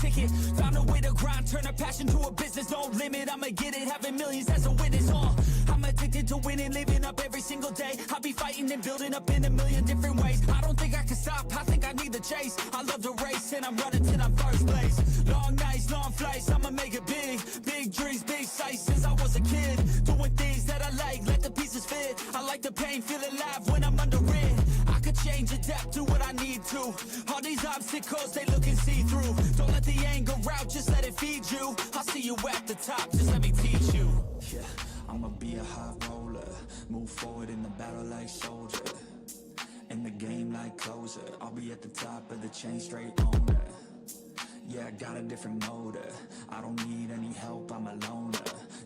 ticket. Found a way to grind, turn a passion to a business. No limit, I'ma get it, having millions as a witness. I'm addicted to winning, living up every single day. I'll be fighting and building up in a million different ways. I don't think I can stop, I think I need the chase. I love to race and I'm running till I'm first place. Long nights, long flights, I'ma make it big. Big dreams, big sights since I was a kid. Doing things that I like, let the pieces fit. I like the pain, feel alive when I'm under it. I could change, adapt, do what I need to. All these obstacles, they look and see through. Don't let the anger out, just let it feed you. I'll see you at the top, just let me teach you. Yeah, I'ma be a high roller. Move forward in the battle like soldier. In the game like closer. I'll be at the top of the chain, straight owner. Yeah, I got a different motor. I don't need any help, I'm a loner.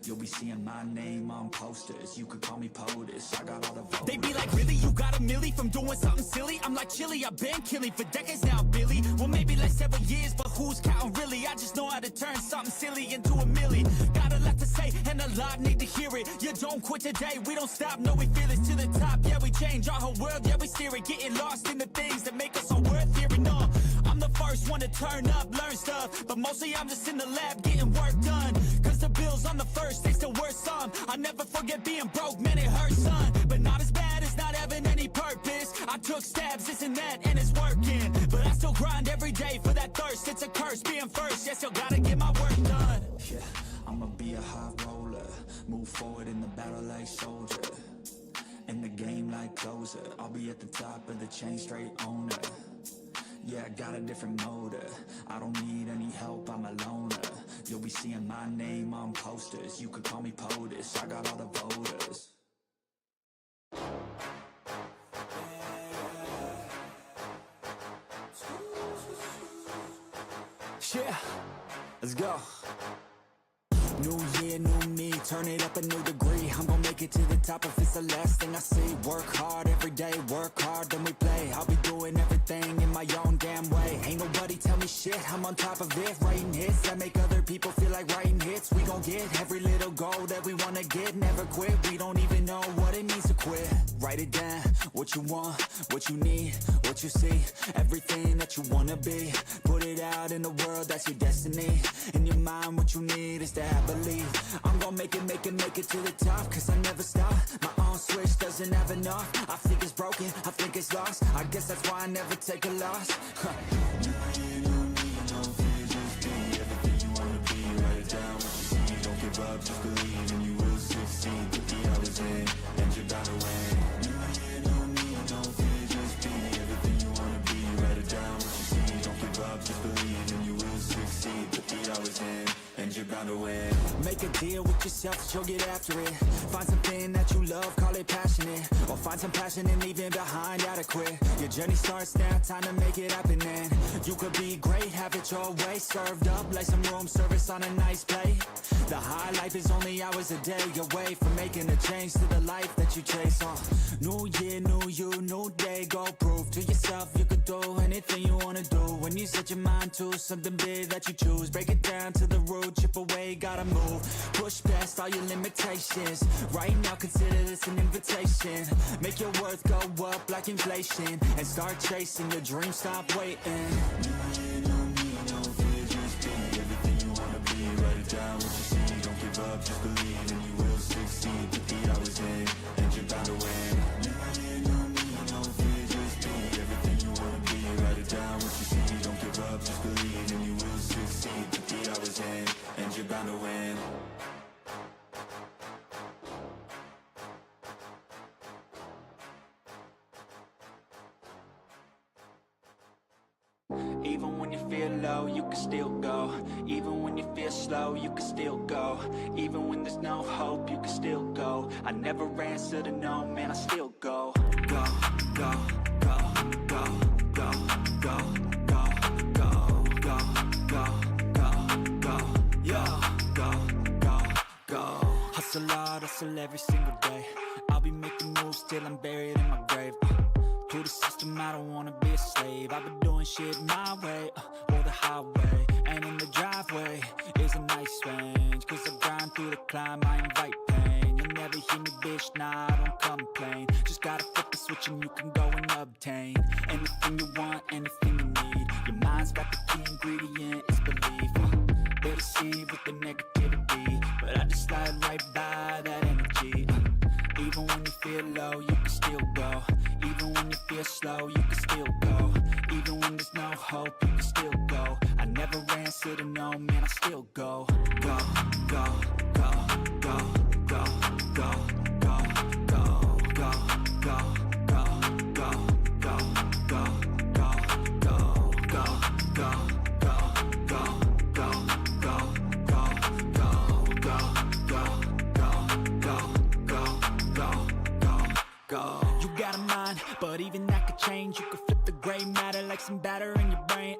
You'll be seeing my name on posters. You could call me POTUS, I got all the voters. They be like, really, you got a milli from doing something silly? I'm like, chilly, I've been killing for decades now, Billy. Well, maybe like several years, but who's counting really? I just know how to turn something silly into a milli. Got a lot to say, and a lot need to hear it. You don't quit today, we don't stop, no, we feel it to the top. Yeah, we change our whole world, yeah, we steer it. Getting lost in the things that make us all worth hearing. No, I'm the first one to turn up, learn stuff, but mostly I'm just in the lab getting work done. Cause the bills on the first, they still worth some. I never forget being broke, man, it hurts, son. But not as bad as not having any purpose. I took stabs, this and that, and it's working. But I still grind every day for that thirst. It's a curse being first, yeah, still gotta get my work done. Yeah, I'ma be a high roller. Move forward in the battle like soldier. In the game like closer. I'll be at the top of the chain, straight owner. Yeah, I got a different motor. I don't need any help, I'm a loner. You'll be seeing my name on posters. You could call me POTUS, I got all the voters. Yeah, let's go. New year, new me, turn it up a new degree. I'm gonna make it to the top if it's the last thing I see. Work hard every day, work hard, then we play. I'll be doing everything in my own damn way. Ain't nobody tell me shit, I'm on top of it. Writing hits that make other people feel like writing hits. We gon' get every little goal that we wanna get. Never quit, we don't even know what it means to quit. Write it down, what you want, what you need, what you see. Everything that you wanna be. Put it out in the world, that's your destiny. In your mind, what you need is to have believe. I'm gonna make it to the top. Cause I never stop, my own switch doesn't have enough. I think it's broken, I think it's lost. I guess that's why I never take a loss. New year, new me, no fear, just be everything you wanna be. Write it down, what you see, don't give up, just believe. And you will succeed, put the hours in, and you're bound to win. New year, new me, no fear, just be everything you wanna be. Write it down, what you see, don't give up, just believe. And you will succeed, put the hours in, and you're bound to win. Make a deal with yourself that you'll get after it. Find something that you love, call it passionate. Or find some passion and leaving behind adequate. Your journey starts now, time to make it happen then. You could be great, have it your way. Served up like some room service on a nice plate. The high life is only hours a day away from making a change to the life that you chase. New year, new you, new day. Go prove to yourself you could do anything you wanna do. When you set your mind to something big that you choose, break it down to the root, chip away, gotta move. Push past all your limitations. Right now consider this an invitation. Make your worth go up like inflation. And start chasing your dreams, stop waiting. New year, new me, no fear, just be everything you wanna be. Write it down, what you see, don't give up, just believe. And you will succeed, put the hours in, and you're bound to win. New year, new me, no fear, just be everything you wanna be. Write it down, what you see, don't give up, just believe. And you will succeed, put the hours in, and you're bound to win. Even when you feel low, you can still go. Even when you feel slow, you can still go. Even when there's no hope, you can still go. I never answer to no, man, I still go. Go, go, go, go, go, go, go, go, go, go, go, go, yo, go, go, go. Hustle hard, hustle every single day. I'll be making moves till I'm buried in my grave. To the system, I don't wanna be a slave. I've been doing shit my way, or the highway. And in the driveway is a nice range. Cause I grind through the climb, I invite pain. You'll never hear me, bitch, nah, I don't complain. Just gotta flip the switch and you can go and obtain anything you want, anything you need. Your mind's got the key ingredient, it's belief. right by that energy. Even when you feel low, you can still go. Even when you feel slow, you can still go. Even when there's no hope, you can still go. I never answer to no, man, I still go. Go, go, go, go, go, go, go, go, go, go, go, go, go, go, go, go, go, go, go, go. You got a mind, but even that could change. You could flip the gray matter like some batter in your brain.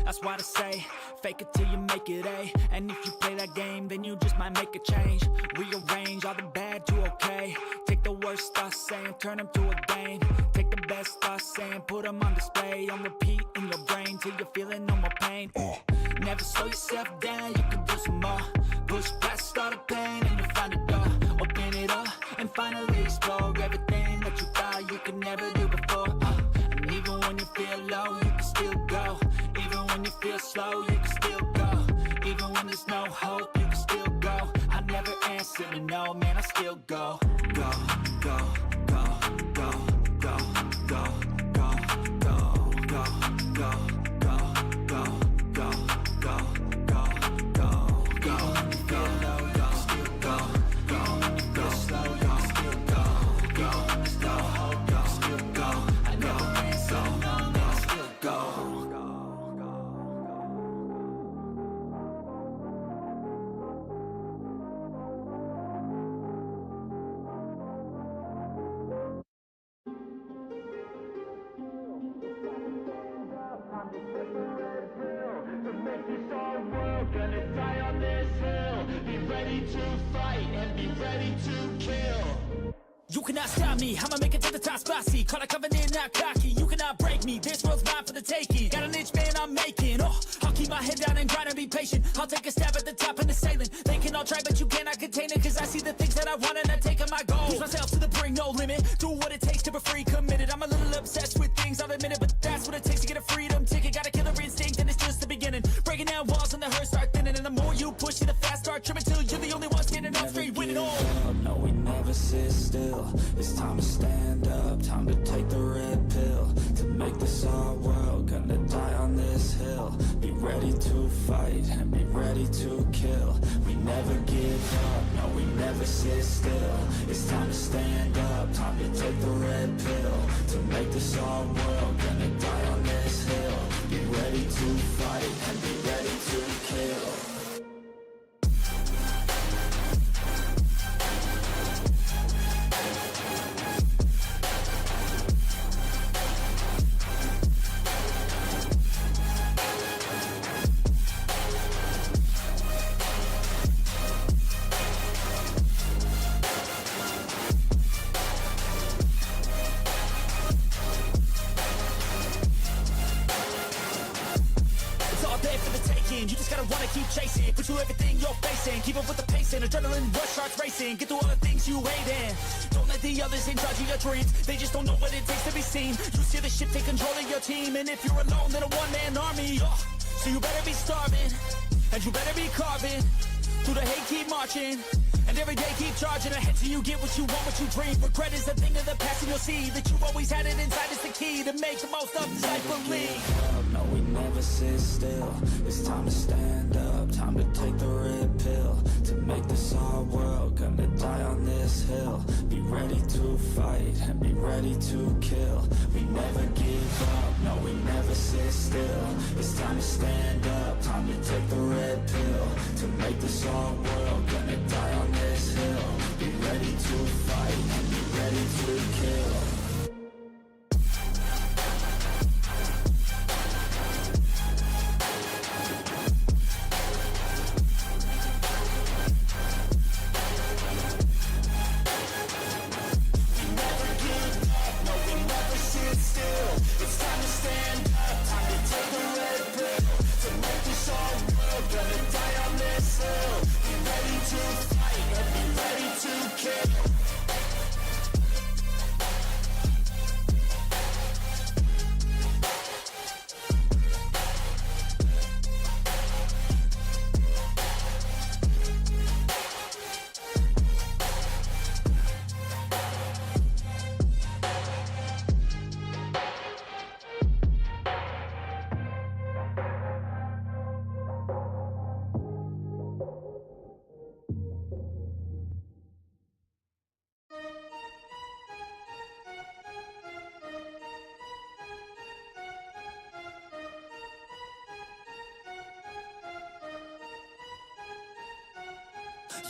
That's why they say, fake it till you make it A. And if you play that game, then you just might make a change. Rearrange all the bad to okay. Take the worst thoughts saying, turn them to a game. Take the best thoughts saying, put them on display. On repeat in your brain till you're feeling no more pain. Never slow yourself down, you can do some more. Push past all the pain and you'll find a door. Open it up and finally explore everything that you thought you could never do before. And even when you feel low, you can still go. Even when you feel slow, you can still go. Even when there's no hope, you can still go. I never answer to no, man, I still go. Go, go, go, go, go, go, go, go, go, go, go, go, go, go, go, go, go. Even when you feel low, you can still go. Even when you feel slow, you can still go. Even when there's no hope, you can still go. I never answer to no, man, I still go. To make this our world, gonna die on this hill. Be ready to fight and be ready to kill. You cannot stop me, I'ma make it to the top spicy. Call a covenant, not cocky. You cannot break me, this world's mine for the taking. Got an itch, man, I'm making. Oh, I'll keep my head down and grind and be patient. I'll take a stab at the top and the sailing. They can all try, but you cannot contain it. Cause I see the things that I want and I take on my goals. Push myself to the brink, no limit. Do what it takes to be free, committed. I'm a little obsessed with things, I'll admit it. But that's what it takes to get a freedom ticket. Got a killer instinct and it's just the beginning. Breaking down walls and the hurt start thinning. And the more you push it, the fast start tripping. Till you're the only one standing up straight, winning all. No, we never sit still. It's time to stand up, time to take the red pill. To make this our world, gonna die on this hill. Be ready to fight and be ready to kill. We never give up, no, we never sit still. It's time to stand up, time to take the red pill. To make this our world, gonna die on this hill. Be ready to fight and be ready to kill. You just gotta wanna keep chasing, pursue everything you're facing. Keep up with the pace and adrenaline rush starts racing. Get through all the things you hate in. Don't let the others in charge of your dreams. They just don't know what it takes to be seen. You see the ship take control of your team. And if you're alone, then a one-man army. So you better be starving, and you better be carving. Through the hate, keep marching. And every day keep charging ahead till you get what you want, what you dream. Regret is a thing of the past, and you'll see that you always had it inside. It's the key to make the most of this life. Believe. No, we never sit still. It's time to stand up, time to take the red pill. To make this our world, gonna die on this hill. Be ready to fight and be ready to kill. We never give up, no, we never sit still. It's time to stand up, time to take the red pill. To make this our world, gonna die on this hill. Be ready to fight and be ready to kill. It's time to stand up, time to take the red pill. To make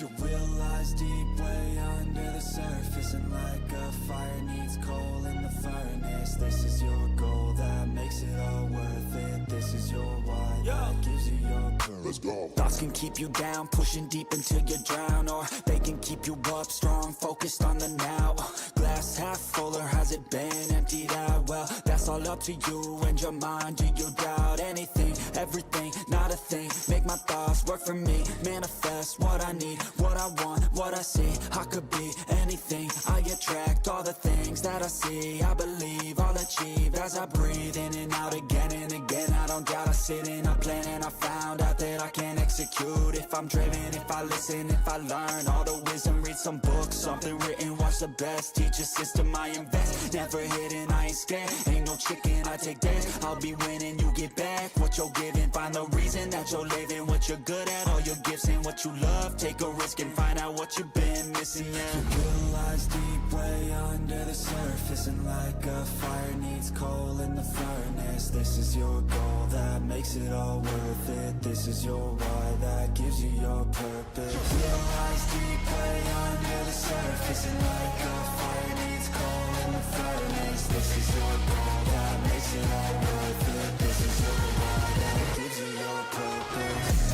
You realize deep way under the surface, and like a fire needs coal in the furnace, this is your goal that makes it all worth it. This is your why that gives you your purpose. Let's go. Thoughts can keep you down, pushing deep until you drown, or they can keep you up strong, focused on the now. Glass half full, or has it been emptied out? Well, that's all up to you and your mind. Do you doubt anything, everything, not a thing? Make my thoughts work for me, manifest what I need, what I want, what I see. I could be anything, I attract all the things that I see. I believe I'll achieve as I breathe in and out again and again. I don't doubt, I sit in a plan and I found out that I can execute if I'm driven, if I listen, if I learn all the wisdom. Read some books, something written, watch the best teacher system I invest. Never hidden, I ain't scared, ain't no chicken, I take dares. I'll be winning, you get back what you're giving. Find the reason that you're living, what you're good at, all your gifts and what you love. Take a risk and find out what you've been missing, yeah. You realize deep way under the surface, and like a fire needs coal in the furnace, this is your goal that makes it all worth it. This is your why that gives you your purpose. You realize deep way under the surface, and like a fire needs coal in the furnace, this is your goal that makes it all worth it. This is your why that gives you your purpose.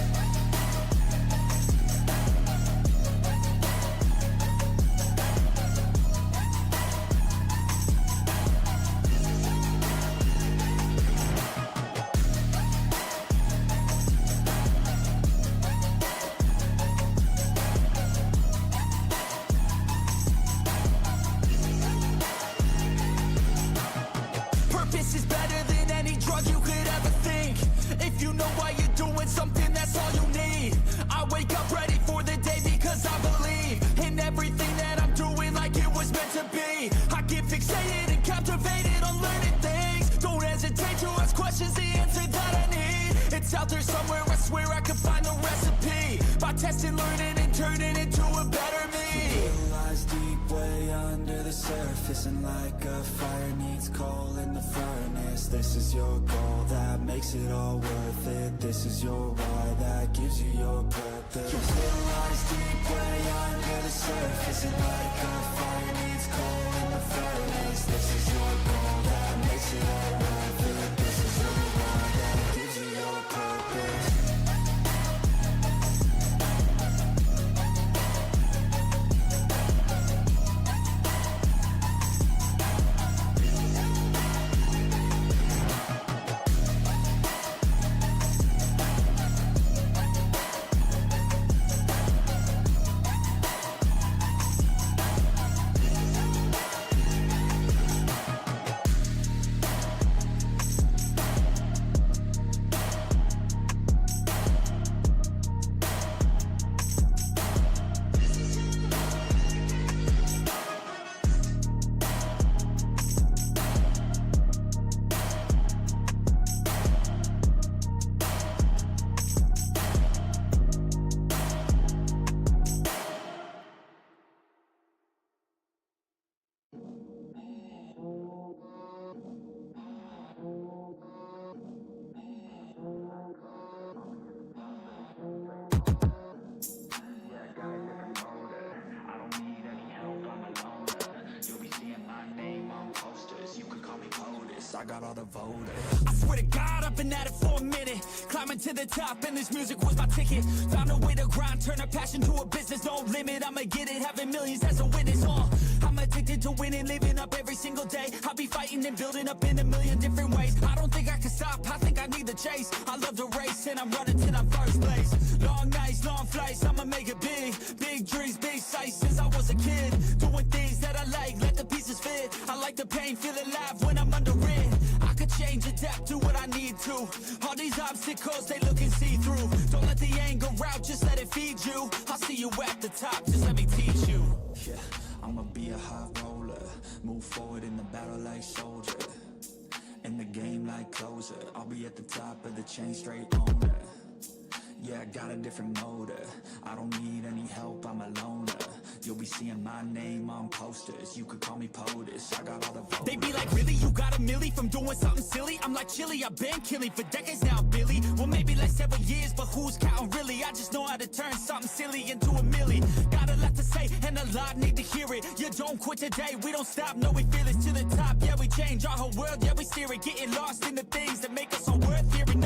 Purpose is better than any drug you could ever think. If you know why you're doing something, that's all you need. I wake up ready for the day because I believe in everything that I'm doing, like it was meant to be. I get fixated and captivated on learning things. Don't hesitate to ask questions, the answer that I need. It's out there somewhere, I swear I can find the recipe. By testing, learning, and turning into a better me. Realize deep way under the surface, and like a fire needs coal in the furnace, this is your goal that makes it all worth it. This is your why that gives you your purpose. You realize deep way under the surface, and like a fire needs coal in the furnace, this is your goal that makes it all worth it. This is your why that gives you your purpose. I got all the voters. I swear to God, I've been at it for a minute. Climbing to the top, and this music was my ticket. Found a way to grind, turn a passion to a business. No limit, I'ma get it, having millions as a witness. I'm addicted to winning, living up every single day. I'll be fighting and building up in a million different ways. I don't think I can stop, I think I need the chase. I love the race, and I'm running till I'm first place. Long nights, long flights, I'ma make it big. Big dreams, big sights since I was a kid. Doing things that I like, let the pieces fit. I like the pain, feel alive when I'm under it. I could change, adapt, do what I need to. All these obstacles, they looking see-through. Don't let the anger out, just let it feed you. I'll see you at the top, just let me teach you. Yeah, I'ma be a high roller, move forward in the battle like soldier, in the game like closer. I'll be at the top of the chain, straight owner. Yeah, I got a different motor, I don't need any help, I'm a loner. You'll be seeing my name on posters, you could call me POTUS, I got all the voters. They be like, really, you got a milli from doing something silly? I'm like, chilly, I've been killing for decades now, Billy. Well, maybe like several years, but who's counting really? I just know how to turn something silly into a milli. lot need to hear it. You don't quit today, we don't stop, no, we feel it to the top. Yeah, we change our whole world, yeah, we steer it. Getting lost in the things that make us so worth hearing.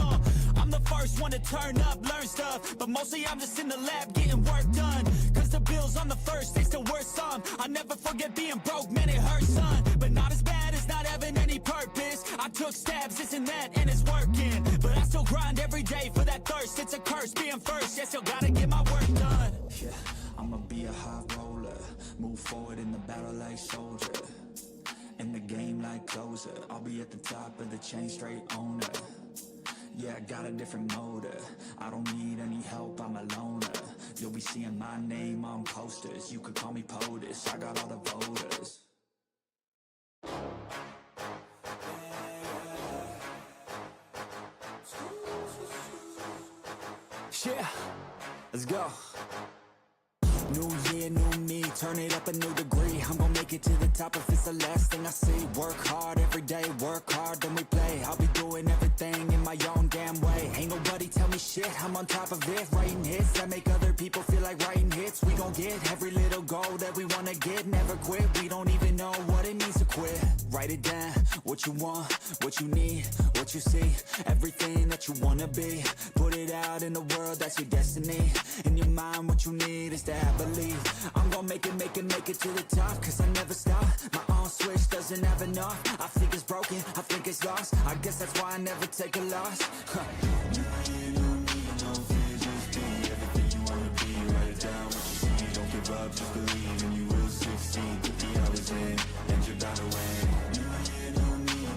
I'm the first one to turn up, learn stuff, but mostly I'm just in the lab getting work done. Cause the bills on the first, it's the worst song. I never forget being broke, man, it hurts, son. But not as bad as not having any purpose. I took stabs, this and that, and it's working. But I still grind every day for that thirst. It's a curse being first, yeah, still gotta get my work done. Yeah, I'ma be a high roller, move forward in the battle like soldier, in the game like closer. I'll be at the top of the chain, straight owner. Yeah, I got a different motive. I don't need any help, I'm a loner. You'll be seeing my name on posters. You could call me POTUS, I got all the voters. Yeah, let's go. New year, new me, turn it up a new degree. I'm gonna make it to the top if it's the last thing I see. Work hard every day, work hard, then we play. I'll be doing everything in my own damn way. Ain't nobody tell me shit, I'm on top of it. Writing hits that make other people feel like writing hits. We gon' get every little goal that we wanna get. Never quit, we don't even know what it means to quit. Write it down, what you want, what you need, what you see. Everything that you wanna be. Put it out in the world, that's your destiny. In your mind, what you need is to have believe. I'm gonna make it to the top. Cause I never stop, my own switch doesn't have enough. I think it's broken, I think it's lost. I guess that's why I never take a loss. No fear, just be everything you wanna be. Write it down, what you see. Don't give up, just believe and you will succeed. Put the hours in, and you're bound to win.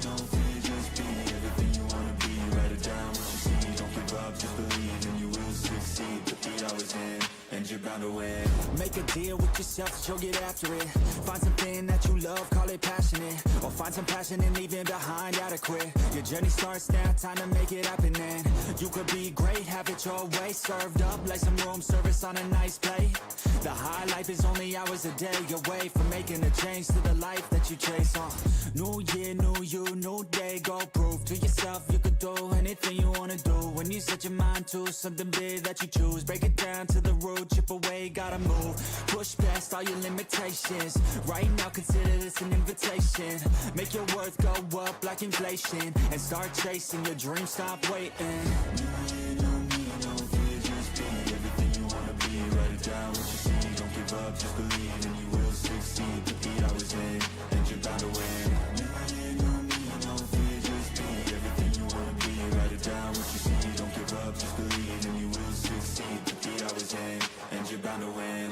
No fear, just be everything you wanna be. Write it down, what you see. Don't give up, just believe and you will succeed. Put the hours in, and you're bound to win. Make a deal with yourself that you'll get after it. Find something that you love, call it passionate. Or find some passion and leave it behind, adequate. Your journey starts now, time to make it happen. And you could be great, have it your way. Served up like some room service on a nice plate. The high life is only hours a day away from making a change to the life that you chase. New year, new you, new day. Go prove to yourself you could do anything you wanna do. When you set your mind to something big that you choose, break it down to the root, chip away, gotta move. Push past all your limitations. Right now consider this an invitation. Make your worth go up like inflation. And start chasing your dreams, stop waiting. No fear, just be everything you wanna be. Write it down, what you see. Don't give up, just believe and you will succeed. Put the hours in, and you're bound to win. No fear, just be everything you wanna be. Write it down, what you see. Don't give up, just believe and you will succeed. Put the hours in, and you're bound to win.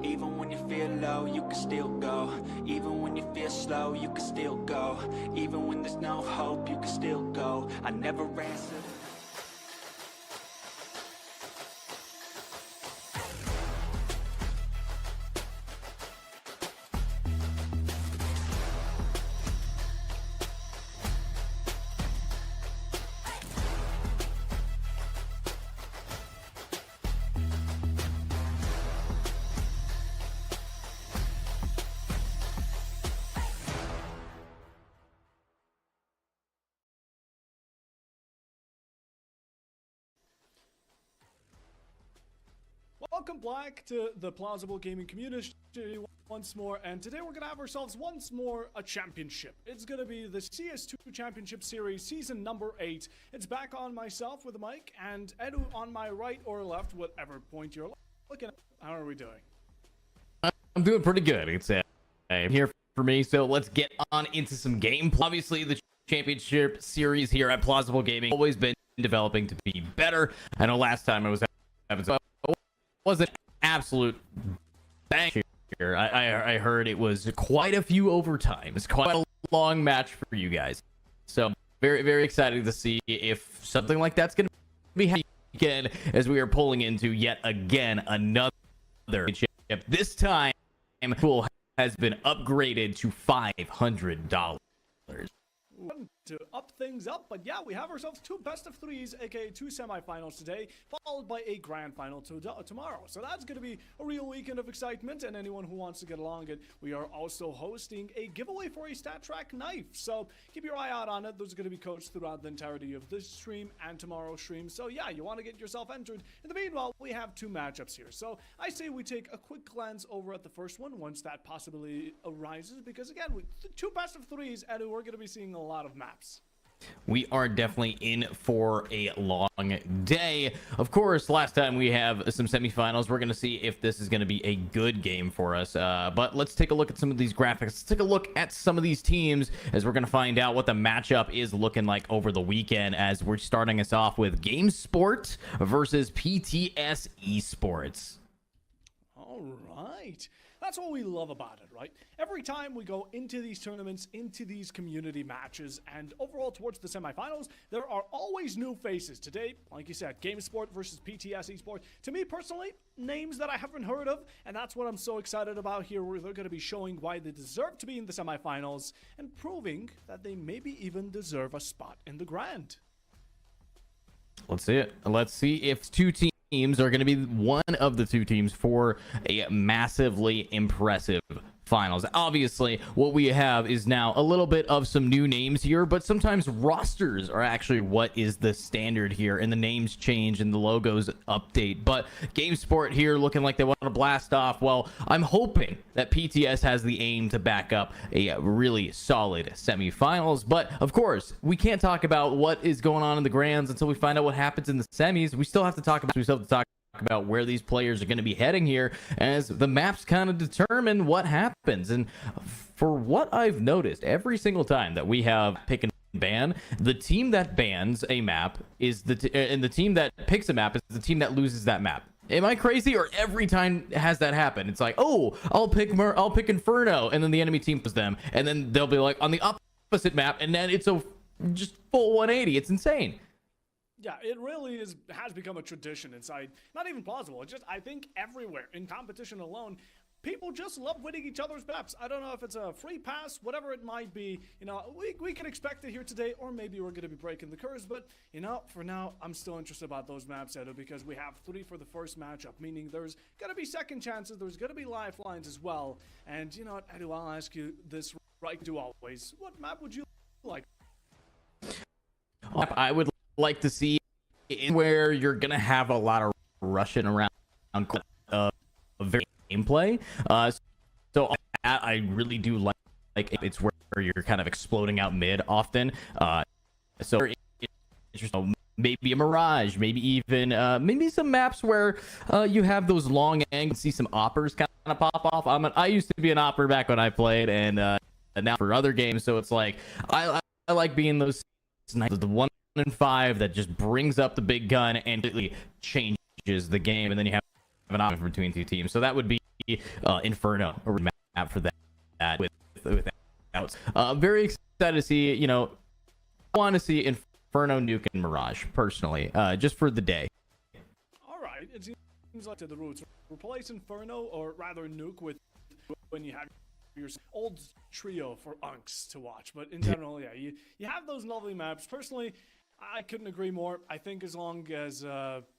Even when you feel low, you can still go. Even when you feel slow, you can still go. Even when there's no hope, you can still go. I never answered. Welcome back to the Plausible Gaming community once more, and today we're gonna have ourselves once more a championship. It's gonna be the CS2 Championship Series Season number 8. It's back on myself with the mic, and Edu on my right or left, whatever point you're looking at. How are we doing? I'm doing pretty good. It's here for me, so let's get on into some gameplay. Obviously, the Championship Series here at Plausible Gaming always been developing to be better. I know last time I was having was an absolute bang here. I heard it was quite a few overtimes, quite a long match for you guys. So very, very excited to see if something like that's going to be happening again as we are pulling into yet again another championship. This time, pool has been upgraded to $500. to up things up. But yeah, we have ourselves 2 best of 3s, aka 2 semifinals today, followed by a grand final tomorrow. So that's going to be a real weekend of excitement, and anyone who wants to get along it, we are also hosting a giveaway for a stat track knife. So keep your eye out on it. Those are going to be coached throughout the entirety of this stream and tomorrow's stream. So yeah, you want to get yourself entered. In the meanwhile, we have 2 matchups here. So I say we take a quick glance over at the first one once that possibility arises, because again, 2 best of 3s, and we're going to be seeing a lot of maps. We are definitely in for a long day. Of course, last time we have some semifinals. We're going to see if this is going to be a good game for us. But let's take a look at some of these graphics. Let's take a look at some of these teams as we're going to find out what the matchup is looking like over the weekend, as we're starting us off with GameSport versus PTS Esports. All right. That's what we love about it, right? Every time we go into these tournaments, into these community matches, and overall towards the semifinals, there are always new faces. Today, like you said, GameSport versus PTS Esports. To me personally, names that I haven't heard of, and that's what I'm so excited about here, where they're going to be showing why they deserve to be in the semifinals and proving that they maybe even deserve a spot in the grand. Let's see it. Let's see if 2 teams are going to be one of the 2 teams for a massively impressive finals. Obviously, what we have is now a little bit of some new names here, but sometimes rosters are actually what is the standard here, and the names change and the logos update. But GameSport here looking like they want to blast off. Well, I'm hoping that PTS has the aim to back up a really solid semifinals. But of course, we can't talk about what is going on in the grands until we find out what happens in the semis. We still have to talk about where these players are going to be heading here, as the maps kind of determine what happens. And for what I've noticed, every single time that we have pick and ban, the team that bans a map is and the team that picks a map is the team that loses that map. Am I crazy? Or every time has that happen? It's like, oh, I'll pick Inferno, and then the enemy team puts them, and then they'll be like on the opposite map, and then it's a just full 180. It's insane. Yeah, it really has become a tradition inside, not even Plausible. It's just, I think everywhere in competition alone, people just love winning each other's maps. I don't know if it's a free pass, whatever it might be. You know, we can expect it here today, or maybe we're going to be breaking the curse. But, you know, for now, I'm still interested about those maps, Edo, because we have 3 for the first matchup, meaning there's going to be second chances, there's going to be lifelines as well. And, you know what, Edo, I'll ask you this right to always. What map would you like? I would like to see where you're gonna have a lot of rushing around very gameplay. So I really do like it's where you're kind of exploding out mid often. So maybe a Mirage, maybe even maybe some maps where you have those long angles, see some oppers kind of pop off. I used to be an opper back when I played, and now for other games. So it's like I like being those the 1 in 5 that just brings up the big gun and completely changes the game, and then you have an option between 2 teams. So that would be Inferno, or map for that without. Very excited to see. You know, I want to see Inferno, Nuke, and Mirage personally, just for the day. All right, it seems like to the roots. Replace Inferno, or rather Nuke, with when you have your old trio for Unks to watch. But in general, yeah, you have those lovely maps. Personally, I couldn't agree more. I think as long as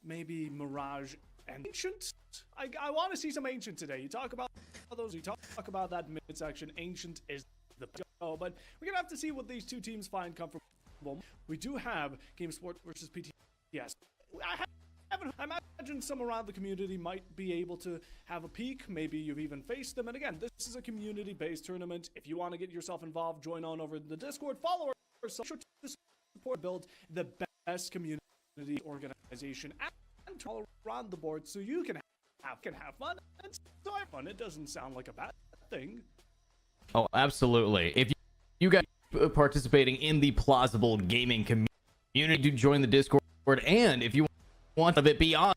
maybe Mirage and Ancient, I want to see some Ancient today. You talk about those, you talk about that midsection. Ancient is the go, but we're gonna have to see what these 2 teams find comfortable. We do have GameSport versus PTS. I imagine some around the community might be able to have a peek. Maybe you've even faced them. And again, this is a community-based tournament. If you want to get yourself involved, join on over the Discord. Follow our social to support, build the best community organization and all around the board, so you can have fun and so have fun. It doesn't sound like a bad thing. Oh, absolutely. If you guys are participating in the Plausible Gaming community, do join the Discord, and if you want of it beyond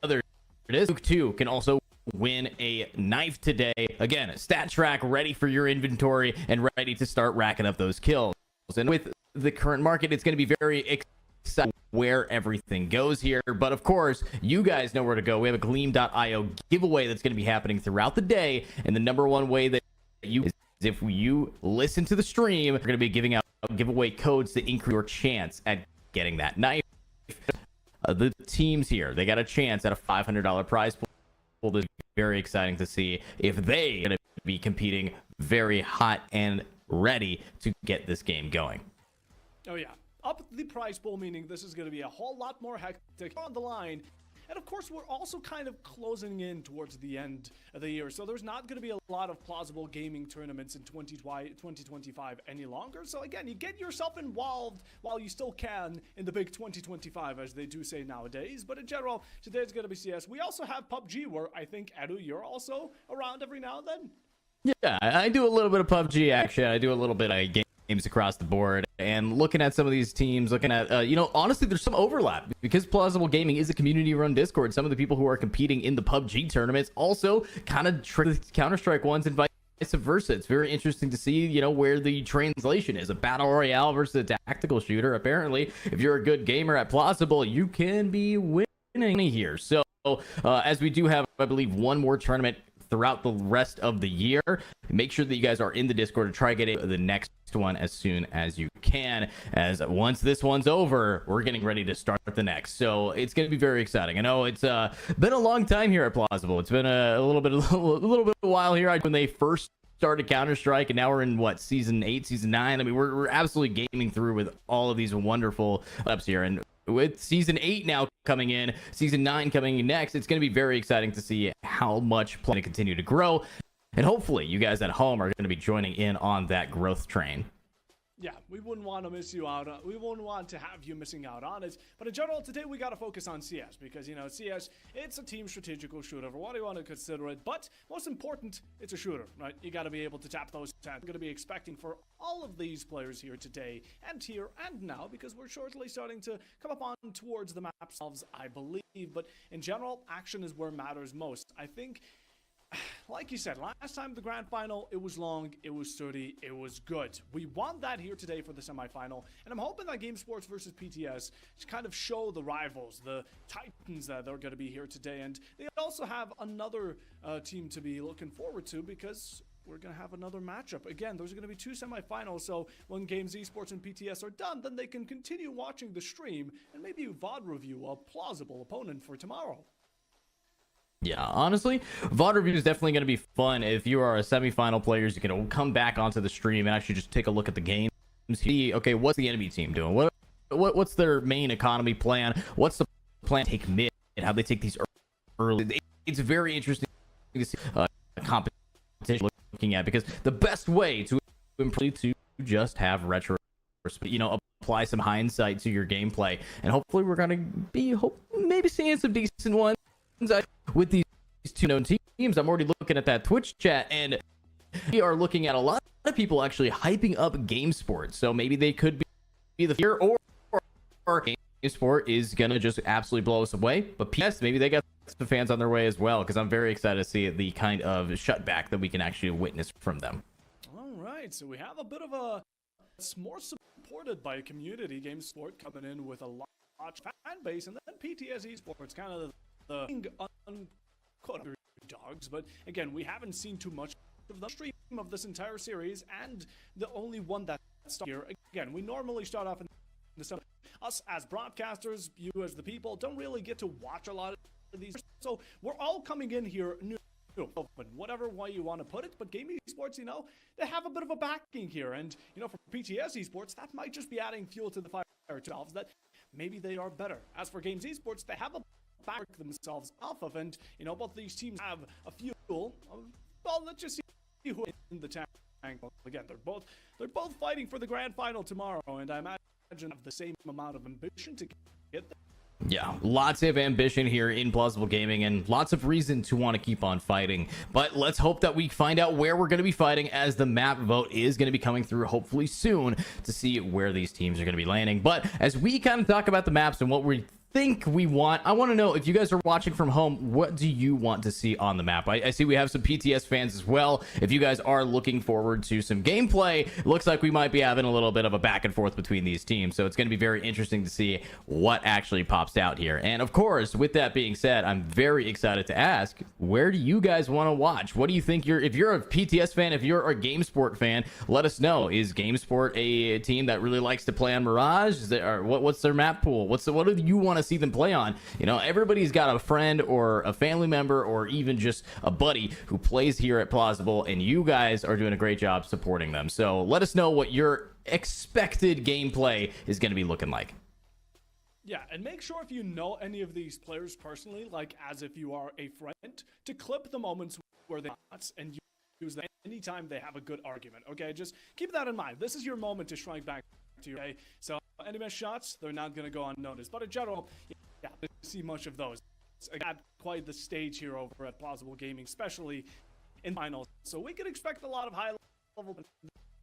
other, Nuke 2 can also win a knife today. Again, stat track ready for your inventory and ready to start racking up those kills. And with the current market, it's going to be very exciting where everything goes here. But of course, you guys know where to go. We have a Gleam.io giveaway that's going to be happening throughout the day, and the #1 way that you is if you listen to the stream, we're going to be giving out giveaway codes to increase your chance at getting that knife. The teams here, they got a chance at a $500 prize pool. This is very exciting to see if they are going to be competing very hot and ready to get this game going. Oh yeah, up the prize pool, meaning this is going to be a whole lot more hectic on the line. And of course, we're also kind of closing in towards the end of the year, so there's not going to be a lot of plausible gaming tournaments in 2025 any longer. So again, you get yourself involved while you still can in the big 2025, as they do say nowadays. But in general, today's going to be CS. We also have PUBG, where I think, Edu, you're also around every now and then. Yeah, I do a little bit of PUBG action. I do a little bit of games across the board, and looking at some of these teams, looking at honestly, there's some overlap because Plausible Gaming is a community-run Discord. Some of the people who are competing in the PUBG tournaments also kind of trick Counter-Strike ones and vice versa. It's very interesting to see, where the translation is. A battle royale versus a tactical shooter. Apparently, if you're a good gamer at Plausible, you can be winning here. So, as we do have, I believe, one more tournament throughout the rest of the year, make sure that you guys are in the Discord to try to get the next one as soon as you can, as once this one's over, we're getting ready to start the next. So it's going to be very exciting. I know it's been a long time here at Plausible. It's been a little bit of a while here when they first started Counter-Strike, and now we're in season 8, season 9. I mean, we're absolutely gaming through with all of these wonderful ups here, and with season 8 now coming in, season 9 coming in next, it's going to be very exciting to see how much play to continue to grow. And hopefully you guys at home are going to be joining in on that growth train. Yeah, we wouldn't want to miss you out. We wouldn't want to have you missing out on it. But in general, today we got to focus on CS because, CS, it's a team strategical shooter, for what do you want to consider it. But most important, it's a shooter, right? You got to be able to tap those taps. We're going to be expecting for all of these players here today and here and now, because we're shortly starting to come up on towards the map themselves, I believe. But in general, action is where matters most. I think, like you said, last time the grand final, it was long, it was sturdy, it was good. We won that here today for the semifinal, and I'm hoping that Game Sports versus PTS to kind of show the rivals, the titans that are going to be here today. And they also have another team to be looking forward to, because we're going to have another matchup. Again, there's going to be 2 semifinals, so when Games Esports and PTS are done, then they can continue watching the stream and maybe VOD review a plausible opponent for tomorrow. Yeah, honestly, VOD review is definitely going to be fun. If you are a semifinal players, you can come back onto the stream and actually just take a look at the game. See, okay, what's the enemy team doing? What's their main economy plan? What's the plan to take mid? And how they take these early? It's very interesting to see competition looking at, because the best way to improve to just have retro, apply some hindsight to your gameplay, and hopefully we're going to be maybe seeing some decent ones with these 2 known teams. I'm already looking at that Twitch chat, and we are looking at a lot of people actually hyping up Game Sport. So maybe they could be the fear, or Game Sport is gonna just absolutely blow us away. But PS, maybe they got some fans on their way as well, because I'm very excited to see the kind of shutback that we can actually witness from them. All right, so we have a bit of it's more supported by community. Game Sport coming in with a large fan base, and then PTS Esports kind of the unquote dogs. But again, we haven't seen too much of the stream of this entire series, and the only one that started here. Again, we normally start off in the summer. Us as broadcasters, you as the people, don't really get to watch a lot of these, so we're all coming in here new, but whatever way you want to put it. But Gaming Esports, they have a bit of a backing here, and for PTS Esports, that might just be adding fuel to the fire themselves, that maybe they are better. As for Games Esports, they have a back themselves off of, and both these teams have a fuel. Well, let's just see who in the tank. Again, they're both fighting for the grand final tomorrow, and I imagine have the same amount of ambition to get there. Yeah, lots of ambition here in Plausible Gaming, and lots of reason to want to keep on fighting. But let's hope that we find out where we're going to be fighting, as the map vote is going to be coming through hopefully soon to see where these teams are going to be landing. But as we kind of talk about the maps and what we think we want. I want to know, if you guys are watching from home, what do you want to see on the map? I see we have some PTS fans as well. If you guys are looking forward to some gameplay, it looks like we might be having a little bit of a back and forth between these teams, so it's going to be very interesting to see what actually pops out here. And of course, with that being said, I'm very excited to ask, where do you guys want to watch? What do you think? If you're a PTS fan, if you're a GameSport fan, let us know. Is GameSport a team that really likes to play on Mirage? What's their map pool? What do you want to see them play on? You know, everybody's got a friend or a family member or even just a buddy who plays here at Plausible, and you guys are doing a great job supporting them. So let us know what your expected gameplay is going to be looking like. Yeah, and make sure if you know any of these players personally, like as if you are a friend, to clip the moments where they're nuts and use them anytime they have a good argument, okay? Just keep that in mind. This is your moment to strike back to you, okay? So any missed shots, they're not going to go unnoticed. But in general, yeah, I don't see much of those. I got quite the stage here over at Plausible Gaming, especially in finals. So we can expect a lot of high level.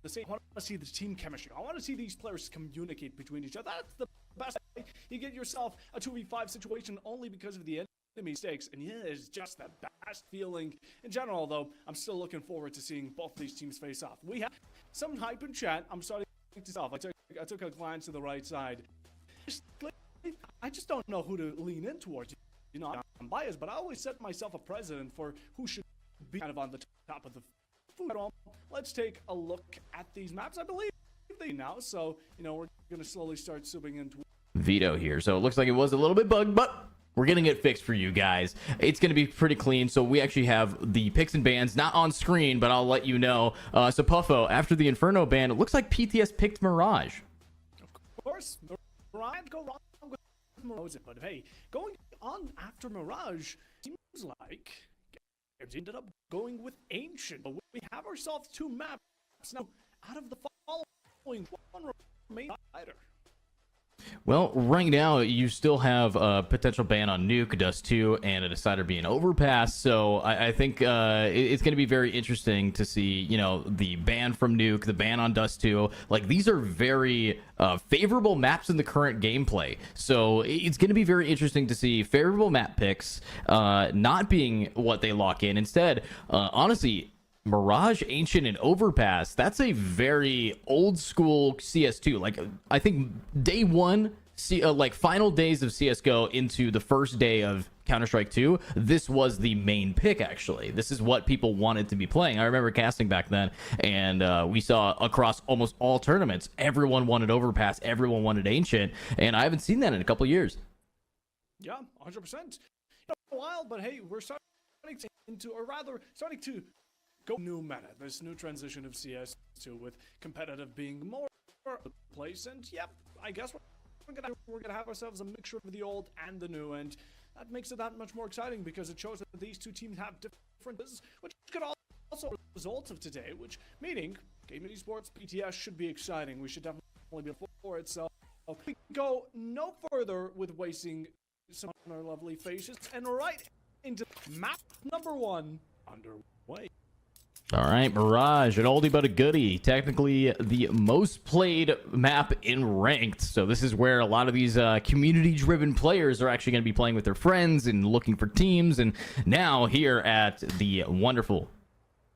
The same. I want to see the team chemistry. I want to see these players communicate between each other. That's the best way. You get yourself a 2v5 situation only because of the enemy stakes, and yeah, it's just the best feeling. In general, though, I'm still looking forward to seeing both these teams face off. We have some hype in chat. I'm starting to self. I took a glance to the right side. I just don't know who to lean in towards. You know, I'm biased, but I always set myself a precedent for who should be kind of on the top of the food. Let's take a look at these maps. I believe they now, so you know, we're gonna slowly start zooming into Veto here. So it looks like it was a little bit bugged, but we're getting it fixed for you guys. It's going to be pretty clean. So we actually have the picks and bans not on screen, but I'll let you know. So Puffo, after the Inferno ban, it looks like PTS picked Mirage. Of course, Mirage go wrong with Mirage, but hey, going on after Mirage seems like games ended up going with Ancient. But we have ourselves two maps now. Out of the following, one remains either. Well, right now you still have a potential ban on Nuke, Dust 2, and a decider being Overpass. So I think it's going to be very interesting to see, you know, the ban from Nuke, the ban on Dust 2. Like, these are very favorable maps in the current gameplay. So it's going to be very interesting to see favorable map picks not being what they lock in. Instead, honestly, Mirage, Ancient, and Overpass, that's a very old school CS2. Like, I think day one, like final days of CSGO into the first day of Counter-Strike 2, this was the main pick, actually. This is what people wanted to be playing. I remember casting back then, and we saw across almost all tournaments, everyone wanted Overpass, everyone wanted Ancient, and I haven't seen that in a couple years. Yeah, 100%. A while, but hey, we're starting to go new meta, this new transition of CS2 with competitive being more the place, and yep, I guess we're gonna have ourselves a mixture of the old and the new, and that makes it that much more exciting because it shows that these two teams have differences, which could also result of today, which meaning Gaming Esports PTS should be exciting. We should definitely be for it. So we go no further with wasting some of our lovely faces and right into map number 1 underway. All right, Mirage, an oldie but a goodie. Technically the most played map in ranked. So this is where a lot of these community-driven players are actually going to be playing with their friends and looking for teams. And now here at the wonderful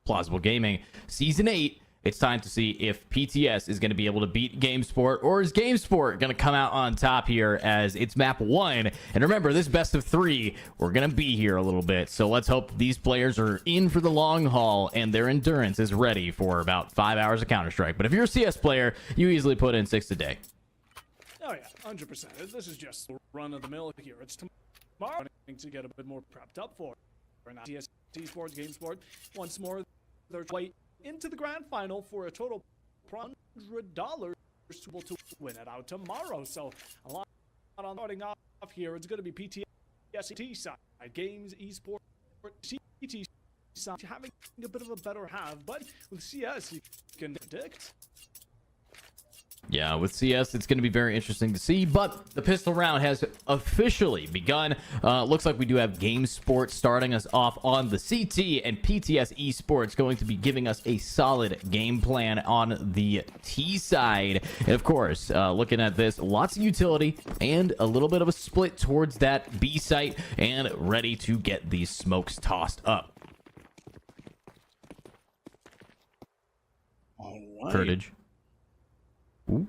Plausible Gaming Season 8, it's time to see if PTS is going to be able to beat GameSport, or is GameSport going to come out on top here as it's map 1. And remember, this best of 3, we're going to be here a little bit. So let's hope these players are in for the long haul and their endurance is ready for about 5 hours of Counter-Strike. But if you're a CS player, you easily put in 6 a day. Oh yeah, 100%. This is just run of the mill here. It's tomorrow to get a bit more prepped up for. Now, CS Sports, GameSport, once more, they're way into the grand final for a total $100 to win it out tomorrow. So a lot on starting off here. It's going to be PTS side, Games, Esports, CT side, having a bit of a better half, but with CS you can predict. Yeah, with CS, it's going to be very interesting to see, but the pistol round has officially begun. Looks like we do have Game Sports starting us off on the CT, and PTS Esports going to be giving us a solid game plan on the T side. And of course, looking at this, lots of utility and a little bit of a split towards that B site, and ready to get these smokes tossed up. All right. Curtage. Ooh.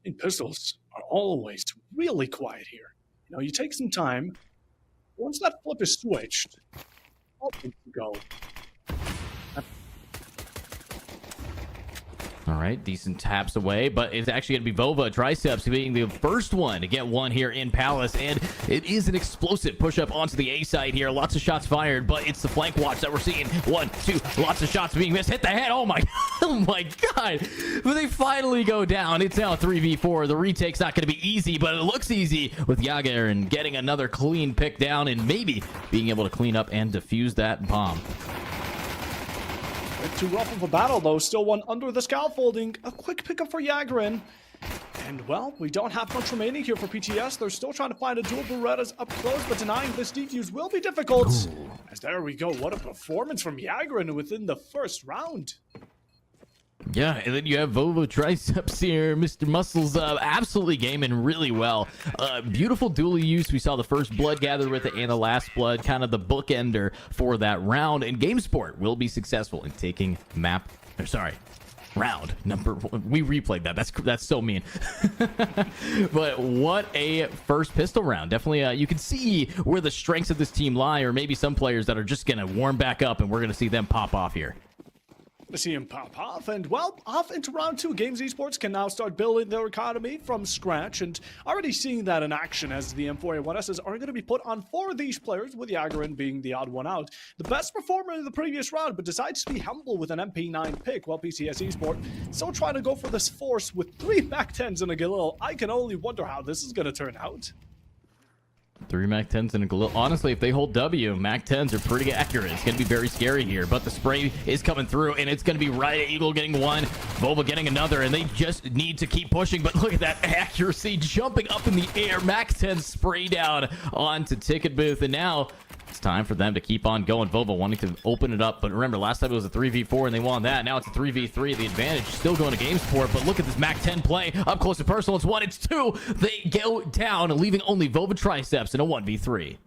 And pistols are always really quiet here. You know, you take some time. Once that flip is switched, all good to go. All right, decent taps away, but it's actually going to be Vova Triceps being the first one to get one here in Palace, and it is an explosive push-up onto the A side here. Lots of shots fired, but it's the flank watch that we're seeing. 1, 2, lots of shots being missed. Hit the head. Oh my, oh my God. But they finally go down. It's now 3v4. The retake's not going to be easy, but it looks easy with Jager and getting another clean pick down and maybe being able to clean up and defuse that bomb. Too rough of a battle, though. Still one under the scaffolding. A quick pickup for Jagerin. And, well, we don't have much remaining here for PTS. They're still trying to find a dual Berettas up close, but denying this defuse will be difficult. Ooh. As there we go. What a performance from Jagerin within the first round. Yeah, and then you have Vova Triceps here. Mr. Muscles absolutely gaming really well. Beautiful dual use. We saw the first blood gather with it and the last blood, kind of the bookender for that round. And GameSport will be successful in taking round number 1. We replayed that. That's so mean. But what a first pistol round. Definitely, you can see where the strengths of this team lie, or maybe some players that are just going to warm back up, and we're going to see them pop off here. To see him pop off, and well, off into round 2. Games Esports can now start building their economy from scratch, and already seeing that in action as the M4A1Ss are going to be put on 4 of these players, with Jagerin being the odd one out. The best performer in the previous round, but decides to be humble with an MP9 pick, while PCS Esports still trying to go for this force with 3 MAC-10s and a Galil. I can only wonder how this is going to turn out. 3 MAC-10s and a Galil. Honestly, if they hold W, MAC-10s are pretty accurate. It's going to be very scary here, but the spray is coming through, and it's going to be right. Eagle getting one, Vova getting another, and they just need to keep pushing, but look at that accuracy jumping up in the air. MAC-10 spray down onto Ticket Booth, and now it's time for them to keep on going. Vova wanting to open it up, but remember, last time it was a 3v4, and they won that. Now it's a 3v3. The advantage still going to GameSport, but look at this MAC-10 play. Up close and personal. It's 1, it's 2. They go down, leaving only Vova Triceps in a 1v3.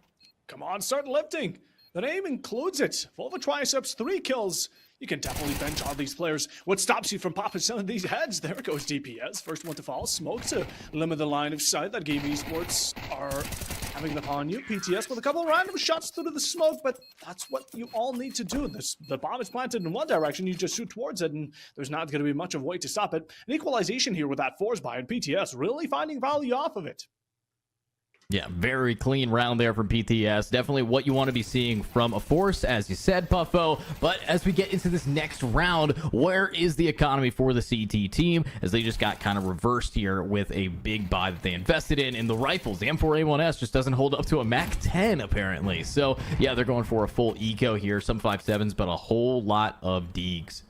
Come on, start lifting. The name includes it. Vova Triceps, 3 kills. You can definitely bench all these players. What stops you from popping some of these heads? There goes DPS. First one to fall. Smoke to limit the line of sight that Game Esports are having upon you. PTS with a couple of random shots through the smoke, but that's what you all need to do. The bomb is planted in one direction. You just shoot towards it, and there's not going to be much of a way to stop it. An equalization here with that force buy, and PTS really finding value off of it. Yeah, very clean round there from PTS. Definitely what you want to be seeing from a force, as you said, Puffo. But as we get into this next round, where is the economy for the CT team? As they just got kind of reversed here with a big buy that they invested in the rifles. The M4A1S just doesn't hold up to a MAC-10, apparently. So, yeah, they're going for a full eco here. Some 5.7s, but a whole lot of Deegs.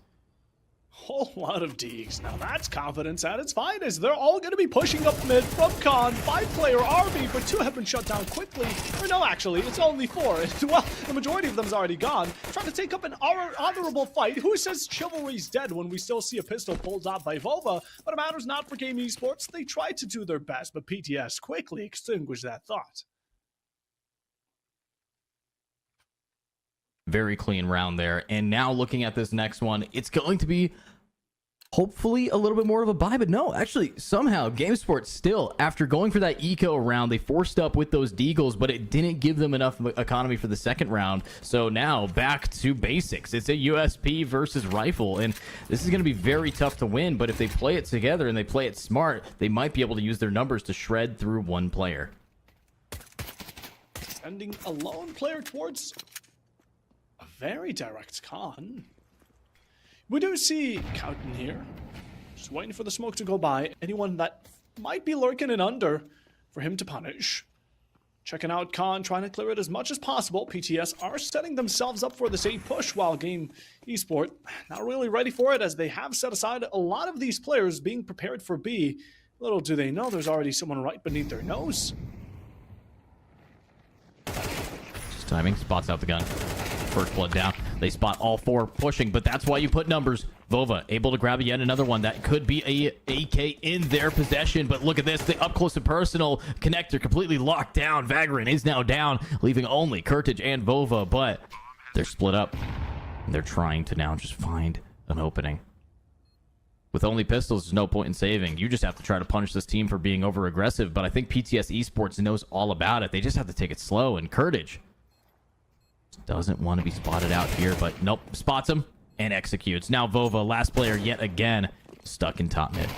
Whole lot of Deegs. Now that's confidence at its finest. They're all going to be pushing up mid from Khan. 5-player RB, but 2 have been shut down quickly. Or no, actually, it's only 4. Well, the majority of them is already gone. Trying to take up an honorable fight. Who says chivalry's dead when we still see a pistol pulled out by Vova? But it matters not for Game Esports. They tried to do their best, but PTS quickly extinguished that thought. Very clean round there. And now looking at this next one, it's going to be hopefully a little bit more of a buy, but no, actually, somehow GameSport still, after going for that eco round, they forced up with those deagles, but it didn't give them enough economy for the second round. So now back to basics. It's a USP versus rifle, and this is going to be very tough to win, but if they play it together and they play it smart, they might be able to use their numbers to shred through one player. Sending a lone player towards a very direct Khan. We do see Cowton here, just waiting for the smoke to go by. Anyone that might be lurking in under for him to punish. Checking out Khan, trying to clear it as much as possible. PTS are setting themselves up for this A push, while Game Esport not really ready for it, as they have set aside a lot of these players being prepared for B. Little do they know there's already someone right beneath their nose. Just timing, spots out the gun. First blood down. They spot all four pushing, but that's why you put numbers. Vova able to grab yet another one. That could be a AK in their possession, but look at this. The up close and personal connector completely locked down. Vagrant is now down, leaving only Kurtage and Vova, but they're split up. And they're trying to now just find an opening. With only pistols, there's no point in saving. You just have to try to punish this team for being over aggressive, but I think PTS Esports knows all about it. They just have to take it slow, and Kurtage doesn't want to be spotted out here, but nope, spots him and executes. Now Vova, last player yet again, stuck in top mid.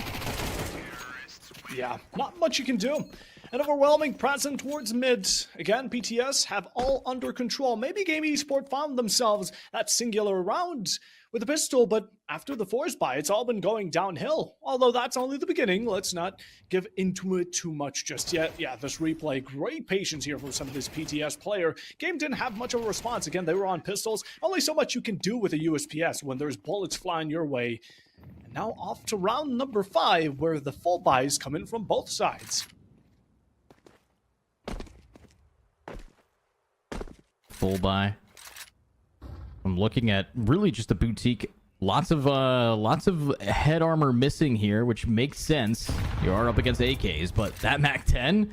Yeah, not much you can do. An overwhelming presence towards mid. Again, PTS have all under control. Maybe Game Esport found themselves that singular round with a pistol, but after the force buy, it's all been going downhill. Although that's only the beginning. Let's not give into it too much just yet. Yeah, this replay, great patience here for some of this PTS player. Game didn't have much of a response. Again, they were on pistols. Only so much you can do with a USPS when there's bullets flying your way. And now off to round number 5, where the full buys come in from both sides. Full buy. I'm looking at really just a boutique. Lots of head armor missing here, which makes sense. You are up against AKs, but that MAC-10,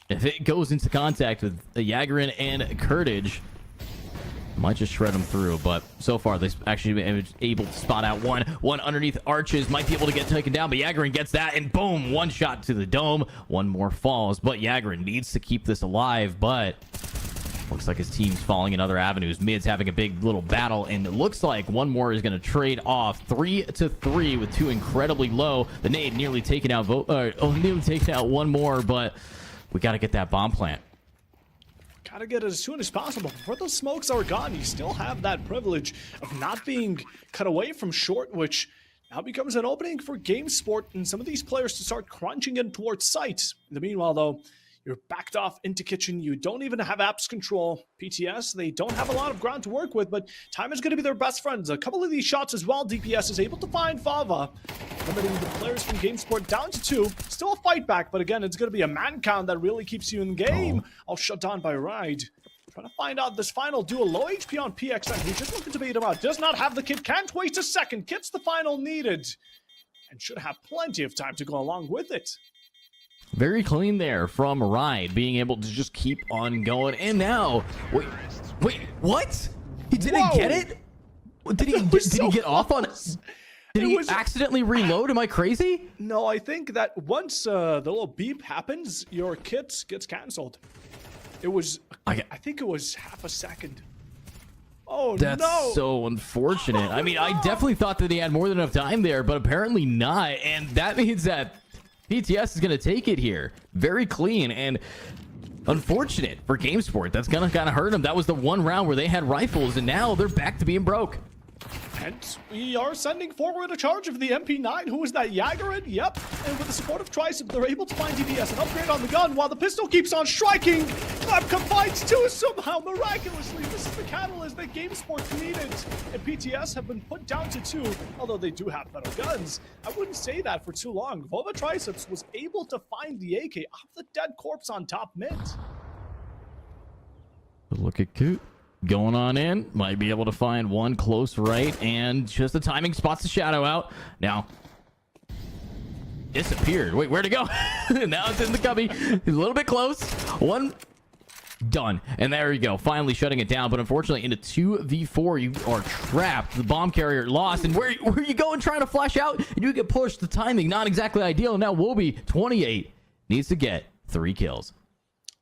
if it goes into contact with the Jaggerin and Kurtage, might just shred them through. But so far, they've actually been able to spot out one underneath arches. Might be able to get taken down, but Jaggerin gets that, and boom, one shot to the dome. One more falls, but Jaggerin needs to keep this alive, but looks like his team's falling in other avenues. Mid's having a big little battle, and it looks like one more is going to trade off. 3-3 with two incredibly low. The nade nearly taking out nearly taking out one more, but we got to get that bomb plant. Gotta get it as soon as possible. Before those smokes are gone, you still have that privilege of not being cut away from short, which now becomes an opening for GameSport and some of these players to start crunching in towards sight. In the meanwhile, though, you're backed off into kitchen. You don't even have apps control. PTS, they don't have a lot of ground to work with, but time is going to be their best friends. A couple of these shots as well. DPS is able to find Fava, limiting the players from GameSport down to 2. Still a fight back, but again, it's going to be a man count that really keeps you in the game. All shut down by Ride. Trying to find out this final duel. Low HP on PXN, who's just looking to beat him out. Does not have the kit. Can't waste a second. Gets the final needed. And should have plenty of time to go along with it. Very clean there from Ride, being able to just keep on going. And now, wait, what? He didn't get it? Did he get off on it? Did he accidentally reload? Am I crazy? No, I think that once the little beep happens, your kit gets canceled. It was, I think it was half a second. Oh, that's no. so unfortunate. I mean, I definitely thought that he had more than enough time there, but apparently not. And that means that PTS is going to take it here. Very clean and unfortunate for GameSport. That's going to kind of hurt them. That was the one round where they had rifles, and now they're back to being broke. And we are sending forward a charge of the MP9. Who is that? Jaggerin? Yep. And with the support of Tricep, they're able to find DPS and upgrade on the gun while the pistol keeps on striking. Clap combines 2 somehow, miraculously. This is the catalyst that GameSport needed. And PTS have been put down to 2, although they do have better guns. I wouldn't say that for too long. Vova Triceps was able to find the AK off the dead corpse on top mid. Look at Coot. Going on in, might be able to find one close right, and just the timing spots the shadow out. Now, disappeared. Wait, where'd it go? Now it's in the cubby. He's a little bit close. One done, and there you go. Finally shutting it down, but unfortunately into 2v4, you are trapped. The bomb carrier lost, and where are you going trying to flash out? You get pushed. The timing not exactly ideal. Now Wobie 28 needs to get 3 kills.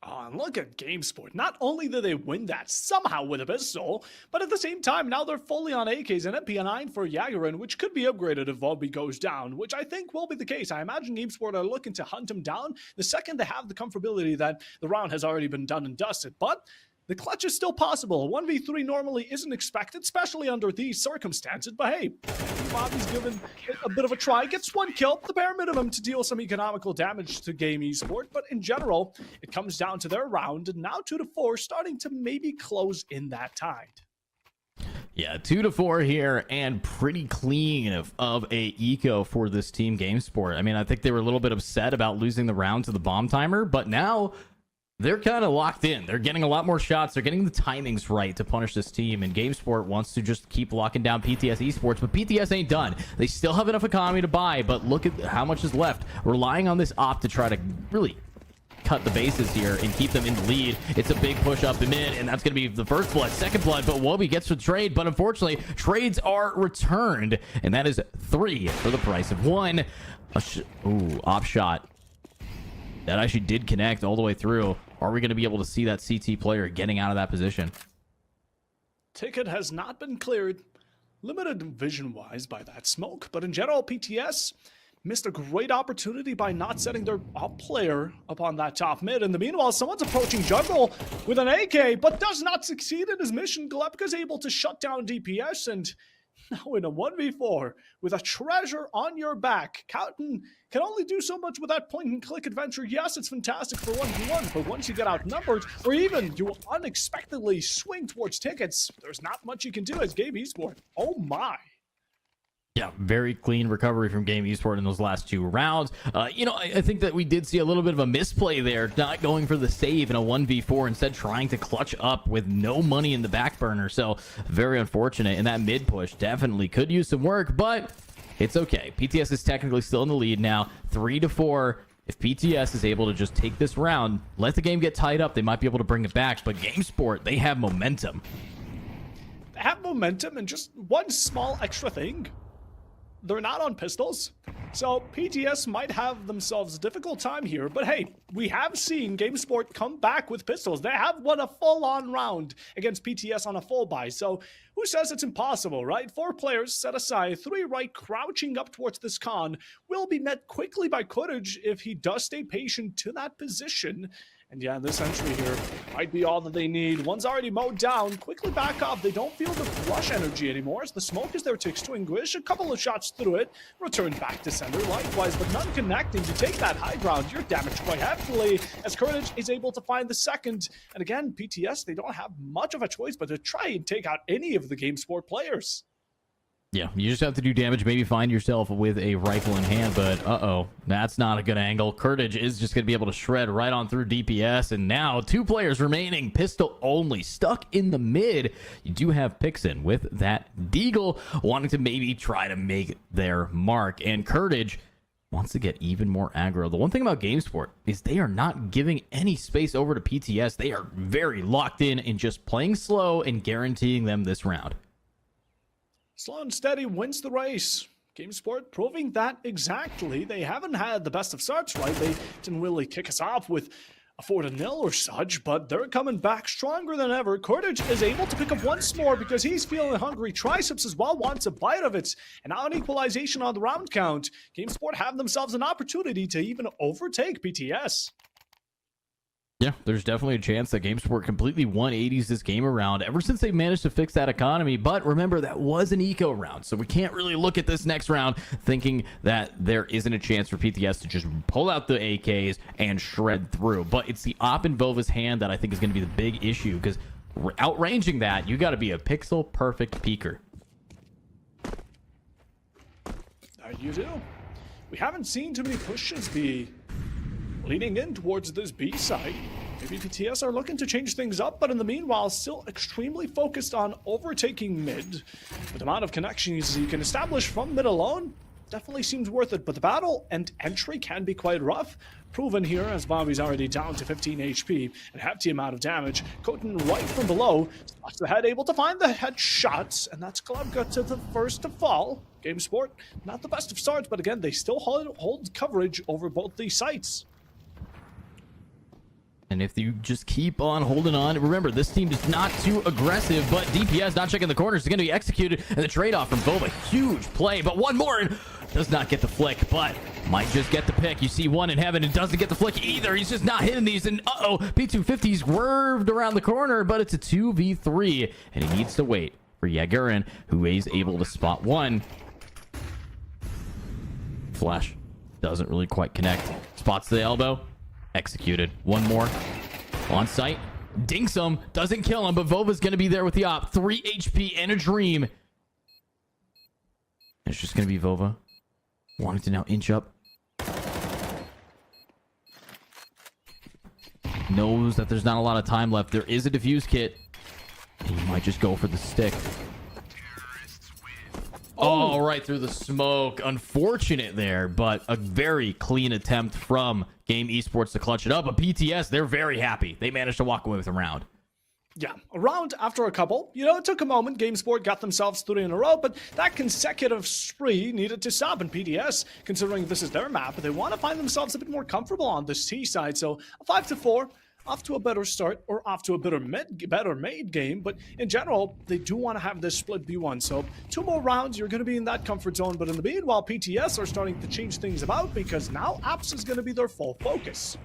Oh, and look at GameSport. Not only did they win that somehow with a pistol, but at the same time, now they're fully on AKs and MP9 for Jaggerin, which could be upgraded if Volby goes down, which I think will be the case. I imagine GameSport are looking to hunt him down the second they have the comfortability that the round has already been done and dusted. But the clutch is still possible. 1v3 normally isn't expected, especially under these circumstances, but hey, Bobby's given it a bit of a try, gets one kill, the bare minimum to deal some economical damage to Game Esport, but in general, it comes down to their round, and now 2-4, starting to maybe close in that tide. Yeah, 2-4 here, and pretty clean of a eco for this team GameSport. I mean, I think they were a little bit upset about losing the round to the bomb timer, but now they're kind of locked in. They're getting a lot more shots. They're getting the timings right to punish this team, and GameSport wants to just keep locking down PTS Esports, but PTS ain't done. They still have enough economy to buy, but look at how much is left. Relying on this op to try to really cut the bases here and keep them in the lead. It's a big push up the mid, and that's going to be the first blood, second blood, but Wobie gets the trade, but unfortunately, trades are returned, and that is 3 for the price of 1. Ooh, op shot. That actually did connect all the way through. Are we going to be able to see that CT player getting out of that position? Ticket has not been cleared, limited vision-wise by that smoke, but in general, PTS missed a great opportunity by not setting their up player up on that top mid. In the meanwhile, someone's approaching jungle with an AK, but does not succeed in his mission. Glebka's able to shut down DPS, and now in a 1v4 with a treasure on your back. Cowton can only do so much with that point-and-click adventure. Yes, it's fantastic for 1v1, but once you get outnumbered, or even you unexpectedly swing towards tickets, there's not much you can do as Game Esport. Oh my. Yeah, very clean recovery from Game Esport in those last 2 rounds. I think that we did see a little bit of a misplay there, not going for the save in a 1v4, instead trying to clutch up with no money in the back burner. So very unfortunate, and that mid push definitely could use some work, but it's okay. PTS is technically still in the lead now, 3-4. If PTS is able to just take this round, let the game get tied up, they might be able to bring it back. But GameSport, they have momentum. They have momentum, and just one small extra thing. They're not on pistols, so PTS might have themselves a difficult time here, but hey, we have seen GameSport come back with pistols. They have won a full-on round against PTS on a full buy, so who says it's impossible, right? 4 players set aside, 3 right, crouching up towards this con, will be met quickly by Courage if he does stay patient to that position. And yeah, this entry here might be all that they need. One's already mowed down. Quickly back up. They don't feel the flush energy anymore as the smoke is there to extinguish. A couple of shots through it. Return back to center likewise, but none connecting to take that high ground. You're damaged quite heavily as Courage is able to find the second. And again, PTS, they don't have much of a choice but to try and take out any of the GameSport players. Yeah, you just have to do damage, maybe find yourself with a rifle in hand, but uh-oh, that's not a good angle. Courage is just going to be able to shred right on through DPS, and now 2 players remaining, pistol only, stuck in the mid. You do have Pixin with that Deagle wanting to maybe try to make their mark, and Courage wants to get even more aggro. The one thing about GameSport is they are not giving any space over to PTS. They are very locked in just playing slow and guaranteeing them this round. Slow and steady wins the race. GameSport proving that exactly. They haven't had the best of starts, right? They didn't really kick us off with a 4-0 or such, but they're coming back stronger than ever. Courage is able to pick up once more because he's feeling hungry. Triceps as well wants a bite of it. And now an equalization on the round count. GameSport have themselves an opportunity to even overtake PTS. Yeah, there's definitely a chance that GameSport completely 180s this game around ever since they managed to fix that economy. But remember, that was an eco round, so we can't really look at this next round thinking that there isn't a chance for PTS to just pull out the AKs and shred through. But it's the op in Vova's hand that I think is going to be the big issue, because outranging that, you got to be a pixel-perfect peeker. You do. We haven't seen too many pushes be leaning in towards this B side. Maybe PTS are looking to change things up, but in the meanwhile, still extremely focused on overtaking mid. With the amount of connections you can establish from mid alone, definitely seems worth it, but the battle and entry can be quite rough. Proven here as Bobby's already down to 15 HP and hefty amount of damage. Coton right from below, spots the head, able to find the headshots, and that's Glebka to the first to fall. GameSport, not the best of starts, but again, they still hold coverage over both these sites. And if you just keep on holding on, remember, this team is not too aggressive, but DPS not checking the corners is going to be executed, and the trade-off from Vova, huge play, but one more, and does not get the flick, but Might just get the pick. You see one in heaven and doesn't get the flick either. He's just not hitting these. And uh-oh, P250's swerved around the corner, but it's a 2v3. And he needs to wait for RERUN, who is able to spot one. Flash doesn't really quite connect. Spots the elbow. Executed. One more. On site. Dinks him. Doesn't kill him, but Vova's going to be there with the op. 3 HP and a dream. It's just going to be Vova. Wanting to now inch up. Knows that there's not a lot of time left. There is a defuse kit. He might just go for the stick. Oh, right through the smoke. Unfortunate there, but a very clean attempt from Game Esports to clutch it up. But PTS, they're very happy. They managed to walk away with a round. Yeah, a round after a couple. You know, it took a moment. GameSport got themselves 3 in a row, but that consecutive spree needed to stop. And PTS, considering this is their map, they want to find themselves a bit more comfortable on this T side. So a 5-4, off to a better start, or off to a better made game. But in general, they do want to have this split B1. So 2 more rounds, you're going to be in that comfort zone. But in the meanwhile, PTS are starting to change things about because now Apps is going to be their full focus.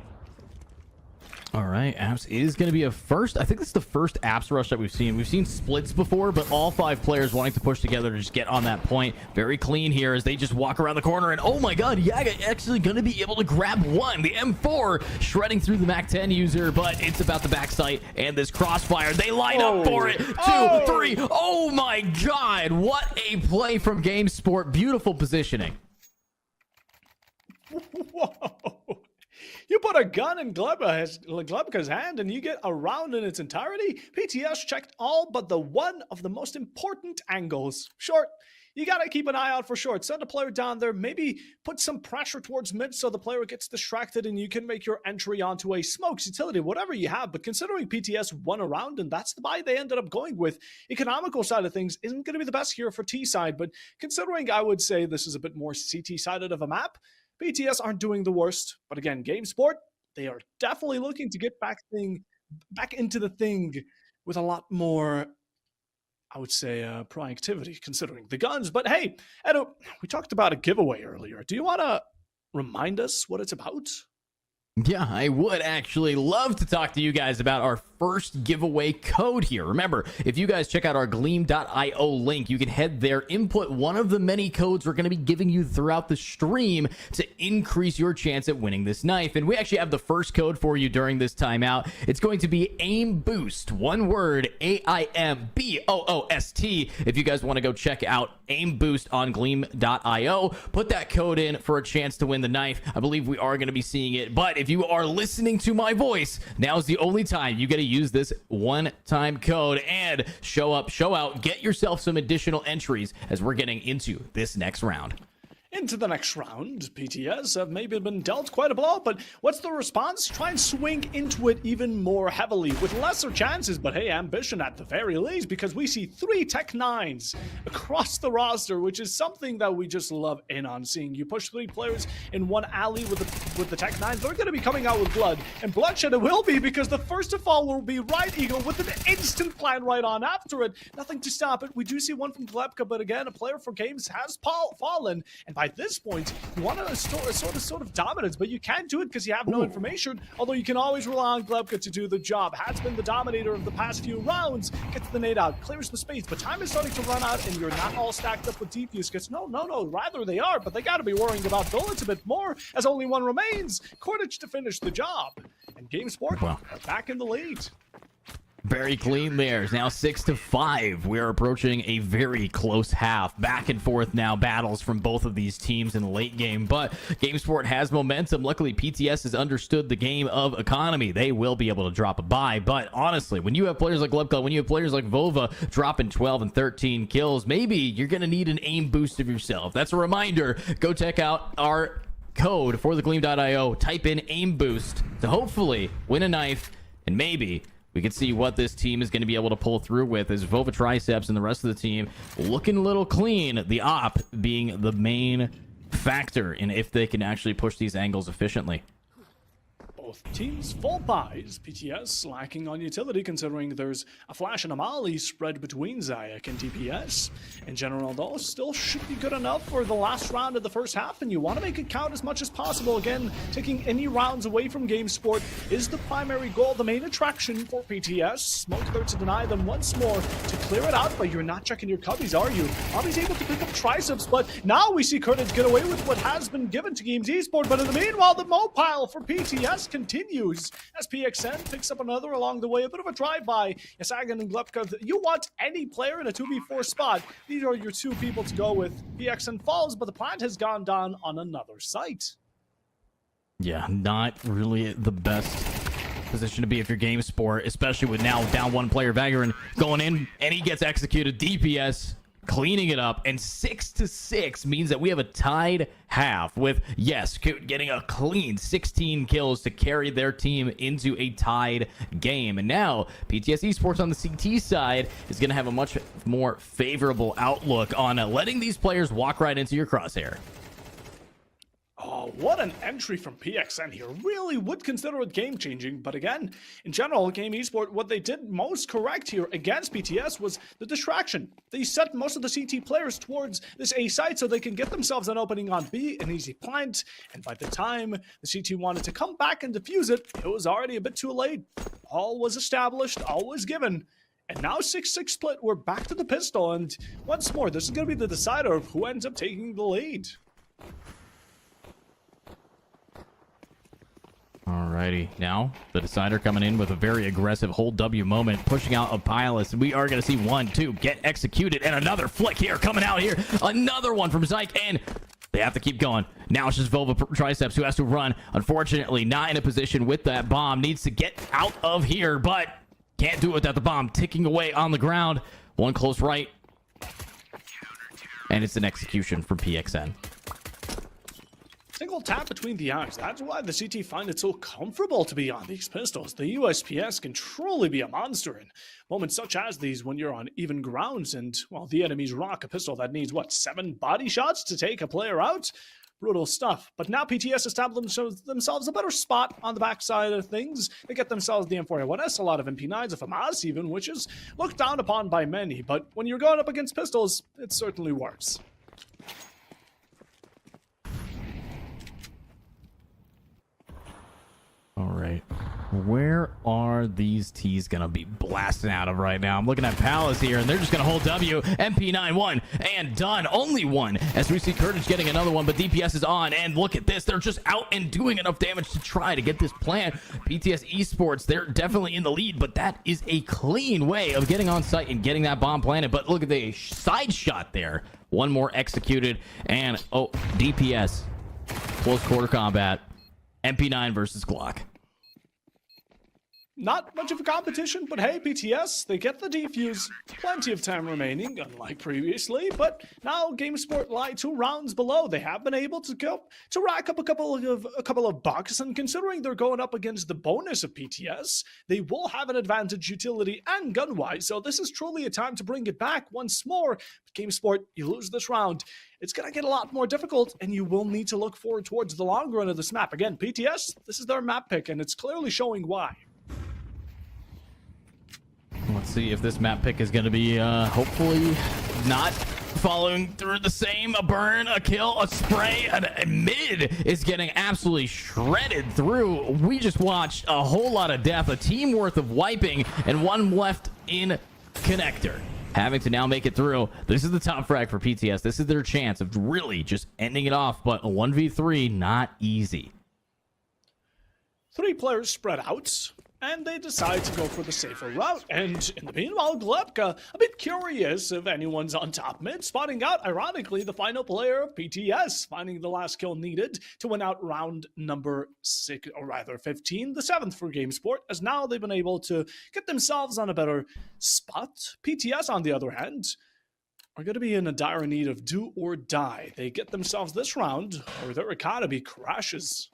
All right, Apps is going to be a first. I think this is the first Apps rush that we've seen. We've seen splits before, but all 5 players wanting to push together to just get on that point. Very clean here as they just walk around the corner. And oh my god, Yaga actually going to be able to grab one. The M4 shredding through the MAC-10 user, but it's about the backside and this crossfire. They line up for it. 2, 3. Oh my god, what a play from GameSport. Beautiful positioning. Whoa. You put a gun in Glebka's hand and you get a round in its entirety? PTS checked all but the one of the most important angles. Short. You got to keep an eye out for short. Send a player down there. Maybe put some pressure towards mid so the player gets distracted and you can make your entry onto a smokes utility, whatever you have. But considering PTS won a round and that's the buy they ended up going with, economical side of things isn't going to be the best here for T side. But considering I would say this is a bit more CT sided of a map, PTS aren't doing the worst, but again, GameSport, they are definitely looking to get back into the thing with a lot more, I would say, proactivity, considering the guns. But hey, Edo, we talked about a giveaway earlier. Do you want to remind us what it's about? Yeah, I would actually love to talk to you guys about our first giveaway code here. Remember, if you guys check out our gleam.io link, you can head there, input one of the many codes we're going to be giving you throughout the stream to increase your chance at winning this knife. And we actually have the first code for you during this timeout. It's going to be AIM Boost, one word, AIMBOOST. If you guys want to go check out AIM Boost on gleam.io, put that code in for a chance to win the knife. I believe we are going to be seeing it, but if you are listening to my voice, now's the only time you get to use this one-time code and show up, show out, get yourself some additional entries as we're getting into this next round. Into the next round, PTS have maybe been dealt quite a blow, but what's the response? Try and swing into it even more heavily with lesser chances, but hey, ambition at the very least, because we see 3 Tech 9s across the roster, which is something that we just love in on seeing. You push 3 players in one alley with the Tech 9s, they're going to be coming out with blood, and bloodshed it will be, because the first to fall will be Right Eagle with an instant plan right on after it. Nothing to stop it. We do see one from Glebka, but again, a player for Games has fallen, and by this point, you want a sort of dominance, but you can't do it because you have no information, although you can always rely on Glebka to do the job. Has been the dominator of the past few rounds, gets the nade out, clears the space, but time is starting to run out and you're not all stacked up with defuse kits. No, rather they are, but they got to be worrying about bullets a bit more as only one remains. Cordage to finish the job, and GameSport are back in the lead. Very clean there. It's now 6-5. We're approaching a very close half. Back and forth now battles from both of these teams in the late game, but GameSport has momentum. Luckily, PTS has understood the game of economy. They will be able to drop a buy, but honestly, when you have players like Glebka, when you have players like Vova dropping 12 and 13 kills, maybe you're going to need an aim boost of yourself. That's a reminder. Go check out our code for the gleam.io. Type in aim boost to hopefully win a knife, and maybe we can see what this team is going to be able to pull through with as Vova Triceps and the rest of the team looking a little clean. The op being the main factor in if they can actually push these angles efficiently. Both teams full buys. PTS lacking on utility considering there's a flash and a molly spread between Zayak and DPS. In general though, still should be good enough for the last round of the first half, and you want to make it count as much as possible. Again, taking any rounds away from GameSport is the primary goal, the main attraction for PTS. Smoke there to deny them once more to clear it out, but you're not checking your cubbies, are you? Obby's able to pick up triceps, but now we see Courage get away with what has been given to Games Esport, but in the meanwhile, the mobile for PTS continues as PXN picks up another along the way. A bit of a drive-by. Yasagan and Glepka, you want any player in a 2v4 spot. These are your two people to go with. PXN falls, but the plant has gone down on another site. Yeah, not really the best position to be if you're GameSport, especially with now down one player. Vagarin going in, and he gets executed. DPS cleaning it up, and 6-6 means that we have a tied half with, yes, getting a clean 16 kills to carry their team into a tied game. And now PTS Esports on the CT side is going to have a much more favorable outlook on letting these players walk right into your crosshair. Oh, what an entry from PXN here. Really would consider it game-changing, but again, in general, Game Esport, what they did most correct here against PTS was the distraction. They set most of the CT players towards this A site so they can get themselves an opening on B, an easy plant, and by the time the CT wanted to come back and defuse it, it was already a bit too late. All was established, all was given. And now 6-6 split, we're back to the pistol, and once more, this is going to be the decider of who ends up taking the lead. Alrighty, now the decider coming in with a very aggressive hold W moment, pushing out a Pilus, and we are going to see 1-2 get executed, and another flick here coming out here, another one from Zyke, and they have to keep going. Now it's just Volva Triceps who has to run. Unfortunately, not in a position with that bomb, needs to get out of here, but can't do it without the bomb ticking away on the ground. One close right, and it's an execution from PXN. Single tap between the eyes. That's why the CT find it so comfortable to be on these pistols. The USPS can truly be a monster in moments such as these when you're on even grounds and, well, the enemies rock a pistol that needs, what, 7 body shots to take a player out? Brutal stuff. But now PTS established themselves a better spot on the backside of things. They get themselves the M4A1S, a lot of MP9s, a FAMAS even, which is looked down upon by many. But when you're going up against pistols, it certainly works. All right, where are these T's gonna be blasting out of right now? I'm looking at Palace here, and they're just gonna hold W. MP9-1 and done. Only one, as we see Courage getting another one, but DPS is on, and look at this. They're just out and doing enough damage to try to get this plant. PTS Esports, they're definitely in the lead, but that is a clean way of getting on site and getting that bomb planted. But look at the side shot there. One more executed, and oh, DPS, close quarter combat. MP9 versus Glock. Not much of a competition, but hey, PTS, they get the defuse. Plenty of time remaining, unlike previously, but now GameSport lie 2 rounds below. They have been able to rack up a couple of bucks, and considering they're going up against the bonus of PTS, they will have an advantage utility and gun-wise, so this is truly a time to bring it back once more. But GameSport, you lose this round. It's going to get a lot more difficult, and you will need to look forward towards the long run of this map. Again, PTS, this is their map pick, and it's clearly showing why. Let's see if this map pick is going to be, hopefully not following through the same. A burn, a kill, a spray, and a mid is getting absolutely shredded through. We just watched a whole lot of death, a team worth of wiping, and one left in connector. Having to now make it through. This is the top frag for PTS. This is their chance of really just ending it off, but a 1v3, not easy. 3 players spread out, and they decide to go for the safer route. And in the meanwhile, Glepka, a bit curious if anyone's on top mid, spotting out, ironically, the final player of PTS, finding the last kill needed to win out round number 6, or rather 15, the 7th for GameSport, as now they've been able to get themselves on a better spot. PTS, on the other hand, are going to be in a dire need of do or die. They get themselves this round, or their economy crashes.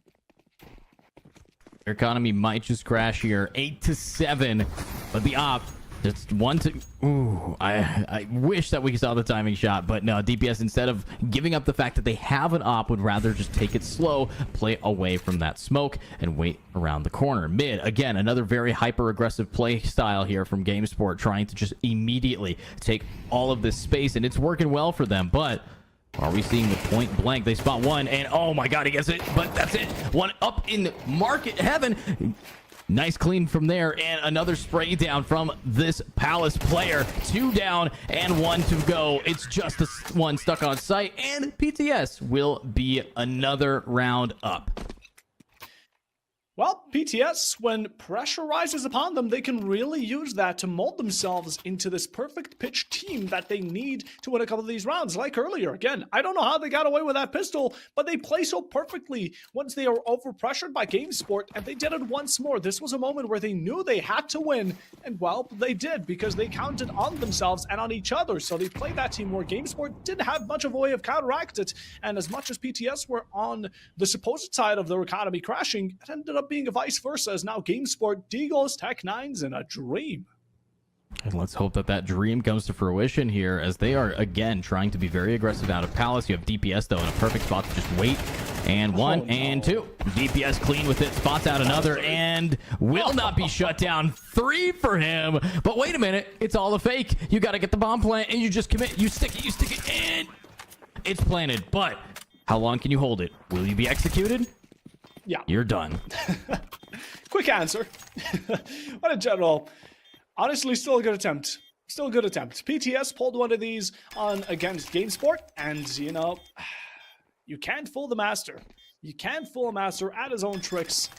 Their economy might just crash here. 8-7, but the op Just one to... Ooh, I wish that we saw the timing shot, but no, DPS, instead of giving up the fact that they have an op, would rather just take it slow, play away from that smoke, and wait around the corner. Mid, again, another very hyper-aggressive play style here from GameSport, trying to just immediately take all of this space, and it's working well for them, but... Are we seeing the point blank? They spot one, and oh my god, he gets it, but that's it. One up in market heaven. Nice clean from there, and another spray down from this Palace player. 2 down and 1 to go. It's just the one stuck on site, and PTS will be another round up. Well, PTS, when pressure rises upon them, they can really use that to mold themselves into this perfect pitch team that they need to win a couple of these rounds. Like earlier, again, I don't know how they got away with that pistol, but they play so perfectly once they are overpressured by GameSport, and they did it once more. This was a moment where they knew they had to win, and well, they did, because they counted on themselves and on each other. So they played that team where GameSport didn't have much of a way of counteract it, and as much as PTS were on the supposed side of their economy crashing, it ended up being a vice versa, as now GameSport, Deagles, Tech9s, and a dream. And let's hope that that dream comes to fruition here, as they are, again, trying to be very aggressive out of Palace. You have DPS, though, in a perfect spot to just wait. And one, and two. DPS clean with it, spots out another, and will not be shut down. 3 for him. But wait a minute, it's all a fake. You got to get the bomb plant, and you just commit. You stick it, and it's planted. But how long can you hold it? Will you be executed? Yeah. You're done. Quick answer. But in general, honestly, still a good attempt. Still a good attempt. PTS pulled one of these on against GameSport, and, you know, you can't fool the master. You can't fool a master at his own tricks.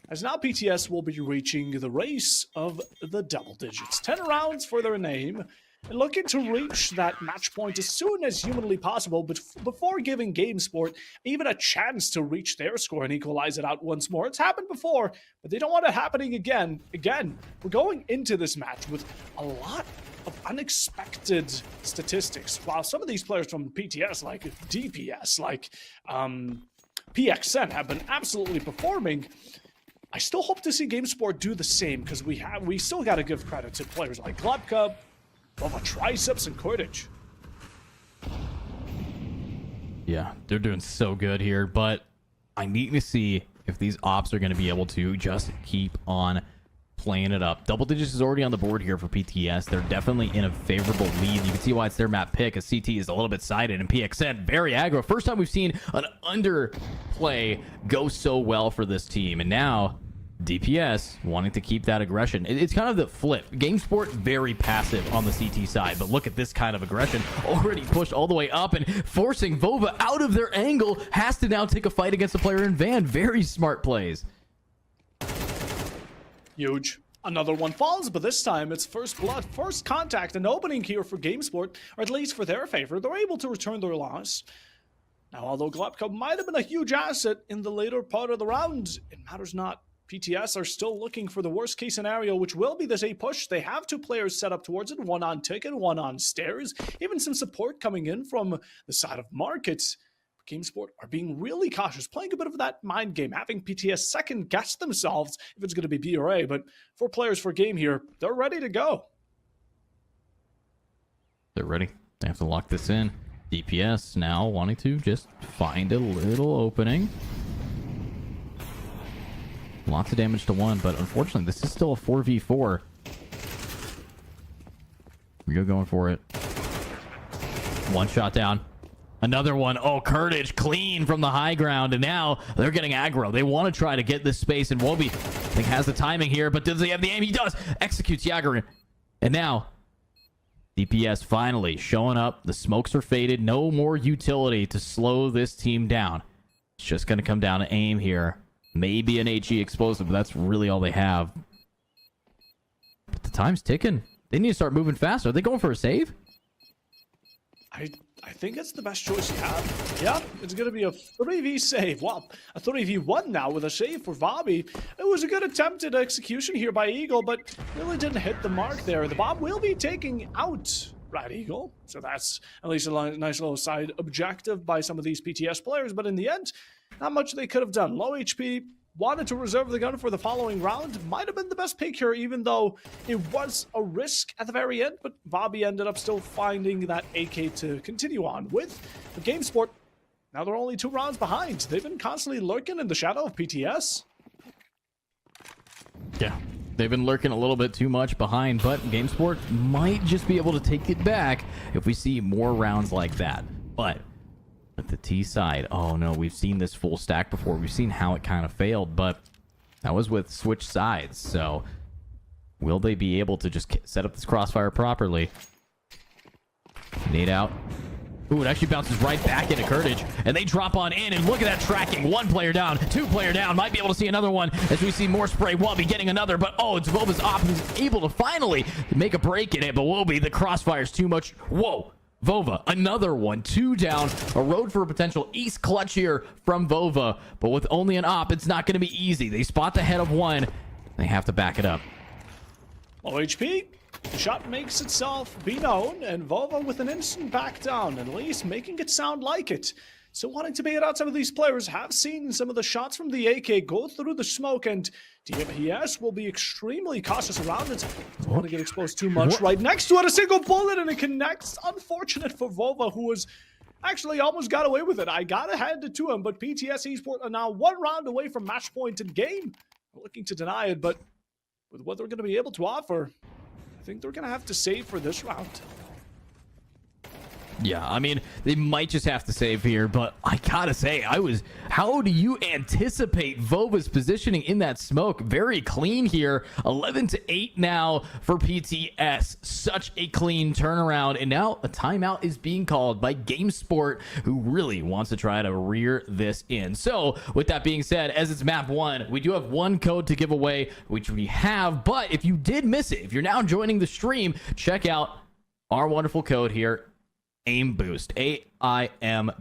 As now PTS will be reaching the race of the double digits. 10 rounds for their name. And looking to reach that match point as soon as humanly possible, but before giving GameSport even a chance to reach their score and equalize it out once more. It's happened before, but they don't want it happening again. Again, we're going into this match with a lot of unexpected statistics. While some of these players from PTS, like DPS, like PXN, have been absolutely performing, I still hope to see GameSport do the same, because we still got to give credit to players like Globka, Bova Triceps, and Cordage. Yeah, they're doing so good here, but I need to see if these ops are going to be able to just keep on playing it up. Double digits is already on the board here for PTS. They're definitely in a favorable lead. You can see why it's their map pick, as CT is a little bit sided, and PXN very aggro. First time we've seen an underplay go so well for this team, and now DPS wanting to keep that aggression. It's kind of the flip. GameSport very passive on the CT side, but look at this kind of aggression. Already pushed all the way up and forcing Vova out of their angle. Has to now take a fight against a player in Van. Very smart plays. Huge. Another one falls, but this time it's first blood, first contact, an opening here for GameSport, or at least for their favor. They're able to return their loss. Now, although Globka might have been a huge asset in the later part of the round, it matters not. PTS are still looking for the worst case scenario, which will be this A push. They have 2 players set up towards it, one on Ticket, one on Stairs. Even some support coming in from the side of Markets. GameSport are being really cautious, playing a bit of that mind game, having PTS second guess themselves if it's going to be B or A. But 4 players for game here, they're ready to go. They're ready. They have to lock this in. DPS now wanting to just find a little opening. Lots of damage to one, but unfortunately, this is still a 4v4. We're going for it. One shot down. Another one. Oh, Courage clean from the high ground, and now they're getting aggro. They want to try to get this space, and Wobie, I think, has the timing here, but does he have the aim? He does. Executes Jagger. And now, DPS finally showing up. The smokes are faded. No more utility to slow this team down. It's just going to come down to aim here. Maybe an HE explosive, but that's really all they have. But the time's ticking. They need to start moving fast. Are they going for a save? I think it's the best choice you have. Yeah, it's going to be a 3v save. Well, a 3v1 now with a save for Bobby. It was a good attempted execution here by Eagle, but really didn't hit the mark there. The bomb will be taking out Rat Eagle, so that's at least a nice little side objective by some of these PTS players, but in the end, not much they could have done. Low HP, wanted to reserve the gun for the following round. Might have been the best pick here, even though it was a risk at the very end, but Bobby ended up still finding that AK to continue on with. The GameSport, now they're only 2 rounds behind. They've been constantly lurking in the shadow of PTS. Yeah, they've been lurking a little bit too much behind, but GameSport might just be able to take it back if we see more rounds like that. But at the T side, oh no, we've seen this full stack before. We've seen how it kind of failed, but that was with switch sides. So will they be able to just set up this crossfire properly? Nade out. Ooh, it actually bounces right back into Kurtage, and they drop on in, and look at that tracking. 1 player down, 2 player down. Might be able to see another one as we see more spray. Wobby getting another, but oh, it's Vova's op who's able to finally make a break in it, but Wobby, the crossfire's too much. Whoa, Vova, another one. 2 down, a road for a potential East clutch here from Vova, but with only an op, it's not going to be easy. They spot the head of 1. They have to back it up. Low HP. The shot makes itself be known, and Vova with an instant back down, at least making it sound like it. So wanting to bait out some of these players, have seen some of the shots from the AK go through the smoke, and DPS will be extremely cautious around it. Don't want to get exposed too much. Right next to it, a single bullet, and it connects. Unfortunate for Vova, who was actually almost got away with it. I gotta hand it to him, but PTS Esports are now 1 round away from match point in game. We're looking to deny it, but with what they're going to be able to offer, I think they're going to have to save for this round. Yeah, I mean, they might just have to save here, but I gotta say, how do you anticipate Vova's positioning in that smoke? Very clean here. 11-8 now for PTS. Such a clean turnaround, and now a timeout is being called by GameSport, who really wants to try to rear this in. So, with that being said, as it's map 1, we do have 1 code to give away, which we have, but if you did miss it, if you're now joining the stream, check out our wonderful code here, Aim Boost, AIMBOOST.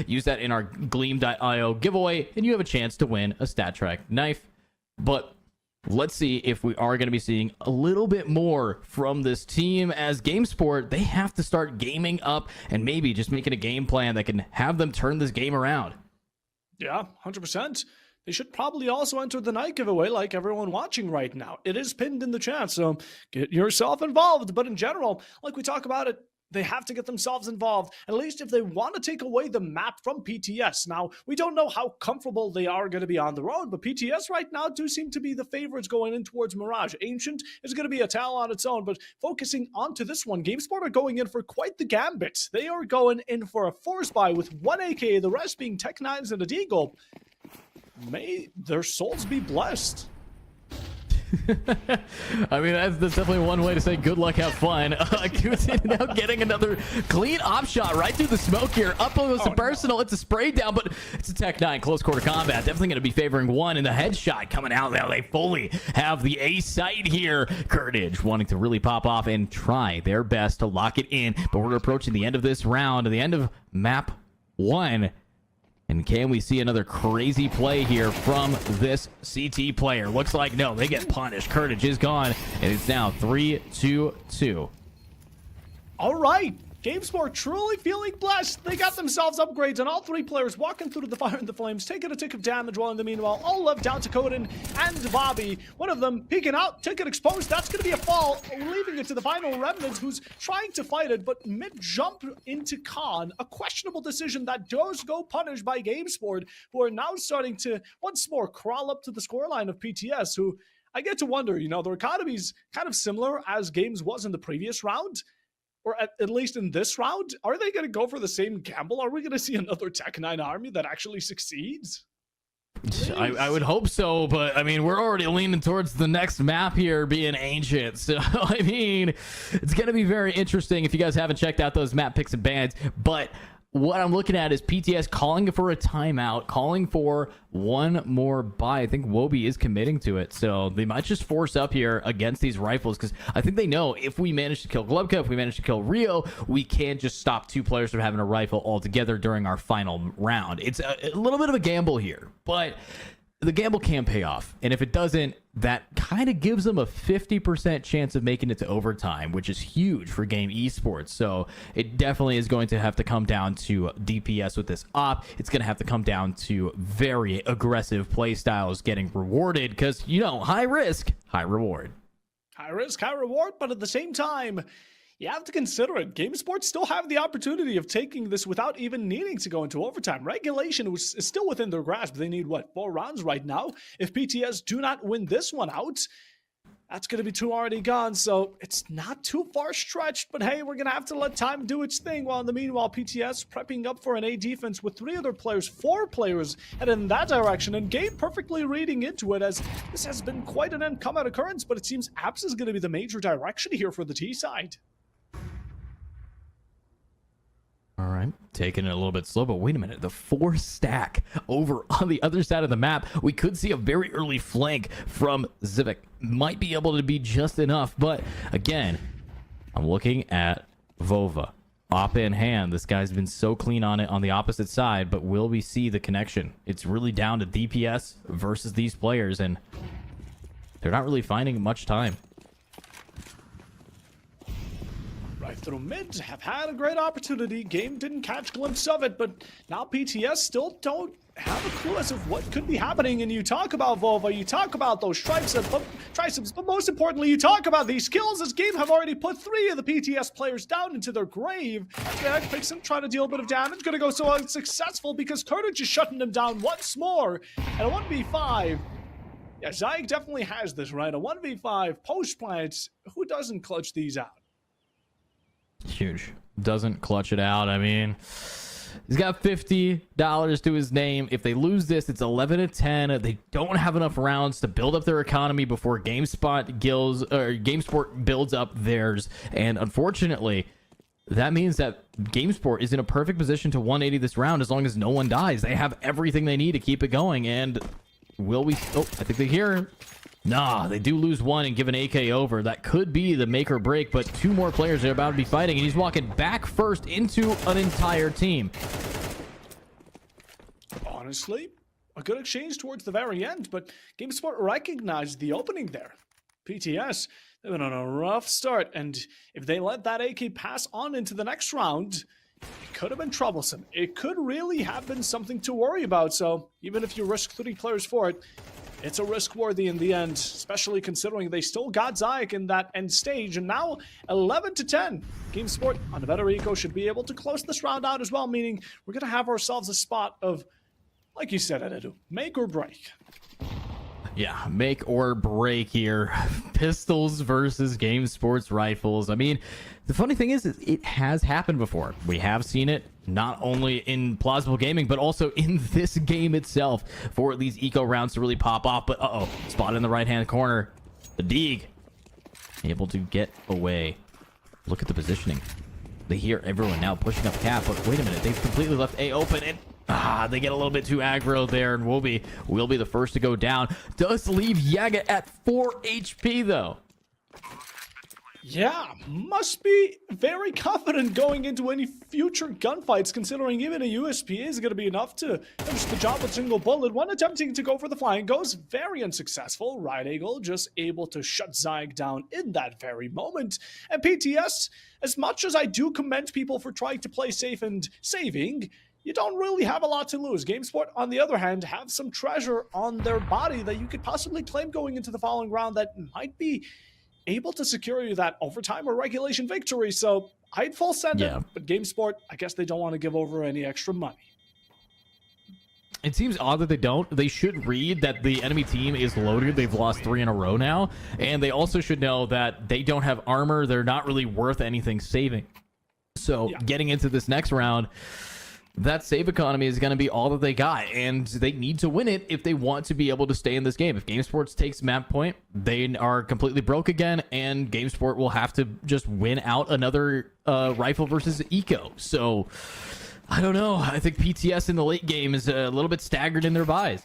Use that in our Gleam.io giveaway, and you have a chance to win a StatTrak knife. But let's see if we are going to be seeing a little bit more from this team, as GameSport, they have to start gaming up and maybe just making a game plan that can have them turn this game around. Yeah, 100%. They should probably also enter the night giveaway like everyone watching right now. It is pinned in the chat, so get yourself involved. But in general, like we talk about it, they have to get themselves involved, at least if they want to take away the map from PTS. Now, we don't know how comfortable they are going to be on the road, but PTS right now do seem to be the favorites going in towards Mirage. Ancient is going to be a towel on its own, but focusing onto this one, GameSport are going in for quite the gambit. They are going in for a force buy with 1 AK, the rest being Tech 9s and a Deagle. May their souls be blessed. I mean, that's definitely one way to say good luck, have fun. Kutin now getting another clean op shot right through the smoke here. Up close and personal. No. It's a spray down, but it's a Tech 9 close quarter combat. Definitely going to be favoring 1 in the headshot coming out now. They fully have the A site here. Kurtage wanting to really pop off and try their best to lock it in, but we're approaching the end of this round, the end of map 1. And can we see another crazy play here from this CT player? Looks like no, they get punished. Kurtage is gone, and it's now 3-2-2. All right. GameSport truly feeling blessed. They got themselves upgrades, and all 3 players walking through the fire and the flames, taking a tick of damage, while in the meanwhile, all love down to Coden and Bobby. One of them peeking out, ticket exposed. That's going to be a fall, leaving it to the final remnants, who's trying to fight it, but mid-jump into Khan, a questionable decision that does go punished by GameSport, who are now starting to once more crawl up to the scoreline of PTS, who I get to wonder, you know, their economy's kind of similar as Games was in the previous round. Or at least in this round, are they going to go for the same gamble? Are we going to see another Tech 9 army that actually succeeds? I would hope so, but I mean, we're already leaning towards the next map here being Ancient. So, I mean, it's going to be very interesting if you guys haven't checked out those map picks and bans. But what I'm looking at is PTS calling for a timeout, calling for 1 more buy. I think Wobby is committing to it, so they might just force up here against these rifles, because I think they know if we manage to kill Glubka, if we manage to kill Rio, we can't just stop 2 players from having a rifle altogether during our final round. It's a little bit of a gamble here, but the gamble can pay off. And if it doesn't, that kind of gives them a 50% chance of making it to overtime, which is huge for game esports. So it definitely is going to have to come down to DPS with this op. It's going to have to come down to very aggressive play styles getting rewarded because, you know, high risk, high reward. High risk, high reward, but at the same time, you have to consider it. GameSport still have the opportunity of taking this without even needing to go into overtime. Regulation is still within their grasp. They need, what, 4 rounds right now? If PTS do not win this one out, that's going to be 2 already gone, so it's not too far stretched. But hey, we're going to have to let time do its thing. While in the meanwhile, PTS prepping up for an A defense with 3 other players, 4 players headed in that direction, and Gabe perfectly reading into it, as this has been quite an uncommon occurrence, but it seems Apps is going to be the major direction here for the T side. All right, taking it a little bit slow, but wait a minute. The 4 stack over on the other side of the map. We could see a very early flank from Zivik. Might be able to be just enough, but again, I'm looking at Vova. Op in hand. This guy's been so clean on it on the opposite side, but will we see the connection? It's really down to DPS versus these players, and they're not really finding much time. Right through mid, have had a great opportunity. Game didn't catch a glimpse of it, but now PTS still don't have a clue as to what could be happening. And you talk about Vova, you talk about those triceps, but most importantly, you talk about these kills, as Game have already put 3 of the PTS players down into their grave. Vixen trying to deal a bit of damage, gonna go so unsuccessful because Kurtage is shutting them down once more. And a 1v5. Yeah, Zayek definitely has this, right? A 1v5 post plants. Who doesn't clutch these out? Huge. Doesn't clutch it out. I mean, he's got $50 to his name. If they lose this, it's 11-10. They don't have enough rounds to build up their economy before GameSport builds up theirs. And unfortunately, that means that GameSport is in a perfect position to 180 this round as long as no one dies. They have everything they need to keep it going. And will we... Oh, I think they hear him. Nah, they do lose 1 and give an AK over. That could be the make or break, but 2 more players are about to be fighting, and he's walking back first into an entire team. Honestly, a good exchange towards the very end, but GameSport recognized the opening there. PTS, they've been on a rough start, and if they let that AK pass on into the next round, it could have been troublesome. It could really have been something to worry about, so even if you risk 3 players for it, it's a risk worthy in the end, especially considering they still got Zayek in that end stage, and now 11-10. GameSport on a better eco should be able to close this round out as well, meaning we're going to have ourselves a spot of, like you said, Edu, make or break. Yeah, make or break here. Pistols versus GameSport's rifles. I mean, the funny thing is it has happened before. We have seen it not only in Plausible Gaming, but also in this game itself for these eco rounds to really pop off. But spot in the right-hand corner. The Deeg able to get away. Look at the positioning. They hear everyone now pushing up cap, but wait a minute, they've completely left A open, and they get a little bit too aggro there, and will be the first to go down. Does leave Yaga at 4 HP though. Yeah, must be very confident going into any future gunfights, considering even a USP is going to be enough to finish the job with single bullet. One attempting to go for the flying goes very unsuccessful. Right Eagle just able to shut Zayek down in that very moment. And PTS, as much as I do commend people for trying to play safe and saving, you don't really have a lot to lose. GameSport, on the other hand, have some treasure on their body that you could possibly claim going into the following round that might be able to secure you that overtime or regulation victory. So I'd full send it, but GameSport, I guess they don't want to give over any extra money. It seems odd that they don't. They should read that the enemy team is loaded. They've lost 3 in a row now. And they also should know that they don't have armor. They're not really worth anything saving. So getting into this next round, that save economy is going to be all that they got, and they need to win it if they want to be able to stay in this game. If GameSport takes map point, they are completely broke again, and GameSport will have to just win out another rifle versus eco. So I don't know. I think PTS in the late game is a little bit staggered in their buys.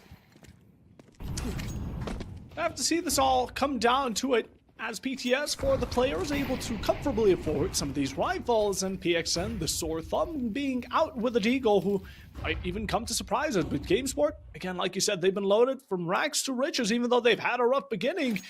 I have to see this all come down to it. as PTS, for the players able to comfortably afford some of these rivals, and PXN, the sore thumb, being out with a Deagle who might even come to surprise us. But GameSport, again, like you said, they've been loaded from rags to riches, even though they've had a rough beginning.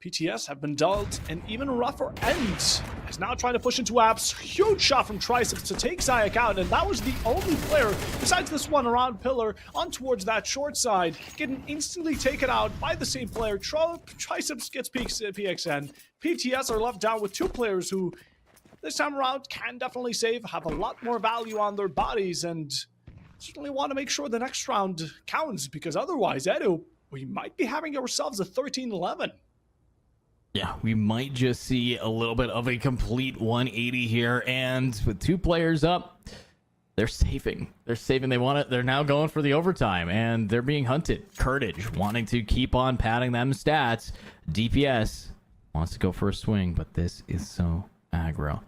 PTS have been dealt an even rougher end, as now trying to push into apps. Huge shot from Triceps to take Zayak out, and that was the only player besides this one around pillar on towards that short side, getting instantly taken out by the same player. Triceps gets PXN. PTS are left down with two players who this time around can definitely save, have a lot more value on their bodies, and certainly want to make sure the next round counts, because otherwise, Edu, we might be having ourselves a 13-11. Yeah, we might just see a little bit of a complete 180 here, and with two players up, they're saving. They're saving. They want it. They're now going for the overtime, and they're being hunted. Courage wanting to keep on padding them stats. DPS wants to go for a swing, but this is so aggro.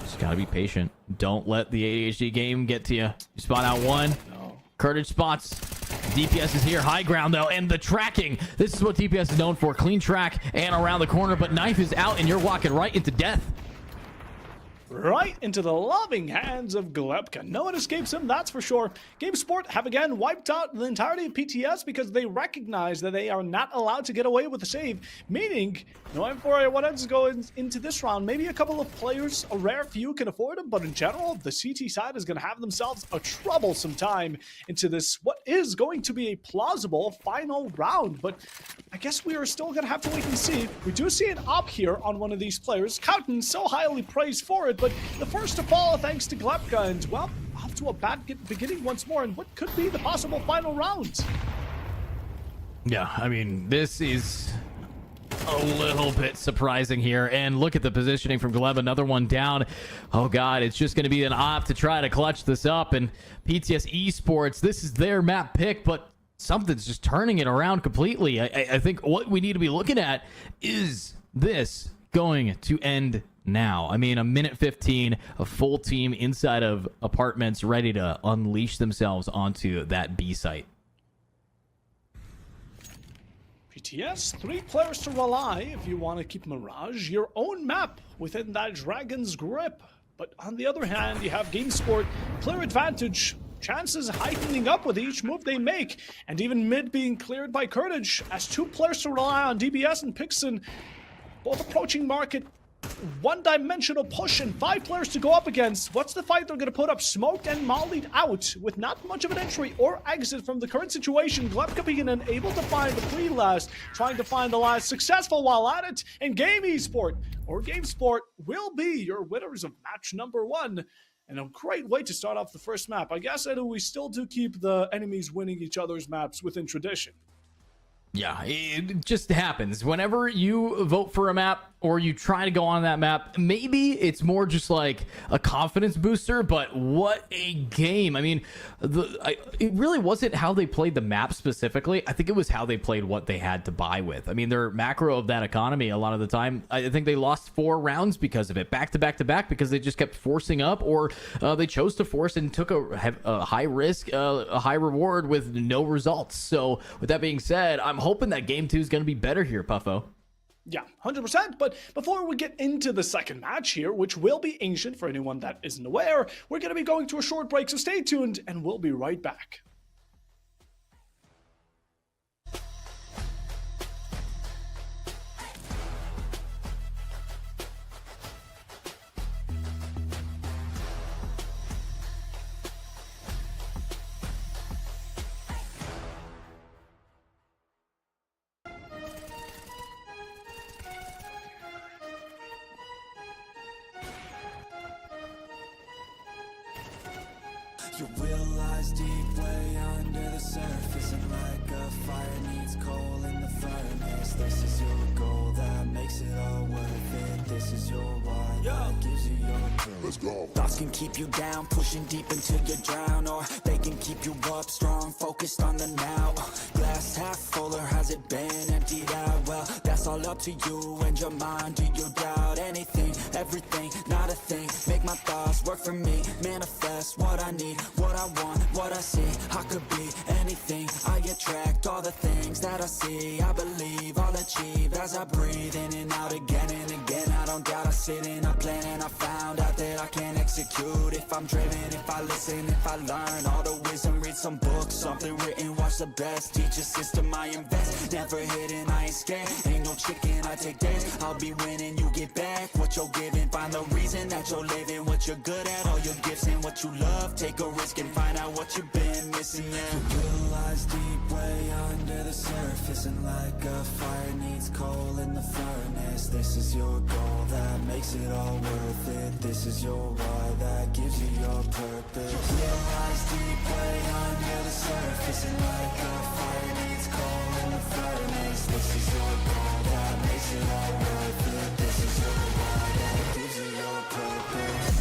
Just gotta be patient. Don't let the ADHD game get to you. You spot out one. No. Courage spots. DPS is here, high ground though, and the tracking. This is what DPS is known for. Clean track and around the corner, but knife is out and you're walking right into death. Right into the loving hands of Glebka. No one escapes him, that's for sure. GameSport have again wiped out the entirety of PTS because they recognize that they are not allowed to get away with a save, meaning no M4 what ends go into this round. Maybe a couple of players, a rare few, can afford them, but in general, the CT side is going to have themselves a troublesome time into this, what is going to be a plausible final round. But I guess we are still going to have to wait and see. We do see an op here on one of these players. Cowton so highly praised for it, but the first to fall thanks to Glebka, and well, off to a bad beginning once more, and what could be the possible final round. Yeah, I mean, this is a little bit surprising here, and look at the positioning from Gleb. Another one down. Oh god, it's just going to be an op to try to clutch this up, and PTS Esports, this is their map pick, but something's just turning it around completely. I think what we need to be looking at is this going to end now. I mean, a minute 15, a full team inside of apartments ready to unleash themselves onto that B site. PTS, 3 players to rely if you want to keep Mirage your own map within that dragon's grip. But on the other hand, you have GameSport, clear advantage, chances heightening up with each move they make, and even mid being cleared by Courage, as 2 players to rely on, DBS and Pixon, both approaching market. One-dimensional push and 5 players to go up against. What's the fight they're going to put up? Smoked and mollied out with not much of an entry or exit from the current situation. Glebka being unable to find the pre-last, trying to find the last, successful while at it, and GameSport will be your winners of match number 1. And a great way to start off the first map. I guess, Edu, we still do keep the enemies winning each other's maps within tradition. Yeah, it just happens. Whenever you vote for a map or you try to go on that map, maybe it's more just like a confidence booster, but what a game. I mean, it really wasn't how they played the map specifically. I think it was how they played what they had to buy with. I mean, their macro of that economy, a lot of the time, I think they lost 4 rounds because of it, back to back to back, because they just kept forcing up, or they chose to force and took a high risk, a high reward with no results. So with that being said, I'm hoping that game 2 is going to be better here, Puffo. Yeah, 100%. But before we get into the second match here, which will be ancient for anyone that isn't aware, we're going to be going to a short break, so stay tuned and we'll be right back. Your will lies deep way under the surface, and like a fire needs coal in the furnace. This is your goal that makes it all worth it. This is your why that gives you your truth. Let's go. Thoughts can keep you down, pushing deep until you drown, or they can keep you up strong, focused on the now. Glass half full, or has it been emptied out? Well, that's It's all up to you and your mind. Do you doubt anything, everything, not a thing? Make my thoughts work for me, manifest what I need, what I want, what I see. I could be anything, I attract all the things that I see. I believe I'll achieve as I breathe in and out again and again. I don't doubt, I sit and I plan and I found out that I can execute. If I'm driven, if I listen, if I learn all the wisdom, read some books, something written, watch the best. Teach a system I invest, never hidden, I ain't scared. Ain't no chicken, I take dares. I'll be winning, you get back what you're giving. Find the reason that you're living, what you're good at, all your gifts and what you love. Take a risk and find out what you've been missing. Yeah. Real lies deep way under the surface, and like a fire needs coal in the furnace. This is your goal that makes it all worth it. This is your why that gives you your purpose. Real lies deep way under the surface, and like a fire needs coal in the furnace. This is your goal that makes it all worth it. This is your why that gives you your purpose.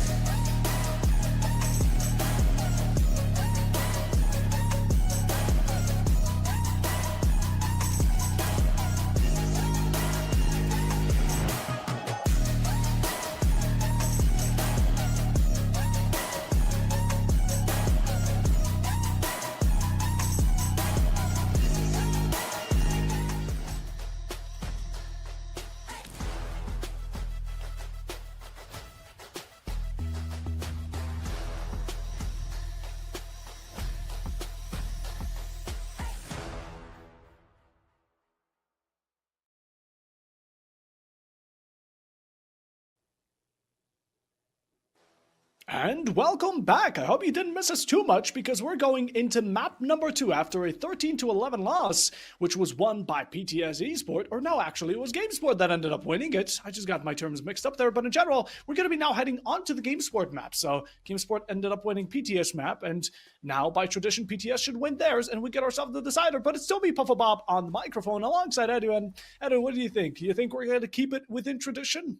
And welcome back. I hope you didn't miss us too much, because we're going into map number 2 after a 13-11 loss, which was won by PTS Esport, or no, actually, it was GameSport that ended up winning it. I just got my terms mixed up there, but in general, we're going to be now heading onto the GameSport map. So GameSport ended up winning PTS map, and now by tradition, PTS should win theirs, and we get ourselves the decider. But it's still me, Puffa Bob, on the microphone alongside Edu. And Edu, what do you think? Do you think we're going to keep it within tradition?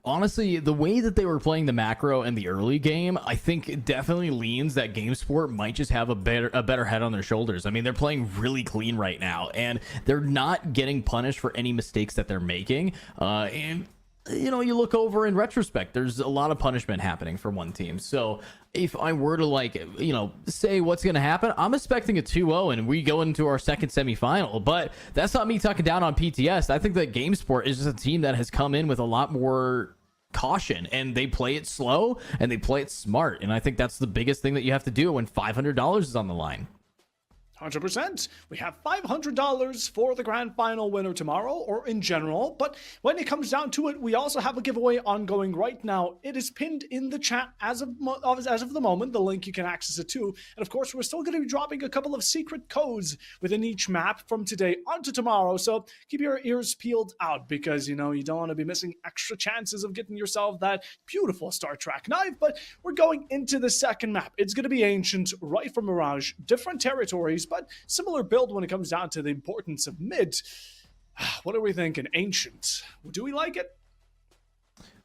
Honestly, the way that they were playing the macro in the early game, I think it definitely leans that GameSport might just have a better head on their shoulders. I mean, they're playing really clean right now, and they're not getting punished for any mistakes that they're making. And you know, you look over in retrospect, there's a lot of punishment happening for one team. So if I were to, like, you know, say what's going to happen, I'm expecting a 2-0 and we go into our second semifinal. But that's not me talking down on PTS. I think that GameSport is just a team that has come in with a lot more caution, and they play it slow and they play it smart. And I think that's the biggest thing that you have to do when $500 is on the line. 100%. We have $500 for the grand final winner tomorrow, or in general. But when it comes down to it, we also have a giveaway ongoing right now. It is pinned in the chat as of the moment. The link, you can access it too. And of course, we're still going to be dropping a couple of secret codes within each map from today onto tomorrow. So keep your ears peeled out, because, you know, you don't want to be missing extra chances of getting yourself that beautiful Star Trek knife. But we're going into the second map. It's going to be Ancient, right from Mirage. Different territories, but similar build when it comes down to the importance of mid. What are we thinking? Ancient. Do we like it?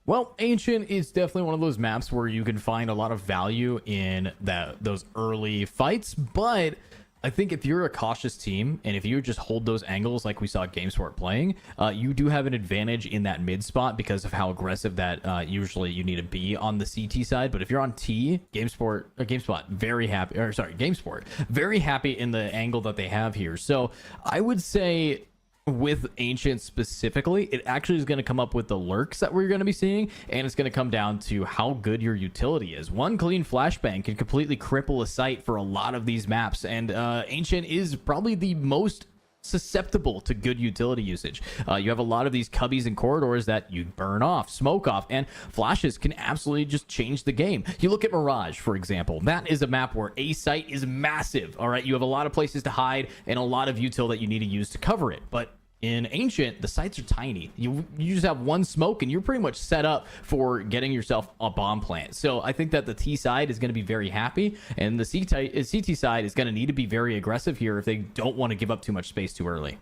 Well, Ancient is definitely one of those maps where you can find a lot of value in those early fights, but I think if you're a cautious team and if you just hold those angles like we saw GameSport playing, you do have an advantage in that mid spot because of how aggressive that usually you need to be on the CT side. But if you're on T, GameSport very happy, or sorry, GameSport very happy in the angle that they have here. So I would say, with Ancient specifically, it actually is going to come up with the lurks that we're going to be seeing, and it's going to come down to how good your utility is. One clean flashbang can completely cripple a site for a lot of these maps, and Ancient is probably the most susceptible to good utility usage. You have a lot of these cubbies and corridors that you burn off, smoke off, and flashes can absolutely just change the game. You look at Mirage, for example. That is a map where a site is massive. All right, you have a lot of places to hide and a lot of util that you need to use to cover it. But in Ancient, the sites are tiny. You just have one smoke and you're pretty much set up for getting yourself a bomb plant. So I think that the T side is going to be very happy, and the CT side is going to need to be very aggressive here if they don't want to give up too much space too early.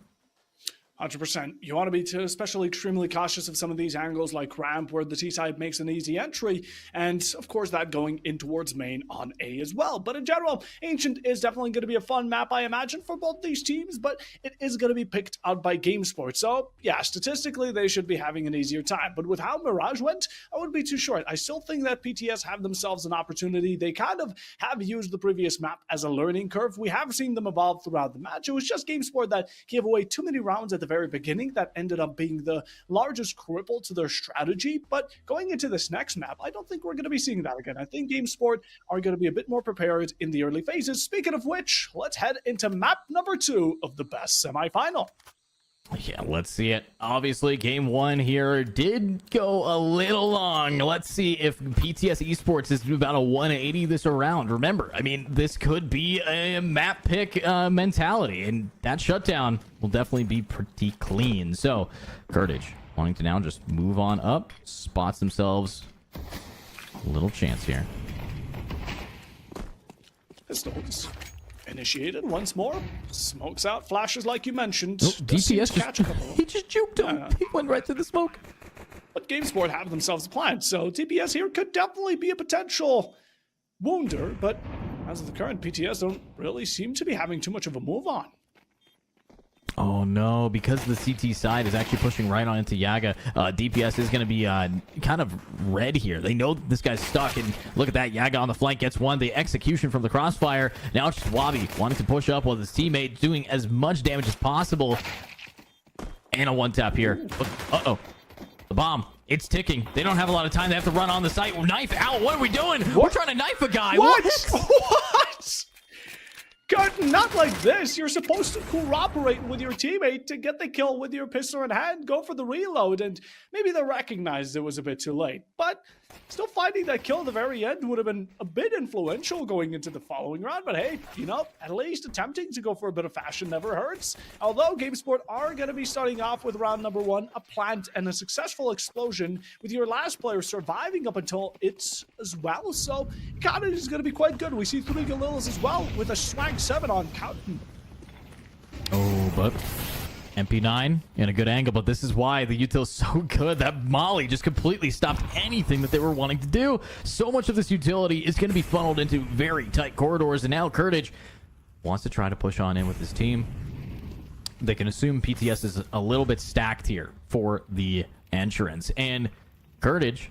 100%. You want to be especially extremely cautious of some of these angles like ramp where the T side makes an easy entry, and of course that going in towards main on A as well. But in general, Ancient is definitely going to be a fun map, I imagine, for both these teams, but it is going to be picked out by GameSport. So yeah, statistically they should be having an easier time. But with how Mirage went, I wouldn't be too short. I still think that PTS have themselves an opportunity. They kind of have used the previous map as a learning curve. We have seen them evolve throughout the match. It was just GameSport that gave away too many rounds at the very beginning that ended up being the largest cripple to their strategy. But going into this next map, I don't think we're going to be seeing that again. I think GameSport are going to be a bit more prepared in the early phases. Speaking of which, let's head into map number 2 of the best semifinal. Yeah, let's see it. Obviously, game 1 here did go a little long. Let's see if PTS Esports is about a 180 this around. Remember, I mean, this could be a map pick mentality, and that shutdown will definitely be pretty clean. So, Kurtage wanting to now just move on up, spots themselves a little chance here. Pistols initiated once more. Smokes out, flashes like you mentioned. Oh, DPS he just juked him. Yeah. He went right through the smoke. But GameSport have themselves a plan, so TPS here could definitely be a potential wounder, but as of the current, PTS don't really seem to be having too much of a move on. Oh no, because the CT side is actually pushing right on into Yaga, DPS is going to be kind of red here. They know that this guy's stuck, and look at that, Yaga on the flank gets one. The execution from the crossfire. Now it's just Wabi wanting to push up while his teammate doing as much damage as possible. And a one-tap here. Uh-oh. The bomb. It's ticking. They don't have a lot of time. They have to run on the site. Knife out. What are we doing? We're trying to knife a guy. What? What? God, not like this. You're supposed to cooperate with your teammate to get the kill with your pistol in hand, go for the reload, and maybe they recognized it was a bit too late. But still finding that kill at the very end would have been a bit influential going into the following round. But hey, you know, at least attempting to go for a bit of fashion never hurts. Although GameSport are going to be starting off with round number 1, a plant and a successful explosion, with your last player surviving up until it as well. So kind of is going to be quite good. We see 3 Galillas as well with a swag 7 on Counting. Oh, but MP9 in a good angle, but this is why the util is so good. That Molly just completely stopped anything that they were wanting to do. So much of this utility is going to be funneled into very tight corridors, and now Kurtage wants to try to push on in with his team. They can assume PTS is a little bit stacked here for the entrance, and Kurtage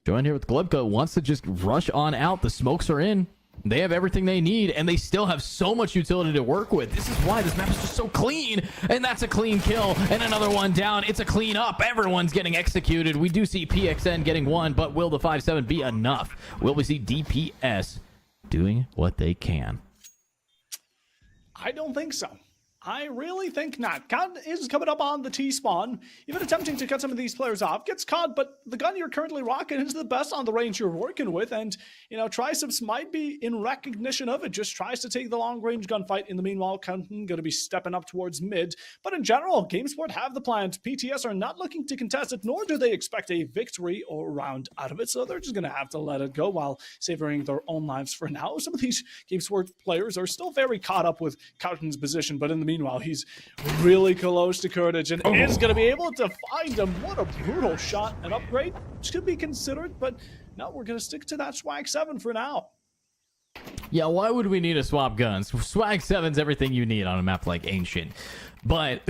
joined here with Glebka wants to just rush on out. The smokes are in. They have everything they need, and they still have so much utility to work with. This is why this map is just so clean, and that's a clean kill, and another one down. It's a clean up. Everyone's getting executed. We do see PXN getting one, but will the 5-7 be enough? Will we see DPS doing what they can? I don't think so. I really think not. Count is coming up on the T-spawn. Even attempting to cut some of these players off. Gets caught, but the gun you're currently rocking is the best on the range you're working with. And, you know, Triceps might be in recognition of it. Just tries to take the long-range gunfight. In the meanwhile, Counting going to be stepping up towards mid. But in general, GameSport have the plan. PTS are not looking to contest it, nor do they expect a victory or round out of it. So they're just going to have to let it go while savoring their own lives for now. Some of these GameSport players are still very caught up with Counting's position, but in the meanwhile, he's really close to Kurtage and is going to be able to find him. What a brutal shot. An upgrade should be considered, but no, we're going to stick to that swag 7 for now. Yeah, why would we need to swap guns? Swag 7's everything you need on a map like Ancient. But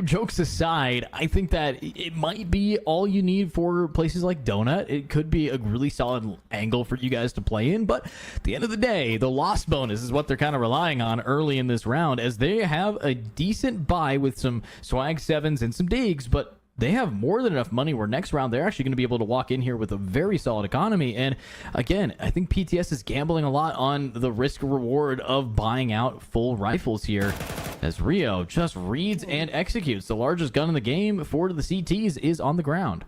jokes aside, I think that it might be all you need for places like Donut. It could be a really solid angle for you guys to play in. But at the end of the day, the lost bonus is what they're kind of relying on early in this round, as they have a decent buy with some swag 7s and some digs, but they have more than enough money where next round they're actually going to be able to walk in here with a very solid economy. And again, I think PTS is gambling a lot on the risk reward of buying out full rifles here, as Rio just reads and executes. The largest gun in the game for the CTs is on the ground.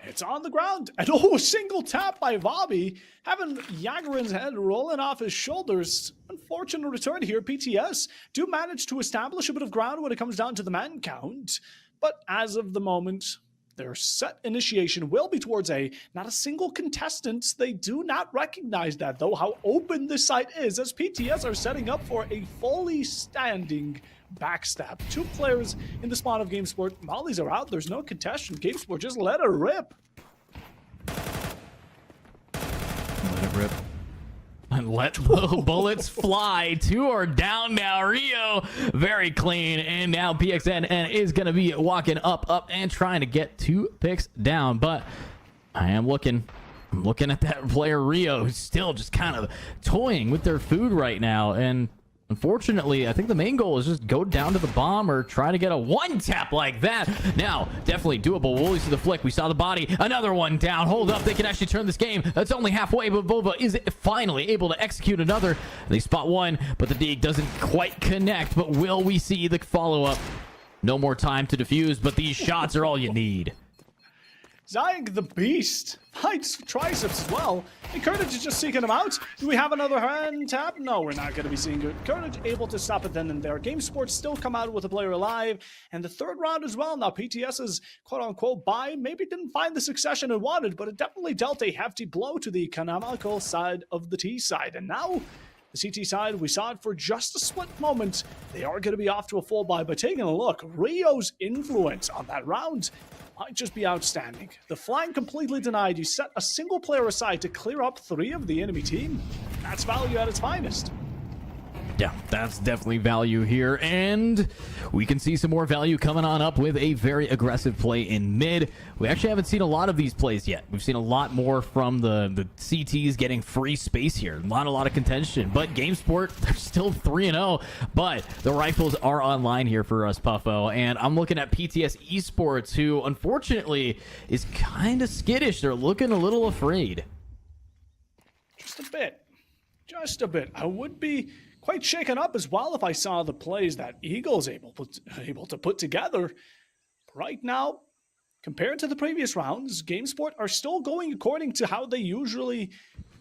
It's on the ground, and oh, a single tap by Bobby, having Yagerin's head rolling off his shoulders. Unfortunate return here. PTS do manage to establish a bit of ground when it comes down to the man count. But as of the moment, their set initiation will be towards A. Not a single contestant. They do not recognize that, though, how open this site is, as PTS are setting up for a fully standing backstab. 2 players in the spawn of GameSport. Mollies are out. There's no contestant. GameSport just let it rip. Let it rip. And let the bullets fly. 2 are down now. Rio, very clean. And now PXN is going to be walking up, and trying to get 2 picks down. But I'm looking at that player Rio, who's still just kind of toying with their food right now. And unfortunately, I think the main goal is just go down to the bomb or try to get a 1-tap like that. Now, definitely doable. We'll see the flick. We saw the body. Another one down. Hold up. They can actually turn this game. That's only halfway, but Bova is finally able to execute another. They spot one, but the dig doesn't quite connect. But will we see the follow-up? No more time to defuse, but these shots are all you need. Zyg the Beast finds triceps as well. And Courage is just seeking him out. Do we have another hand tap? No, we're not going to be seeing it. Courage able to stop it then and there. GameSport still come out with a player alive. And the third round as well. Now PTS's quote-unquote buy maybe didn't find the succession it wanted, but it definitely dealt a hefty blow to the economical side of the T side. And now the CT side, we saw it for just a split moment. They are going to be off to a full buy, but taking a look, Rio's influence on that round might just be outstanding. The flank completely denied. You set a single player aside to clear up 3 of the enemy team. That's value at its finest. Yeah, that's definitely value here, and we can see some more value coming on up with a very aggressive play in mid. We actually haven't seen a lot of these plays yet. We've seen a lot more from the CTs getting free space here. Not a lot of contention, but GameSport, they're still 3-0, but the rifles are online here for us, Puffo, and I'm looking at PTS Esports, who unfortunately is kind of skittish. They're looking a little afraid. Just a bit. Just a bit. I would be quite shaken up as well if I saw the plays that Eagle's able to put together. Right now, compared to the previous rounds, GameSport are still going according to how they usually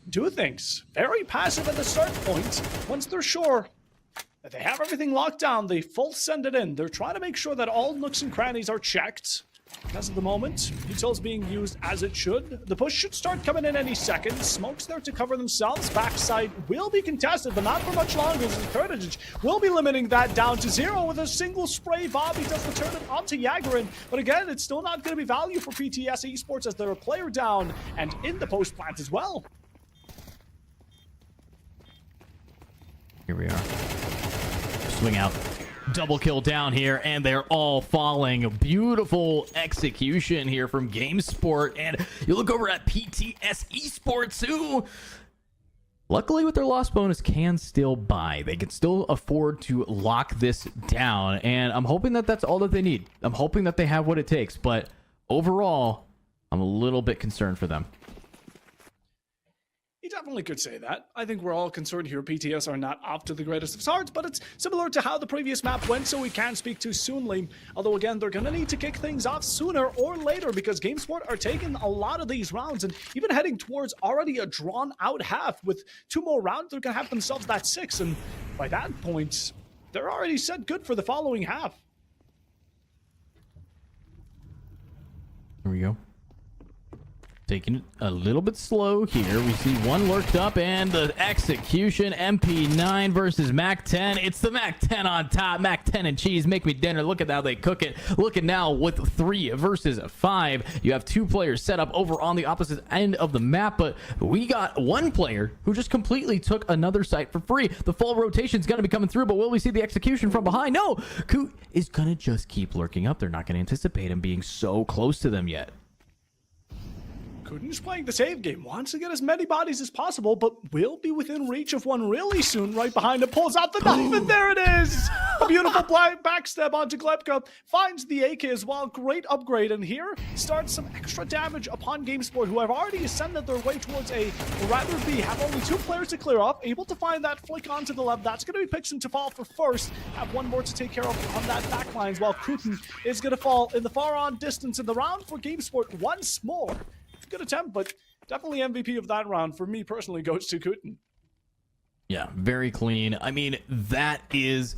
do things. Very passive at the start point. Once they're sure that they have everything locked down, they full send it in. They're trying to make sure that all nooks and crannies are checked. As of the moment, Util's being used as it should. The push should start coming in any second. Smoke's there to cover themselves. Backside will be contested, but not for much longer, as Kurtage will be limiting that down to 0 with a single spray. Bobby does return it onto Yagharin, but again, it's still not going to be value for PTS Esports as they're a player down and in the post plant as well. Here we are. Swing out. Double kill down here, and they're all falling. Beautiful execution here from GameSport, and you look over at PTS Esports, who luckily with their loss bonus can still buy. They can still afford to lock this down, and I'm hoping that that's all that they need. I'm hoping that they have what it takes, but overall, I'm a little bit concerned for them. You definitely could say that. I think we're all concerned here. PTS are not off to the greatest of starts, but it's similar to how the previous map went, so we can't speak too soonly. Although, again, they're going to need to kick things off sooner or later because GameSport are taking a lot of these rounds and even heading towards already a drawn-out half. With 2 more rounds, they're going to have themselves that 6, and by that point, they're already set good for the following half. Here we go. Taking it a little bit slow here. We see one lurked up, and the execution. MP9 versus Mac-10. It's the Mac-10 on top. Mac-10 and cheese. Make me dinner. Look at how they cook it. Look at now with 3 versus 5. You have 2 players set up over on the opposite end of the map, but we got 1 player who just completely took another site for free. The full rotation is going to be coming through, but will we see the execution from behind? No! Coot is going to just keep lurking up. They're not going to anticipate him being so close to them yet. Kutin's playing the save game, wants to get as many bodies as possible, but will be within reach of one really soon. Right behind him, pulls out the knife, and there it is! A beautiful backstab onto Glepka, finds the AK as well. Great upgrade, and here starts some extra damage upon GameSport, who have already ascended their way towards a rather B. Have only 2 players to clear off, able to find that flick onto the left. That's going to be Pixon to fall for first. Have 1 more to take care of on that backline, while Kutin is going to fall in the far on distance in the round for GameSport once more. Good attempt, but definitely MVP of that round for me personally goes to Kutin. Yeah, very clean. I mean, that is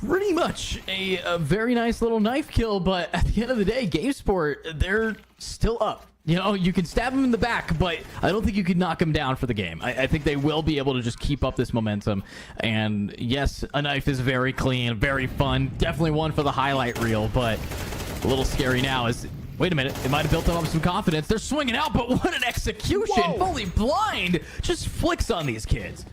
pretty much a very nice little knife kill, but at the end of the day, GameSport, they're still up. You know, you can stab him in the back, but I don't think you could knock him down for the game. I think they will be able to just keep up this momentum. And yes, a knife is very clean, very fun. Definitely one for the highlight reel, but a little scary now is... Wait a minute, it might have built up some confidence. They're swinging out, but what an execution! Whoa. Fully blind! Just flicks on these kids.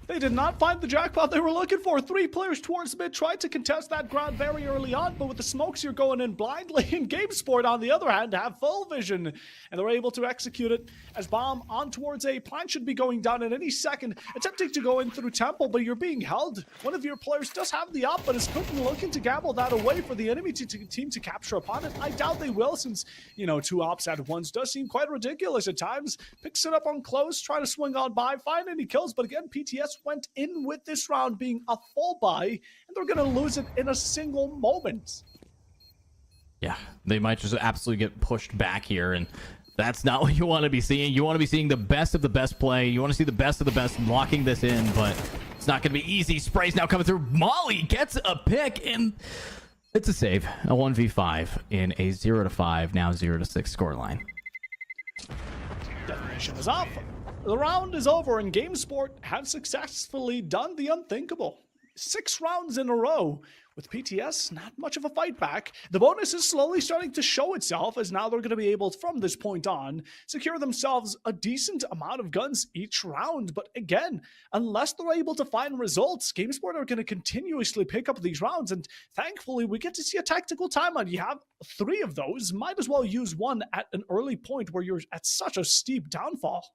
They did not find the jackpot they were looking for. 3 players towards mid tried to contest that ground very early on, but with the smokes, you're going in blindly. And GameSport, on the other hand, have full vision, and they're able to execute it as Bomb on towards A. Plant should be going down in any second, attempting to go in through Temple, but you're being held. One of your players does have the op, but is quickly looking to gamble that away for the enemy team to capture upon it. I doubt they will, since, you know, 2 ops at once does seem quite ridiculous at times. Picks it up on close, try to swing on by, find any kills, but again, PTS went in with this round being a full buy, and they're going to lose it in a single moment. Yeah, they might just absolutely get pushed back here, and that's not what you want to be seeing. You want to be seeing the best of the best play. You want to see the best of the best locking this in, but it's not going to be easy. Spray's now coming through. Molly gets a pick, and it's a save. A 1v5 in a 0-5, now 0-6 scoreline. Detonation is off. The round is over, and GameSport have successfully done the unthinkable. 6 rounds in a row. With PTS, not much of a fight back. The bonus is slowly starting to show itself, as now they're going to be able, from this point on, secure themselves a decent amount of guns each round. But again, unless they're able to find results, GameSport are going to continuously pick up these rounds, and thankfully we get to see a tactical timeout. You have 3 of those. Might as well use one at an early point where you're at such a steep downfall.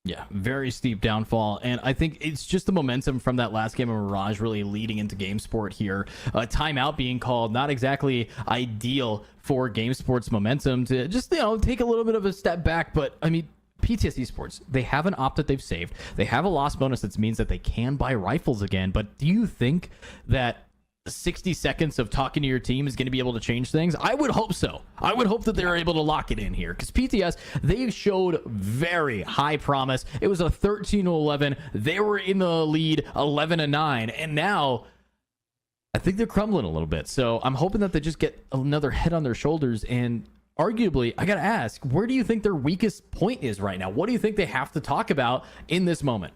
Yeah, very steep downfall, and I think it's just the momentum from that last game of Mirage really leading into GameSport here. Timeout being called, not exactly ideal for GameSport's momentum to just, you know, take a little bit of a step back, but I mean, PTS Esports, they have an op that they've saved. They have a loss bonus that means that they can buy rifles again, but do you think that 60 seconds of talking to your team is going to be able to change things? I would hope so. I would hope that they're able to lock it in here, because PTS, they showed very high promise. It was a 13-11. They were in the lead 11-9, and now I think they're crumbling a little bit. So I'm hoping that they just get another head on their shoulders, and arguably, I got to ask, where do you think their weakest point is right now? What do you think they have to talk about in this moment?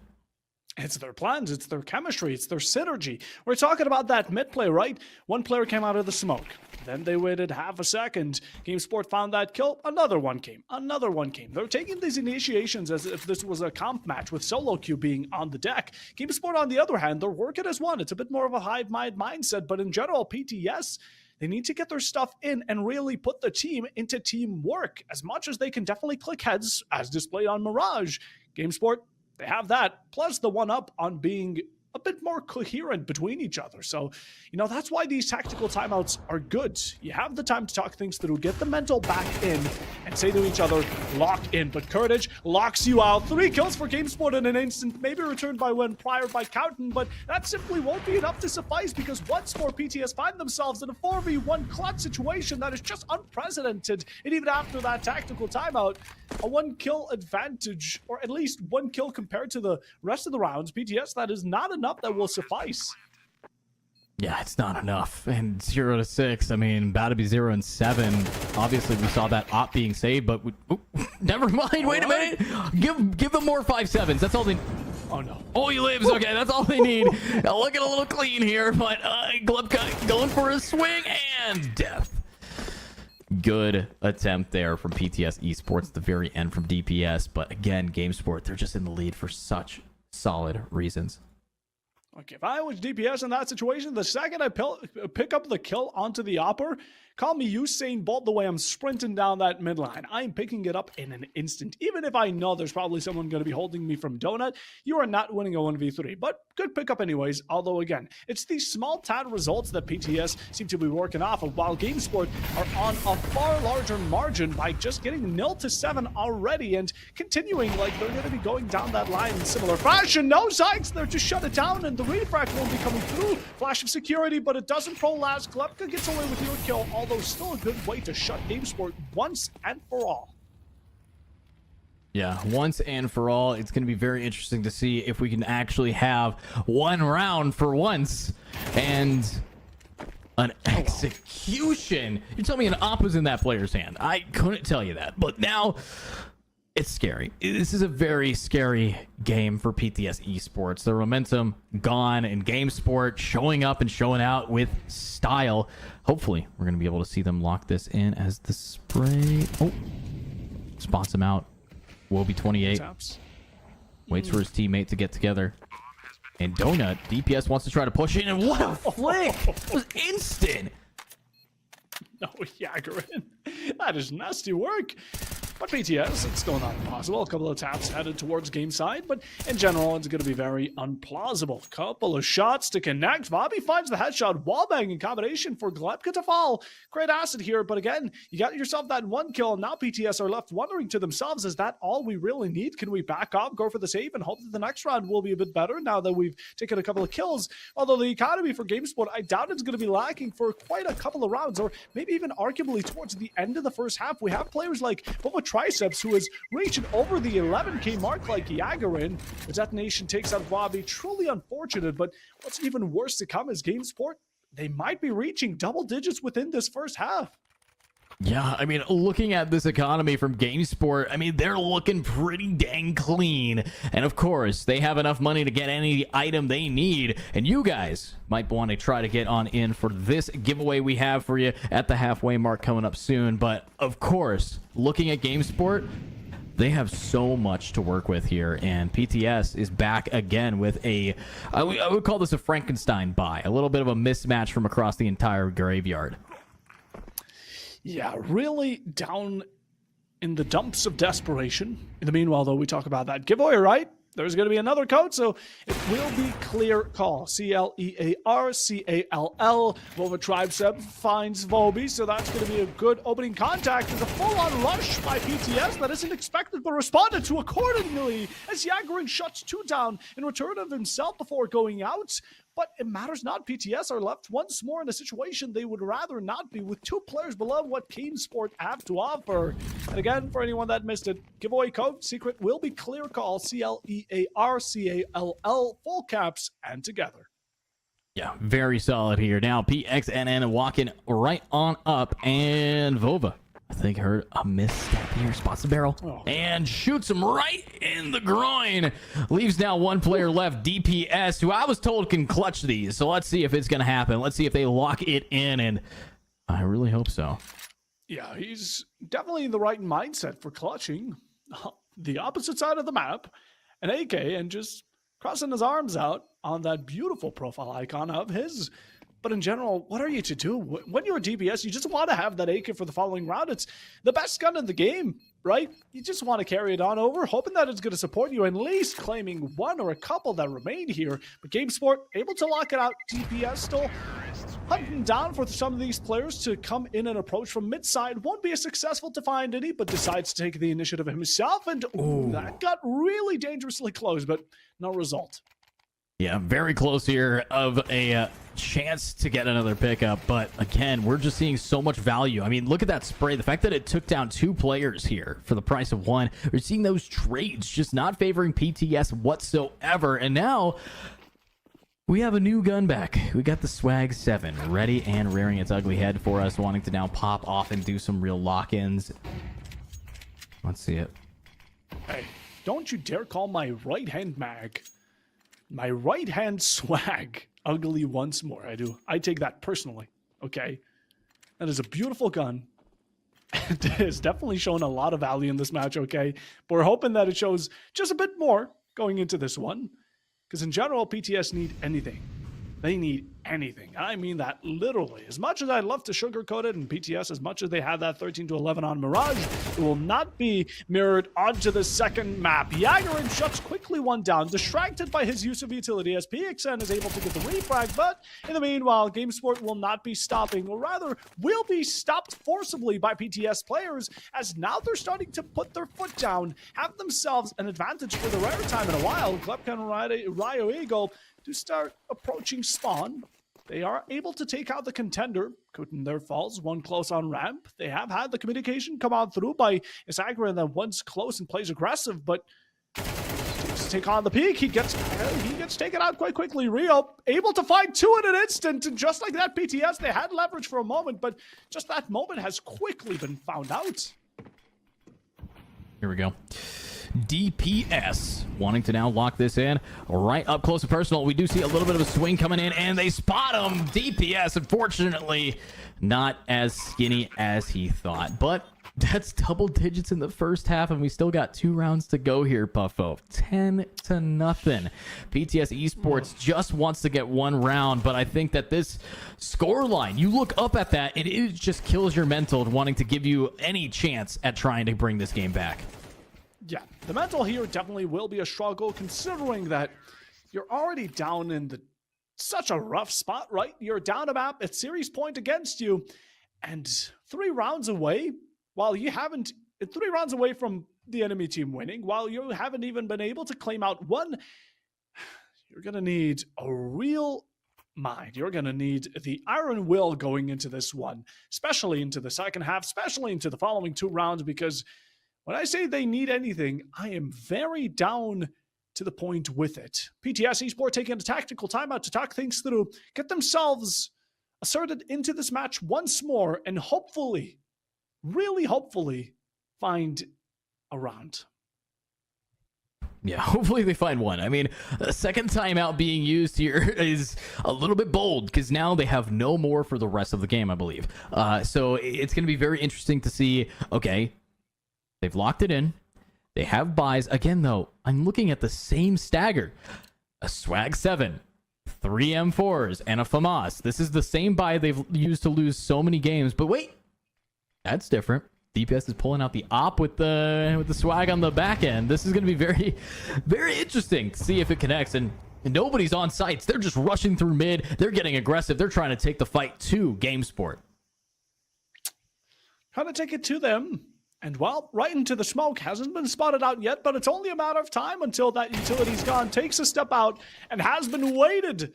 It's their plans, it's their chemistry, it's their synergy. We're talking about that mid play, right? One player came out of the smoke. Then they waited half a second. GameSport found that kill. Another one came. Another one came. They're taking these initiations as if this was a comp match with solo queue being on the deck. GameSport, on the other hand, they're working as one. It's a bit more of a hive mind mindset, but in general, PTS, they need to get their stuff in and really put the team into teamwork. As much as they can definitely click heads, as displayed on Mirage, GameSport, they have that, plus the one-up on being a bit more coherent between each other. So, you know, that's why these tactical timeouts are good. You have the time to talk things through, get the mental back in, and say to each other, lock in. But Kurtage locks you out. 3 kills for GameSport in an instant, maybe returned by one prior by Cowton, but that simply won't be enough to suffice, because once more PTS find themselves in a 4v1 clutch situation that is just unprecedented. And even after that tactical timeout, a 1-kill advantage, or at least 1 kill compared to the rest of the rounds, PTS, that is not enough that will suffice. Yeah, it's not enough. And 0-6, I mean, about to be 0-7. Obviously, we saw that op being saved, but never mind. Wait a minute. Give them more 5-7s. That's all they. Oh no. Oh, he lives. Okay, that's all they need. Looking a little clean here, but Glebka going for a swing and death. Good attempt there from PTS Esports at the very end from DPS, but again, GameSport, they're just in the lead for such solid reasons. Okay, if I was DPS in that situation, the second I pick up the kill onto the Opper, call me Usain Bolt the way I'm sprinting down that midline. I'm picking it up in an instant. Even if I know there's probably someone going to be holding me from Donut, you are not winning a 1v3. But good pickup anyways, although again, it's these small tad results that PTS seem to be working off of, while GameSport are on a far larger margin by just getting 0-7 already and continuing like they're going to be going down that line in similar fashion. No sights there to shut it down, and the refract won't be coming through. Flash of security, but it doesn't prolast. Glebka gets away with your kill, although still a good way to shut GameSport once and for all. Yeah, once and for all, it's going to be very interesting to see if we can actually have one round for once and an execution. You tell me an op was in that player's hand. I couldn't tell you that, but now it's scary. This is a very scary game for PTS Esports. The momentum gone, and GameSport showing up and showing out with style. Hopefully, we're going to be able to see them lock this in as the spray. Oh, spots him out. Woby 28 waits for his teammate to get together. And Donut, DPS wants to try to push in, and what a flick! It was instant! No, Jaggerin. That is nasty work. But PTS, it's still not impossible. A couple of taps headed towards game side, but in general, it's going to be very unplausible. Couple of shots to connect. Bobby finds the headshot. Wallbang in combination for Glepka to fall. Great asset here, but again, you got yourself that one kill. Now PTS are left wondering to themselves, is that all we really need? Can we back off, go for the save, and hope that the next round will be a bit better now that we've taken a couple of kills? Although the economy for GameSport, I doubt it's going to be lacking for quite a couple of rounds, or maybe even arguably towards the end of the first half. We have players like Boba Triceps, who is reaching over the 11k mark like Jaggerin. The detonation takes out Bobby. Truly unfortunate, but what's even worse to come is GameSport. They might be reaching double digits within this first half. Yeah, I mean, looking at this economy from GameSport, I mean, they're looking pretty dang clean. And of course, they have enough money to get any item they need. And you guys might want to try to get on in for this giveaway we have for you at the halfway mark coming up soon. But of course, looking at GameSport, they have so much to work with here, and PTS is back again with a, I would call this a Frankenstein buy, a little bit of a mismatch from across the entire graveyard. Yeah, really down in the dumps of desperation. In the meanwhile, though, we talk about that giveaway, right? There's going to be another code, so it will be clear call. CLEARCALL. Vova Tribesep finds Voby, so that's going to be a good opening contact. There's a full-on rush by PTS that isn't expected, but responded to accordingly as Jaggerin shuts 2 down in return of himself before going out. But it matters not. PTS are left once more in a situation they would rather not be, with 2 players below what GameSport have to offer. And again, for anyone that missed it, giveaway code secret will be clear call, CLEARCALL, full caps and together. Yeah, very solid here. Now PXNN walking right on up, and Vova, I think, heard a misstep here. Spots the barrel and shoots him right in the groin. Leaves now 1 player left, DPS, who I was told can clutch these. So let's see if it's going to happen. Let's see if they lock it in, and I really hope so. Yeah, he's definitely in the right mindset for clutching the opposite side of the map, an AK, and just crossing his arms out on that beautiful profile icon of his. But in general, what are you to do? When you're a DPS, you just want to have that AK for the following round. It's the best gun in the game, right? You just want to carry it on over, hoping that it's going to support you, at least claiming 1 or a couple that remained here. But GameSport able to lock it out. DPS still hunting down for some of these players to come in and approach from mid side. Won't be as successful to find any, but decides to take the initiative himself. And that got really dangerously close, but no result. Yeah, very close here of a chance to get another pickup. But again, we're just seeing so much value. I mean, look at that spray. The fact that it took down 2 players here for the price of 1. We're seeing those trades just not favoring PTS whatsoever. And now we have a new gun back. We got the Swag 7 ready and rearing its ugly head for us, wanting to now pop off and do some real lock-ins. Let's see it. Hey, don't you dare call my right-hand mag, my right-hand swag, ugly once more. I take that personally, okay? That is a beautiful gun. It has definitely shown a lot of value in this match, okay? But we're hoping that it shows just a bit more going into this one. Because in general, PTS need anything. They need anything. I mean that literally. As much as I'd love to sugarcoat it, and PTS, as much as they have that 13-11 on Mirage, it will not be mirrored onto the second map. Jaggerin shuts quickly 1 down, distracted by his use of utility as PXN is able to get the refrag, but in the meanwhile, GameSport will not be stopping, or rather, will be stopped forcibly by PTS players, as now they're starting to put their foot down, have themselves an advantage for the rare time in a while. Glepka and Ryo Eagle to start approaching spawn. they are able to take out the contender. Couldn't their falls, one close on ramp. They have had the communication come on through by Isagra that one's close and plays aggressive, but to take on the peak, he gets taken out quite quickly. Rio able to find two in an instant, and just like that, PTS, they had leverage for a moment, but just that moment has quickly been found out. Here we go. DPS wanting to now lock this in right up close and personal. We do see a little bit of a swing coming in, and they spot him. DPS, unfortunately, not as skinny as he thought, but that's double digits in the first half, and we still got 2 rounds to go here, Puffo. 10-0. PTS Esports just wants to get 1 round, but I think that this scoreline, you look up at that, and it just kills your mental wanting to give you any chance at trying to bring this game back. Yeah, the mental here definitely will be a struggle, considering that you're already down in such a rough spot, right? You're down a map at series point against you, and 3 rounds away, while you haven't, 3 rounds away from the enemy team winning, while you haven't even been able to claim out 1, you're going to need a real mind. You're going to need the iron will going into this one, especially into the second half, especially into the following 2 rounds, because when I say they need anything, I am very down to the point with it. PTS Esports taking a tactical timeout to talk things through, get themselves asserted into this match once more, and hopefully, really hopefully, find a round. Yeah, hopefully they find one. I mean, a second timeout being used here is a little bit bold because now they have no more for the rest of the game, I believe. So it's going to be very interesting to see, okay, they've locked it in. They have buys. Again, though, I'm looking at the same stagger. A Swag 7, 3 M4s, and a FAMAS. This is the same buy they've used to lose so many games. But wait, that's different. DPS is pulling out the op with the swag on the back end. This is going to be very, very interesting to see if it connects. And nobody's on sites. They're just rushing through mid. They're getting aggressive. They're trying to take the fight to GameSport. Trying to take it to them. And, well, right into the smoke. Hasn't been spotted out yet, but it's only a matter of time until that utility's gone. Takes a step out and has been waited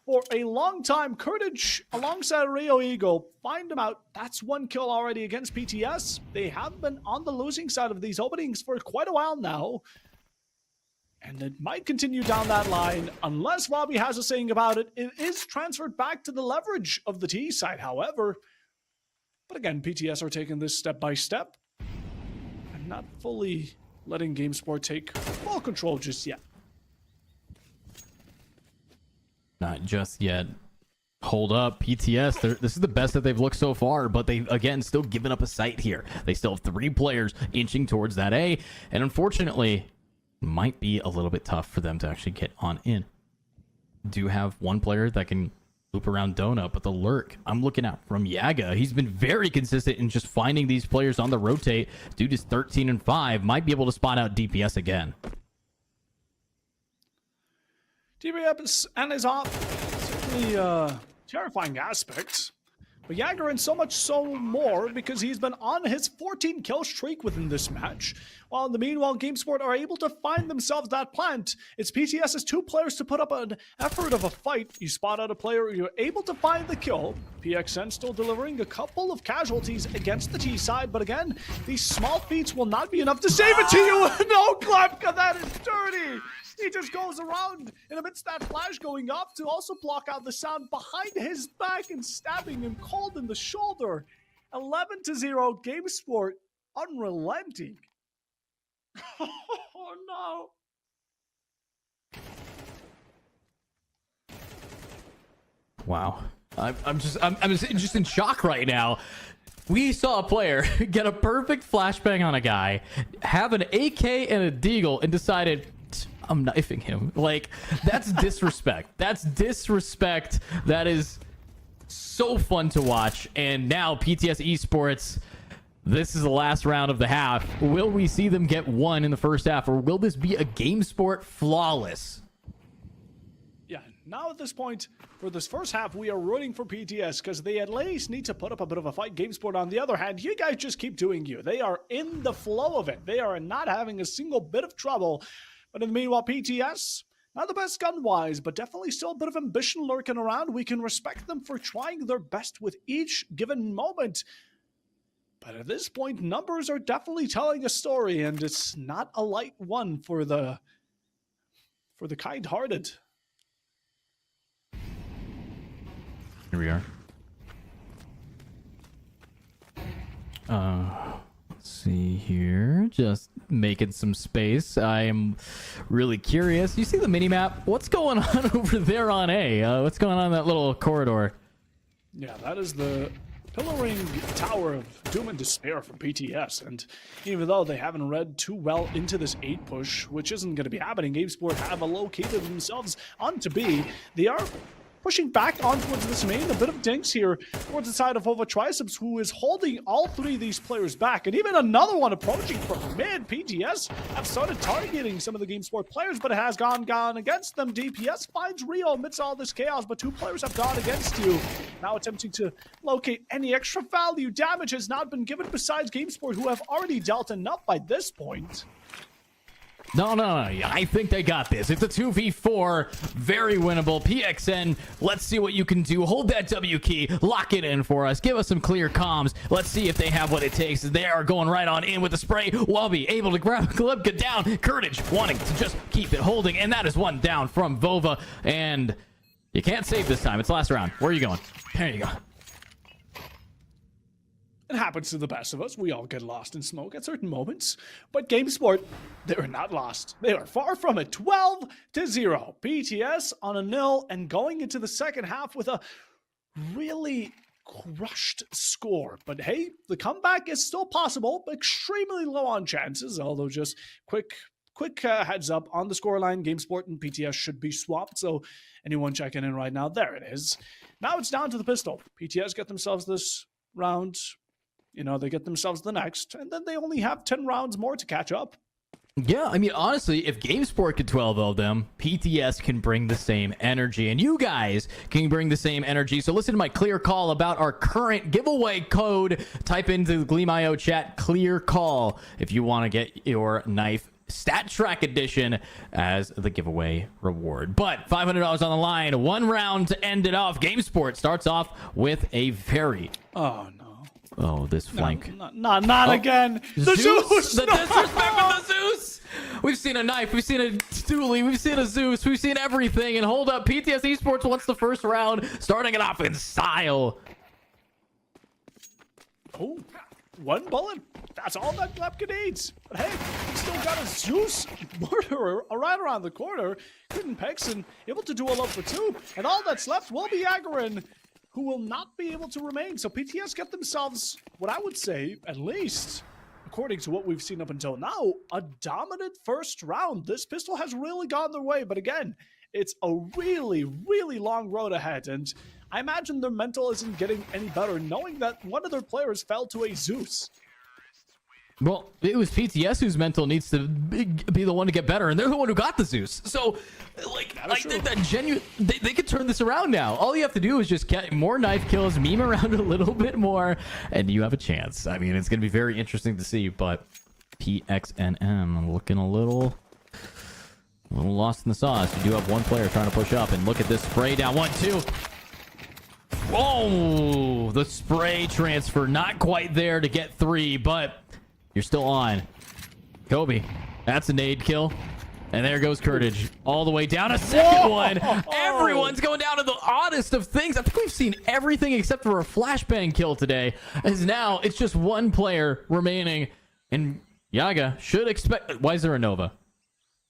for a long time. Kurtage alongside Rio Eagle. Find him out. That's 1 kill already against PTS. They have been on the losing side of these openings for quite a while now. And it might continue down that line unless Robbie has a saying about it. It is transferred back to the leverage of the T side, however. But again, PTS are taking this step by step. Not fully letting GameSport take full control just yet. Not just yet. Hold up, PTS. This is the best that they've looked so far, but they've, again, still given up a sight here. They still have 3 players inching towards that A, and unfortunately, might be a little bit tough for them to actually get on in. Do have 1 player that can loop around Donut, but the lurk I'm looking at from Yaga, he's been very consistent in just finding these players on the rotate. Dude is 13-5, might be able to spot out DPS again. DPS and his op, certainly terrifying aspects. But Yaga in so much so more because he's been on his 14 kill streak within this match. While in the meanwhile, GameSport are able to find themselves that plant. It's PTS's 2 players to put up an effort of a fight. You spot out a player, you're able to find the kill. PXN still delivering a couple of casualties against the T side, but again, these small feats will not be enough to save it to you. No, Klepka, that is dirty. He just goes around in amidst that flash going off to also block out the sound behind his back and stabbing him cold in the shoulder. 11-0, GameSport unrelenting. Oh no. Wow. I'm just in shock right now. We saw a player get a perfect flashbang on a guy, have an AK and a deagle, and decided, I'm knifing him. Like, that's disrespect. That's disrespect. That is so fun to watch. And now PTS Esports, this is the last round of the half. Will we see them get 1 in the first half, or will this be a GameSport flawless? Yeah, now at this point, for this first half, we are rooting for PTS because they at least need to put up a bit of a fight. GameSport, on the other hand, you guys just keep doing you. They are in the flow of it. They are not having a single bit of trouble. But in the meanwhile, PTS, Not the best gun-wise, but definitely still a bit of ambition lurking around. We can respect them for trying their best with each given moment. But at this point, numbers are definitely telling a story, and it's not a light one for the kind-hearted. Here we are. Let's see here. Just making some space. I am really curious. You see the mini-map? What's going on over there on A? What's going on in that little corridor? Yeah, that is the pillaring tower of doom and despair from PTS, and even though they haven't read too well into this 8 push, which isn't going to be happening, GameSport have located themselves onto B. They are pushing back on towards this main. A bit of dinks here towards the side of Ova Triceps, who is holding all 3 of these players back. And even another one approaching from mid. PGS have started targeting some of the GameSport players, but it has gone against them. DPS finds Rio amidst all this chaos, but 2 players have gone against you. Now attempting to locate any extra value. Damage has not been given besides GameSport, who have already dealt enough by this point. No. I think they got this. It's a 2v4. Very winnable. PXN, let's see what you can do. Hold that W key. Lock it in for us. Give us some clear comms. Let's see if they have what it takes. They are going right on in with the spray. Wubby able to grab Glebka down. Courage wanting to just keep it holding. And that is one down from Vova. And you can't save this time. It's last round. Where are you going? There you go. It happens to the best of us. We all get lost in smoke at certain moments. But GameSport, they are not lost. They are far from it. 12-0. PTS on a 0 and going into the second half with a really crushed score. But hey, the comeback is still possible. Extremely low on chances, although just quick heads up on the scoreline. GameSport and PTS should be swapped. So anyone checking in right now, there it is. Now it's down to the pistol. PTS get themselves this round. You know, they get themselves the next, and then they only have 10 rounds more to catch up. Yeah, I mean, honestly, if GameSport could 12-0 them, PTS can bring the same energy, and you guys can bring the same energy. So listen to my clear call about our current giveaway code. Type into the Gleam.io chat, clear call, if you want to get your knife Stat Track Edition as the giveaway reward. But $500 on the line, 1 round to end it off. GameSport starts off with a very... Oh, no. Oh, this flank. Not again. The Zeus! The disrespect of the Zeus! We've seen a knife. We've seen a Thule. We've seen a Zeus. We've seen everything. And hold up. PTS Esports wants the first round, starting it off in style. Oh, 1 bullet. That's all that Glebka needs. But hey, he's still got a Zeus murderer right around the corner. Couldn't Pexon able to do a load for 2. And all that's left will be Agarin, who will not be able to remain. So PTS get themselves, what I would say, at least, according to what we've seen up until now, a dominant first round. This pistol has really gone their way, but again, it's a really, really long road ahead, and I imagine their mental isn't getting any better, knowing that one of their players fell to a Zeus. Well, it was PTS whose mental needs to be the one to get better, and they're the one who got the Zeus. So, they could turn this around now. All you have to do is just get more knife kills, meme around a little bit more, and you have a chance. I mean, it's going to be very interesting to see, but PXNM looking a little lost in the sauce. You do have one player trying to push up, and look at this spray down. 1-2. Whoa, the spray transfer not quite there to get 3, but you're still on. Kobe, that's a nade kill. And there goes Courage all the way down. A second one. Everyone's going down to the oddest of things. I think we've seen everything except for a flashbang kill today. As now it's just 1 player remaining. And Yaga should expect... Why is there a Nova?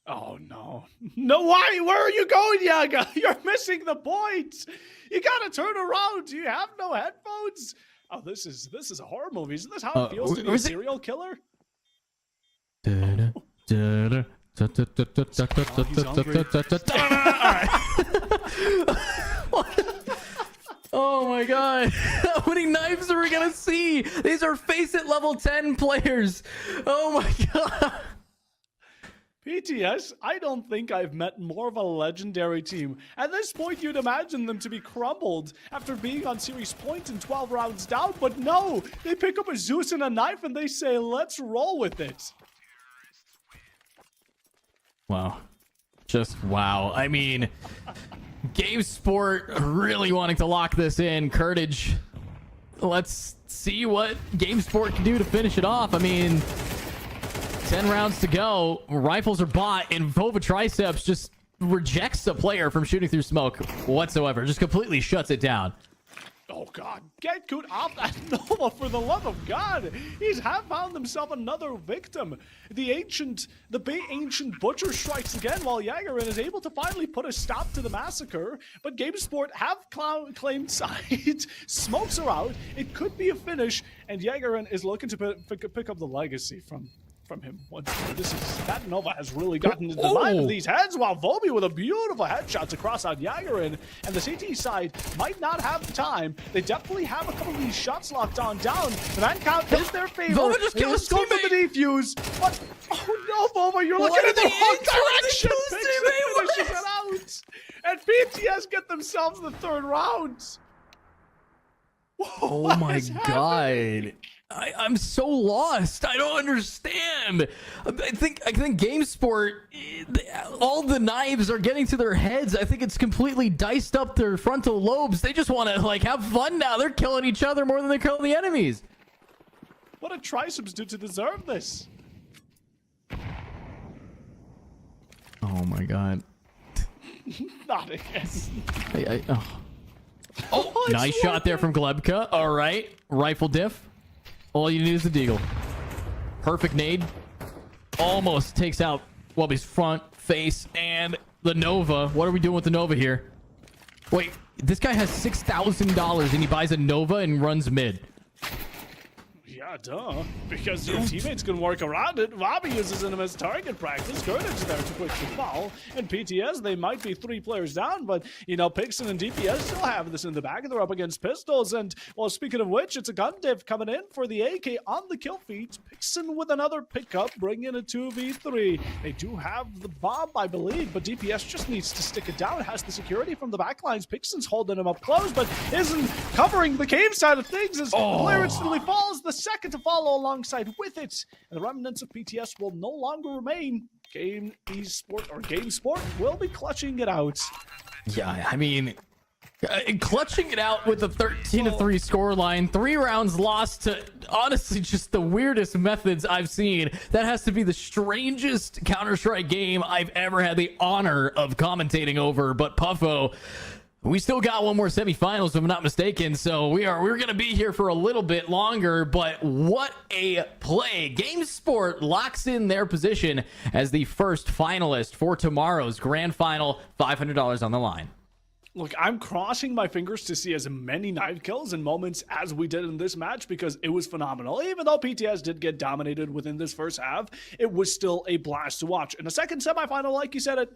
Oh, no. No, why? Where are you going, Yaga? You're missing the point. You gotta turn around. Do you have no headphones? Oh, this is a horror movie. Isn't this how it feels to be a serial killer? Oh my god. How many knives are we gonna see? These are Face It level 10 players. Oh my god. PTS, I don't think I've met more of a legendary team. At this point, you'd imagine them to be crumbled after being on series points and 12 rounds down, but no, they pick up a Zeus and a knife and they say, let's roll with it. Wow. Just wow. I mean, Game Sport really wanting to lock this in. Kurtage. Let's see what Game Sport can do to finish it off. I mean, 10 rounds to go. Rifles are bought, and Vova Triceps just rejects the player from shooting through smoke whatsoever. Just completely shuts it down. Oh God, get Coot off that Nova, for the love of God. He's found himself another victim. The ancient Butcher strikes again while Jägerin is able to finally put a stop to the massacre. But GameSport have claimed side. Smokes are out. It could be a finish, and Jägerin is looking to pick up the legacy from him once more. That Nova has really gotten into the mind of these heads, while Volby with a beautiful headshot to cross out Jägerin, and the CT side might not have the time. They definitely have a couple of these shots locked on down. The man count is their favor. Volby just killed his Go for the defuse. But oh no, Volby, you're looking in the wrong direction. Pixon finishes it out, and PTS get themselves the third round. Oh my God. I'm so lost. I don't understand. I think GameSport, all the knives are getting to their heads. I think it's completely diced up their frontal lobes. They just want to like have fun now. They're killing each other more than they're killing the enemies. What did Triceps do to deserve this? Oh my God. Not again. Oh, nice shot there from Glebka. All right, rifle diff. All you need is the deagle. Perfect nade. Almost takes out Wubby's front, face, and the Nova. What are we doing with the Nova here? Wait, this guy has $6,000 and he buys a Nova and runs mid. Yeah, duh. Because your teammates can work around it. Wobby uses him as target practice. Kurtage there to quickly fall. And PTS, they might be 3 players down, but, you know, Pixon and DPS still have this in the back. They're up against pistols. And, well, speaking of which, it's a gun div coming in for the AK on the kill feed. Pixon with another pickup, bringing in a 2v3. They do have the bomb, I believe, but DPS just needs to stick it down. Has the security from the backlines. Pixon's holding him up close, but isn't covering the cave side of things as the player instantly falls. The second to follow alongside with it, and the remnants of PTS will no longer remain. Game Sport will be clutching it out. Yeah, I mean, clutching it out with a 13-3 scoreline, 3 rounds lost to honestly just the weirdest methods I've seen. That has to be the strangest Counter-Strike game I've ever had the honor of commentating over. But Puffo, we still got one more semifinals, if I'm not mistaken, so we're gonna be here for a little bit longer. But what a play! GameSport locks in their position as the first finalist for tomorrow's grand final. $500 on the line. Look, I'm crossing my fingers to see as many knife kills and moments as we did in this match, because it was phenomenal. Even though PTS did get dominated within this first half, it was still a blast to watch. In the second semifinal, like you said,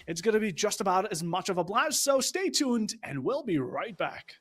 it's going to be just about as much of a blast, so stay tuned, and we'll be right back.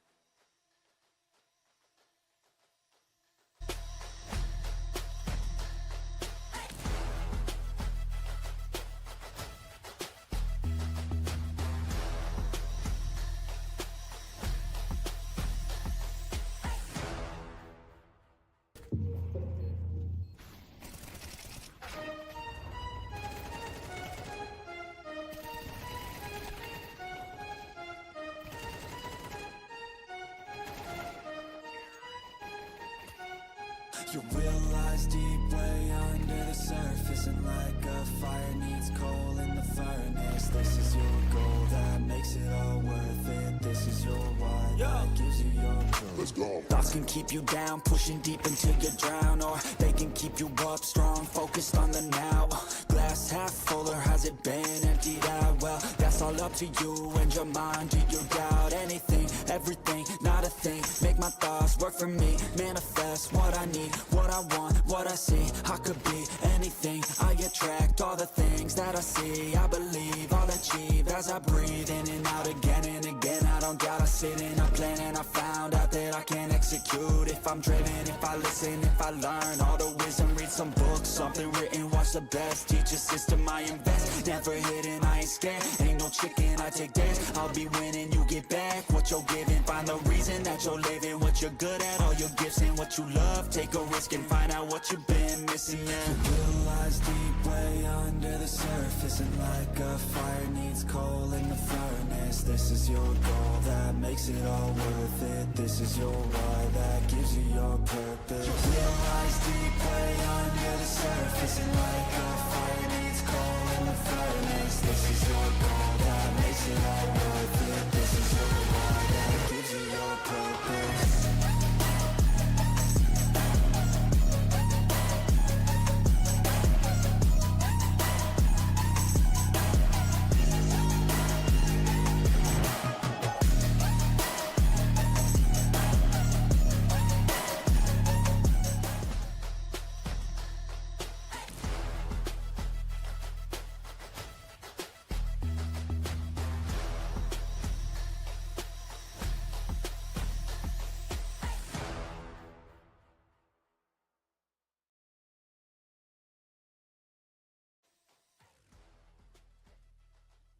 You realize deep way under the surface, and like a fire needs coal in the furnace. This is your goal that makes it all worth it. This is your why that gives you your proof. Let's go. Thoughts can keep you down, pushing deep until you drown, or they can keep you up strong, focused on the now. Glass half full, or has it been emptied out? Well, that's all up to you and your mind. Do you doubt anything, everything, not a thing? Make my thoughts work for me, manifest what I need, what I want, what I see. I could be anything, I attract all the things that I see. I believe I'll achieve as I breathe in and out again and again. I don't doubt, I sit in a plan and I found out that I can execute. If I'm driven, if I listen, if I learn all the wisdom, read some books, something written, watch the best. Teach a system I invest, never hidden, I ain't scared. Ain't no chicken, I take dares. I'll be winning, you get back what you're giving. Find the reason that you're living, what you're good at, all your gifts and what you love. Take a risk and find out what you've been missing. Yeah. You realize deep way under the the surface, and like a fire needs coal in the furnace. This is your goal that makes it all worth it. This is your why that gives you your purpose. Realize deep way under the surface, and like a fire needs coal in the furnace. This is your goal that makes it all worth it. This is your why that gives you your purpose.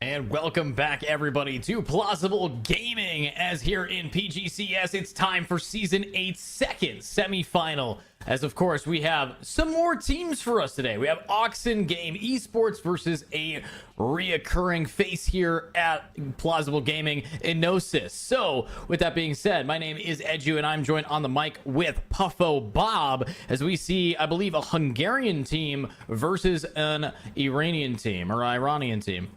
And welcome back, everybody, to Plausible Gaming. As here in PGCS, it's time for Season 8's second semifinal. As, of course, we have some more teams for us today. We have Oxen Game Esports versus a reoccurring face here at Plausible Gaming, Enosis. So, with that being said, my name is Edu, and I'm joined on the mic with Puffo Bob, as we see, I believe, a Hungarian team versus an Iranian team, or Iranian team.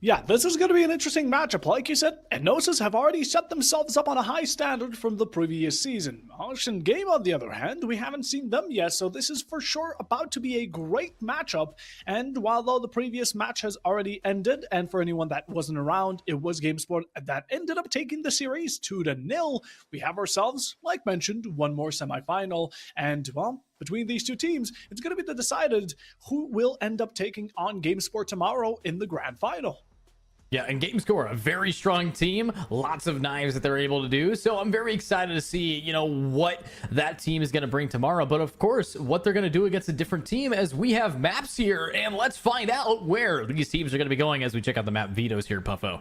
Yeah, this is going to be an interesting matchup. Like you said, Enosis have already set themselves up on a high standard from the previous season. Ocean Game, on the other hand, we haven't seen them yet, so this is for sure about to be a great matchup. And while though the previous match has already ended, and for anyone that wasn't around, it was GameSport that ended up taking the series 2-0, we have ourselves, like mentioned, one more semifinal. And, well, between these two teams, it's going to be decided who will end up taking on GameSport tomorrow in the grand final. Yeah, and GameScore, a very strong team, lots of knives that they're able to do. So I'm very excited to see, what that team is going to bring tomorrow. But of course, what they're going to do against a different team, as we have maps here. And let's find out where these teams are going to be going as we check out the map vetoes here, Puffo.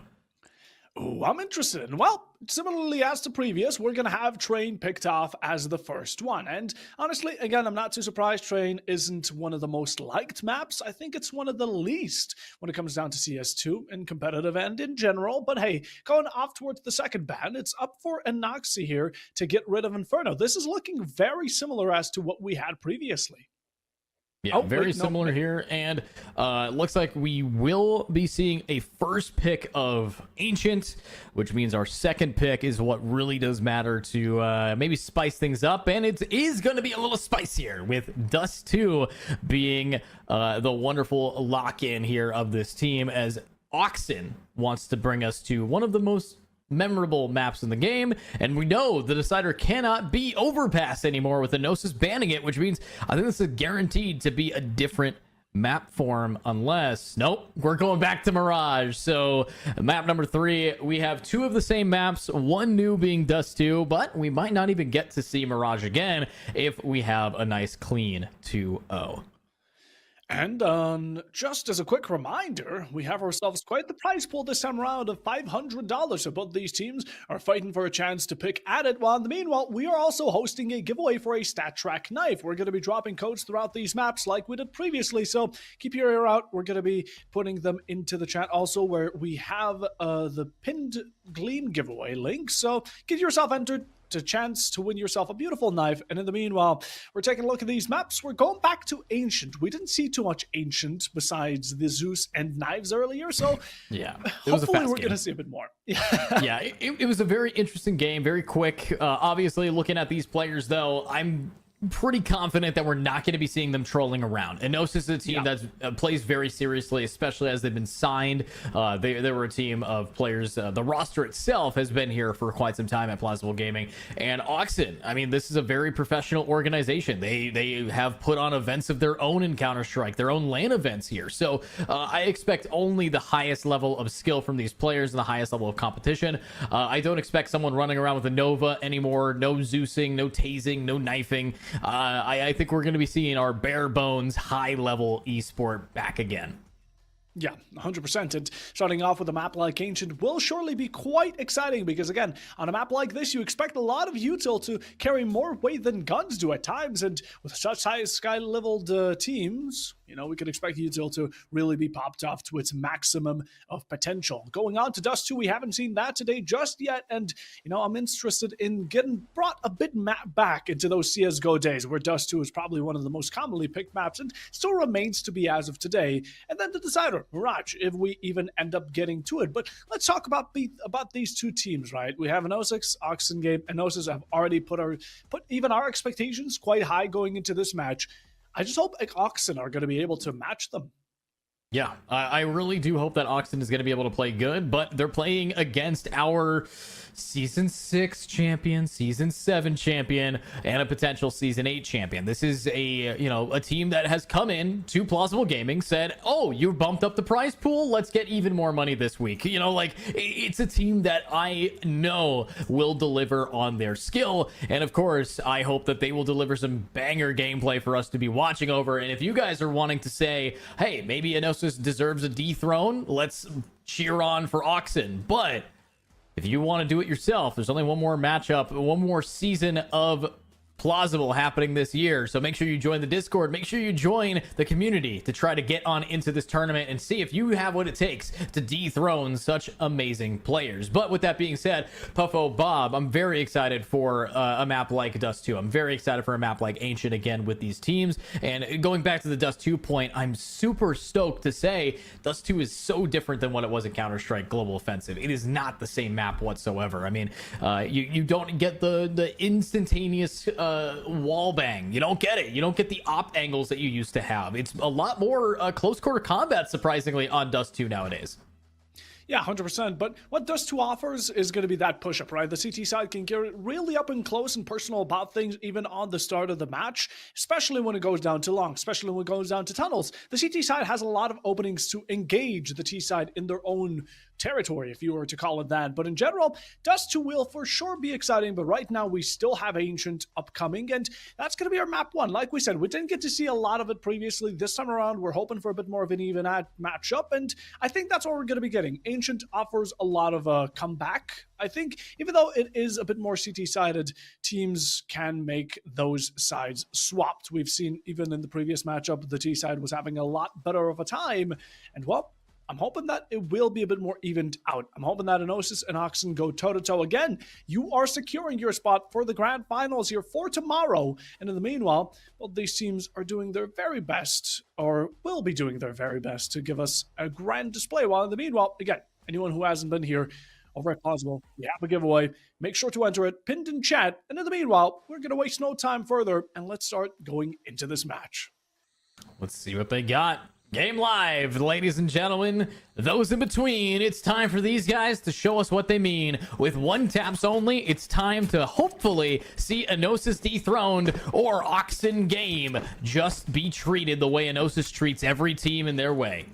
Oh, I'm interested. Well, similarly as to previous, we're going to have Train picked off as the first one. And honestly, again, I'm not too surprised Train isn't one of the most liked maps. I think it's one of the least when it comes down to CS2 in competitive and in general. But hey, going off towards the second ban, it's up for Enoxy here to get rid of Inferno. This is looking very similar as to what we had previously. Yeah, very similar here, and looks like we will be seeing a first pick of Ancient, which means our second pick is what really does matter to maybe spice things up, and it is going to be a little spicier, with Dust 2 being the wonderful lock-in here of this team, as Oxen wants to bring us to one of the most memorable maps in the game, and we know the Decider cannot be overpassed anymore with Enosis banning it, which means I think this is guaranteed to be a different map form, unless we're going back to Mirage. So map number 3, we have 2 of the same maps, one new being Dust 2, but we might not even get to see Mirage again if we have a nice clean 2-0. And just as a quick reminder, we have ourselves quite the prize pool this time around of $500. So both these teams are fighting for a chance to pick at it. While in the meanwhile, we are also hosting a giveaway for a Stat Track knife. We're going to be dropping codes throughout these maps like we did previously. So keep your ear out. We're going to be putting them into the chat also, where we have the pinned Gleam giveaway link. So get yourself entered a chance to win yourself a beautiful knife. And in the meanwhile, we're taking a look at these maps. We're going back to Ancient. We didn't see too much Ancient besides the Zeus and knives earlier, so yeah, hopefully we're going to see a bit more. Yeah, it was a very interesting game, very quick. Obviously, looking at these players, though, I'm pretty confident that we're not going to be seeing them trolling around. Enosis is a team that plays very seriously, especially as they've been signed. They were a team of players. The roster itself has been here for quite some time at Plausible Gaming. And Oxen, I mean, this is a very professional organization. They have put on events of their own in Counter-Strike, their own LAN events here. So I expect only the highest level of skill from these players and the highest level of competition. I don't expect someone running around with a Nova anymore. No Zeusing, no tasing, no knifing. I think we're going to be seeing our bare bones high level esport back again. Yeah, 100%. And starting off with a map like Ancient will surely be quite exciting because, again, on a map like this, you expect a lot of util to carry more weight than guns do at times. And with such high sky-leveled teams, you know, we could expect util to really be popped off to its maximum of potential. Going on to Dust 2, we haven't seen that today just yet. And, you know, I'm interested in getting brought a bit back into those CSGO days where Dust 2 is probably one of the most commonly picked maps and still remains to be as of today. And then the Decider. Mirage, if we even end up getting to it. But let's talk about these two teams, right? We have Enosis, Oxen Game. Enosis have already put even our expectations quite high going into this match. I just hope Oxen are going to be able to match them. Yeah, I really do hope that Oxen is going to be able to play good, but they're playing against our Season 6 champion, Season 7 champion, and a potential Season 8 champion. This is a team that has come in to Plausible Gaming, said, oh, you bumped up the prize pool, let's get even more money this week. You know, like, it's a team that I know will deliver on their skill, and of course, I hope that they will deliver some banger gameplay for us to be watching over. And if you guys are wanting to say, hey, maybe Enosis deserves a dethrone, let's cheer on for Oxen. But if you want to do it yourself, there's only one more matchup, one more season of Plausible happening this year. So make sure you join the Discord. Make sure you join the community to try to get on into this tournament and see if you have what it takes to dethrone such amazing players. But with that being said, Puffo Bob, I'm very excited for a map like Dust 2. I'm very excited for a map like Ancient again with these teams. And going back to the Dust 2 point, I'm super stoked to say Dust 2 is so different than what it was in Counter-Strike Global Offensive. It is not the same map whatsoever. I mean, you don't get the instantaneous wall bang. You don't get it. You don't get the op angles that you used to have. It's a lot more close quarter combat, surprisingly, on Dust 2 nowadays. Yeah, 100%. But what Dust 2 offers is going to be that push-up, right? The CT side can get really up and close and personal about things even on the start of the match, especially when it goes down to long, especially when it goes down to tunnels. The CT side has a lot of openings to engage the T side in their own territory, if you were to call it that. But in general, Dust 2 will for sure be exciting, but right now we still have Ancient upcoming, and that's going to be our map 1. Like we said, we didn't get to see a lot of it previously. This time around, we're hoping for a bit more of an even matchup, and I think that's what we're going to be getting. Ancient offers a lot of comeback. I think even though it is a bit more CT-sided, teams can make those sides swapped. We've seen even in the previous matchup, the T side was having a lot better of a time, and well, I'm hoping that it will be a bit more evened out. I'm hoping that Enosis and Oxen go toe-to-toe again. You are securing your spot for the grand finals here for tomorrow. And in the meanwhile, well, these teams are doing their very best, or will be doing their very best, to give us a grand display. While in the meanwhile, again, anyone who hasn't been here over at Plausible, we have a giveaway. Make sure to enter it, pinned in chat. And in the meanwhile, we're going to waste no time further, and let's start going into this match. Let's see what they got. Game live, ladies and gentlemen, those in between. It's time for these guys to show us what they mean. With 1 taps only, it's time to hopefully see Enosis dethroned or Oxen Game just be treated the way Enosis treats every team in their way.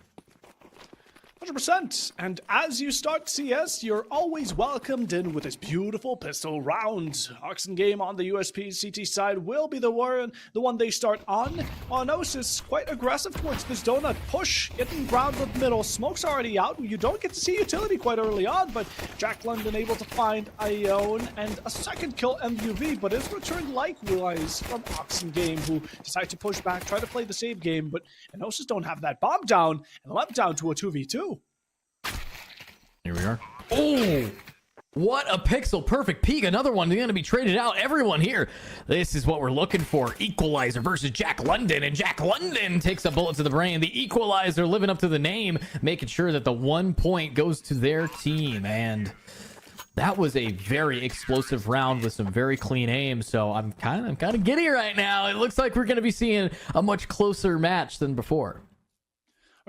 100%. And as you start CS, you're always welcomed in with this beautiful pistol round. Oxen Game on the USP CT side will be the one they start on. Enosis quite aggressive towards this donut push, getting ground with middle. Smoke's already out. You don't get to see utility quite early on, but Jack London able to find Ione and a second kill MUV, but is returned likewise from Oxen Game, who decide to push back, try to play the save game, but Enosis don't have that bomb down, and left down to a 2v2. Here we are. Oh, what a pixel perfect peek. Another one going to be traded out. Everyone here. This is what we're looking for. Equalizer versus Jack London. And Jack London takes a bullet to the brain. The Equalizer living up to the name, making sure that the 1 point goes to their team. And that was a very explosive round with some very clean aim. So I'm kind of giddy right now. It looks like we're going to be seeing a much closer match than before.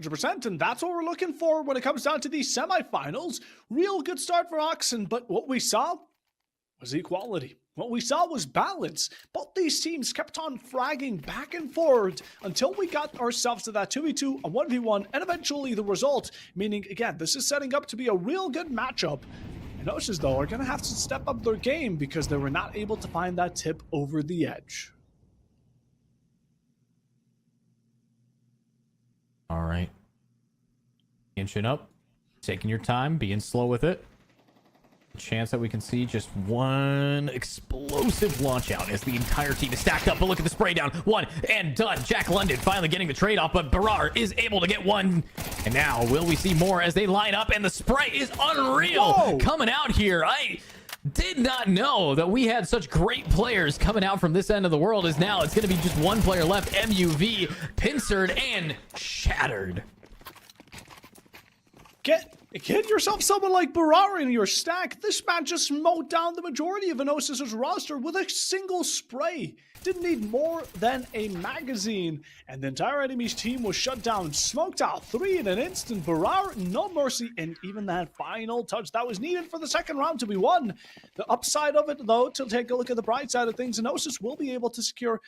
100%, and that's what we're looking for when it comes down to these semifinals. Real good start for Oxen, but what we saw was equality. What we saw was balance. Both these teams kept on fragging back and forward until we got ourselves to that 2v2, a 1v1, and eventually the result, meaning, again, this is setting up to be a real good matchup. And Enosis, though, are going to have to step up their game because they were not able to find that tip over the edge. All right. Inching up, taking your time, being slow with it. Chance that we can see just one explosive launch out as the entire team is stacked up. But look at the spray down. One and done. Jack London finally getting the trade off, but Barar is able to get one. And now will we see more as they line up? And the spray is unreal. Whoa. Coming out here. I did not know that we had such great players coming out from this end of the world. As now it's going to be just one player left. MUV pincered and shattered. Get yourself someone like Barar in your stack. This man just mowed down the majority of Inosis's roster with a single spray. Didn't need more than a magazine. And the entire enemy's team was shut down, smoked out 3 in an instant. Barar, no mercy, and even that final touch that was needed for the second round to be won. The upside of it, though, to take a look at the bright side of things, Inosis will be able to secure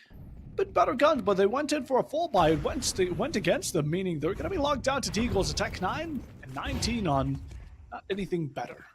bit better guns, but they went in for a full buy. It went against them, meaning they're going to be locked down to Deagle's attack 9 and 19 on not anything better.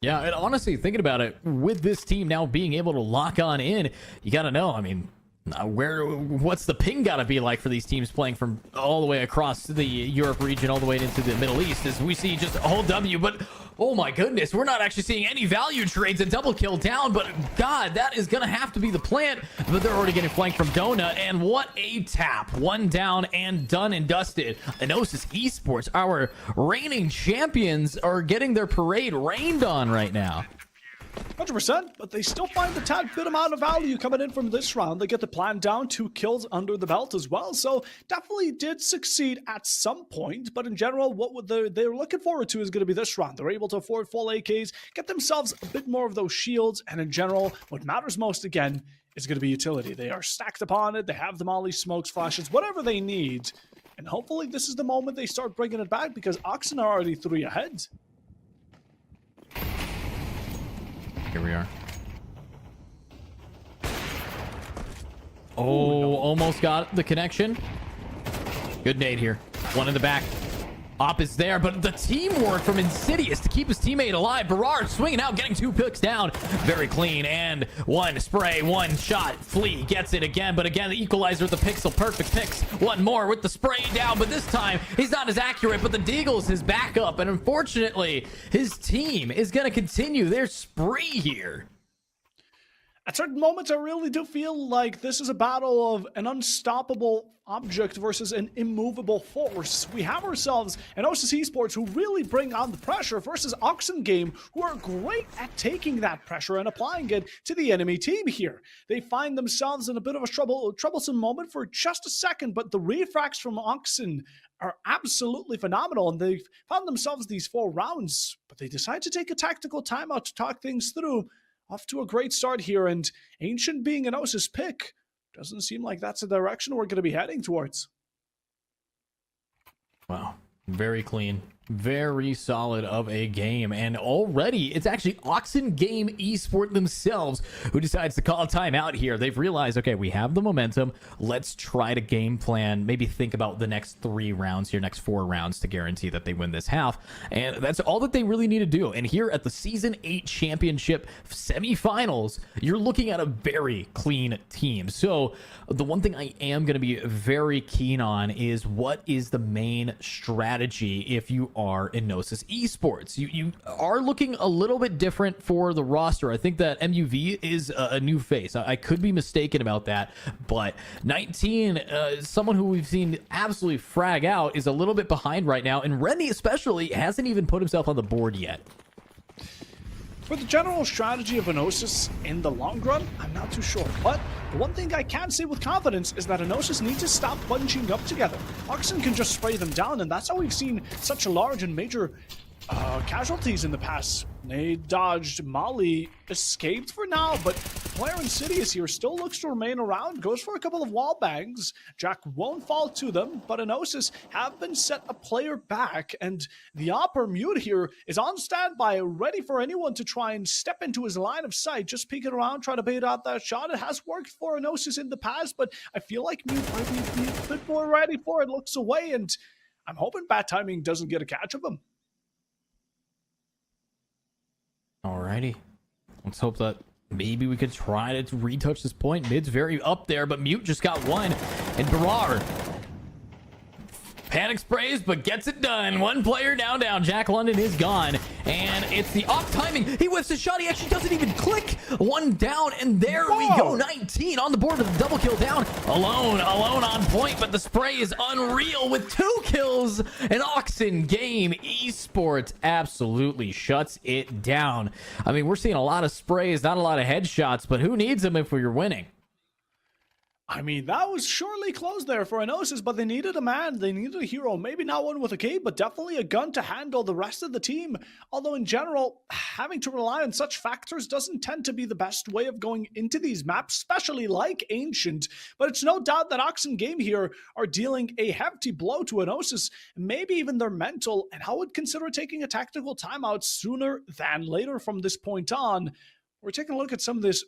Yeah, and honestly, thinking about it, with this team now being able to lock on in, you got to know, I mean, what's the ping got to be like for these teams playing from all the way across the Europe region all the way into the Middle East, as we see just a whole W. But oh my goodness, we're not actually seeing any value trades. A double kill down, but god, that is gonna have to be the plant. But they're already getting flanked from Dona, and what a tap. One down and done and dusted. Inosis Esports, our reigning champions, are getting their parade rained on right now. 100%, but they still find the tad bit amount of value coming in from this round. They get the plan down, 2 kills under the belt as well, so definitely did succeed at some point. But in general, what they're looking forward to is going to be this round. They're able to afford full AKs, get themselves a bit more of those shields, and in general, what matters most again is going to be utility. They are stacked upon it. They have the molly, smokes, flashes, whatever they need, and hopefully this is the moment they start bringing it back, because Oxen are already 3 ahead. Here we are. Oh, no. Almost got the connection. Good nade here. One in the back. Op is there, but the teamwork from Insidious to keep his teammate alive. Berard swinging out, getting 2 picks down. Very clean, and 1 spray, 1 shot. Flea gets it again, but again, the equalizer with the pixel. Perfect picks. 1 more with the spray down, but this time, he's not as accurate, but the Deagle's his backup, and unfortunately, his team is going to continue their spree here. At certain moments, I really do feel like this is a battle of an unstoppable object versus an immovable force. We have ourselves Inosis Esports, who really bring on the pressure, versus Oxen Game, who are great at taking that pressure and applying it to the enemy team here. They find themselves in a bit of a troublesome moment for just a second, but the refracts from Oxen are absolutely phenomenal, and they've found themselves these 4 rounds, but they decide to take a tactical timeout to talk things through. Off to a great start here, and Ancient being Inosis' pick, doesn't seem like that's the direction we're going to be heading towards. Wow. Very clean. Very solid of a game, and already it's actually Oxen Game Esport themselves who decides to call a timeout here. They've realized, okay, we have the momentum, let's try to game plan, maybe think about the next 3 rounds here, next 4 rounds to guarantee that they win this half, and that's all that they really need to do. And here at the Season 8 Championship semifinals, you're looking at a very clean team. So the one thing I am going to be very keen on is what is the main strategy if you are Inosis Esports. You are looking a little bit different for the roster. I think that MUV is a new face. I could be mistaken about that, but 19, someone who we've seen absolutely frag out, is a little bit behind right now, and Rennie especially hasn't even put himself on the board yet. For the general strategy of Inosis in the long run, I'm not too sure, but the one thing I can say with confidence is that Inosis needs to stop bunching up together. Oxen can just spray them down, and that's how we've seen such large and major casualties in the past. They dodged, Molly escaped for now, but player Insidious here still looks to remain around, goes for a couple of wall bangs. Jack won't fall to them, but Inosis have been set a player back, and the Opera Mute here is on standby, ready for anyone to try and step into his line of sight, just peeking around, trying to bait out that shot. It has worked for Inosis in the past, but I feel like Mute might be a bit more ready for it, looks away, and I'm hoping bad timing doesn't get a catch of him. Alrighty. Let's hope that maybe we could try to retouch this point. Mid's very up there, but Mute just got one. And Barar Panic sprays, but gets it done. One player down. Jack London is gone. And it's the off timing. He whiffs the shot. He actually doesn't even click. One down, and there we go. 19 on the board with a double kill down. Alone on point, but the spray is unreal with 2 kills. And Oxen Game Esports absolutely shuts it down. I mean, we're seeing a lot of sprays, not a lot of headshots, but who needs them if we're winning? I mean, that was surely close there for Enosis, but they needed a man, they needed a hero. Maybe not one with a cape, but definitely a gun to handle the rest of the team. Although in general, having to rely on such factors doesn't tend to be the best way of going into these maps, especially like Ancient. But it's no doubt that Oxen Game here are dealing a hefty blow to Enosis, maybe even their mental, and I would consider taking a tactical timeout sooner than later from this point on. We're taking a look at some of this.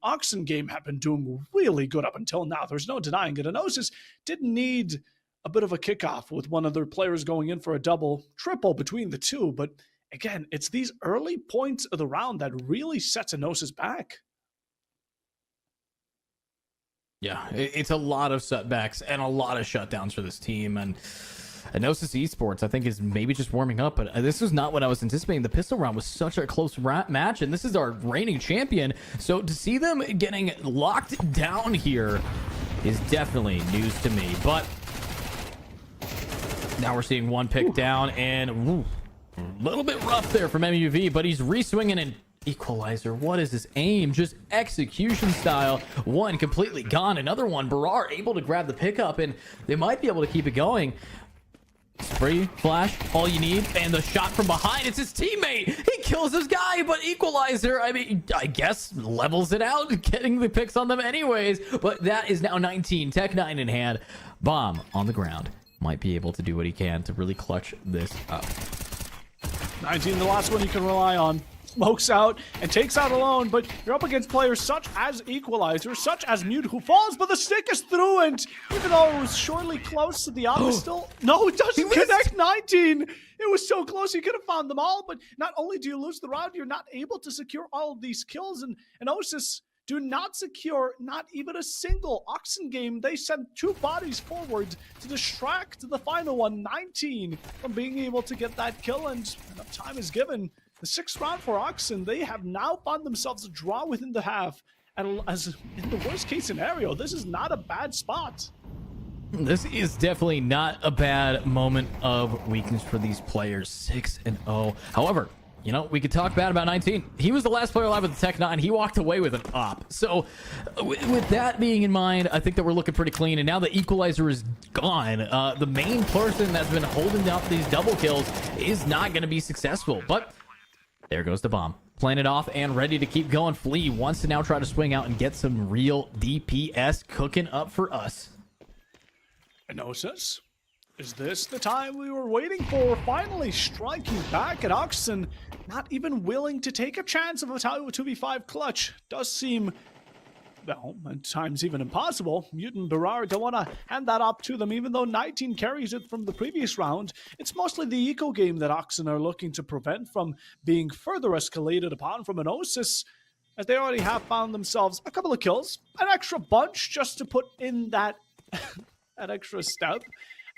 Oxen Game have been doing really good up until now. There's no denying it. Enosis did need a bit of a kickoff with one of their players going in for a double, triple between the two. But again, it's these early points of the round that really sets Enosis back. Yeah, it's a lot of setbacks and a lot of shutdowns for this team. And Enosis Esports, I think, is maybe just warming up, but this was not what I was anticipating. The pistol round was such a close match, and this is our reigning champion. So to see them getting locked down here is definitely news to me. But now we're seeing one pick down, and a little bit rough there from MUV, but he's re-swinging an equalizer. What is this aim? Just execution style. One completely gone. Another one, Barar able to grab the pickup, and they might be able to keep it going. Spray, flash, all you need, and the shot from behind, it's his teammate. He kills this guy, but equalizer, I mean, I guess levels it out, getting the picks on them anyways. But that is now 19, Tech 9 in hand. Bomb on the ground. Might be able to do what he can to really clutch this up. 19, the last one you can rely on. Smokes out and takes out alone, but you're up against players such as Equalizer, such as Mute, who falls, but the stick is through, and even though it was shortly close to the op, still... No, it doesn't connect 19! It was so close, he could have found them all, but not only do you lose the round, you're not able to secure all of these kills, and Enosis do not secure not even a single. Oxen Game, they send 2 bodies forward to distract the final one, 19, from being able to get that kill, and enough time is given. The 6th round for Oxen, they have now found themselves a draw within the half. And as in the worst case scenario, this is not a bad spot. This is definitely not a bad moment of weakness for these players. 6-0. However, you know, we could talk bad about 19. He was the last player alive with the Tech 9. He walked away with an op. So with that being in mind, I think that we're looking pretty clean. And now the equalizer is gone. The main person that's been holding down these double kills is not going to be successful. But there goes the bomb. Playing it off and ready to keep going. Flea wants to now try to swing out and get some real DPS cooking up for us. Enosis, is this the time we were waiting for? Finally striking back at Oxen. Not even willing to take a chance of a 2v5 clutch. Does seem, well, at times even impossible. Mutant Barar don't want to hand that up to them, even though 19 carries it from the previous round. It's mostly the eco game that Oxen are looking to prevent from being further escalated upon from Enosis, as they already have found themselves a couple of kills, an extra bunch just to put in that, that extra step.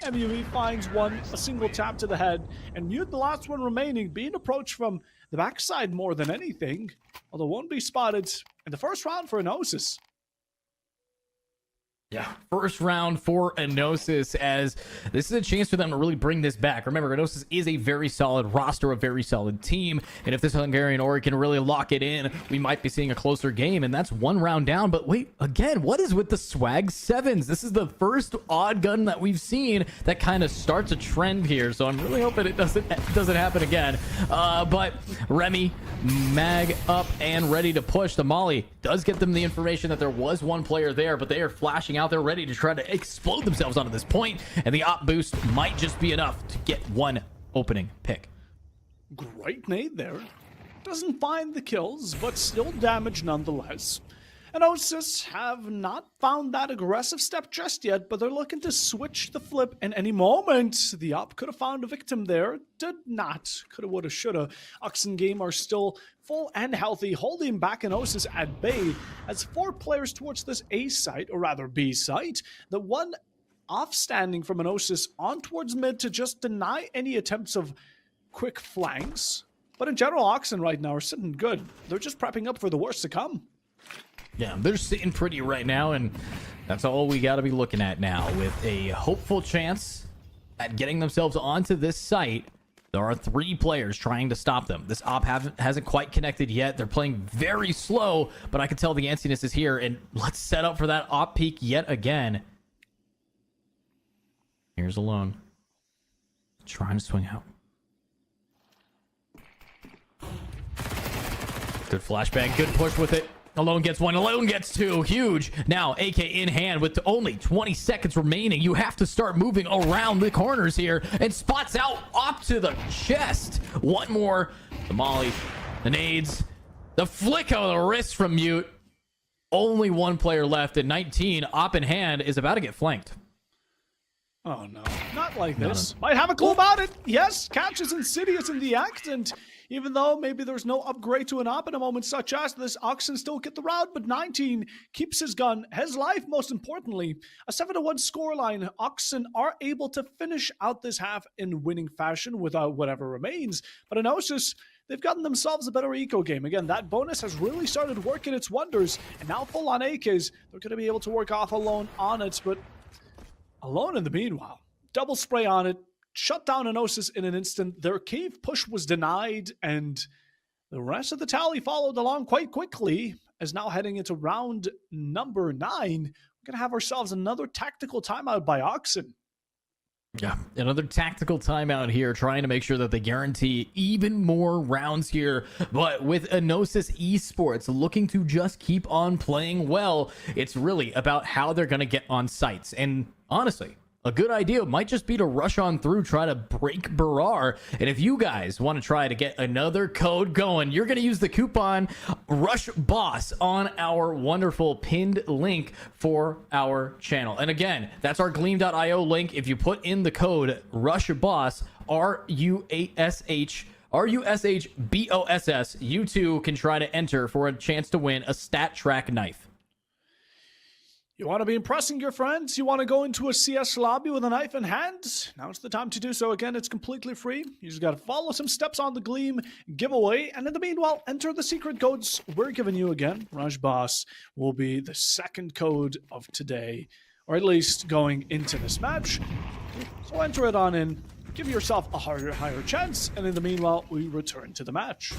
MUV finds one, a single tap to the head, and Mute, the last one remaining, being approached from the backside more than anything, although won't be spotted in the first round for Enosis. Yeah, first round for Enosis, as this is a chance for them to really bring this back. Remember, Enosis is a very solid roster, a very solid team, and if this Hungarian Ori can really lock it in, we might be seeing a closer game, and that's one round down. But wait, again, what is with the swag 7s? This is the first odd gun that we've seen that kind of starts a trend here, so I'm really hoping it doesn't happen again. But Remy, mag up and ready to push. The Molly does get them the information that there was one player there, but they are flashing out. They're ready to try to explode themselves onto this point, and the op boost might just be enough to get one opening pick. Great nade there. Doesn't find the kills, but still damage nonetheless. Enosis have not found that aggressive step just yet, but they're looking to switch the flip in any moment. The op could have found a victim there. Did not. Coulda, woulda, shoulda. Oxen Game are still full and healthy, holding back Enosis at bay as 4 players towards this A site, or rather B site. The one off-standing from Enosis on towards mid to just deny any attempts of quick flanks. But in general, Oxen right now are sitting good. They're just prepping up for the worst to come. Yeah, they're sitting pretty right now, and that's all we got to be looking at now. With a hopeful chance at getting themselves onto this site, there are 3 players trying to stop them. This op hasn't quite connected yet. They're playing very slow, but I can tell the antsiness is here, and let's set up for that op peak yet again. Here's Alone. Trying to swing out. Good flashbang, good push with it. Alone gets 1, Alone gets 2, huge. Now, AK in hand with only 20 seconds remaining. You have to start moving around the corners here, and spots out up to the chest. One more, the molly, the nades, the flick of the wrist from Mute. Only 1 player left, and 19, op in hand, is about to get flanked. Oh no, not like this. Might have a clue about it. Yes, catches Insidious in the act, and even though maybe there's no upgrade to an op in a moment such as this, Oxen still get the round, but 19 keeps his gun, his life most importantly. A 7-1 scoreline. Oxen are able to finish out this half in winning fashion without whatever remains. But Enosis, they've gotten themselves a better eco game. Again, that bonus has really started working its wonders, and now full on AKs, they're going to be able to work off Alone on it, but Alone in the meanwhile, double spray on it, shut down Enosis in an instant. Their cave push was denied, and the rest of the tally followed along quite quickly. As now heading into round number 9, we're going to have ourselves another tactical timeout by Oxen. Yeah, another tactical timeout here, trying to make sure that they guarantee even more rounds here. But with Enosis Esports looking to just keep on playing well, it's really about how they're going to get on sites. And honestly, a good idea might just be to rush on through, try to break Barar. And if you guys want to try to get another code going, you're going to use the coupon RUSHBOSS on our wonderful pinned link for our channel. And again, that's our gleam.io link. If you put in the code RUSHBOSS, RUSHBOSS, you too can try to enter for a chance to win a Stat Track knife. You want to be impressing your friends? You want to go into a CS lobby with a knife in hand? Now's the time to do so. Again, it's completely free. You just got to follow some steps on the Gleam giveaway. And in the meanwhile, enter the secret codes we're giving you again. RUSHBOSS will be the second code of today, or at least going into this match. So enter it on in. Give yourself a higher chance. And in the meanwhile, we return to the match.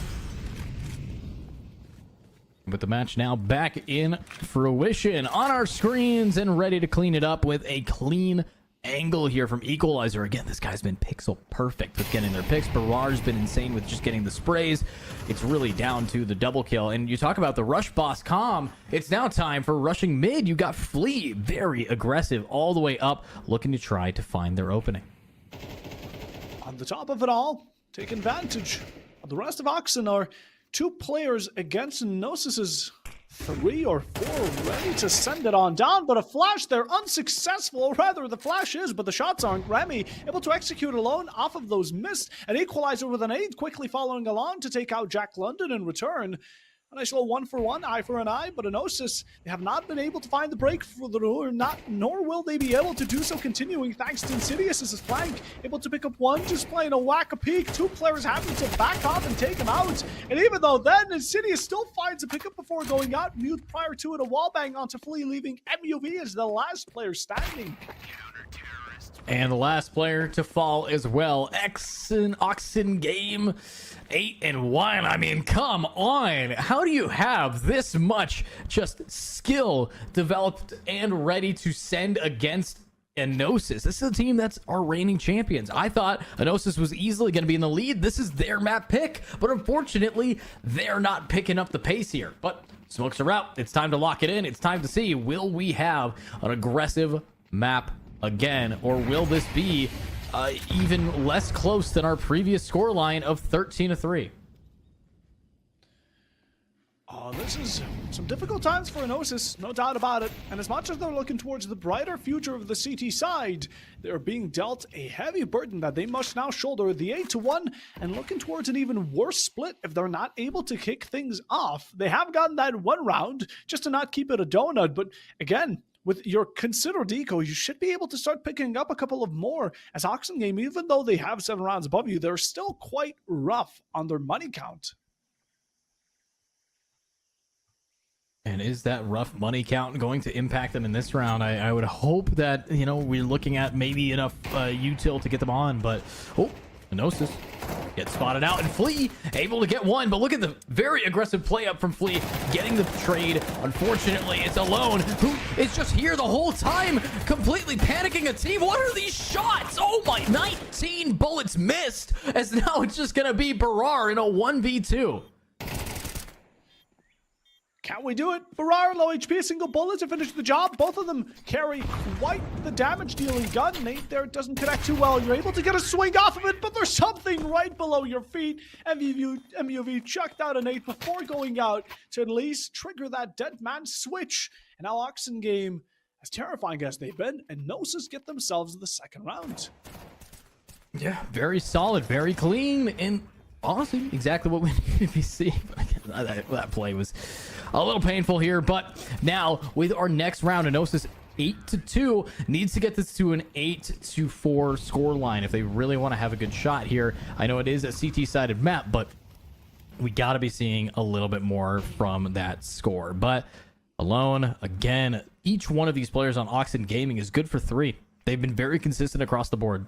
With the match now back in fruition on our screens and ready to clean it up with a clean angle here from Equalizer. Again, this guy's been pixel perfect with getting their picks. Barrar's been insane with just getting the sprays. It's really down to the double kill. And you talk about the rush boss comm. It's now time for rushing mid. You got Flea, very aggressive all the way up, looking to try to find their opening. On the top of it all, take advantage. The rest of Oxen are 2 players against Enosis' 3 or 4 ready to send it on down, but a flash there unsuccessful, or rather the flash is, but the shots aren't. Remy able to execute Alone off of those missed. An Equalizer with an 8 quickly following along to take out Jack London in return. A nice little 1 for 1, eye for an eye, but Enosis, they have not been able to find the break for the door, nor will they be able to do so continuing thanks to Insidious' flank, able to pick up 1, just playing a whack-a-peek, 2 players having to back off and take him out, and even though then Insidious still finds a pickup before going out, Mute prior to it a wallbang onto Flea, leaving MUV as the last player standing. And the last player to fall as well, Oxen Game 8-1. I mean, come on. How do you have this much just skill developed and ready to send against Enosis? This is a team that's our reigning champions. I thought Enosis was easily going to be in the lead. This is their map pick, but unfortunately, they're not picking up the pace here. But smokes are out. It's time to lock it in. It's time to see, will we have an aggressive map again, or will this be even less close than our previous scoreline of 13-3? Oh, this is some difficult times for Enosis, no doubt about it. And as much as they're looking towards the brighter future of the CT side, they're being dealt a heavy burden that they must now shoulder, the 8-1, and looking towards an even worse split if they're not able to kick things off. They have gotten that 1 round just to not keep it a donut, but again, with your considered eco, you should be able to start picking up a couple of more. As Oxengame, even though they have 7 rounds above you, they're still quite rough on their money count. And is that rough money count going to impact them in this round? I would hope that, you know, we're looking at maybe enough util to get them on, but oh, Gnosis gets spotted out, and Flea able to get one, but look at the very aggressive play up from Flea, getting the trade. Unfortunately, it's Alone, who is just here the whole time, completely panicking a team. What are these shots? Oh my, 19 bullets missed, as now it's just gonna be Barar in a 1v2. Can we do it? Barar, low HP, a single bullet to finish the job. Both of them carry quite the damage-dealing gun. Nate there doesn't connect too well. You're able to get a swing off of it, but there's something right below your feet. MUV chucked out a Nate before going out to at least trigger that dead man switch. And now Oxengame, as terrifying as they've been, and Gnosis get themselves the second round. Yeah, very solid, very clean, and honestly, exactly what we need to be seeing. That play was a little painful here, but now with our next round, Gnosis 8-2 needs to get this to an 8-4 score line if they really want to have a good shot here. I know it is a CT-sided map, but we got to be seeing a little bit more from that score. But Alone, again, each one of these players on Oxen Gaming is good for 3. They've been very consistent across the board.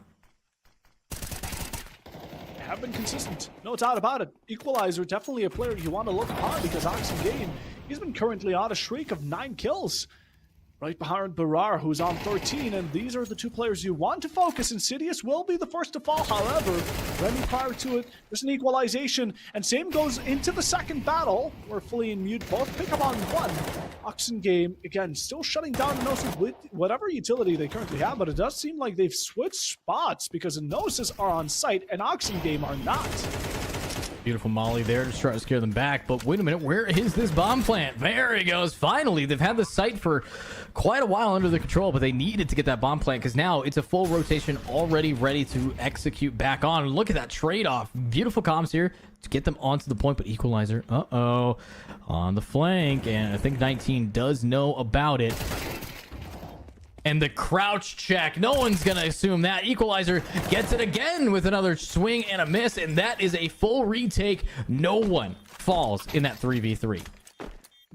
Have been consistent, no doubt about it. Equalizer, definitely a player you want to look upon, because Oxengame, he's been currently on a streak of 9 kills. Right behind Barar, who's on 13, and these are the 2 players you want to focus. Insidious will be the first to fall, however, Remy prior to it, there's an equalization, and same goes into the second battle, where Flea and Mute both pick up on 1. Oxengame, again, still shutting down Gnosis with whatever utility they currently have, but it does seem like they've switched spots, because Gnosis are on site, and Oxengame are not. Beautiful molly there to try to scare them back, but wait a minute, where is this bomb plant? There he goes. Finally, they've had the site for quite a while under their control, but they needed to get that bomb plant because now it's a full rotation already ready to execute back on. Look at that trade-off. Beautiful comms here to get them onto the point, but equalizer, on the flank, and I think 19 does know about it. And the crouch check, no one's gonna assume that. Equalizer gets it again with another swing and a miss, and that is a full retake. No one falls in that 3v3.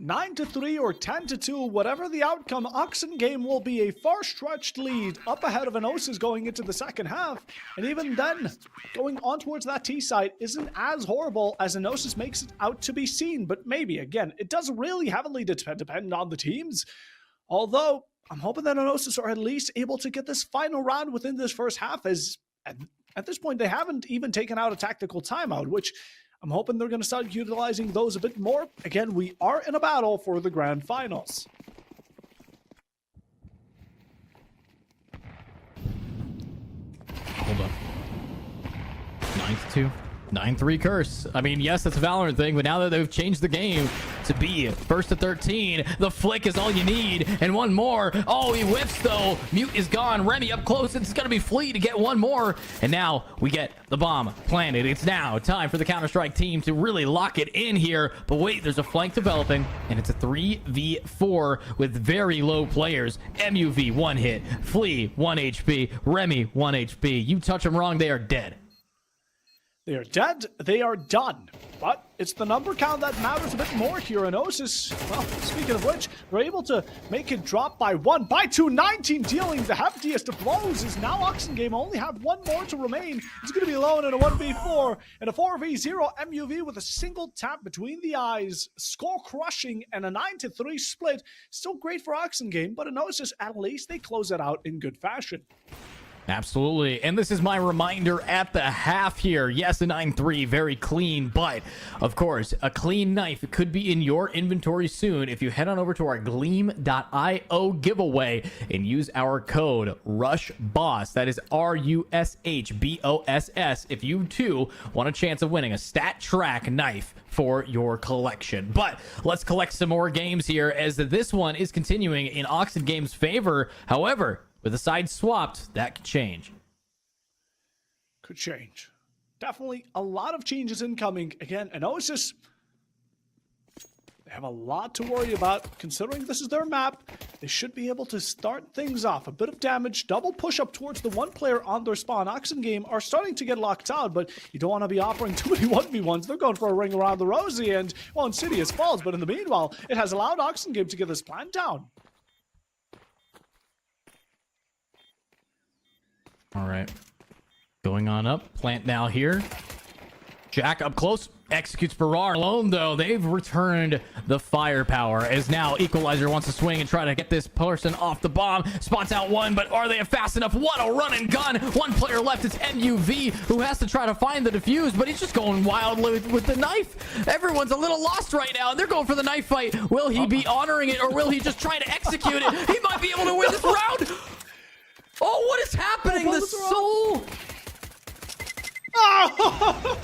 9-3 or 10-2, whatever the outcome, Oxengame will be a far-stretched lead up ahead of Gnosis going into the second half. And even then, going on towards that T side isn't as horrible as Gnosis makes it out to be seen. But maybe, again, it does really heavily depend on the teams. Although, I'm hoping that Gnosis are at least able to get this final round within this first half, as at this point they haven't even taken out a tactical timeout, which I'm hoping they're going to start utilizing those a bit more. Again, we are in a battle for the grand finals. Hold up. 9-2. 9-3 curse. I mean, yes, that's a Valorant thing, but now that they've changed the game to be first to 13, the flick is all you need. And one more. Oh, he whips though. Mute is gone. Remy up close. It's going to be Flea to get one more. And now we get the bomb planted. It's now time for the Counter-Strike team to really lock it in here. But wait, there's a flank developing, and it's a 3v4 with very low players. MUV, 1 hit. Flea, 1 HP. Remy, 1 HP. You touch them wrong, they are dead. They are dead, they are done. But it's the number count that matters a bit more here in Osis. Well, speaking of which, we're able to make it drop by 1, by 2, 19 dealing the heftiest of blows, as now Oxengame only have 1 more to remain. It's going to be Alone in a 1v4 and a 4v0 MUV with a single tap between the eyes. Score crushing and a 9-3 split. Still great for Oxengame, but in Osis, at least they close it out in good fashion. Absolutely. And this is my reminder at the half here. Yes, a 9-3, very clean, but of course, a clean knife could be in your inventory soon if you head on over to our Gleam.io giveaway and use our code RUSHBOSS. That is RUSHBOSS if you too want a chance of winning a Stat Track knife for your collection. But let's collect some more games here, as this one is continuing in Oxengame's favor. However, with the side swapped, that could change. Could change. Definitely a lot of changes incoming. Again, and Osis, they They have a lot to worry about. Considering this is their map, they should be able to start things off. A bit of damage, double push up towards the one player on their spawn. Oxengame are starting to get locked out, but you don't want to be offering too many 1v1s. They're going for a ring around the rosy, and, well, Insidious falls, but in the meanwhile, it has allowed Oxengame to get this plant down. All right. Going on up. Plant now here. Jack up close. Executes Barrar alone, though. They've returned the firepower as now Equalizer wants to swing and try to get this person off the bomb. Spots out one, but are they fast enough? What a run and gun. One player left. It's MUV who has to try to find the defuse, but he's just going wildly with the knife. Everyone's a little lost right now. They're going for the knife fight. Will he be honoring it, or will he just try to execute it? He might be able to win this round. Oh, what is happening? The soul. Oh!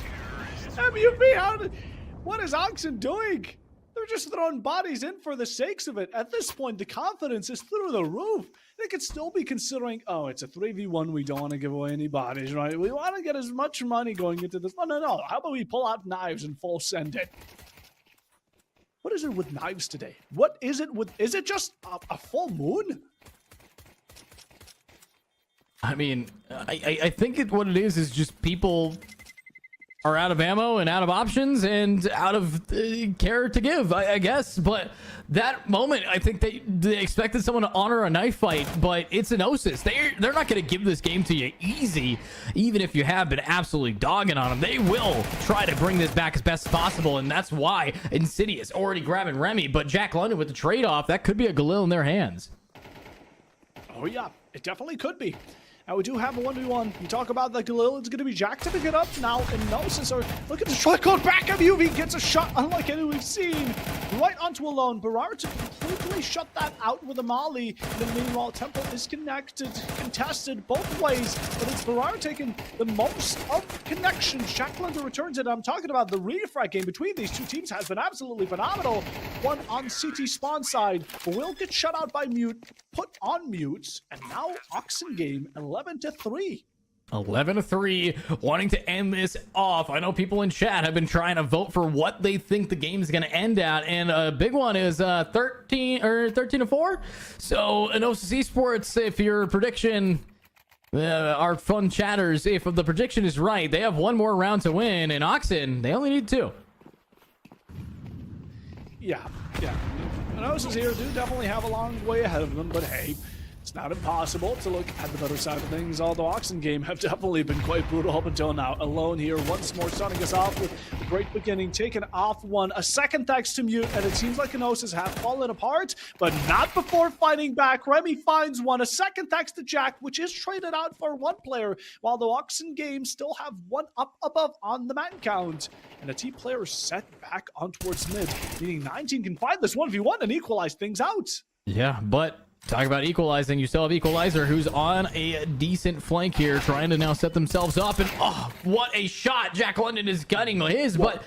MUV, what is Oxen doing? They're just throwing bodies in for the sakes of it. At this point, the confidence is through the roof. They could still be considering, oh, it's a 3v1. We don't want to give away any bodies, right? We want to get as much money going into this. No. How about we pull out knives and full send it? What is it with knives today? What is it with, is it just a full moon? I mean, I think what it is just people are out of ammo and out of options and out of care to give, I guess. But that moment, I think they expected someone to honor a knife fight, but it's an Osis. They're not going to give this game to you easy, even if you have been absolutely dogging on them. They will try to bring this back as best as possible, and that's why Insidious already grabbing Remy, but Jack London with the trade-off, that could be a Galil in their hands. Oh yeah, it definitely could be. Now, we do have a 1v1. You talk about the Galil, it's going to be Jack to pick it up now, and Gnosis are looking to try to go back. MUV gets a shot unlike any we've seen. Right onto Alone. Barrar to completely shut that out with a molly. And then meanwhile, Temple is contested both ways, but it's Barrar taking the most of connections. Jack London returns it. I'm talking about the refrag game between these two teams has been absolutely phenomenal. One on CT spawn side, will get shut out by Mute, put on mute, and now Oxengame 11-3. 11-3, wanting to end this off. I know people in chat have been trying to vote for what they think the game is going to end at, and a big one is 13-4. So, Enosis Esports, if your prediction, our fun chatters, if the prediction is right, they have one more round to win, and Oxen, they only need 2. Yeah. Enosis here do definitely have a long way ahead of them, but hey, it's not impossible to look at the better side of things, although Oxengame have definitely been quite brutal up until now. Alone here, once more starting us off with a great beginning, taking off one, a second thanks to Mute, and it seems like Enosis have fallen apart, but not before fighting back. Remy finds one, a second thanks to Jack, which is traded out for one player, while the Oxengame still have one up above on the man count. And a T player set back on towards mid, meaning 19 can find this 1v1 and equalize things out. Yeah, but talk about equalizing. You still have Equalizer, who's on a decent flank here, trying to now set themselves up. And oh, what a shot! Jack London is gunning his, but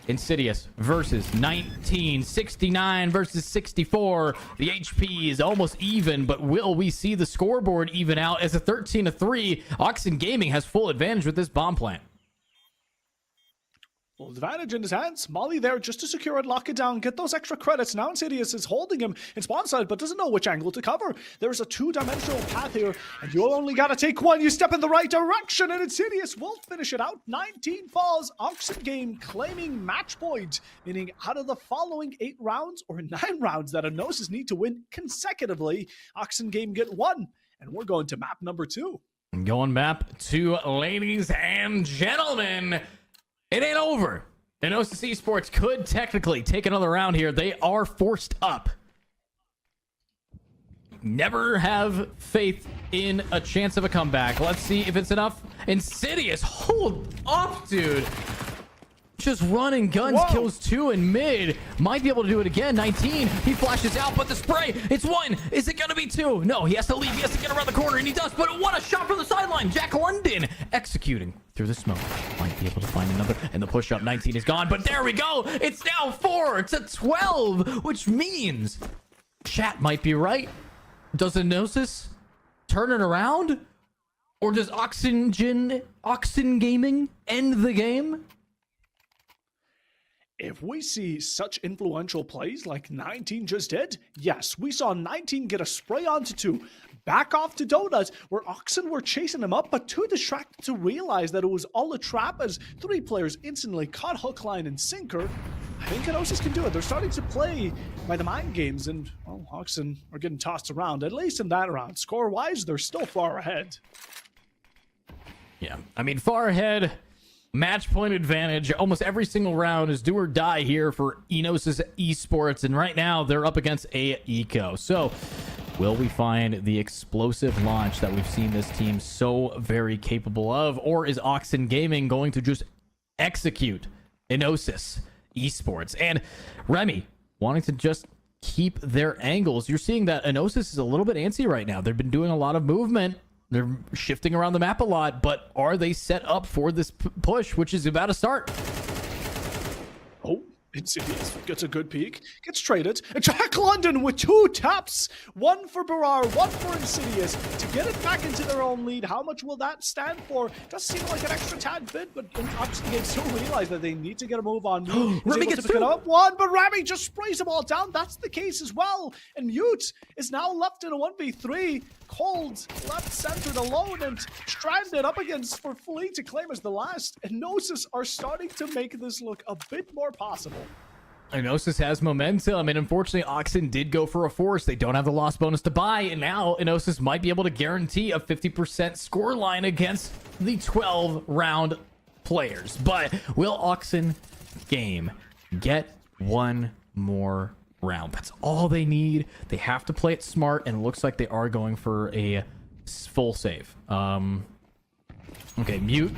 Insidious versus 19, 69 versus 64. The HP is almost even, but will we see the scoreboard even out as a 13-3? Oxen Gaming has full advantage with this bomb plant. Well, advantage in his hands. Molly there just to secure it, lock it down, get those extra credits. Now Insidious is holding him in spawn side, but doesn't know which angle to cover. There's a two-dimensional path here, and you only got to take one. You step in the right direction, and Insidious will finish it out. 19 falls. Oxengame claiming match point, meaning out of the following 8 rounds or 9 rounds that Enosis need to win consecutively, Oxengame get 1, and we're going to map number 2. Going map 2, ladies and gentlemen. It ain't over. Enosis Esports could technically take another round here. They are forced up. Never have faith in a chance of a comeback. Let's see if it's enough. Insidious, hold up, dude. Just running guns. Whoa. Kills 2 in mid. Might be able to do it again. 19. He flashes out, but the spray. It's 1. Is it going to be 2? No, he has to leave. He has to get around the corner, and he does. But what a shot from the sideline. Jack London executing through the smoke. Might be able to find another. And the push up 19 is gone. But there we go. It's now 4 to 12, which means chat might be right. Does Enosis turn it around? Or does Oxen Gaming end the game? If we see such influential plays like 19 just did, yes, we saw 19 get a spray onto 2, back off to Donut, where Oxen were chasing him up, but 2 distracted to realize that it was all a trap as 3 players instantly caught hook, line, and sinker. I think Kenosis can do it. They're starting to play by the mind games, and, well, Oxen are getting tossed around, at least in that round. Score-wise, they're still far ahead. Yeah, I mean, far ahead, match point advantage. Almost every single round is do or die here for Enos' esports, and right now they're up against a Eco. So, will we find the explosive launch that we've seen this team so very capable of, or is Oxen Gaming going to just execute Enosis esports? And Remy wanting to just keep their angles. You're seeing that Enosis is a little bit antsy right now. They've been doing a lot of movement. They're shifting around the map a lot, but are they set up for this push, which is about to start? Oh, Insidious gets a good peek, gets traded. Jack London with 2 taps, 1 for Barar, 1 for Insidious to get it back into their own lead. How much will that stand for? Does seem like an extra tad bit, but obviously they still realize that they need to get a move on. Remy gets to pick it up 1, but Remy just sprays them all down. That's the case as well. And Mute is now left in a 1v3. Cold, left centered alone and stranded up against for Flea to claim as the last. And Gnosis are starting to make this look a bit more possible. Enosis has momentum, and unfortunately, Oxen did go for a force. They don't have the loss bonus to buy, and now Enosis might be able to guarantee a 50% score line against the 12-round players. But will Oxen Game get one more round? That's all they need. They have to play it smart, and it looks like they are going for a full save. Okay, Mute.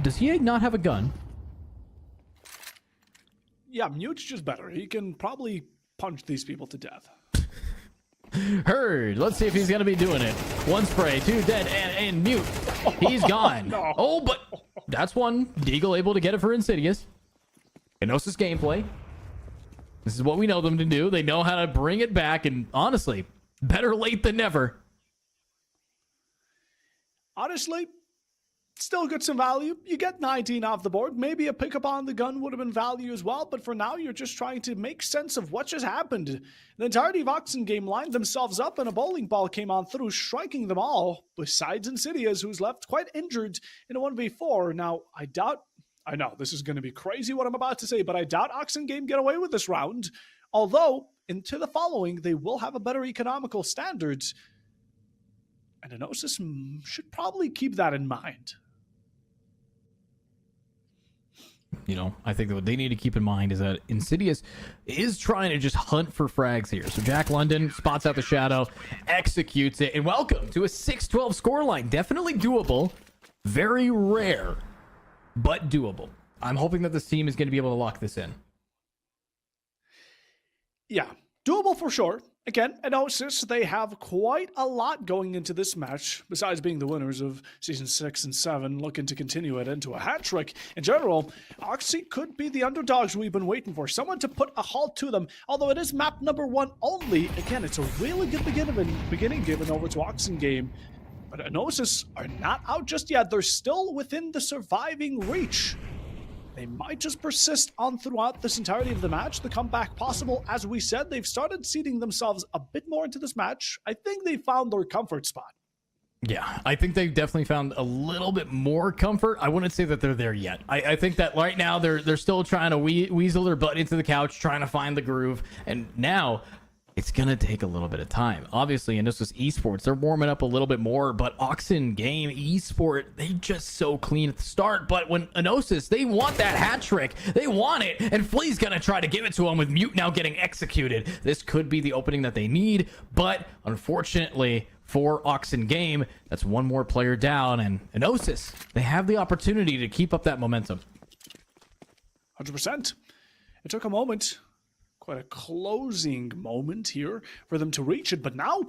Does he not have a gun? Yeah, Mute's just better. He can probably punch these people to death. Heard. Let's see if he's going to be doing it. 1 spray, 2 dead, and Mute. He's gone. No. Oh, but that's 1. Deagle able to get it for Insidious. Enosis gameplay. This is what we know them to do. They know how to bring it back, and honestly, better late than never. Honestly, still get some value. You get 19 off the board. Maybe a pickup on the gun would have been value as well, but for now, you're just trying to make sense of what just happened. The entirety of Oxen Game lined themselves up, and a bowling ball came on through, striking them all, besides Insidious, who's left quite injured in a 1v4. Now, I know this is going to be crazy what I'm about to say, but I doubt Oxen Game get away with this round. Although, into the following, they will have a better economical standards. And Enosis should probably keep that in mind. You know, I think that what they need to keep in mind is that Insidious is trying to just hunt for frags here. So Jack London spots out the shadow, executes it, and welcome to a 6-12 scoreline. Definitely doable. Very rare, but doable. I'm hoping that this team is going to be able to lock this in. Yeah, doable for sure. Again, Enosis, they have quite a lot going into this match, besides being the winners of Season 6 and 7, looking to continue it into a hat trick. In general, Oxy could be the underdogs we've been waiting for, someone to put a halt to them, although it is map number 1 only. Again, it's a really good beginning given over to Oxen Game, but Enosis are not out just yet. They're still within the surviving reach. They might just persist on throughout this entirety of the match. The comeback possible, as we said, they've started seeding themselves a bit more into this match. I think they found their comfort spot. Yeah, I think they've definitely found a little bit more comfort. I wouldn't say that they're there yet. I think that right now they're still trying to weasel their butt into the couch, trying to find the groove. And now it's going to take a little bit of time. Obviously, and this is esports, they're warming up a little bit more, but Oxen Game, esport, they just so clean at the start. But when Enosis, they want that hat trick. They want it, and Flea's going to try to give it to him with Mute now getting executed. This could be the opening that they need, but unfortunately for Oxen Game, that's 1 more player down, and Enosis, they have the opportunity to keep up that momentum. 100%. It took a moment. Quite a closing moment here for them to reach it, but now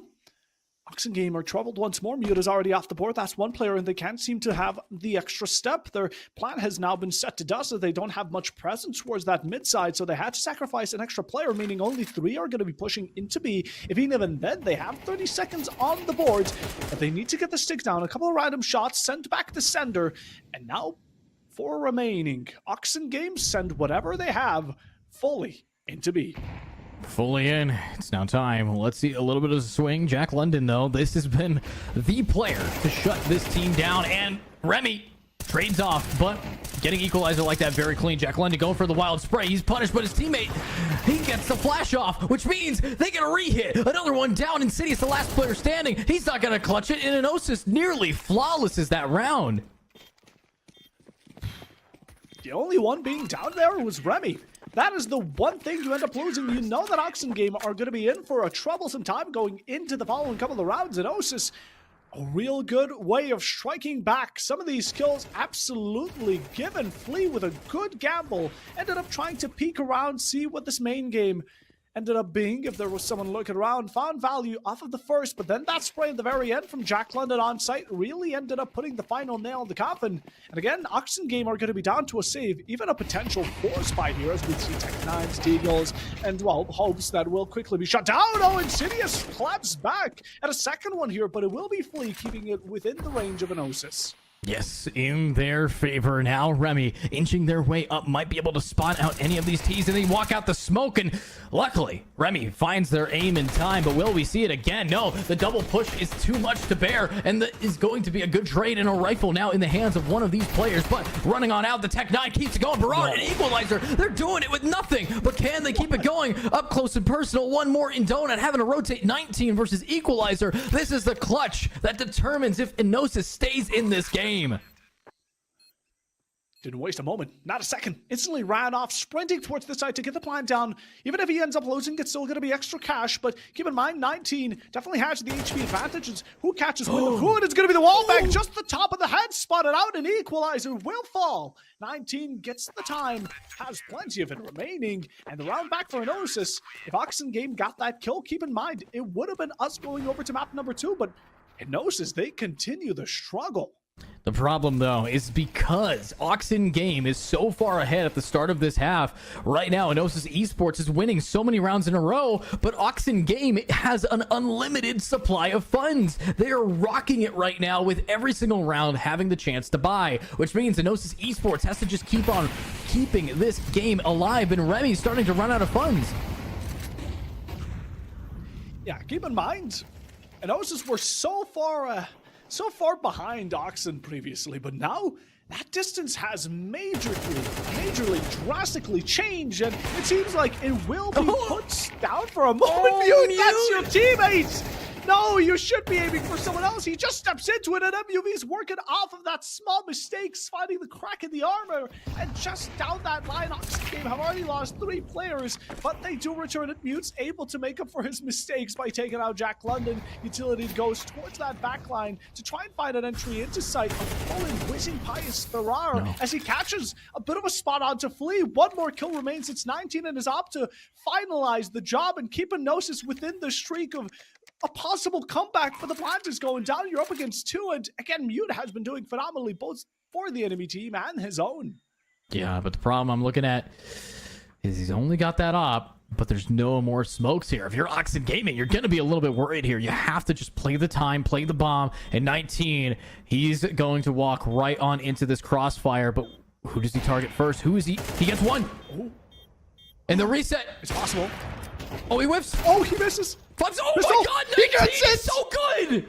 Oxen Game are troubled once more. Mute is already off the board. That's 1 player, and they can't seem to have the extra step. Their plan has now been set to dust, as they don't have much presence towards that mid side, so they had to sacrifice an extra player, meaning only 3 are going to be pushing into B. If even then, they have 30 seconds on the board, but they need to get the stick down. A couple of random shots sent back to sender, and now 4 remaining. Oxen Games send whatever they have fully into B. Fully in. It's now time. Let's see a little bit of a swing. Jack London, though, this has been the player to shut this team down. And Remy trades off, but getting equalizer like that very clean. Jack London going for the wild spray. He's punished, but his teammate, he gets the flash off, which means they get a re-hit. Another one down. Insidious, the last player standing. He's not going to clutch it. And Inosis nearly flawless as that round. The only one being down there was Remy. That is the one thing you end up losing. You know that Oxen Game are going to be in for a troublesome time going into the following couple of rounds. And Osis, a real good way of striking back. Some of these kills absolutely given. Flea with a good gamble. Ended up trying to peek around, see what this main game ended up being. If there was someone looking around, found value off of the first, but then that spray at the very end from Jack London on site really ended up putting the final nail in the coffin. And again, Oxen Game are going to be down to a save, even a potential force fight here as we see Tech9's, Deagles, and, well, hopes that will quickly be shut down. Oh, Insidious claps back at a second one here, but it will be Flea keeping it within the range of an Osis. Yes, in their favor now. Remy inching their way up, might be able to spot out any of these T's, and they walk out the smoke, and luckily Remy finds their aim in time. But will we see it again? No, the double push is too much to bear, and that is going to be a good trade in a rifle now in the hands of one of these players. But running on out, the Tech9 keeps it going. Barrage and equalizer, they're doing it with nothing, but can they keep it going? Up close and personal, one more in Donut, having to rotate 19 versus equalizer. This is the clutch that determines if Inosis stays in this game. Didn't waste a moment, not a second. Instantly ran off, sprinting towards the side to get the plant down. Even if he ends up losing, it's still going to be extra cash. But keep in mind, 19 definitely has the HP advantage. It's who catches who, and it's going to be the wall back. Just the top of the head spotted out, and equalizer will fall. 19 gets the time, has plenty of it remaining, and the round back for Inosis. If Oxen Game got that kill, keep in mind, it would have been us going over to map number 2, but Inosis, they continue the struggle. The problem, though, is because Oxen Game is so far ahead at the start of this half. Right now, Inosis Esports is winning so many rounds in a row, but Oxen Game has an unlimited supply of funds. They are rocking it right now with every single round having the chance to buy, which means Inosis Esports has to just keep on keeping this game alive, and Remy's starting to run out of funds. Yeah, keep in mind, Inosis were so far behind Oxen previously, but now that distance has majorly, drastically changed, and it seems like it will be put down for a moment. Mute, that's your teammates! No, you should be aiming for someone else. He just steps into it, and MUV's working off of that small mistakes, finding the crack in the armor, and just down that line, Oxen Game have already lost 3 players, but they do return it. Mute's able to make up for his mistakes by taking out Jack London. Utility goes towards that back line to try and find an entry into sight of fallen whizzing Pius Ferrar as he catches a bit of a spot onto Flea. One more kill remains. It's 19 and is up to finalize the job and keep Inosis within the streak of a possible comeback. For the Planters going down, you're up against 2, and again, Mute has been doing phenomenally both for the enemy team and his own. Yeah, but the problem I'm looking at is he's only got that op, but there's no more smokes here. If you're Oxen Gaming, you're going to be a little bit worried here. You have to just play the time, play the bomb. And 19, he's going to walk right on into this crossfire, but who does he target first? Who is he? He gets one. Ooh. And the reset. It's possible. Oh, he whiffs. Oh, he misses. Flips. Oh my God, 19 he gets it. Is so good.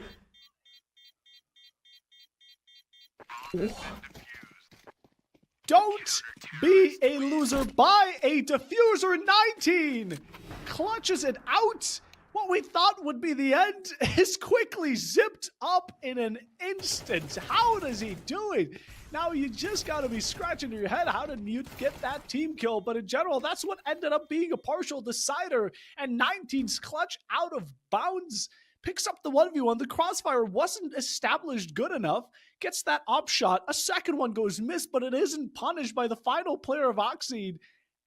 Don't be a loser. Buy a diffuser. 19 clutches it out. What we thought would be the end is quickly zipped up in an instant. How does he do it? Now you just got to be scratching your head. How did Mute get that team kill? But in general, that's what ended up being a partial decider. And 19's clutch out of bounds picks up the 1v1. The crossfire wasn't established good enough. Gets that op shot. A second one goes missed, but it isn't punished by the final player of Oxide.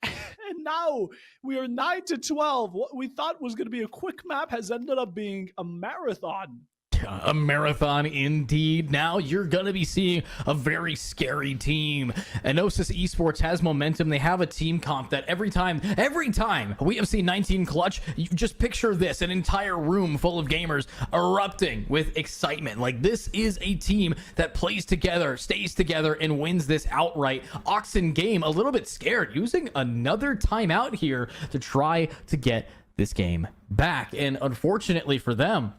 And now we are 9-12. What we thought was going to be a quick map has ended up being a marathon. a marathon indeed. Now you're going to be seeing a very scary team. Enosis Esports has momentum. They have a team comp that every time we have seen 19 clutch, you just picture this, an entire room full of gamers erupting with excitement. Like, this is a team that plays together, stays together, and wins this outright. Oxen Game a little bit scared, using another timeout here to try to get this game back. And unfortunately for them,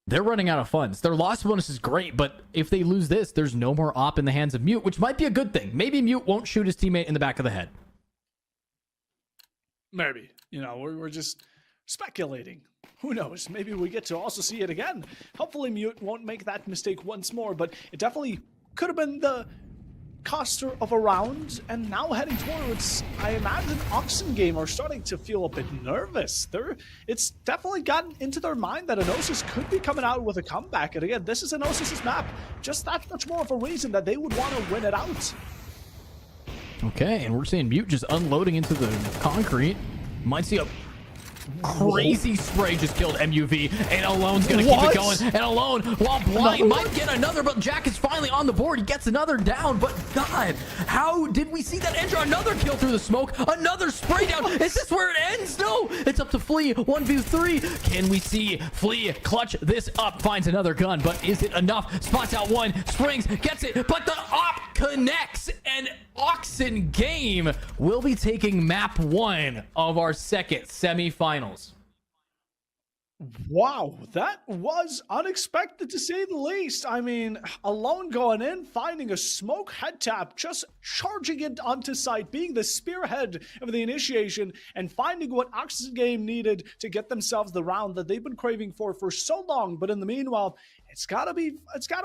they're running out of funds. Their loss bonus is great, but if they lose this, there's no more op in the hands of Mute, which might be a good thing. Maybe Mute won't shoot his teammate in the back of the head. Maybe. You know, we're just speculating. Who knows? Maybe we get to also see it again. Hopefully Mute won't make that mistake once more, but it definitely could have been the coster of a round, and now heading towards, I imagine, Oxen Game are starting to feel a bit nervous. It's definitely gotten into their mind that Enosis could be coming out with a comeback, and again, this is Enosis's map. Just that much more of a reason that they would want to win it out. Okay, and we're seeing Mute just unloading into the concrete. Might see a crazy spray just killed MUV, and Alone's gonna keep it going, and Alone, while blind, might get another, but Jack is finally on the board. He gets another down, but God, how did we see that enter? Another kill through the smoke, another spray down. Is this where it ends? No, it's up to Flea, 1v3. Can we see Flea clutch this up? Finds another gun, but is it enough? Spots out one, springs, gets it, but the op connects, and Oxen Game will be taking map 1 of our second semifinals. Wow, that was unexpected to say the least. I mean, Alone going in, finding a smoke head tap, just charging it onto site, being the spearhead of the initiation, and finding what Oxen Game needed to get themselves the round that they've been craving for so long. But in the meanwhile, it's gotta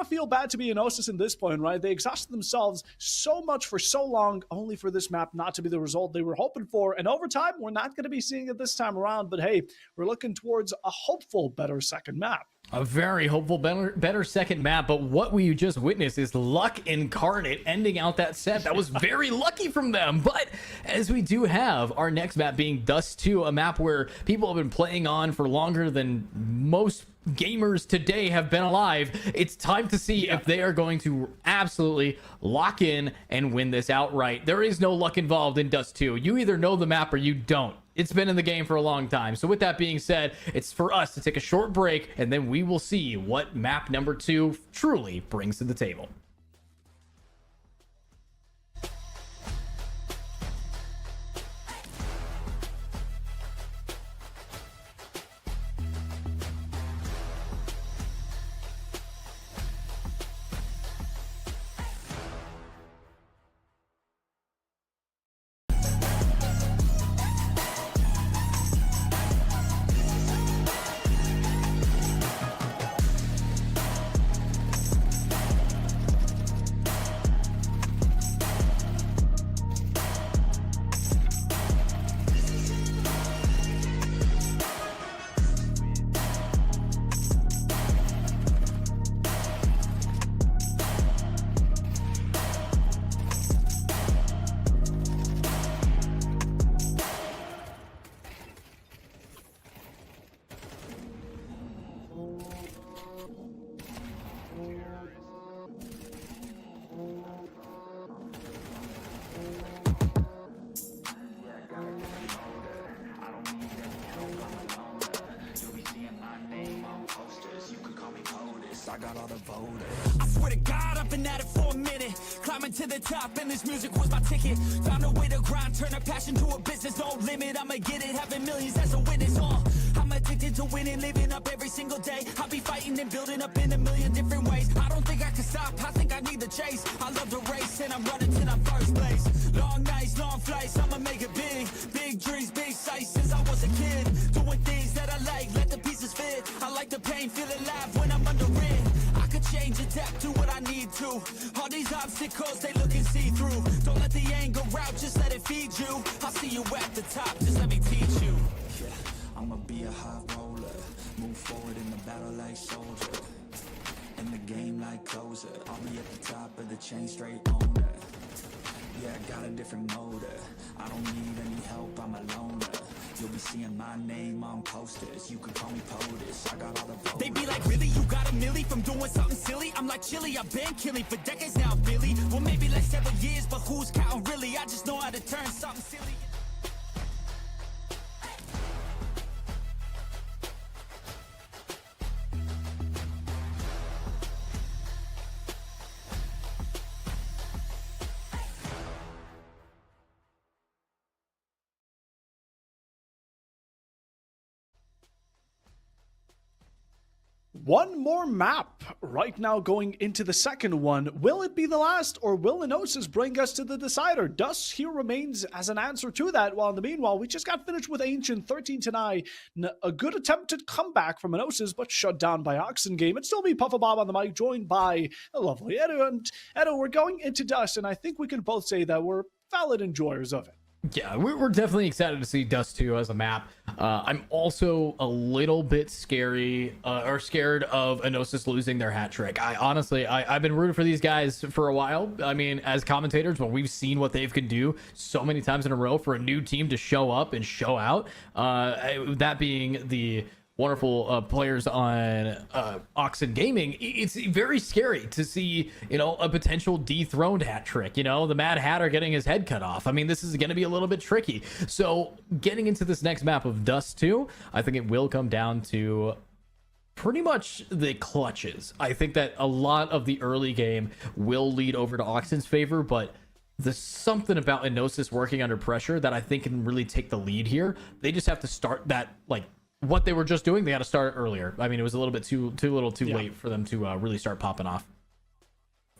feel bad to be Enosis in this point, right? They exhausted themselves so much for so long, only for this map not to be the result they were hoping for. And over time, we're not going to be seeing it this time around, but hey, we're looking towards a hopeful, better second map. A very hopeful, better second map, but what we just witnessed is luck incarnate, ending out that set. That was very lucky from them, but as we do have our next map being Dust 2, a map where people have been playing on for longer than most gamers today have been alive. It's time to see if they are going to absolutely lock in and win this outright. There is no luck involved in Dust 2. You either know the map or you don't. It's been in the game for a long time. So with that being said, it's for us to take a short break, and then we will see what map number 2 truly brings to the table. I got all the voters. I swear to God, I've been at it for a minute. Climbing to the top, and this music was my ticket. Found a way to grind, turn a passion to a business. No limit, I'ma get it, having millions as a witness. I'm addicted to winning, living up every single day. I'll be fighting and building up in a million different ways. I don't think I can stop, I think I need the chase. I love the race, and I'm running till I'm first place. Long nights, long flights, I'ma make it big. Big dreams, big sights since I was a kid. Doing things that I like, let the pieces fit. I like the pain, feel alive when I'm under it. I could change, adapt to what I need to. All these obstacles, they looking see-through. Don't let the anger out, just let it feed you. I'll see you at the top, just let me teach you. Yeah, I'ma be a high roller. Move forward in the battle like soldier. In the game like closer. I'll be at the top of the chain, straight owner. Yeah, I got a different motor. I don't need any help, I'm a loner. You'll be seeing my name on posters. You can call me POTUS. I got all the voters. They be like, really, you got a milli from doing something silly? I'm like, chilly, I've been killing for decades now, Billy. Well, maybe like several years, but who's counting really? I just know how to turn something silly. One more map right now going into the second one. Will it be the last, or will Enosis bring us to the decider? Dust here remains as an answer to that, while in the meanwhile, we just got finished with Ancient 13-9. A good attempted comeback from Enosis, but shut down by Oxen Game. It's still me, Puffabob, on the mic, joined by the lovely Edu. And Edu, we're going into Dust, and I think we can both say that we're valid enjoyers of it. Yeah, we're definitely excited to see Dust 2 as a map. I'm also a little bit scared of Enosis losing their hat trick. I've been rooting for these guys for a while. I mean, as commentators, when we've seen what they can do so many times in a row for a new team to show up and show out, that being the wonderful players on Oxen Gaming, it's very scary to see, a potential dethroned hat trick, the Mad Hatter getting his head cut off. I mean, this is going to be a little bit tricky. So getting into this next map of Dust 2, I think it will come down to pretty much the clutches. I think that a lot of the early game will lead over to Oxen's favor, but there's something about Enosis working under pressure that I think can really take the lead here. They just have to start that, what they were just doing, they had to start it earlier. I mean, it was a little bit too late for them to really start popping off.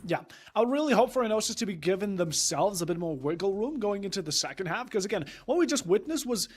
Yeah, I would really hope for Enosis to be given themselves a bit more wiggle room going into the second half, because again, what we just witnessed was,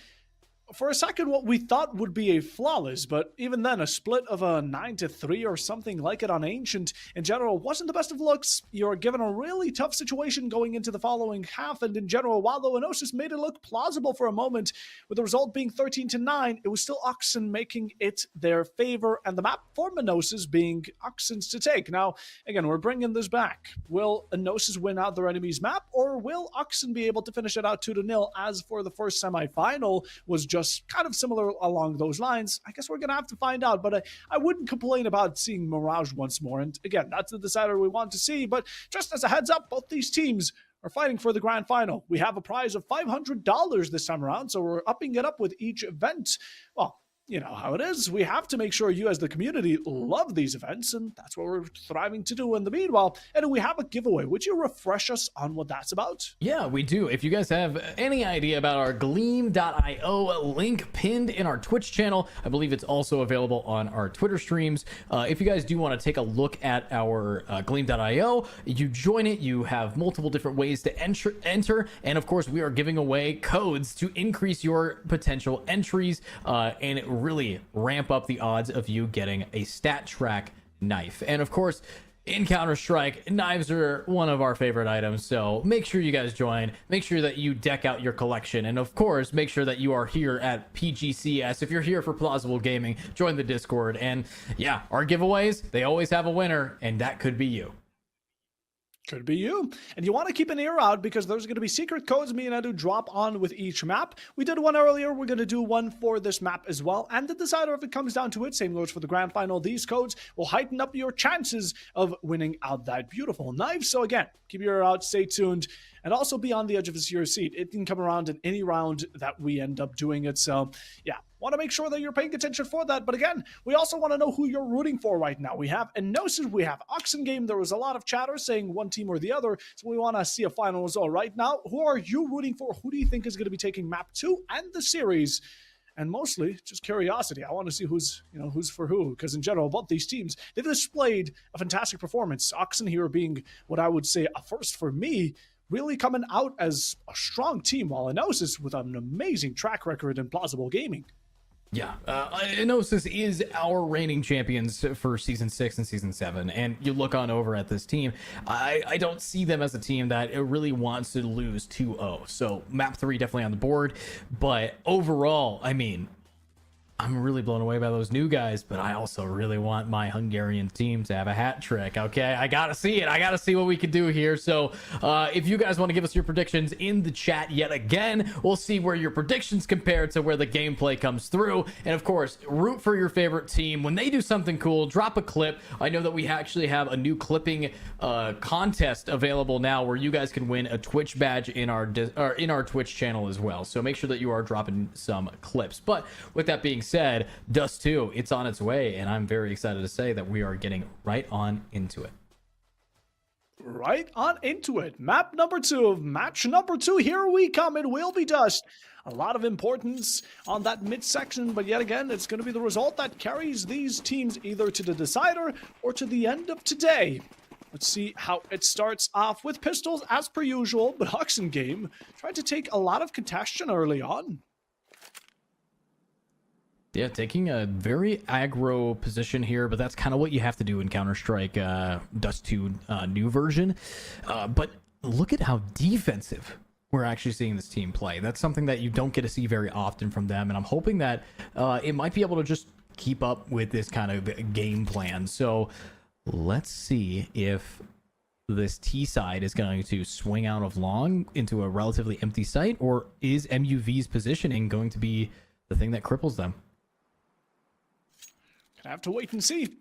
for a second, what we thought would be a flawless, but even then, a split of a 9-3 or something like it on Ancient in general wasn't the best of looks. You're given a really tough situation going into the following half, and in general, while the Enosis made it look plausible for a moment, with the result being 13-9, it was still Oxen making it their favor, and the map for Enosis being Oxen's to take. Now, again, we're bringing this back. Will Enosis win out their enemy's map, or will Oxen be able to finish it out 2-0, as for the first semifinal was just kind of similar along those lines? I guess we're going to have to find out, but I wouldn't complain about seeing Mirage once more. And again, that's the decider we want to see. But just as a heads up, both these teams are fighting for the grand final. We have a prize of $500 this time around, so we're upping it up with each event. Well, you know how it is. We have to make sure you as the community love these events, and that's what we're thriving to do in the meanwhile. And we have a giveaway. Would you refresh us on what that's about? Yeah, we do. If you guys have any idea about our Gleam.io link pinned in our Twitch channel, I believe it's also available on our Twitter streams. If you guys do want to take a look at our Gleam.io, you join it. You have multiple different ways to enter, and of course, we are giving away codes to increase your potential entries and really ramp up the odds of you getting a stat track knife. And of course, in Counter-Strike, knives are one of our favorite items, so make sure you guys join. Make sure that you deck out your collection, and of course, make sure that you are here at PGCS. If you're here for Plausible Gaming, join the Discord. And yeah, our giveaways, they always have a winner, and that could be you. Could be you. And you want to keep an ear out, because there's going to be secret codes me and Edu drop on with each map. We did one earlier. We're going to do one for this map as well. And the decider, if it comes down to it, same goes for the grand final. These codes will heighten up your chances of winning out that beautiful knife. So again, keep your ear out, stay tuned, and also be on the edge of your seat. It can come around in any round that we end up doing it. So yeah, want to make sure that you're paying attention for that. But again, we also want to know who you're rooting for right now. We have Enosis, we have Oxen Game. There was a lot of chatter saying one team or the other, so we want to see a final result right now. Who are you rooting for? Who do you think is going to be taking map 2 and the series? And mostly just curiosity. I want to see who's for who, because in general, both these teams, they've displayed a fantastic performance. Oxen here being what I would say a first for me, really coming out as a strong team, while Enosis with an amazing track record in Plausible Gaming. Yeah, Enosis is our reigning champions for Season 6 and Season 7, and you look on over at this team, I don't see them as a team that really wants to lose 2-0, so map 3 definitely on the board, but overall, I mean, I'm really blown away by those new guys, but I also really want my Hungarian team to have a hat trick. Okay, I gotta see it. I gotta see what we can do here. So if you guys want to give us your predictions in the chat yet again, we'll see where your predictions compare to where the gameplay comes through. And of course, root for your favorite team. When they do something cool, drop a clip. I know that we actually have a new clipping contest available now where you guys can win a Twitch badge in our Twitch channel as well. So make sure that you are dropping some clips. But with that being said, Dust 2, it's on its way, and I'm very excited to say that we are getting right on into it. Right on into it. Map number 2 of match number 2. Here we come. It will be Dust. A lot of importance on that midsection, but yet again, it's going to be the result that carries these teams either to the decider or to the end of today. Let's see how it starts off with pistols as per usual, but Oxen Game tried to take a lot of congestion early on. Yeah, taking a very aggro position here, but that's kind of what you have to do in Counter-Strike Dust 2 new version. But look at how defensive we're actually seeing this team play. That's something that you don't get to see very often from them, and I'm hoping that it might be able to just keep up with this kind of game plan. So let's see if this T side is going to swing out of long into a relatively empty site, or is MUV's positioning going to be the thing that cripples them? Gonna have to wait and see.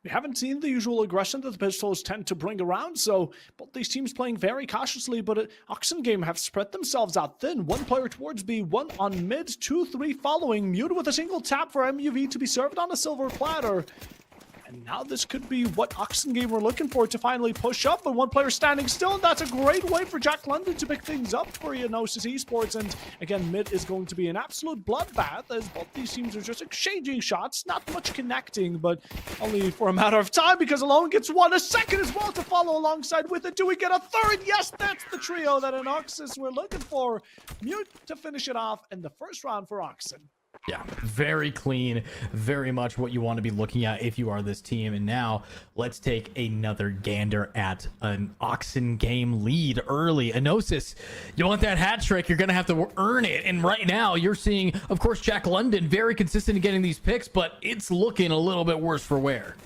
We haven't seen the usual aggression that the pistols tend to bring around, so both these teams playing very cautiously, but Oxen Game have spread themselves out thin. One player towards B, one on mid, 2-3 following. Muted with a single tap for MUV to be served on a silver platter. And now this could be what Oxen Game were looking for to finally push up, but one player standing still, and that's a great way for Jack London to pick things up for Ionosis Esports. And again, mid is going to be an absolute bloodbath as both these teams are just exchanging shots, not much connecting, but only for a matter of time because Alone gets one, a second as well to follow alongside with it. Do we get a third? Yes, that's the trio that Inoxus were looking for. Mute to finish it off in the first round for Oxen. Yeah, very clean, very much what you want to be looking at if you are this team. And now let's take another gander at an Oxen Game lead early. Inosis, you want that hat trick, you're going to have to earn it. And right now you're seeing, of course, Jack London very consistent in getting these picks, but it's looking a little bit worse for wear.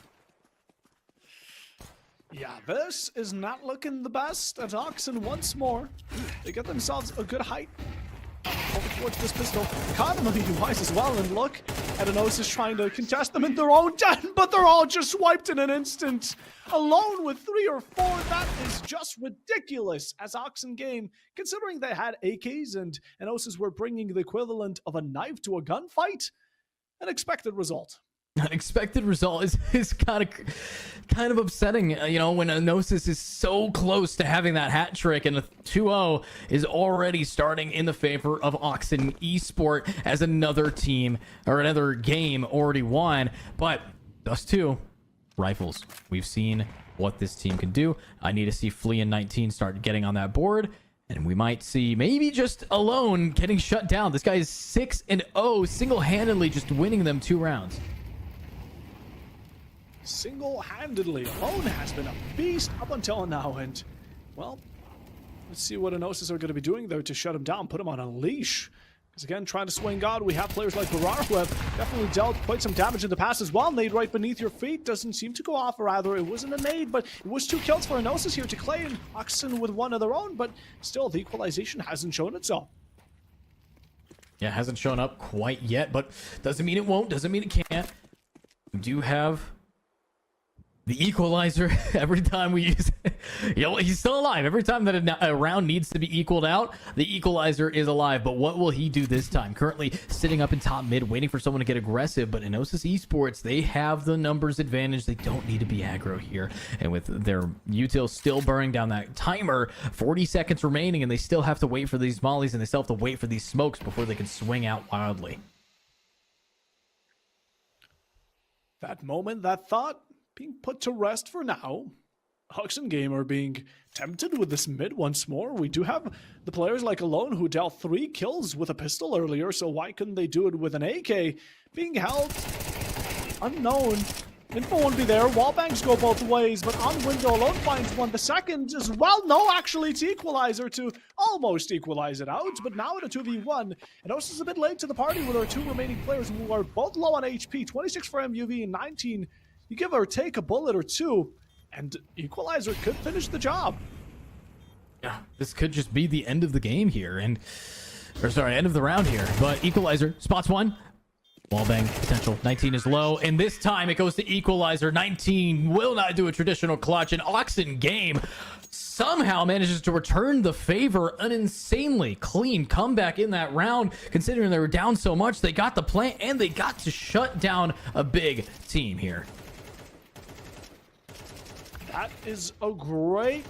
Yeah, this is not looking the best at Oxen once more. They get themselves a good height over towards this pistol. Economy-wise as well, and look at Inosis trying to contest them in their own den, but they're all just wiped in an instant. Alone with 3 or 4, that is just ridiculous as Oxen Game, considering they had AKs and Inosis were bringing the equivalent of a knife to a gunfight. An expected result. Unexpected result is kind of upsetting, you know, when Inosis is so close to having that hat trick, and a 2-0 is already starting in the favor of Oxen Esport as another team or another game already won. But Dust 2 rifles, we've seen what this team can do. I need to see Flea and 19 start getting on that board, and we might see maybe just Alone getting shut down. This guy is 6-0 single-handedly, just winning them 2 rounds. Single-handedly, Alone has been a beast up until now, and, well, let's see what Inosis are going to be doing there to shut him down, put him on a leash. Because again, trying to swing God, we have players like Barar who have definitely dealt quite some damage in the past as well. Nade right beneath your feet doesn't seem to go off, or rather, it wasn't a nade, but it was 2 kills for Inosis here to claim. Oxen with 1 of their own, but still, the equalization hasn't shown itself. Yeah, hasn't shown up quite yet, but doesn't mean it won't, doesn't mean it can't. We do have the equalizer every time we use it. You know, he's still alive. Every time that a round needs to be equaled out, the equalizer is alive. But what will he do this time? Currently sitting up in top mid, waiting for someone to get aggressive. But Inosis Esports, they have the numbers advantage. They don't need to be aggro here. And with their util still burning down that timer, 40 seconds remaining, and they still have to wait for these mollies, and they still have to wait for these smokes before they can swing out wildly. That moment, that thought, being put to rest for now. Oxen Game are being tempted with this mid once more. We do have the players like Alone who dealt 3 kills with a pistol earlier, so why couldn't they do it with an AK? Being held unknown Info won't be there. Wallbangs go both ways, but on window alone finds one. The second as well. No, actually, it's Equalizer to almost equalize it out, but now in a 2v1. And Osis is a bit late to the party with our two remaining players who are both low on HP. 26 for MUV and 19. You give or take a bullet or two, and Equalizer could finish the job. Yeah, this could just be the end of the game here, end of the round here. But Equalizer spots one. Wallbang potential. 19 is low, and this time it goes to Equalizer. 19 will not do a traditional clutch, and Oxen Game somehow manages to return the favor. An insanely clean comeback in that round, considering they were down so much. They got the plant, and they got to shut down a big team here. That is a great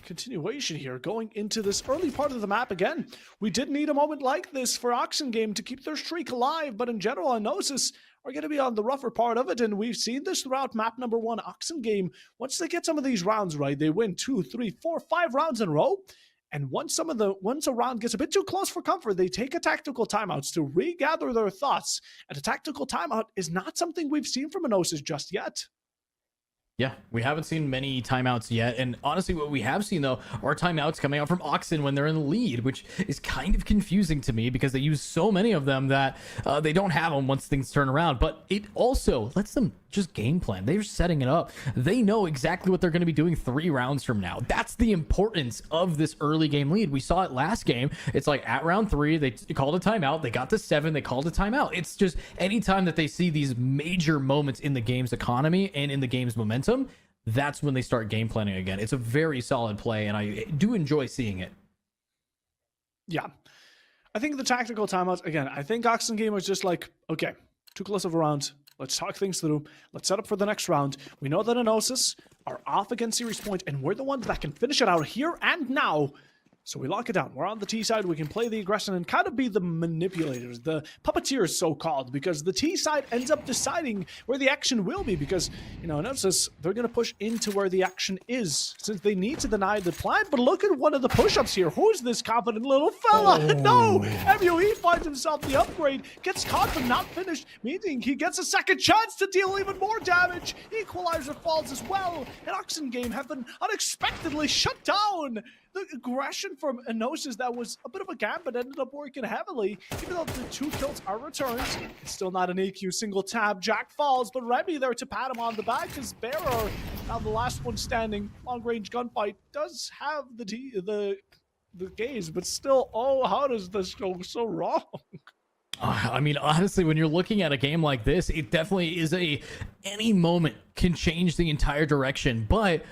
continuation here going into this early part of the map. Again, we did need a moment like this for Oxen Game to keep their streak alive, but in general, Gnosis are going to be on the rougher part of it, and we've seen this throughout map number 1. Oxen Game, once they get some of these rounds right, they win 2, 3, 4, 5 rounds in a row, and once a round gets a bit too close for comfort, they take a tactical timeouts to regather their thoughts, and a tactical timeout is not something we've seen from Gnosis just yet. Yeah, we haven't seen many timeouts yet, and honestly what we have seen though are timeouts coming out from Oxen when they're in the lead, which is kind of confusing to me because they use so many of them that they don't have them once things turn around. But it also lets them just game plan. They're setting it up. They know exactly what they're going to be doing 3 rounds from now. That's the importance of this early game lead. We saw it last game. It's like at round 3 they called a timeout, they got to 7, they called a timeout. It's just anytime that they see these major moments in the game's economy and in the game's momentum, that's when they start game planning again. It's a very solid play, and I do enjoy seeing it. Yeah. I think the tactical timeouts, again, I think Oxen Game was just like, okay, too close of a round. Let's talk things through. Let's set up for the next round. We know that Gnosis are off against Series Point, and we're the ones that can finish it out here and now. So we lock it down. We're on the T side. We can play the aggression and kind of be the manipulators, the puppeteers, so-called, because the T side ends up deciding where the action will be. Because, you know, Gnosis, they're going to push into where the action is, since they need to deny the plant. But look at one of the push-ups here. Who's this confident little fella? Oh. No! MUE finds himself the upgrade, gets caught but not finished, meaning he gets a second chance to deal even more damage. Equalizer falls as well, and Oxen Game have been unexpectedly shut down. The aggression from Gnosis that was a bit of a gambit ended up working heavily. Even though the 2 kills are returned, it's still not an EQ single tab. Jack falls, but Remy there to pat him on the back as Bearer, now the last one standing. Long range gunfight does have the gaze, but still, oh, how does this go so wrong? I mean, honestly, when you're looking at a game like this, it definitely is any moment can change the entire direction, but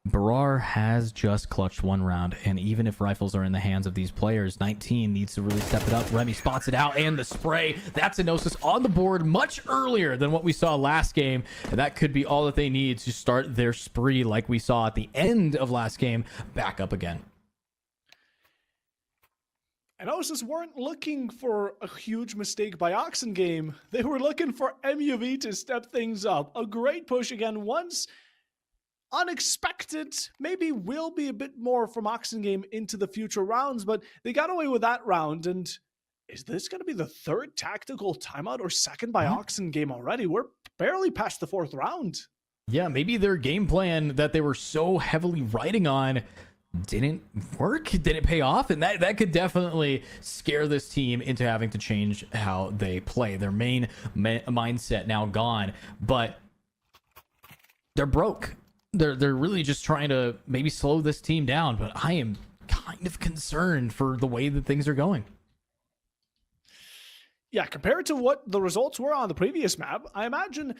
Barar has just clutched 1 round, and even if rifles are in the hands of these players, 19 needs to really step it up. Remy spots it out, and the spray. That's a Gnosis on the board much earlier than what we saw last game, and that could be all that they need to start their spree like we saw at the end of last game back up again. And Gnosis weren't looking for a huge mistake by Oxen Game. They were looking for MUV to step things up. A great push again once. Unexpected, maybe will be a bit more from Oxen Game into the future rounds, but they got away with that round. And is this going to be the 3rd tactical timeout or 2nd by Oxen Game already? We're barely past the 4th round. Yeah, maybe their game plan that they were so heavily riding on didn't work, didn't pay off, and that could definitely scare this team into having to change how they play. Their main mindset now gone, but they're broke. They're really just trying to maybe slow this team down, but I am kind of concerned for the way that things are going. Yeah, compared to what the results were on the previous map, I imagine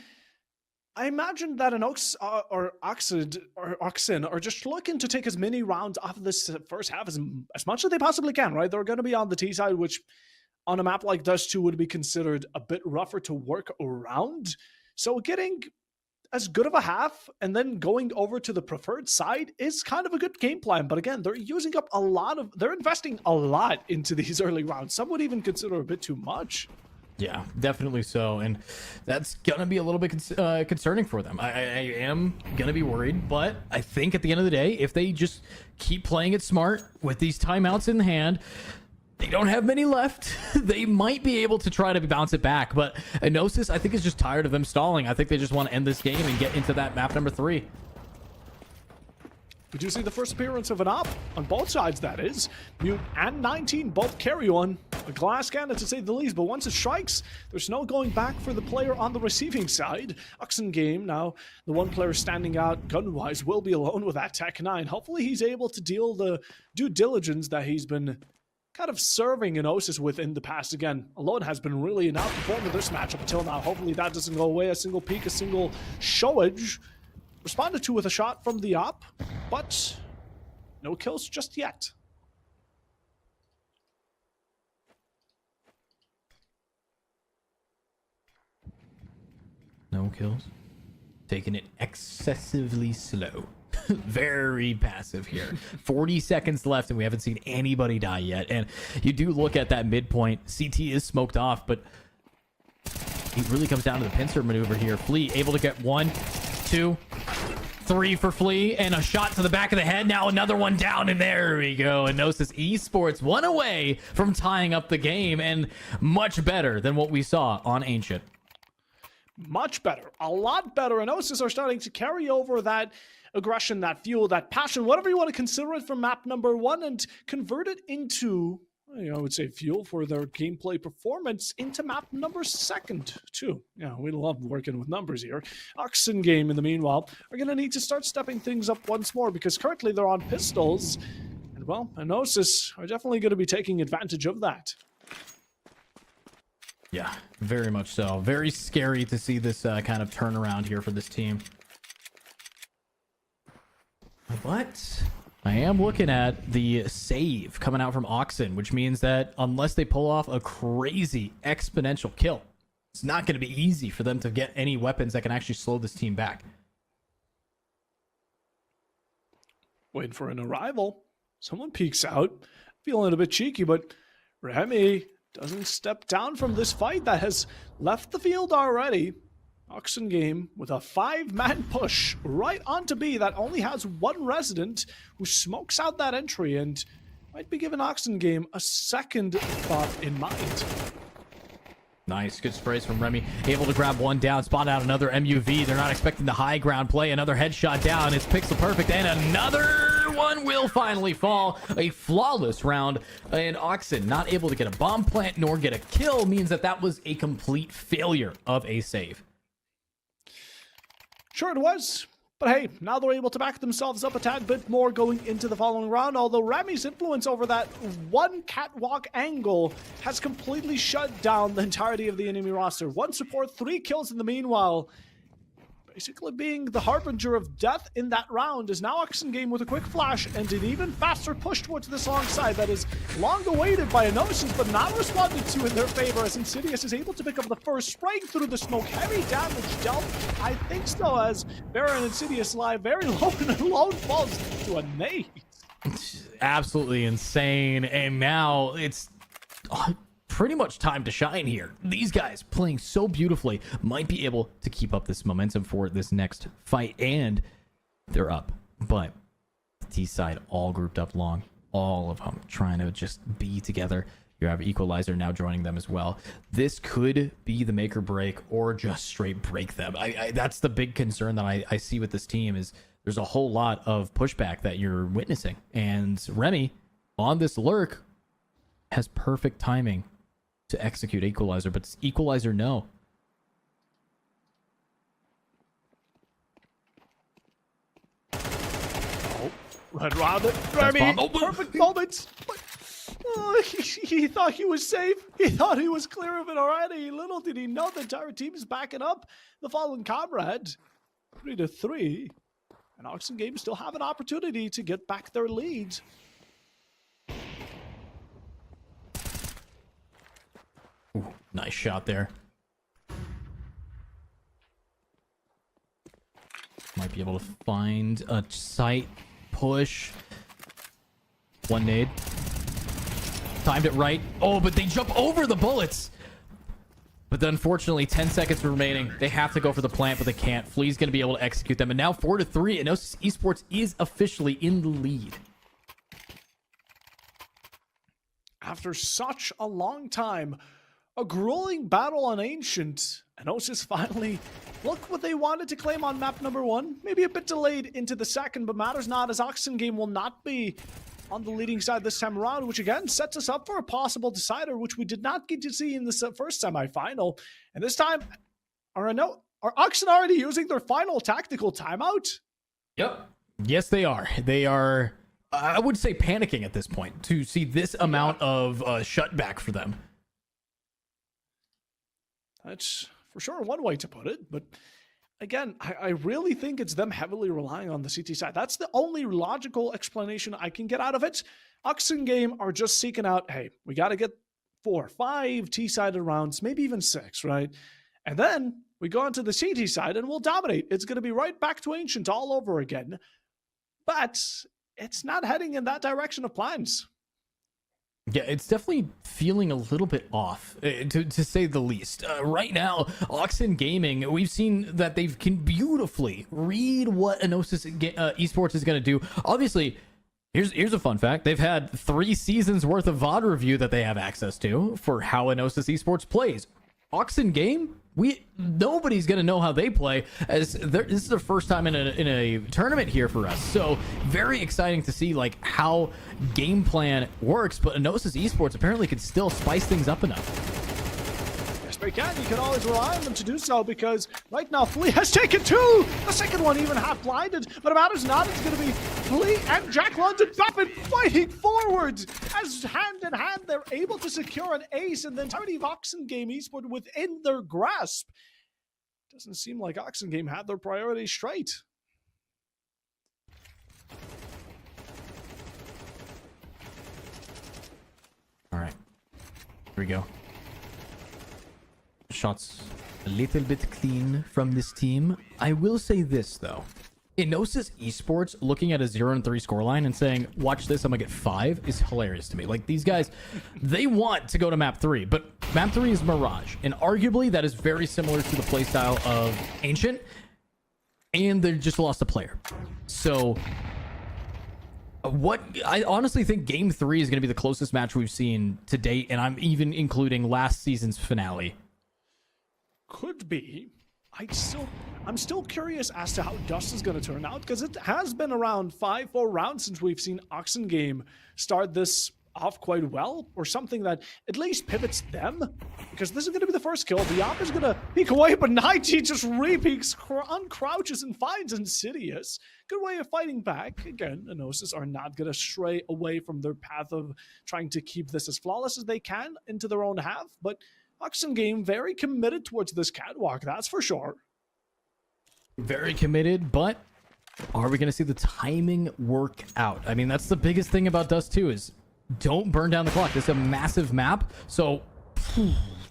that an Oxen are just looking to take as many rounds off of this first half as much as they possibly can, right? They're going to be on the T side, which on a map like Dust 2 would be considered a bit rougher to work around. So getting as good of a half and then going over to the preferred side is kind of a good game plan. But again, they're using up they're investing a lot into these early rounds. Some would even consider a bit too much. Yeah, definitely so. And that's going to be a little bit concerning for them. I am going to be worried, but I think at the end of the day, if they just keep playing it smart with these timeouts in hand, They don't have many left. They might be able to try to bounce it back, but Enosis, I think, is just tired of them stalling. I think they just want to end this game and get into that map number 3. We do see the first appearance of an op on both sides, that is. Mute and 19 both carry on. A glass cannon, to say the least, but once it strikes, there's no going back for the player on the receiving side. Oxengame, now the one player standing out gun-wise, will be alone with that Tech 9. Hopefully he's able to deal the due diligence that he's been kind of serving Enosis with in the past. Again, Alone has been really an outperformer this match up until now. Hopefully that doesn't go away. A single peek, a single showage. Responded to with a shot from the op, but no kills just yet. No kills. Taking it excessively slow. Very passive here. 40 seconds left and we haven't seen anybody die yet. And you do look at that midpoint. CT is smoked off, but it really comes down to the pincer maneuver here. Flea able to get 1, 2, 3 for Flea, and a shot to the back of the head. Now another one down, and there we go. Enosis Esports one away from tying up the game, and much better than what we saw on Ancient. Much better. A lot better. Enosis are starting to carry over that aggression, that fuel, that passion, whatever you want to consider it, from map number 1 and convert it into, I would say, fuel for their gameplay performance into map number 2 too. Yeah, we love working with numbers here. Oxengame, in the meanwhile, are going to need to start stepping things up once more, because currently they're on pistols. And, well, Enosis are definitely going to be taking advantage of that. Yeah, very much so. Very scary to see this kind of turnaround here for this team. But I am looking at the save coming out from Oxen, which means that unless they pull off a crazy exponential kill, it's not going to be easy for them to get any weapons that can actually slow this team back. Waiting for an arrival. Someone peeks out. Feeling a bit cheeky, but Remy doesn't step down from this fight that has left the field already. Oxengame with a 5-man push right onto B that only has 1 resident, who smokes out that entry and might be giving Oxengame a second thought in mind. Nice, good sprays from Remy. Able to grab 1 down, spot out another MUV. They're not expecting the high ground play. Another headshot down. It's pixel perfect, and another one will finally fall. A flawless round, and Oxen not able to get a bomb plant nor get a kill means that that was a complete failure of a save. Sure it was, but hey, now they're able to back themselves up a tad bit more going into the following round, although Remy's influence over that one catwalk angle has completely shut down the entirety of the enemy roster. 1 support, 3 kills in the meanwhile. Basically being the harbinger of death in that round is now Oxengame with a quick flash and an even faster push towards this long side that is long awaited by Enosis, but not responded to in their favor, as Insidious is able to pick up the first, spraying through the smoke. Heavy damage dealt, I think so, as Baron and Insidious lie very low and alone falls to a nade. Absolutely insane, and now it's pretty much time to shine here. These guys playing so beautifully might be able to keep up this momentum for this next fight, and they're up. But the T side all grouped up long, all of them trying to just be together. You have Equalizer now joining them as well. This could be the make or break, or just straight break them. That's the big concern that I see with this team, is there's a whole lot of pushback that you're witnessing, and Remy on this lurk has perfect timing to execute Equalizer, but Equalizer no. Oh, right around it. Remy, perfect moments. Oh, he thought he was safe. He thought he was clear of it already. Little did he know the entire team is backing up the fallen comrade. 3-3. And Oxengame still have an opportunity to get back their lead. Ooh, nice shot there. Might be able to find a sight push. 1 nade. Timed it right. Oh, but they jump over the bullets. But unfortunately, 10 seconds remaining. They have to go for the plant, but they can't. Flea's going to be able to execute them. And now 4-3, and Enosis Esports is officially in the lead. after such a long time. A grueling battle on Ancient, and Osis finally look what they wanted to claim on map number 1. Maybe a bit delayed into the second, but matters not, as Oxen Game will not be on the leading side this time around, which again sets us up for a possible decider, which we did not get to see in the first semifinal. And this time, are Oxen already using their final tactical timeout? Yep. Yes, they are. They are, I would say, panicking at this point to see this amount of shutback for them. That's for sure one way to put it, but again, I really think it's them heavily relying on the CT side. That's the only logical explanation I can get out of it. Oxen Game are just seeking out, hey, we got to get 4, 5 T-sided rounds, maybe even 6, right? And then we go onto the CT side and we'll dominate. It's going to be right back to Ancient all over again. But it's not heading in that direction of plans. Yeah, it's definitely feeling a little bit off, to say the least. Right now, Oxen Gaming, we've seen that they can beautifully read what Enosis Esports is going to do. Obviously, here's a fun fact. They've had 3 seasons worth of VOD review that they have access to for how Enosis Esports plays. Oxen Game, nobody's gonna know how they play, as this is their first time in a tournament here for us. So very exciting to see like how game plan works. But Enosis Esports apparently can still spice things up enough. Yes, they can. You can always rely on them to do so, because right now Flea has taken 2. The second one even half blinded, but it matters not. It's going to be Flea and Jack London Buffett fighting forward as hand in hand they're able to secure an ace, and the entirety of Oxen Game Esport within their grasp. Doesn't seem like Oxen Game had their priorities straight. All right, here we go. Shots a little bit clean from this team. I will say this though. Enosis Esports looking at a 0-3 scoreline and saying, watch this, I'm gonna get 5, is hilarious to me. Like, these guys, they want to go to map 3, but map 3 is Mirage, and arguably that is very similar to the playstyle of Ancient, and they just lost a player. So what I honestly think game 3 is going to be the closest match we've seen to date, and I'm even including last season's finale. Could be. I'm still curious as to how Dust is going to turn out, because it has been around 4 rounds since we've seen Oxen Game start this off quite well, or something that at least pivots them, because this is going to be the first kill. The Op is going to peek away, but Nighty just re-peeks, uncrouches, and finds Insidious. Good way of fighting back. Again, Enosis are not going to stray away from their path of trying to keep this as flawless as they can into their own half, but Oxen Game very committed towards this catwalk, that's for sure. Very committed, but are we going to see the timing work out? I mean, that's the biggest thing about Dust 2 is don't burn down the clock. This is a massive map, so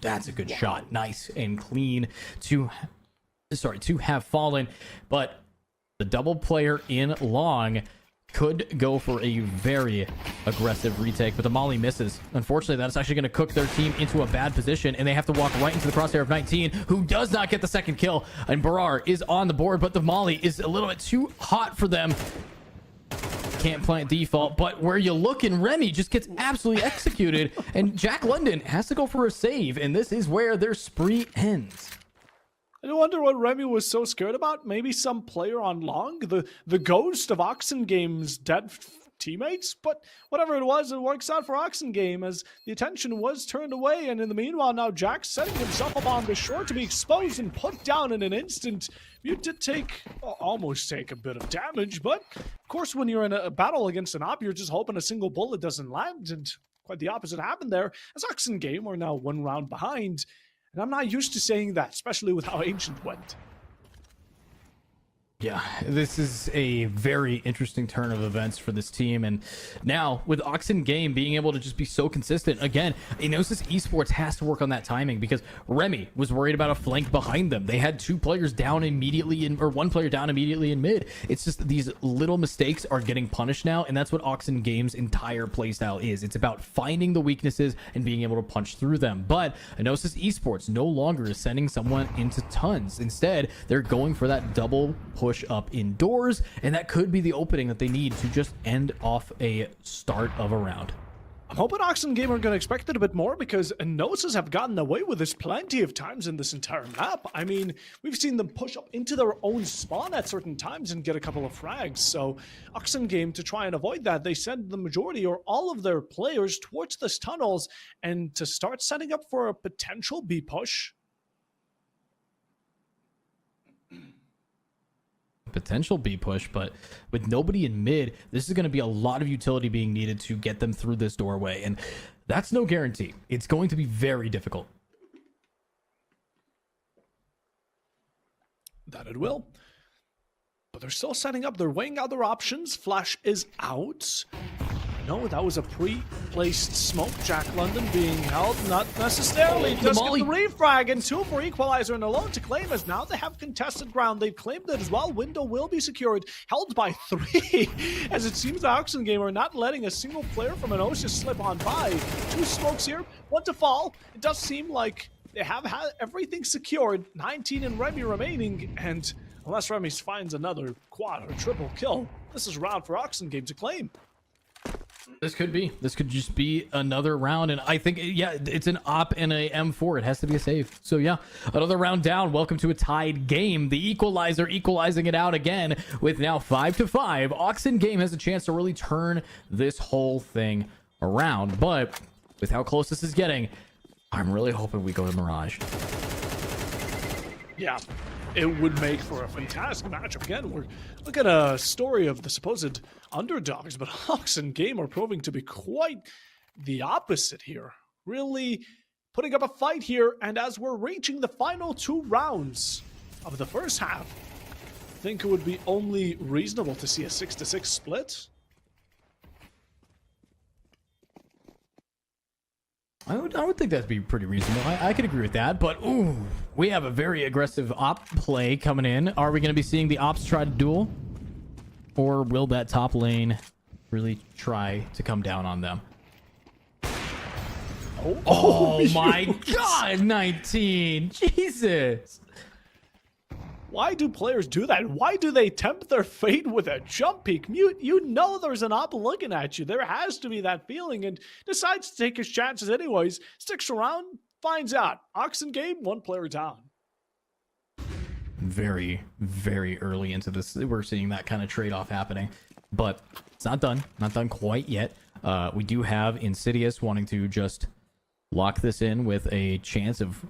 that's a good shot. Nice and clean to have fallen, but the double player in long could go for a very aggressive retake, but the molly misses. Unfortunately, that's actually going to cook their team into a bad position, and they have to walk right into the crosshair of 19, who does not get the second kill. And Barar is on the board, but the molly is a little bit too hot for them. Can't plant default, but where you looking, Remy just gets absolutely executed, and Jack London has to go for a save, and this is where their spree ends. I wonder what Remy was so scared about. Maybe some player on long, the ghost of Oxen Game's dead teammates. But whatever it was, it works out for Oxen Game, as the attention was turned away. And in the meanwhile, now Jack's setting himself up on the shore to be exposed and put down in an instant. You did almost take a bit of damage, but of course, when you're in a battle against an op, you're just hoping a single bullet doesn't land. And quite the opposite happened there, as Oxen Game are now 1 round behind. And I'm not used to saying that, especially with how Ancient went. Yeah, this is a very interesting turn of events for this team. And now, with Oxen Game being able to just be so consistent, again, Enosis Esports has to work on that timing, because Remy was worried about a flank behind them. They had 2 players down immediately, or 1 player down immediately in mid. It's just these little mistakes are getting punished now, and that's what Oxen Game's entire playstyle is. It's about finding the weaknesses and being able to punch through them. But Enosis Esports no longer is sending someone into tons. Instead, they're going for that double push up indoors, and that could be the opening that they need to just end off a start of a round. I'm hoping Oxen Game are going to expect it a bit more, because Gnosis have gotten away with this plenty of times in this entire map. I mean, we've seen them push up into their own spawn at certain times and get a couple of frags. So Oxen Game, to try and avoid that, they send the majority or all of their players towards this tunnels and to start setting up for a potential B push. Potential B push, but with nobody in mid, this is going to be a lot of utility being needed to get them through this doorway, and that's no guarantee. It's going to be very difficult. That it will. But they're still setting up. They're weighing out their options. Flash is out. No, that was a pre-placed smoke. Jack London being held, not necessarily. Just get the refrag, and 2 for Equalizer, and alone to claim, as now they have contested ground. They've claimed it as well. Window will be secured, held by 3, as it seems the Oxen Game are not letting a single player from Gnosis slip on by. 2 smokes here, 1 to fall. It does seem like they have had everything secured. 19 and Remy remaining, and unless Remy finds another quad or triple kill, this is a round for Oxen Game to claim. This could be. This could just be another round, and I think, yeah, it's an op and a M4. It has to be a save. So yeah, another round down. Welcome to a tied game. The Equalizer equalizing it out again with now 5-5. Oxen Game has a chance to really turn this whole thing around, but with how close this is getting, I'm really hoping we go to Mirage. Yeah, it would make for a fantastic matchup. Again, we're looking at a story of the supposed underdogs, but Oxen Game are proving to be quite the opposite here. Really putting up a fight here, and as we're reaching the final 2 rounds of the first half, I think it would be only reasonable to see a 6-6 split. I would think that'd be pretty reasonable. I could agree with that, but ooh, we have a very aggressive op play coming in. Are we going to be seeing the ops try to duel? Or will that top lane really try to come down on them? Oh my god, 19! Jesus! Why do players do that? Why do they tempt their fate with a jump peek? You know there's an op looking at you. There has to be that feeling, and decides to take his chances anyways. Sticks around, finds out. Oxen Game, 1 player down. Very, very early into this, we're seeing that kind of trade-off happening. But it's not done. Not done quite yet. We do have Insidious wanting to just lock this in with a chance of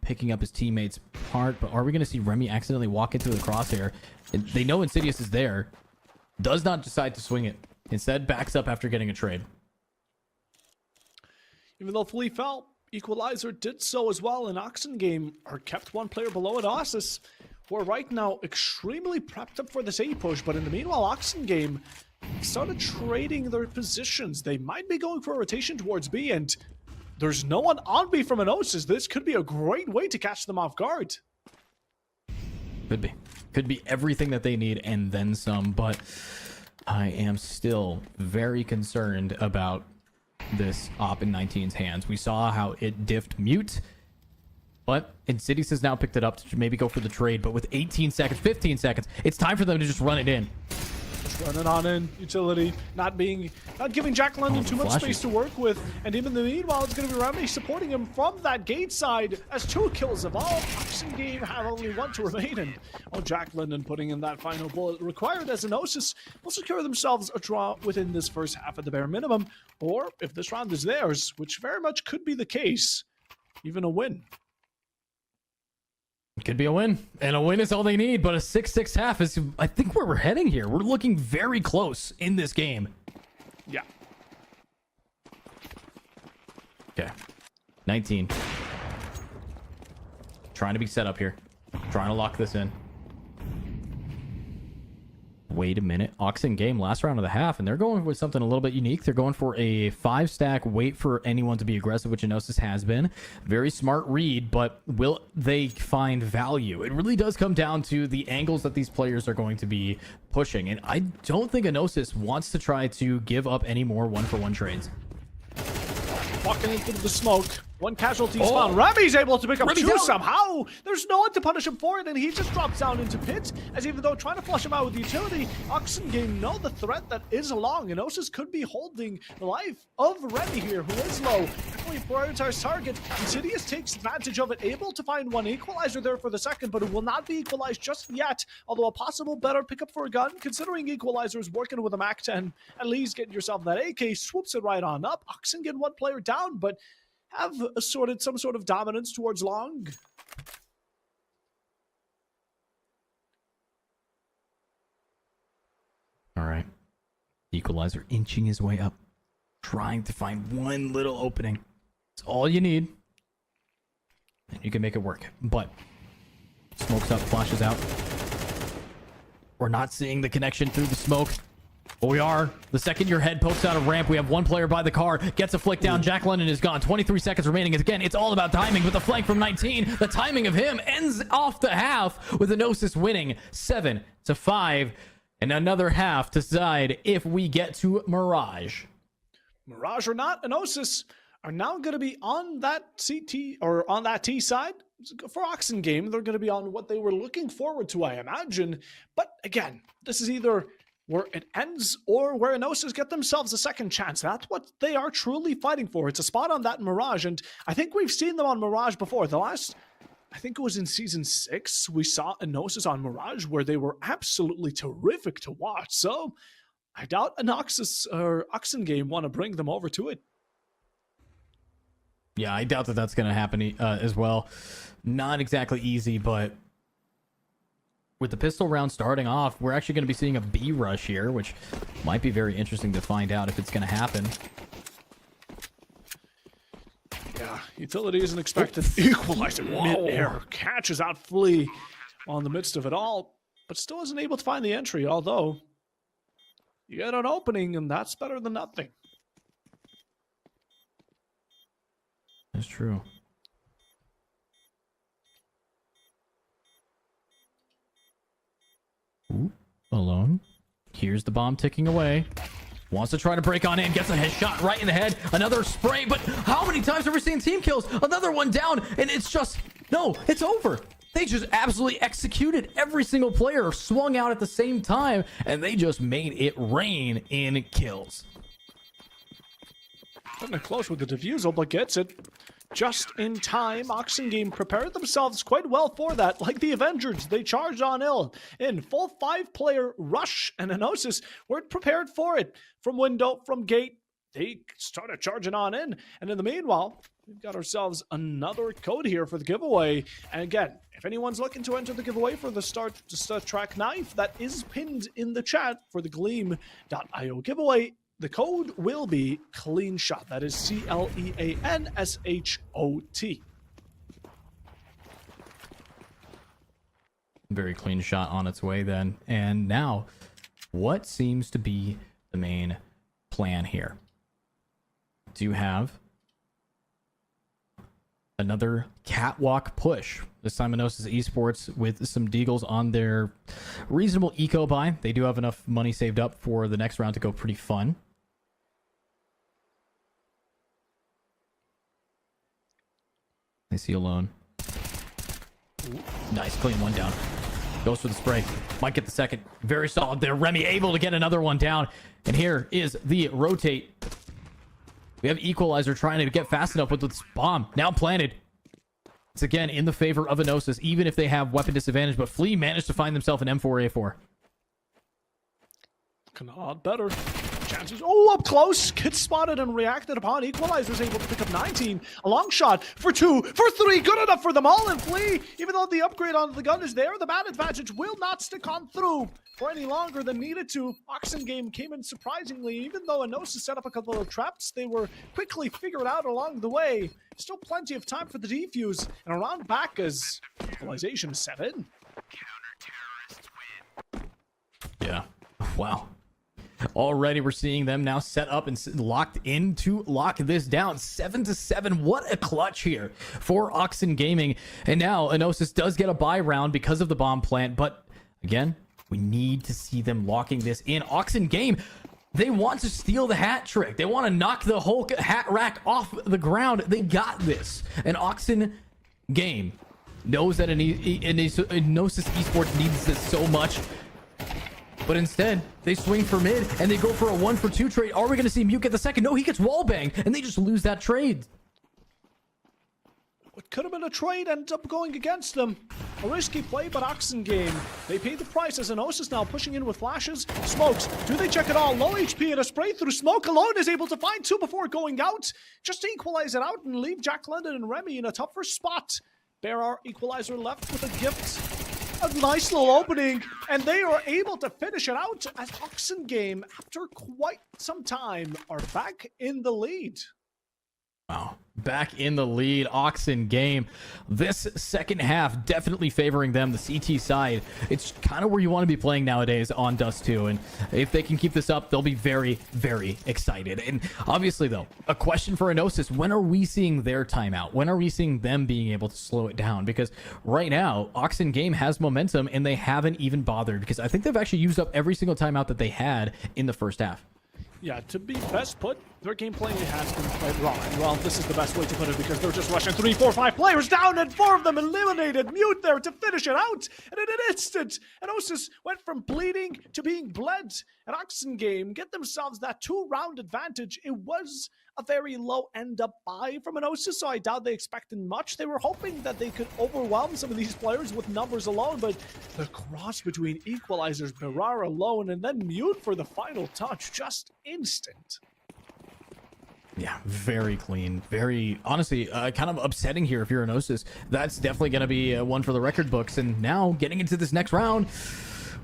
picking up his teammate's part, but are we going to see Remy accidentally walk into the crosshair? They know Insidious is there, does not decide to swing it, instead backs up after getting a trade. Even though Flea fell, Equalizer did so as well, and Oxen Game are kept 1 player below Gnosis, who are right now extremely prepped up for this A push, but in the meanwhile, Oxen Game started trading their positions. They might be going for a rotation towards B, and there's no one on B from Gnosis. This could be a great way to catch them off guard. Could be. Could be everything that they need and then some, but I am still very concerned about this op in 19's hands. We saw how it diffed Mute, but Insidious has now picked it up to maybe go for the trade, but with 18 seconds, 15 seconds, it's time for them to just run it in. Running on in, utility, not giving Jack London too much space to work with, and even in the meanwhile, it's going to be Remy supporting him from that gate side as 2 kills of all. Oxen Game have only 1 to remain, and Jack London putting in that final bullet required as Gnosis will secure themselves a draw within this first half at the bare minimum, or if this round is theirs, which very much could be the case, even a win. Could be a win, and a win is all they need, but a 6-6 half is, I think, where we're heading here. We're looking very close in this game. Yeah. Okay. 19. Trying to be set up here. Trying to lock this in. Wait a minute. Oxen Game, last round of the half, and they're going with something a little bit unique. They're going for a 5-stack, wait for anyone to be aggressive, which Gnosis has been. Very smart read, but will they find value? It really does come down to the angles that these players are going to be pushing, and I don't think Gnosis wants to try to give up any more 1-for-1 trades. Walking into the smoke. One casualty is found. Remy's able to pick up Remy's two down. somehow. There's no one to punish him for it, and he just drops down into pit. As even though trying to flush him out with the utility, Oxengame know the threat that is along, and Osis could be holding the life of Remy here, who is low. Definitely prioritized target. Insidious takes advantage of it, able to find one equalizer there for the second, but it will not be equalized just yet. Although a possible better pickup for a gun, considering equalizer is working with a MAC-10. At least getting yourself that AK, swoops it right on up. Oxengen one player down, but have assorted some sort of dominance towards long. All right. Equalizer inching his way up, trying to find one little opening. It's all you need, and you can make it work. But smokes up, flashes out. We're not seeing the connection through the smoke. But we are. The second your head pokes out a ramp, we have one player by the car, gets a flick down. Jack London is gone. 23 seconds remaining. Again, it's all about timing. With the flank from 19, the timing of him ends off the half with Enosis winning 7-5. And another half to decide if we get to Mirage. Mirage or not, Enosis are now going to be on that CT or on that T side. For Oxengame, they're going to be on what they were looking forward to, I imagine. But again, this is either where it ends or where Enosis get themselves a second chance. That's what they are truly fighting for. It's a spot on that Mirage, and I think we've seen them on Mirage before. The last, I think it was in Season 6, we saw Enosis on Mirage where they were absolutely terrific to watch. So I doubt Enosis or Oxengame want to bring them over to it. Yeah, I doubt that that's going to happen as well. Not exactly easy, but with the pistol round starting off, we're actually going to be seeing a B rush here, which might be very interesting to find out if it's going to happen. Yeah, utility isn't expected. Equalizer mid-air, catches out Flea on the midst of it all, but still isn't able to find the entry, although you get an opening, and that's better than nothing. That's true. Ooh, alone. Here's the bomb ticking away. Wants to try to break on in. Gets a shot right in the head. Another spray. But how many times have we seen team kills? Another one down. And it's just... No, it's over. They just absolutely executed. Every single player swung out at the same time. And they just made it rain in kills. Getting close with the defusal, but gets it just in time. Oxengame prepared themselves quite well for that. Like the Avengers, they charged on in full 5-player rush, and Enosis weren't prepared for it. From window, from gate, they started charging on in. And in the meanwhile, we've got ourselves another code here for the giveaway. And again, if anyone's looking to enter the giveaway for the Star Trek knife, that is pinned in the chat for the Gleam.io giveaway. The code will be Clean Shot. That is CLEANSHOT. Very clean shot on its way then. And now, what seems to be the main plan here? Do you have another catwalk push? This time Enosis Esports with some deagles on their reasonable eco buy. They do have enough money saved up for the next round to go pretty fun. I see alone. Nice, clean one down. Goes for the spray. Might get the second. Very solid there. Remy able to get another one down. And here is the rotate. We have Equalizer trying to get fast enough with this bomb. Now planted. It's again in the favor of Enosis, even if they have weapon disadvantage. But Flea managed to find themselves an M4A4. Looking a lot better. Chances. Oh, up close. Gets spotted and reacted upon. Equalizer's able to pick up 19. A long shot for 2, for 3. Good enough for them all. And Flea, even though the upgrade on the gun is there, the man advantage will not stick on through for any longer than needed to. Oxengame came in surprisingly. Even though Enosis set up a couple of traps, they were quickly figured out along the way. Still plenty of time for the defuse. And around back as equalization is set in. Yeah. Wow. Already we're seeing them now set up and locked in to lock this down. 7-7. What a clutch here for Oxengaming. And now Enosis does get a buy round because of the bomb plant. But again, we need to see them locking this in. Oxengame They want to steal the hat trick. They want to knock the whole hat rack off the ground. They got this. And Oxen Game knows that Gnosis Esports needs this so much. But instead, they swing for mid and they go for a 1-for-2 trade. Are we going to see Mute get the second? No, he gets wallbanged and they just lose that trade. What could have been a trade ends up going against them. A risky play, but Oxen Game. They pay the price as Enosis now pushing in with flashes. Smokes. Do they check it all? Low HP and a spray through smoke alone is able to find 2 before going out. Just to equalize it out and leave Jack London and Remy in a tougher spot. Bear Equalizer left with a gift. A nice little opening. And they are able to finish it out as Oxen Game, after quite some time, are back in the lead. Wow. Back in the lead, Oxen Game. This second half definitely favoring them, the CT side. It's kind of where you want to be playing nowadays on Dust 2. And if they can keep this up, they'll be very, very excited. And obviously, though, a question for Enosis. When are we seeing their timeout? When are we seeing them being able to slow it down? Because right now, Oxen Game has momentum and they haven't even bothered. Because I think they've actually used up every single timeout that they had in the first half. Yeah, to be best put, their game playing has been quite wrong. Well, this is the best way to put it because they're just rushing 3, 4, 5 players down and 4 of them eliminated. Mute there to finish it out. And in an instant, Enosis went from bleeding to being bled. An Oxen Game get themselves that 2-round advantage. It was a very low end-up buy from Enosis, so I doubt they expected much. They were hoping that they could overwhelm some of these players with numbers alone, but the cross between Equalizers, Berrar alone, and then Mute for the final touch, just instant. Yeah, very clean. Very, honestly, kind of upsetting here if you're Enosis. That's definitely going to be one for the record books. And now, getting into this next round,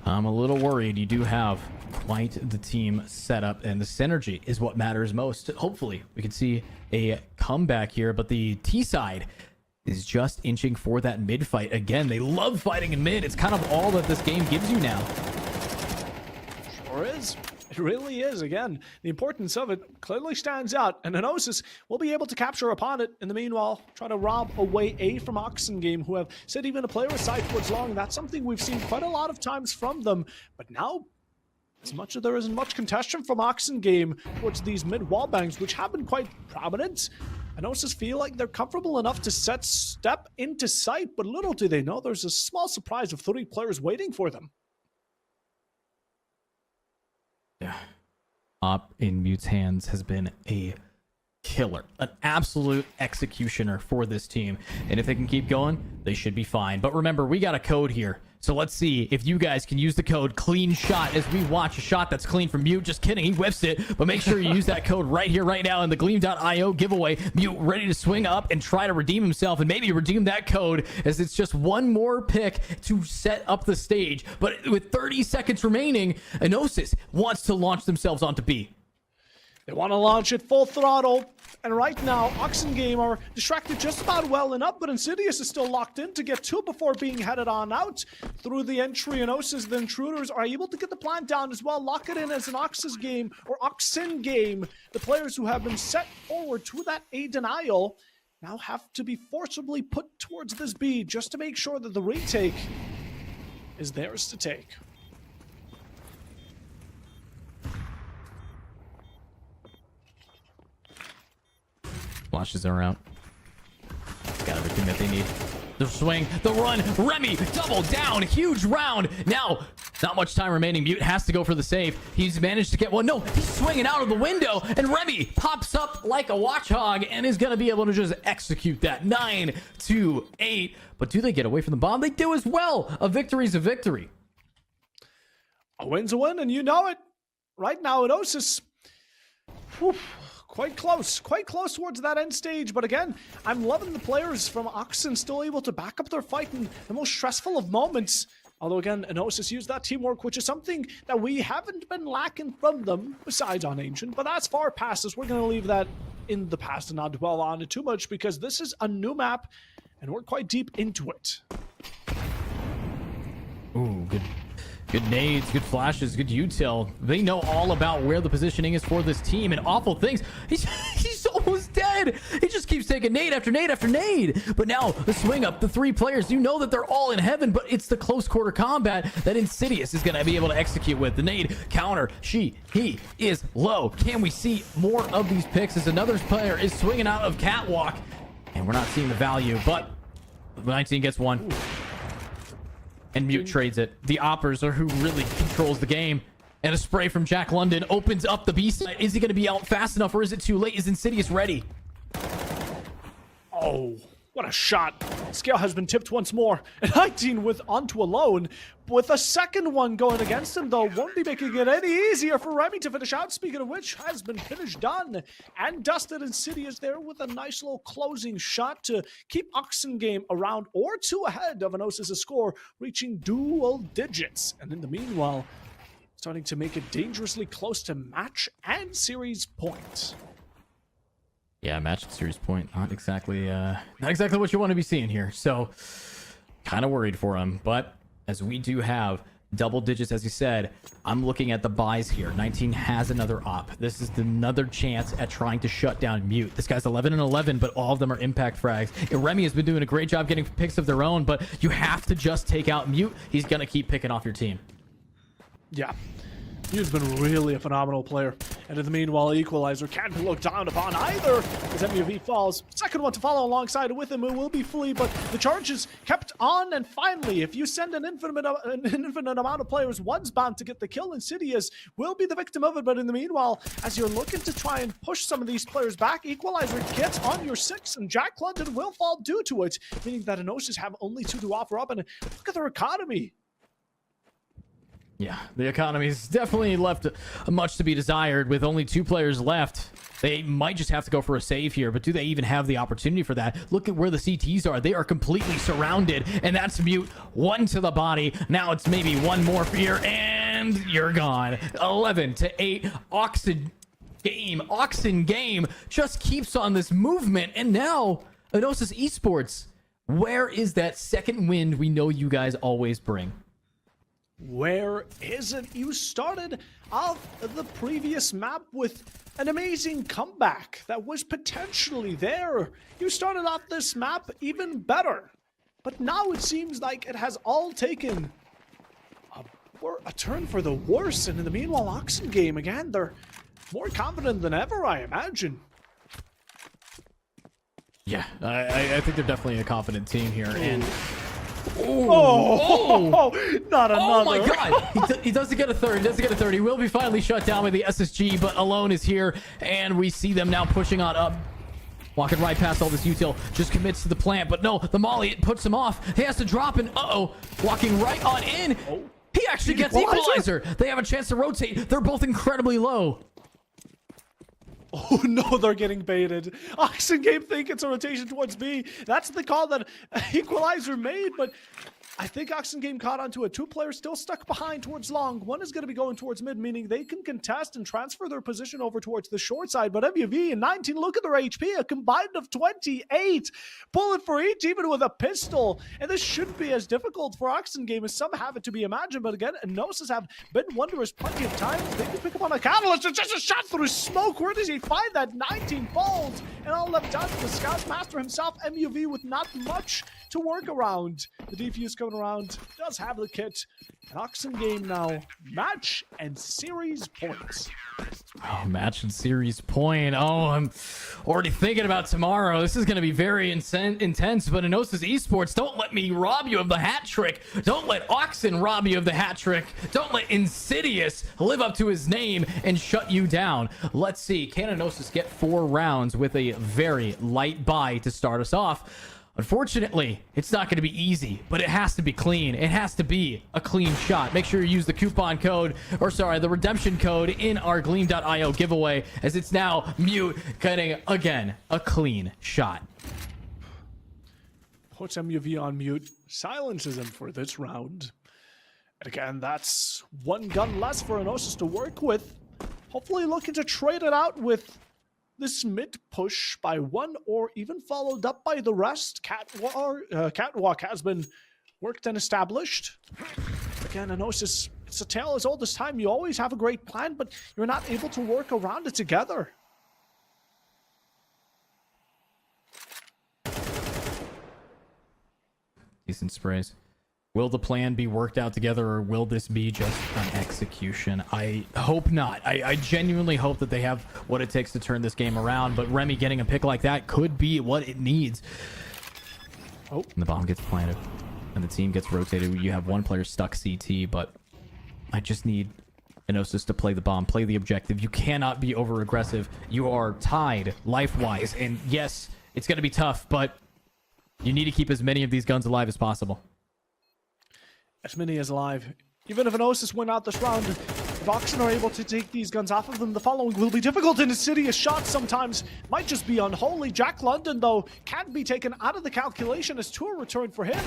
I'm a little worried. You do have quite the team set up, and the synergy is what matters most. Hopefully, we can see a comeback here, but the T side is just inching for that mid fight. Again, they love fighting in mid. It's kind of all that this game gives you now. Sure is. It really is. Again, the importance of it clearly stands out, and Enosis will be able to capture upon it. In the meanwhile, try to rob away A from Oxen Game, who have set even a player aside towards long. That's something we've seen quite a lot of times from them, but now, as much as there isn't much contention from Oxen Game towards these mid-wall bangs, which have been quite prominent, Enosis feel like they're comfortable enough to step into sight, but little do they know there's a small surprise of 3 players waiting for them. Yeah. Up in Mute's hands has been a killer, an absolute executioner for this team. And if they can keep going, they should be fine. But remember, we got a code here. So let's see if you guys can use the code clean shot as we watch a shot that's clean from Mute. Just kidding, he whiffs it. But make sure you use that code right here, right now in the Gleam.io giveaway. Mute ready to swing up and try to redeem himself and maybe redeem that code, as it's just one more pick to set up the stage. But with 30 seconds remaining, Enosis wants to launch themselves onto B. They want to launch it full throttle, and right now, Oxen Game are distracted just about well enough, but Insidious is still locked in to get 2 before being headed on out. Through the entry, Enosis, the Intruders are able to get the plant down as well, lock it in as an Oxen Game, the players who have been set forward to that A denial now have to be forcibly put towards this B just to make sure that the retake is theirs to take. Flashes are out. Got everything that they need. The swing, the run, Remy, double down, huge round. Now, not much time remaining. Mute has to go for the save. He's managed to get one. No, he's swinging out of the window, and Remy pops up like a watch hog and is going to be able to just execute that. 9-8. But do they get away from the bomb? They do as well. A victory's a victory. A win's a win, and you know it. Right now, Enosis, quite close towards that end stage. But again, I'm loving the players from Oxen still able to back up their fight in the most stressful of moments. Although again, Enosis used that teamwork, which is something that we haven't been lacking from them, besides on Ancient. But that's far past us. We're going to leave that in the past and not dwell on it too much, because this is a new map, and we're quite deep into it. Ooh, good nades, good flashes, good util. They know all about where the positioning is for this team, and awful things. He's almost dead. dead. He just keeps taking nade after nade after nade. But now the swing up, the 3 players, you know that they're all in heaven, but it's the close quarter combat that Insidious is going to be able to execute with. The nade counter, he is low. Can we see more of these picks as another player is swinging out of Catwalk? And we're not seeing the value, but 19 gets one. And Mute trades it. The Oppers are who really controls the game. And a spray from Jack London opens up the B side. Is he going to be out fast enough, or is it too late? Is Insidious ready? Oh, what a shot. Scale has been tipped once more. And 19 with onto alone. With a second one going against him, though, won't be making it any easier for Remy to finish out. Speaking of which, has been finished, done, and dusted. Insidious there with a nice little closing shot to keep Oxen Game around or 2 ahead of Enosis' score, reaching dual digits. And in the meanwhile, starting to make it dangerously close to match and series point. Yeah, match and series point. Not exactly what you want to be seeing here. So, kind of worried for him. But as we do have double digits, as you said, I'm looking at the buys here. 19 has another op. This is another chance at trying to shut down Mute. This guy's 11 and 11, but all of them are impact frags. And Remy has been doing a great job getting picks of their own, but you have to just take out Mute. He's going to keep picking off your team. Yeah. He's been really a phenomenal player. And in the meanwhile, Equalizer can't be looked down upon either as MUV falls. Second one to follow alongside with him, it will be Flea, but the charge is kept on. And finally, if you send an infinite amount of players, one's bound to get the kill. Insidious will be the victim of it. But in the meanwhile, as you're looking to try and push some of these players back, Equalizer gets on your 6, and Jack London will fall due to it, meaning that Enosis have only 2 to offer up. And look at their economy. Yeah, the economy's definitely left much to be desired with only 2 players left. They might just have to go for a save here, but do they even have the opportunity for that? Look at where the CTs are. They are completely surrounded, and that's Mute. 1 to the body. Now it's maybe 1 more for here, and you're gone. 11 to 8. Oxen Game just keeps on this movement, and now Enosis Esports. Where is that second wind we know you guys always bring? Where is it? You started off the previous map with an amazing comeback that was potentially there. You started off this map even better. But now it seems like it has all taken a turn for the worse. And in the meanwhile, Oxen Game, again, they're more confident than ever, I imagine. Yeah, I think they're definitely a confident team here. And not another. Oh my god! He doesn't get a third. He will be finally shut down by the SSG, but Alone is here, and we see them now pushing on up. Walking right past all this util, just commits to the plant, but no, the molly, it puts him off. He has to drop, and walking right on in. He actually gets Equalizer. They have a chance to rotate. They're both incredibly low. Oh no, they're getting baited. Oxen Game think it's a rotation towards B. That's the call that Equalizer made, but I think Oxen Game caught onto it. 2 players still stuck behind towards long. One is going to be going towards mid, meaning they can contest and transfer their position over towards the short side. But MUV and 19, look at their HP, a combined of 28. Bullet for each, even with a pistol. And this shouldn't be as difficult for Oxen Game as some have it to be imagined. But again, Enosis have been wondrous plenty of times. They can pick up on a catalyst. It's just a shot through smoke. Where does he find that? 19 falls. And all left down to the Scout Master himself. MUV with not much to work around. The defuse coming around, does have the kit. An Oxen Game now, match and series points. Oh, match and series point. Oh, I'm already thinking about tomorrow. This is going to be very intense, but Enosis Esports, don't let me rob you of the hat trick. Don't let Oxen rob you of the hat trick. Don't let Insidious live up to his name and shut you down. Let's see, can Enosis get 4 rounds with a very light buy to start us off? Unfortunately, it's not going to be easy, but it has to be clean. It has to be a clean shot. Make sure you use the coupon code, the redemption code in our Gleam.io giveaway, as it's now Mute getting, again, a clean shot. Puts MUV on mute, silences him for this round. And again, that's 1 gun less for Enosis to work with. Hopefully looking to trade it out with this mid push by 1 or even followed up by the rest. Catwalk has been worked and established. Again, Enosis, it's a tale as old as time. You always have a great plan, but you're not able to work around it together. decent sprays. Will the plan be worked out together, or will this be just an execution? I hope not. I genuinely hope that they have what it takes to turn this game around, but Remy getting a pick like that could be what it needs. Oh, and the bomb gets planted, and the team gets rotated. You have one player stuck CT, but I just need Enosis to play the bomb, play the objective. You cannot be over-aggressive. You are tied life-wise, and yes, it's going to be tough, but you need to keep as many of these guns alive as possible. As many as alive. Even if Enosis win out this round, if Oxen are able to take these guns off of them, the following will be difficult. And Insidious shots sometimes might just be unholy. Jack London, though, can be taken out of the calculation as tour return for him.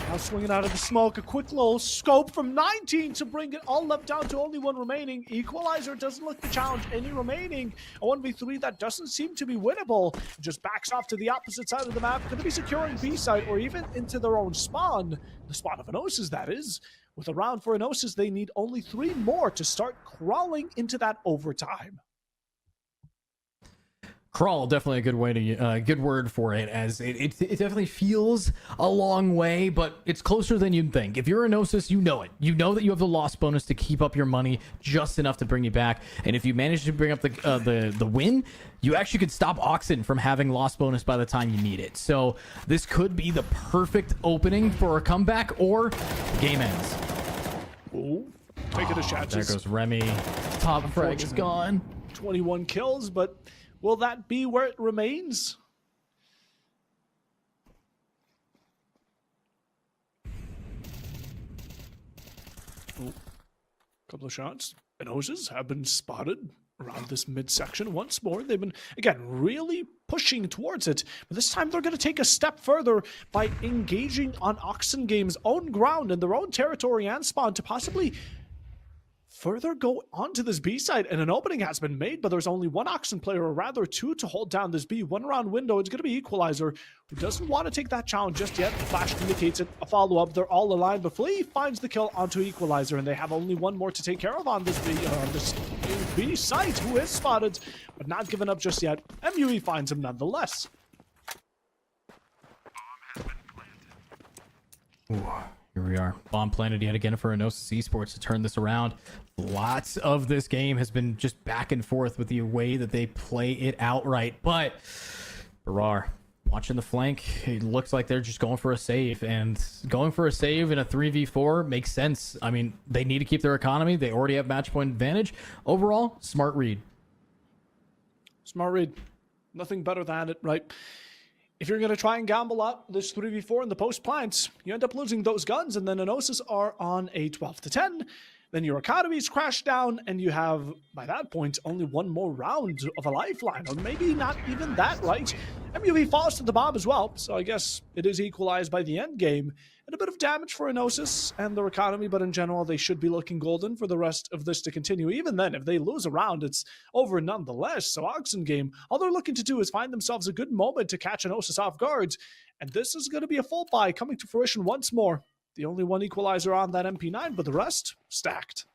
Now swinging out of the smoke, a quick little scope from 19 to bring it all up down to only one remaining. Equalizer doesn't look to challenge any remaining. A 1v3 that doesn't seem to be winnable. Just backs off to the opposite side of the map. Going to be securing B site or even into their own spawn. The spawn of Enosis, that is. With a round for Enosis, they need only 3 more to start crawling into that overtime. Crawl, definitely a good way to good word for it, as it definitely feels a long way, but it's closer than you'd think. If you're Enosis, you know it. You know that you have the loss bonus to keep up your money just enough to bring you back, and if you manage to bring up the win, you actually could stop Oxen from having loss bonus by the time you need it. So this could be the perfect opening for a comeback, or the game ends. Ooh, taking a shot. There goes Remy. Top frag is gone. 21 kills, but will that be where it remains? Oh, couple of shots. Enosis have been spotted around this midsection once more. They've been, again, really pushing towards it, but this time they're going to take a step further by engaging on Oxen Game's own ground in their own territory and spawn to possibly further go onto this B side. And an opening has been made, but there's only one Oxen player, or rather 2, to hold down this B. 1 round window. It's going to be Equalizer, who doesn't want to take that challenge just yet. The flash indicates it. A follow-up. They're all aligned, but Flea finds the kill onto Equalizer, and they have only 1 more to take care of on this B site, who is spotted, but not given up just yet. MUE finds him nonetheless. Ooh, here we are. Bomb planted yet again for Enosis Esports to turn this around. Lots of this game has been just back and forth with the way that they play it outright. But Barar watching the flank, it looks like they're just going for a save. And going for a save in a 3v4 makes sense. I mean, they need to keep their economy. They already have match point advantage. Overall, smart read. Smart read. Nothing better than it, right? If you're going to try and gamble up this 3v4 in the post plants, you end up losing those guns, and then Enosis are on a 12-10. Then your economies crash down, and you have, by that point, only 1 more round of a lifeline, or maybe not even that, right? MUV falls to the bomb as well, so I guess it is equalized by the end game. And a bit of damage for Enosis and their economy, but in general, they should be looking golden for the rest of this to continue. Even then, if they lose a round, it's over nonetheless. So Oxen Game, all they're looking to do is find themselves a good moment to catch Enosis off guard, and this is going to be a full buy coming to fruition once more. The only one equalizer on that MP9, but the rest, stacked.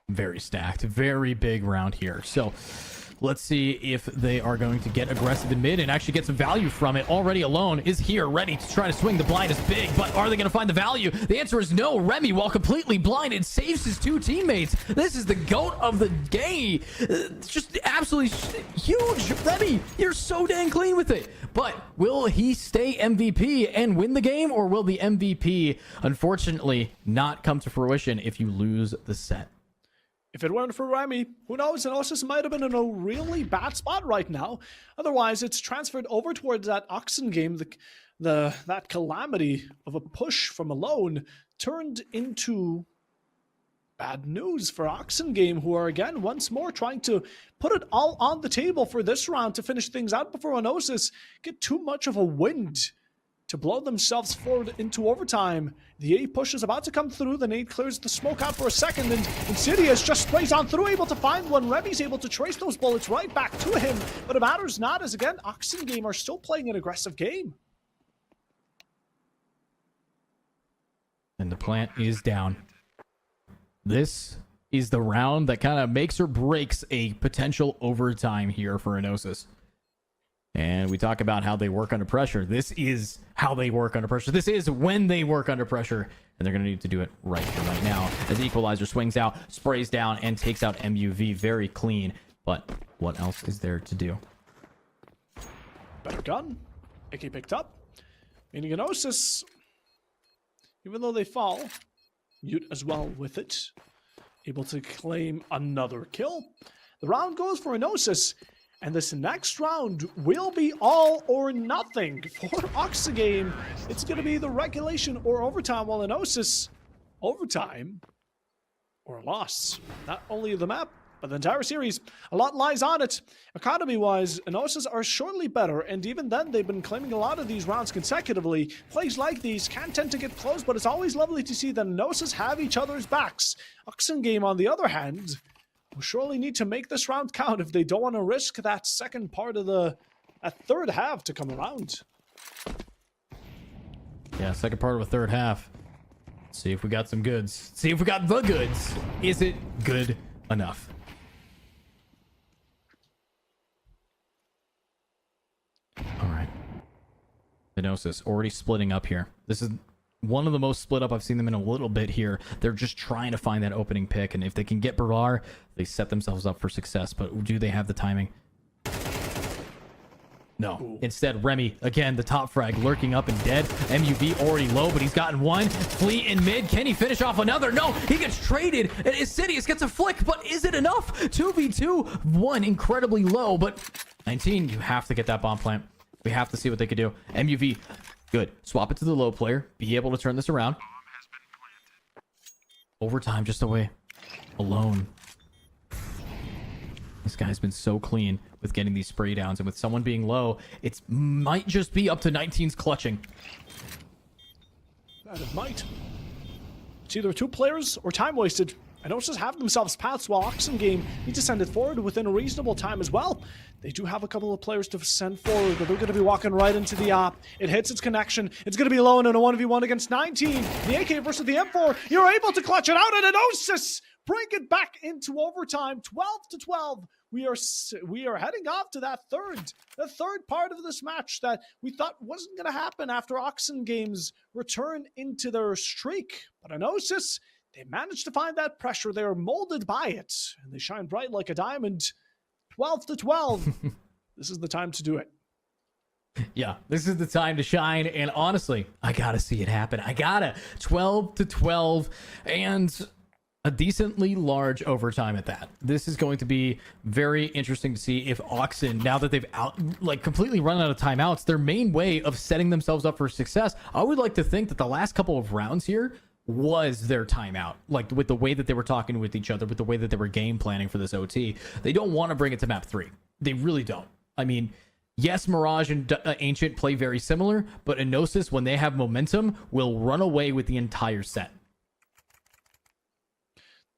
Very stacked. Very big round here. So let's see if they are going to get aggressive in mid and actually get some value from it. Already alone is here, ready to try to swing. The blind is big, but are they going to find the value? The answer is no. Remy, while completely blinded, saves his 2 teammates. This is the GOAT of the game. Just absolutely huge. Remy, you're so dang clean with it. But will he stay MVP and win the game, or will the MVP, unfortunately, not come to fruition if you lose the set? If it weren't for Remy, who knows, Enosis might have been in a really bad spot right now. Otherwise, it's transferred over towards that Oxen Game. That calamity of a push from alone turned into bad news for Oxen Game, who are again once more trying to put it all on the table for this round to finish things out before Enosis get too much of a wind to blow themselves forward into overtime. The A push is about to come through. The nade clears the smoke out for a second, and Insidious just sprays on through, able to find one. Remy's able to trace those bullets right back to him, but it matters not, as again, Oxen Game are still playing an aggressive game. And the plant is down. This is the round that kind of makes or breaks a potential overtime here for Enosis. And we talk about how they work under pressure. This is how they work under pressure. This is when they work under pressure. And they're going to need to do it right now. As Equalizer swings out, sprays down, and takes out MUV very clean. But what else is there to do? Better gun. AK picked up. Meaning Gnosis, even though they fall, Mute as well with it. Able to claim another kill. The round goes for Gnosis. And this next round will be all or nothing. For Oxygame, it's going to be the regulation or overtime, while Enosis, overtime or loss. Not only the map, but the entire series. A lot lies on it. Economy-wise, Enosis are surely better, and even then, they've been claiming a lot of these rounds consecutively. Plays like these can tend to get close, but it's always lovely to see that Enosis have each other's backs. Oxygame, on the other hand, will surely need to make this round count if they don't want to risk that second part of that third half to come around. Yeah, second part of a third half. See if we got some goods. See if we got the goods. Is it good enough? All right. Gnosis already splitting up here. This is one of the most split up I've seen them in a little bit here. They're just trying to find that opening pick, and if they can get Barar, they set themselves up for success. But do they have the timing? No. Ooh. Instead, Remy, again, the top frag, lurking up and dead. MUV already low, but he's gotten one. Fleet in mid. Can he finish off another? No, he gets traded, and Insidious gets a flick, but is it enough? 2v2, one incredibly low, but 19, you have to get that bomb plant. We have to see what they could do. MUV, good. Swap it to the low player. Be able to turn this around. Overtime just away. Alone. This guy's been so clean with getting these spray downs, and with someone being low, it might just be up to 19's clutching. That it might. It's either two players or time wasted. Enosis have themselves paths, while Oxygame need to send it forward within a reasonable time as well. They do have a couple of players to send forward, but they're going to be walking right into the op. It hits its connection. It's going to be alone in a 1v1 against 19. The AK versus the M4. You're able to clutch it out, and Enosis bring it back into overtime. 12-12. We are heading off to the third part of this match that we thought wasn't going to happen after Oxygame's return into their streak. But Enosis, they managed to find that pressure. They are molded by it, and they shine bright like a diamond. 12-12. This is the time to do it. Yeah, this is the time to shine, and honestly, I gotta see it happen. I gotta. 12-12, and a decently large overtime at that. This is going to be very interesting to see if Oxen, now that they've completely run out of timeouts, their main way of setting themselves up for success. I would like to think that the last couple of rounds here was their timeout, like with the way that they were talking with each other, with the way that they were game planning for this OT. They don't want to bring it to map 3. They really don't. I mean, yes, Mirage and Ancient play very similar, but Enosis, when they have momentum, will run away with the entire set.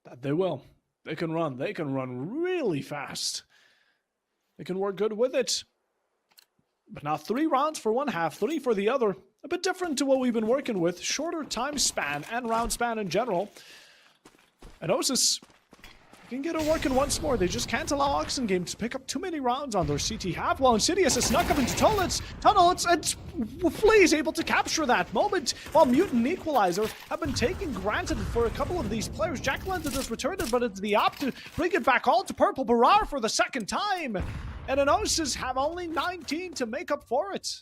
That they will. They can run. They can run really fast. They can work good with it. But now 3 rounds for one half, 3 for the other. A bit different to what we've been working with. Shorter time span and round span in general. And Osis can get it working once more. They just can't allow Oxygame to pick up too many rounds on their CT half. While Insidious has snuck up into tunnels, and Flea is able to capture that moment. While Mutant Equalizer have been taken granted for a couple of these players. Jack London has returned it, but it's the op to bring it back all to Purple Barar for the second time. And Enosis have only 19 to make up for it.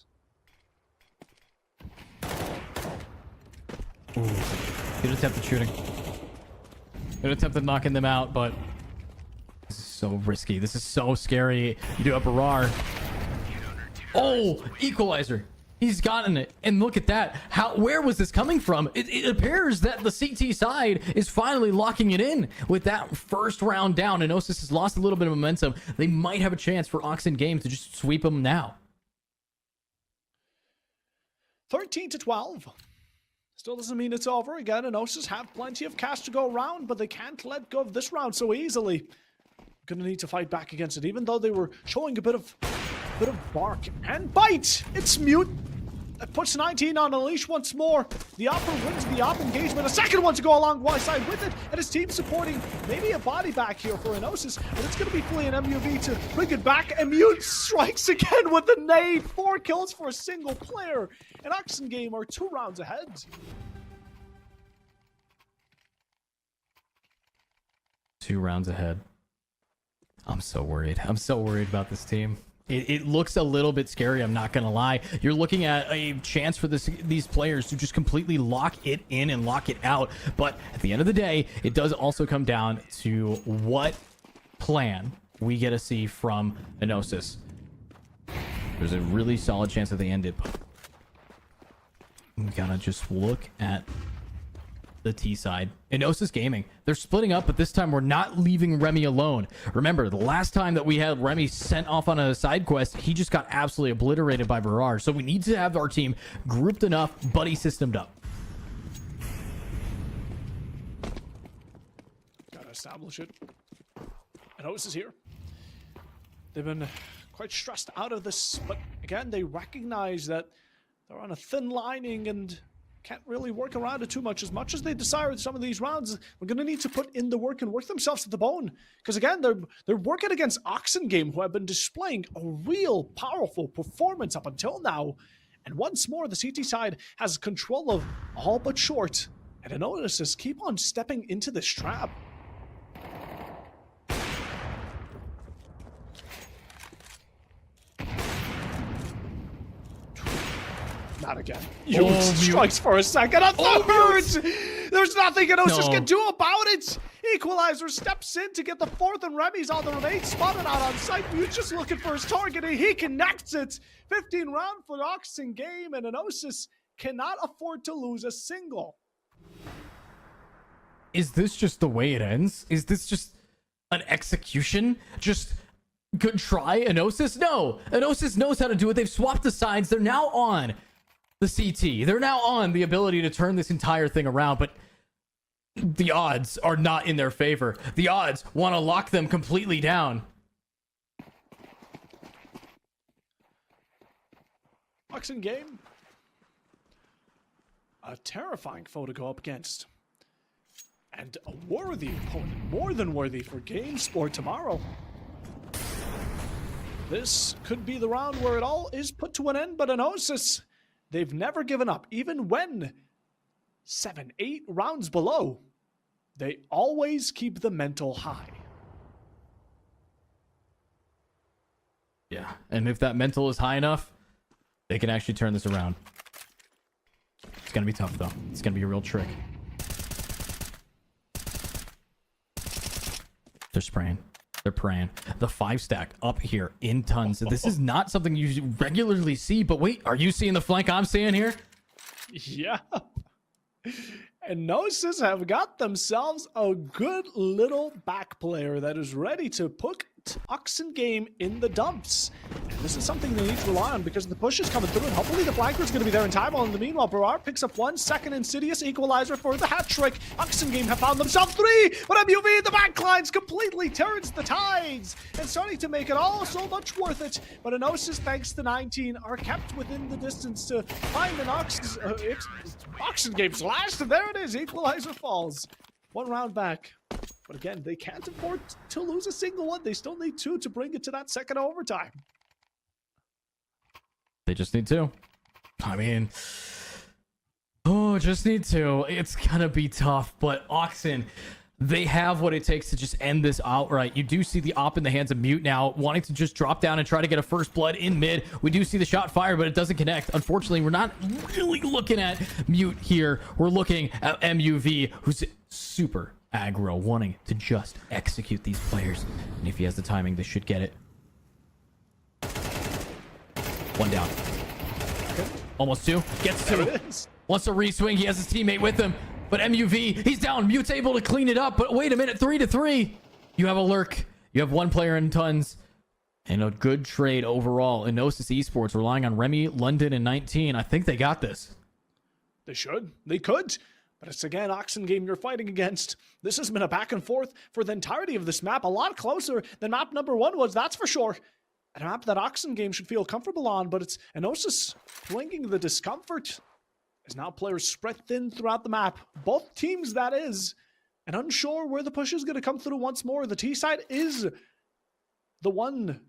Ooh. Good attempted shooting. Good attempted knocking them out, but this is so risky. This is so scary. You do have Barar. Oh, Equalizer. He's gotten it. And look at that. Where was this coming from? It appears that the CT side is finally locking it in with that first round down. Enosis has lost a little bit of momentum. They might have a chance for Oxygame to just sweep them now. 13-12. Still doesn't mean it's over. Again, Enosis have plenty of cash to go around, but they can't let go of this round so easily. Gonna need to fight back against it, even though they were showing a bit of bark and bite. It's Mute. puts 19 on a leash once more. The Opera wins the Op engagement. A second one to go alongside with it, and his team supporting maybe a body back here for Enosis, but it's going to be Flea and MUV to bring it back. Mute strikes again with the nade. 4 kills for a single player, and Oxen Game are 2 rounds ahead. Two rounds ahead. I'm so worried. I'm so worried about this team. It looks a little bit scary, I'm not going to lie. You're looking at a chance for these players to just completely lock it in and lock it out. But at the end of the day, it does also come down to what plan we get to see from Enosis. There's a really solid chance that they end it. But we got to just look at the T side. Enosis Gaming, they're splitting up, but this time we're not leaving Remy alone. Remember, the last time that we had Remy sent off on a side quest, he just got absolutely obliterated by Barrage. So we need to have our team grouped enough, buddy systemed up. Gotta establish it. Enosis is here. They've been quite stressed out of this, but again, they recognize that they're on a thin lining and can't really work around it too much. As much as they desire in some of these rounds, we're going to need to put in the work and work themselves to the bone. Because again, they're working against Oxen Game, who have been displaying a real powerful performance up until now. And once more, the CT side has control of all but short. And Enosis keep on stepping into this trap. Not again. You strikes for a second. A third! There's nothing Enosis can do about it. Equalizer steps in to get the 4th, and Remy's on the remain, spotted out on site. Mute's just looking for his target, and he connects it. 15 round for the Oxen Game, and Enosis cannot afford to lose a single. Is this just the way it ends? Is this just an execution? Just good try, Enosis? No! Enosis knows how to do it. They've swapped the sides. They're now on the CT. They're now on the ability to turn this entire thing around, but the odds are not in their favor. The odds want to lock them completely down. Oxen Game. A terrifying foe to go up against. And a worthy opponent. More than worthy for Game Sport tomorrow. This could be the round where it all is put to an end, but Enosis, they've never given up, even when 7, 8 rounds below. They always keep the mental high. Yeah, and if that mental is high enough, they can actually turn this around. It's going to be tough, though. It's going to be a real trick. They're spraying. They're praying. The 5-stack up here in tons. This is not something you regularly see, but wait, are you seeing the flank I'm seeing here? Yeah. And Enosis have got themselves a good little back player that is ready to put Oxen Game in the dumps. And this is something they need to rely on because the push is coming through, and hopefully the flanker is going to be there in time. While in the meanwhile, Barrard picks up 1 second insidious equalizer for the hat trick. Oxen Game have found themselves 3, but MUV in the backlines completely turns the tides and starting to make it all so much worth it. But Enosis, thanks to 19, are kept within the distance to find an Oxen Game's last, and there it is. Equalizer falls. 1 round back. But again, they can't afford to lose a single one. They still need 2 to bring it to that second overtime. They just need 2. I mean, just need 2. It's gonna be tough, but Oxen, they have what it takes to just end this outright. You do see the op in the hands of Mute now, wanting to just drop down and try to get a first blood in mid. We do see the shot fire, but it doesn't connect. Unfortunately, we're not really looking at Mute here. We're looking at MUV, who's super aggro, wanting to just execute these players. And if he has the timing, they should get it. 1 down. Almost 2. Gets 2. Wants to re-swing. He has his teammate with him. But MUV, he's down. Mute's able to clean it up. But wait a minute. 3-3. You have a lurk. You have 1 player in tons. And a good trade overall. Enosis Esports relying on Remy, London, and 19. I think they got this. They should. They could. But it's again Oxen Game you're fighting against. This has been a back and forth for the entirety of this map. A lot closer than map number 1 was, that's for sure. a map that Oxen Game should feel comfortable on, but it's Enosis flinging the discomfort as now players spread thin throughout the map. Both teams, that is, and unsure where the push is going to come through once more. The T side is the one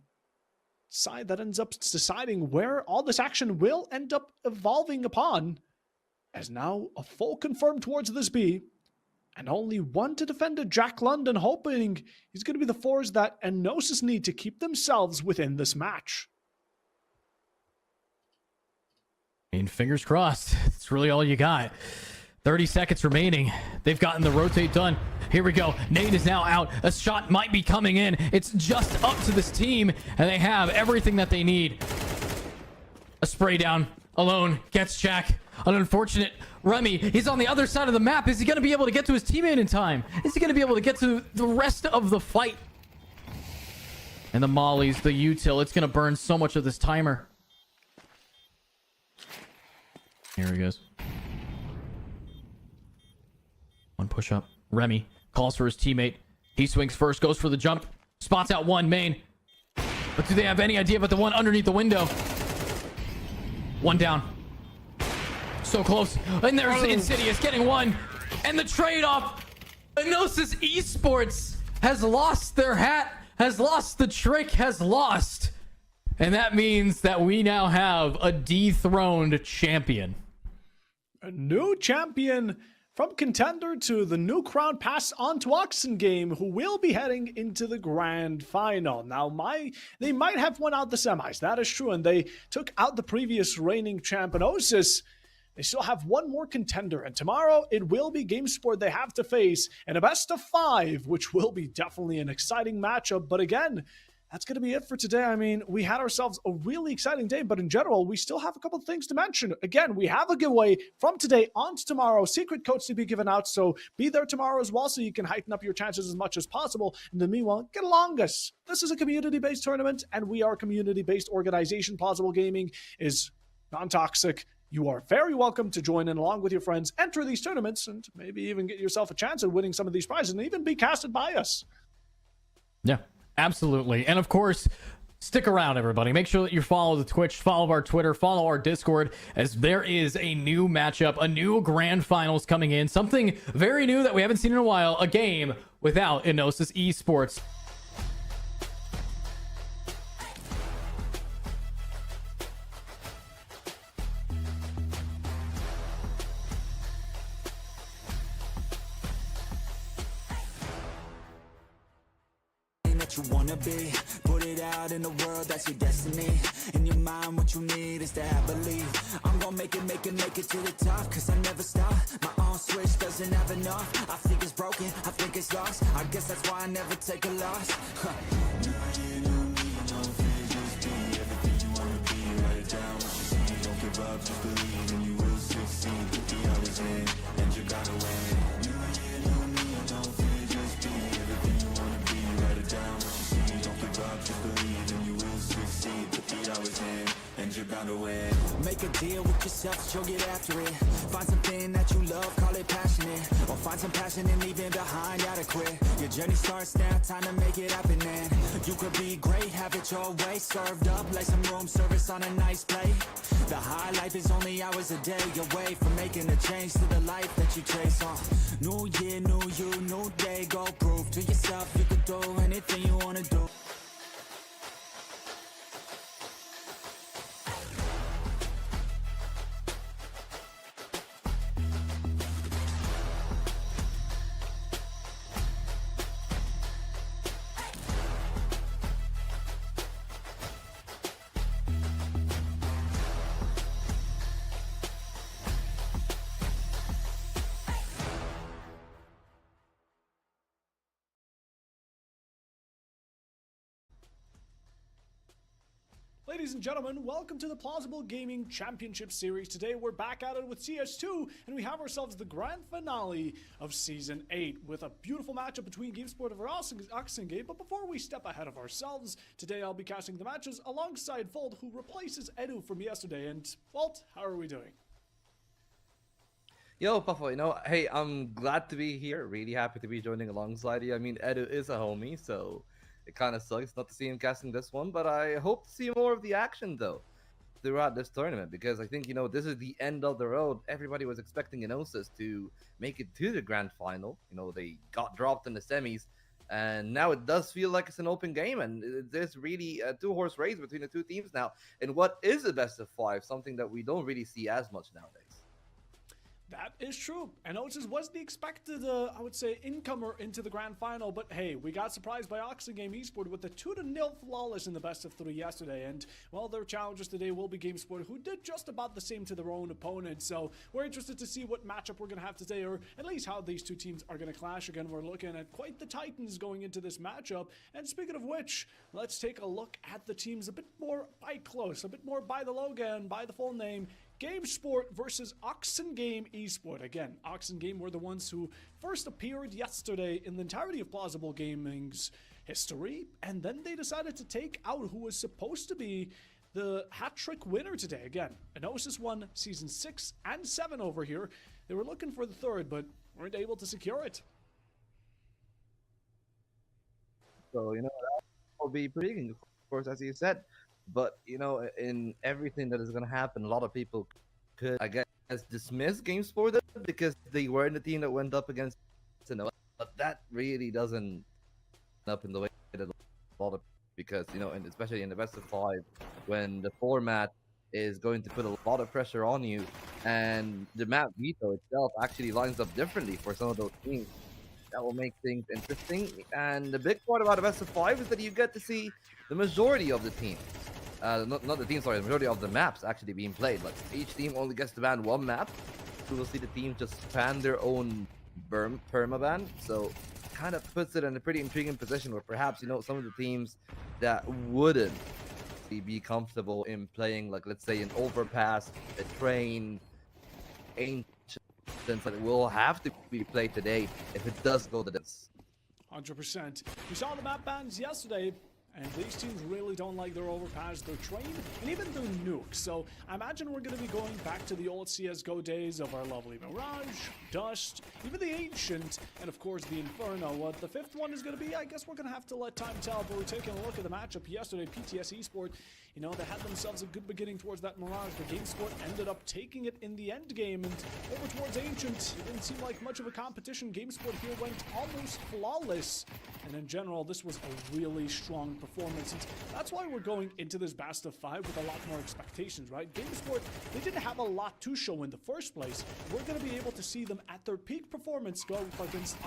side that ends up deciding where all this action will end up evolving upon, as now a full confirmed towards this B, and only one to defend it, Jack London, hoping he's going to be the force that Enosis need to keep themselves within this match. I mean, fingers crossed. It's really all you got. 30 seconds remaining. They've gotten the rotate done. Here we go. Nate is now out. A shot might be coming in. It's just up to this team, and they have everything that they need. A spray down. Alone. Gets Jack. An unfortunate Remy. He's on the other side of the map. Is he going to be able to get to his teammate in time? Is he going to be able to get to the rest of the fight? And the mollies, the util. It's going to burn so much of this timer. Here he goes. One push up. Remy calls for his teammate. He swings first, goes for the jump. Spots out one main. But do they have any idea about the one underneath the window? One down. So close. And there's Insidious getting one. And the trade-off. Enosis Esports has lost their hat, has lost the trick, has lost. And that means that we now have a dethroned champion. A new champion from contender to the new crown passed on to Oxen Game, who will be heading into the grand final. Now, they might have won out the semis, that is true, and they took out the previous reigning champ Enosis. They still have one more contender, and tomorrow it will be GameSport they have to face in a best of 5, which will be definitely an exciting matchup. But again, that's going to be it for today. I mean, we had ourselves a really exciting day, but in general, we still have a couple of things to mention. Again, we have a giveaway from today on to tomorrow, secret codes to be given out, so be there tomorrow as well so you can heighten up your chances as much as possible. And then meanwhile, get along us. This is a community-based tournament, and we are a community-based organization. Plausible Gaming is non-toxic. You are very welcome to join in along with your friends, enter these tournaments, and maybe even get yourself a chance at winning some of these prizes and even be casted by us. Yeah. Absolutely. And of course, stick around, everybody. Make sure that you follow the Twitch, follow our Twitter, follow our Discord, as there is a new matchup, a new grand finals coming in. Something very new that we haven't seen in a while. A game without Enosis Esports. You wanna be, put it out in the world, that's your destiny. In your mind, what you need is to have belief. I'm gonna make it to the top, cause I never stop. My own switch doesn't have enough. I think it's broken, I think it's lost. I guess that's why I never take a loss. Don't give up, just believe and you will succeed. Put the hours in, and you gotta win. You're bound to win. Make a deal with yourself, so get after it. Find something that you love, call it passionate. Or find some passion and leave it behind, gotta quit. Your journey starts now, time to make it happen, man. You could be great, have it your way. Served up like some room service on a nice plate. The high life is only hours a day away from making a change to the life that you chase on. New year, new you, new day. Go prove to yourself you can do anything you wanna do. Ladies and gentlemen, welcome to the Plausible Gaming Championship Series. Today we're back at it with CS2, and we have ourselves the grand finale of Season 8 with a beautiful matchup between GameSport and Oxen Game. But before we step ahead of ourselves, today I'll be casting the matches alongside Volt, who replaces Edu from yesterday. And Volt, how are we doing? Yo, Puffo, hey, I'm glad to be here. Really happy to be joining alongside you. I mean, Edu is a homie, so it kind of sucks not to see him casting this one, but I hope to see more of the action though throughout this tournament, because I think, this is the end of the road. Everybody was expecting Enosis to make it to the grand final. They got dropped in the semis, and now it does feel like it's an open game, and there's really a two-horse race between the two teams now in what is a best of 5, something that we don't really see as much nowadays. That is true. And Otis was the expected, I would say, incomer into the grand final. But hey, we got surprised by Game Esport with a 2-0 flawless in the best of 3 yesterday. And, well, their challengers today will be GameSport, who did just about the same to their own opponent. So we're interested to see what matchup we're going to have today, or at least how these two teams are going to clash. Again, we're looking at quite the Titans going into this matchup. And speaking of which, let's take a look at the teams a bit more by close, a bit more by the logo and by the full name. GameSport versus Game Esport. Again, Game were the ones who first appeared yesterday in the entirety of Plausible Gaming's history, and then they decided to take out who was supposed to be the hat-trick winner today. Again, Enosis won Season 6 and 7 over here. They were looking for the third, but weren't able to secure it. So, that will be intriguing, of course, as you said. But, in everything that is going to happen, a lot of people could, I guess, dismiss GameSport because they were in the team that went up against Enosis. But that really doesn't up in the way that a lot of, because, and especially in the best of 5, when the format is going to put a lot of pressure on you, and the map veto itself actually lines up differently for some of those teams. That will make things interesting. And the big part about the best of 5 is that you get to see the majority of the teams. Not the teams, sorry, the majority of the maps actually being played. Like, each team only gets to ban one map. We will see the teams just ban their own permaban. So, kind of puts it in a pretty intriguing position where perhaps, some of the teams that wouldn't be comfortable in playing, like, let's say, an overpass, a train, ancient, that will have to be played today if it does go to this. 100%. We saw the map bans yesterday, and these teams really don't like their overpass, their train, and even their nuke. So I imagine we're going to be going back to the old CSGO days of our lovely Mirage, Dust, even the Ancient, and of course the Inferno. What the fifth one is going to be, I guess we're going to have to let time tell, but we're taking a look at the matchup yesterday. PTS Esport, they had themselves a good beginning towards that Mirage, but GameSport ended up taking it in the end game, and over towards Ancient, it didn't seem like much of a competition. GameSport here went almost flawless, and in general, this was a really strong performance, and that's why we're going into this best of 5 with a lot more expectations, right? GameSport, they didn't have a lot to show in the first place. We're going to be able to see them at their peak performance go up against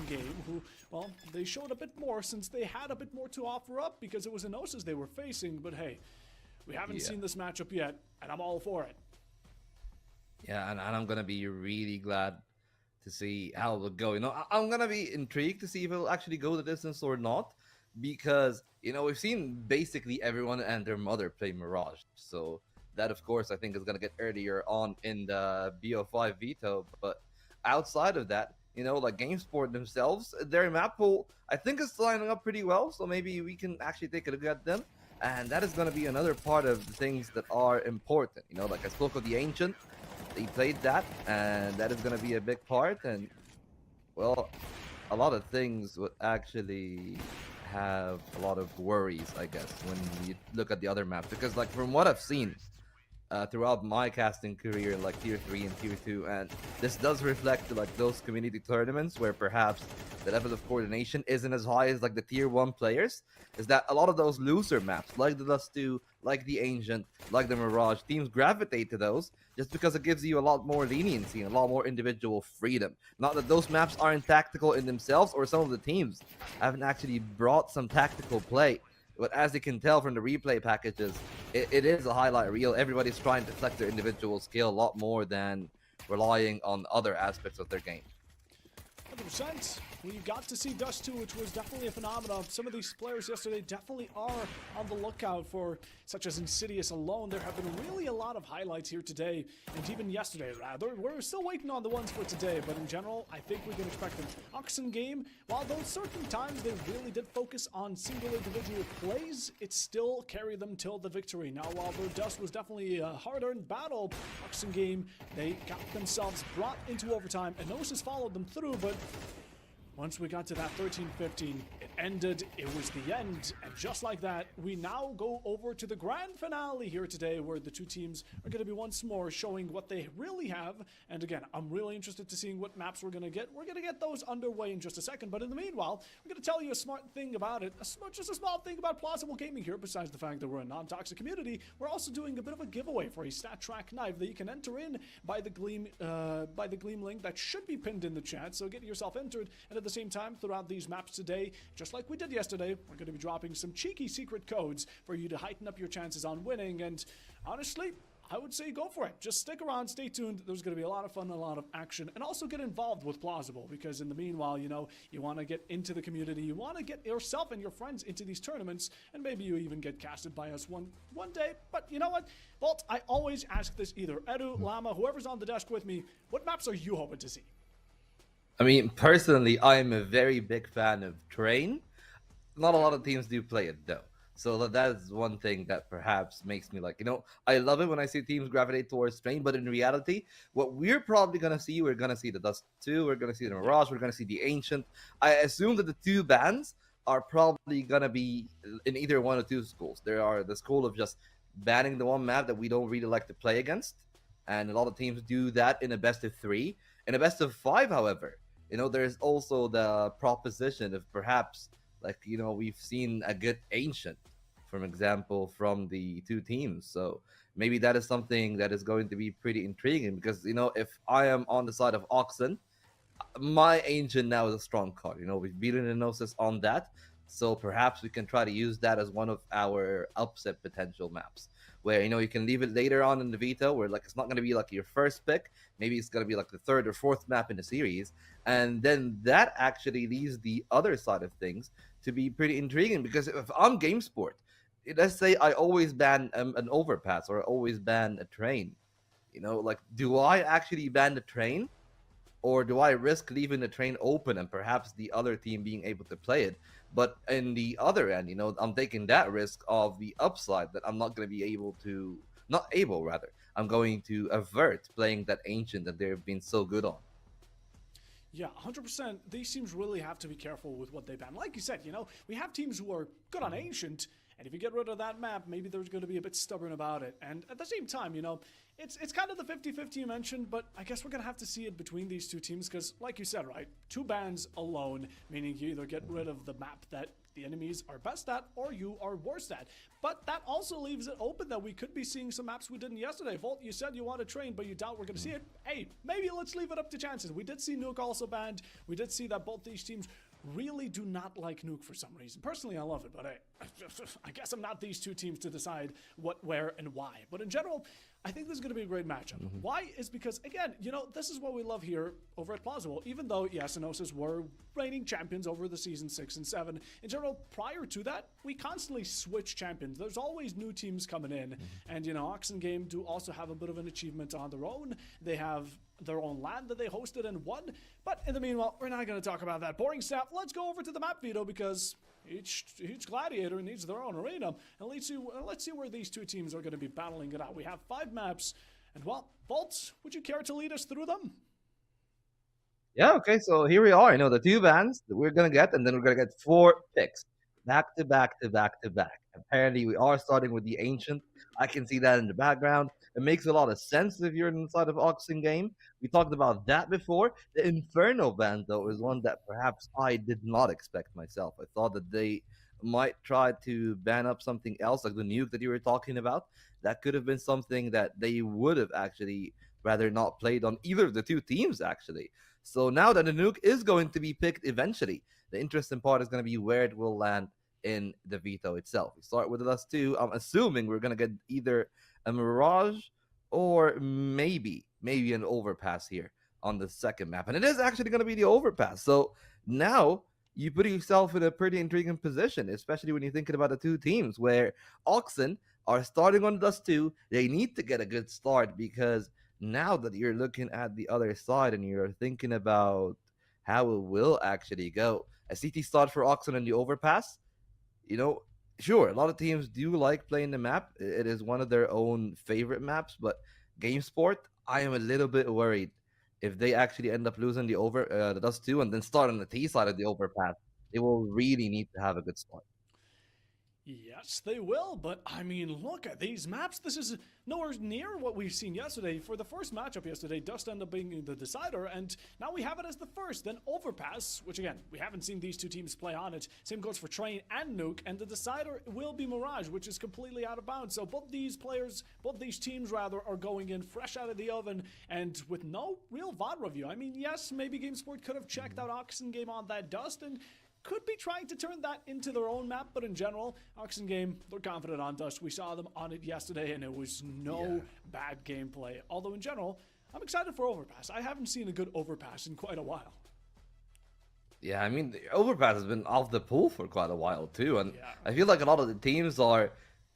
Game, who, well, they showed a bit more since they had a bit more to offer up because it was Enosis they were facing, but hey, we haven't seen this matchup yet, and I'm all for it. Yeah, and I'm going to be really glad to see how it'll go. I'm going to be intrigued to see if it'll actually go the distance or not, because, we've seen basically everyone and their mother play Mirage. So that, of course, I think is going to get earlier on in the BO5 veto. But outside of that, like GameSport themselves, their map pool, I think is lining up pretty well. So maybe we can actually take a look at them. And that is going to be another part of the things that are important. Like I spoke of the Ancient, they played that, and that is going to be a big part. And, well, a lot of things would actually have a lot of worries, I guess, when you look at the other maps. Because, like, from what I've seen throughout my casting career, like Tier 3 and Tier 2, and this does reflect, like, those community tournaments where perhaps the level of coordination isn't as high as, like, the Tier 1 players, is that a lot of those looser maps, like the Dust 2, like the Ancient, like the Mirage, teams gravitate to those just because it gives you a lot more leniency and a lot more individual freedom. Not that those maps aren't tactical in themselves, or some of the teams haven't actually brought some tactical play. But as you can tell from the replay packages, it is a highlight reel. Everybody's trying to flex their individual skill a lot more than relying on other aspects of their game. 100%. We got to see Dust 2, which was definitely a phenomenon. Some of these players yesterday definitely are on the lookout for, such as Insidious alone. There have been really a lot of highlights here today, and even yesterday, rather. We're still waiting on the ones for today, but in general, I think we can expect them. Game, while those certain times they really did focus on single individual plays, it still carried them till the victory. Now, while their Dust was definitely a hard-earned battle, Game, they got themselves brought into overtime. Enosis followed them through, but once we got to that 13-15, it ended, it was the end, and just like that, we now go over to the grand finale here today, where the two teams are going to be once more showing what they really have. And again, I'm really interested to seeing what maps we're going to get. We're going to get those underway in just a second, but in the meanwhile, we're going to tell you a smart thing about it, just a small thing about Plausible Gaming here. Besides the fact that we're a non-toxic community, we're also doing a bit of a giveaway for a stat track knife that you can enter in by the Gleam link that should be pinned in the chat. So get yourself entered, and at the same time, throughout these maps today, just like we did yesterday, we're going to be dropping some cheeky secret codes for you to heighten up your chances on winning. And honestly, I would say go for it. Just stick around, stay tuned. There's going to be a lot of fun, a lot of action, and also get involved with Plausible, because in the meanwhile, you know, you want to get into the community, you want to get yourself and your friends into these tournaments, and maybe you even get casted by us one day. But you know what, Vault, I always ask this, either Edu, Llama, whoever's on the desk with me, what maps are you hoping to see? I mean, personally, I'm a very big fan of Train. Not a lot of teams do play it, though. So that is one thing that perhaps makes me like, you know, I love it when I see teams gravitate towards Train, but in reality, what we're probably going to see, we're going to see the Dust 2, we're going to see the Mirage, we're going to see the Ancient. I assume that the two bans are probably going to be in either one or two schools. There are the school of just banning the one map that we don't really like to play against, and a lot of teams do that in a best of 3. In a best of 5, however, you know, there's also the proposition of perhaps, like, you know, we've seen a good Ancient, for example, from the two teams. So maybe that is something that is going to be pretty intriguing, because, you know, if I am on the side of Oxen, my Ancient now is a strong card. You know, we've beaten the Gnosis on that. So perhaps we can try to use that as one of our upset potential maps, where, you know, you can leave it later on in the veto, where like it's not going to be like your first pick. Maybe it's going to be like the 3rd or 4th map in the series. And then that actually leaves the other side of things to be pretty intriguing, because if I'm GameSport, let's say I always ban an overpass, or I always ban a train, you know, like, do I actually ban the train, or do I risk leaving the train open and perhaps the other team being able to play it? But in the other end, you know, I'm taking that risk of the upside that I'm not going to be able to, not able rather, I'm going to avert playing that Ancient that they've been so good on. Yeah, 100%. These teams really have to be careful with what they ban. Like you said, you know, we have teams who are good on Ancient, and if you get rid of that map, maybe they're going to be a bit stubborn about it. And at the same time, you know, it's kind of the 50-50 you mentioned, but I guess we're going to have to see it between these two teams, because like you said, right, 2 bans alone, meaning you either get rid of the map that the enemies are best at or you are worst at. But that also leaves it open that we could be seeing some maps we didn't yesterday. Volt, you said you want to train, but you doubt we're going to see it. Hey, maybe let's leave it up to chances. We did see Nuke also banned. We did see that both these teams really do not like Nuke for some reason. Personally, I love it, but hey, I guess I'm not these two teams to decide what, where, and why. But in general, I think this is going to be a great matchup. Why is because, again, you know, this is what we love here over at Plausible. Even though, yes, Gnosis were reigning champions over the season 6 and 7, in general, prior to that, we constantly switch champions. There's always new teams coming in. And, you know, Oxen Game do also have a bit of an achievement on their own. They have their own land that they hosted and won. But in the meanwhile, we're not going to talk about that boring stuff. Let's go over to the map veto, because each gladiator needs their own arena. And let's see where these two teams are going to be battling it out. We have 5 maps. And, well, Vault, would you care to lead us through them? Yeah, okay, so here we are. You know, the 2 bans that we're going to get, and then we're going to get 4 picks. Back to back to back to back. Apparently, we are starting with the Ancient. I can see that in the background. It makes a lot of sense if you're inside of Oxen Game. We talked about that before. The Inferno ban, though, is one that perhaps I did not expect myself. I thought that they might try to ban up something else, like the nuke that you were talking about. That could have been something that they would have actually rather not played on either of the two teams, actually. So now that the nuke is going to be picked eventually, the interesting part is going to be where it will land in the veto itself. We start with the Dust 2. I'm assuming we're going to get either a Mirage or maybe an Overpass here on the second map. And it is actually going to be the Overpass. So now you put yourself in a pretty intriguing position, especially when you're thinking about the two teams where Oxen are starting on Dust 2. They need to get a good start, because now that you're looking at the other side and you're thinking about how it will actually go, a CT start for Oxen and the Overpass, you know, sure, a lot of teams do like playing the map. It is one of their own favorite maps, but GameSport, I am a little bit worried if they actually end up losing the Dust 2 and then start on the T side of the overpass, they will really need to have a good start. Yes, they will, but I mean, look at these maps. This is nowhere near what we've seen yesterday. For the first matchup yesterday, Dust ended up being the decider, and now we have it as the first. Then Overpass, which again, we haven't seen these two teams play on it. Same goes for Train and Nuke, and the decider will be Mirage, which is completely out of bounds. So both these teams rather, are going in fresh out of the oven and with no real VOD review. I mean, yes, maybe GameSport could have checked out Oxen Game on that Dust, and could be trying to turn that into their own map, but in general, Oxen Game, they're confident on Dust. We saw them on it yesterday, and it was no bad gameplay. Although in general, I'm excited for Overpass. I haven't seen a good Overpass in quite a while. Yeah, I mean, the Overpass has been off the pool for quite a while too, and I feel like a lot of the teams are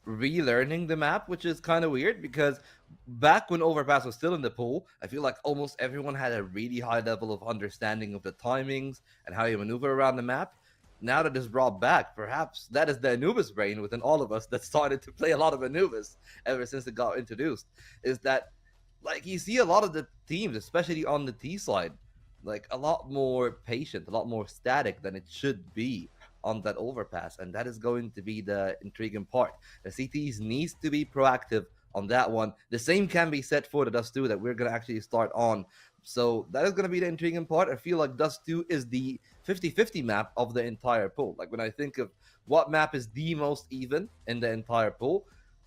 relearning the map, which is kind of weird because back when Overpass was still in the pool, I feel like almost everyone had a really high level of understanding of the timings and how you maneuver around the map. Now that it's brought back, perhaps that is the Anubis brain within all of us that started to play a lot of Anubis ever since it got introduced, is that like you see a lot of the teams, especially on the T side, like a lot more patient, a lot more static than it should be on that overpass, and that is going to be the intriguing part. The CTs needs to be proactive on that one. The same can be said for the Dust 2 that we're going to actually start on. So that is going to be the intriguing part. I feel like Dust 2 is the 50-50 map of the entire pool. Like when I think of what map is the most even in the entire pool,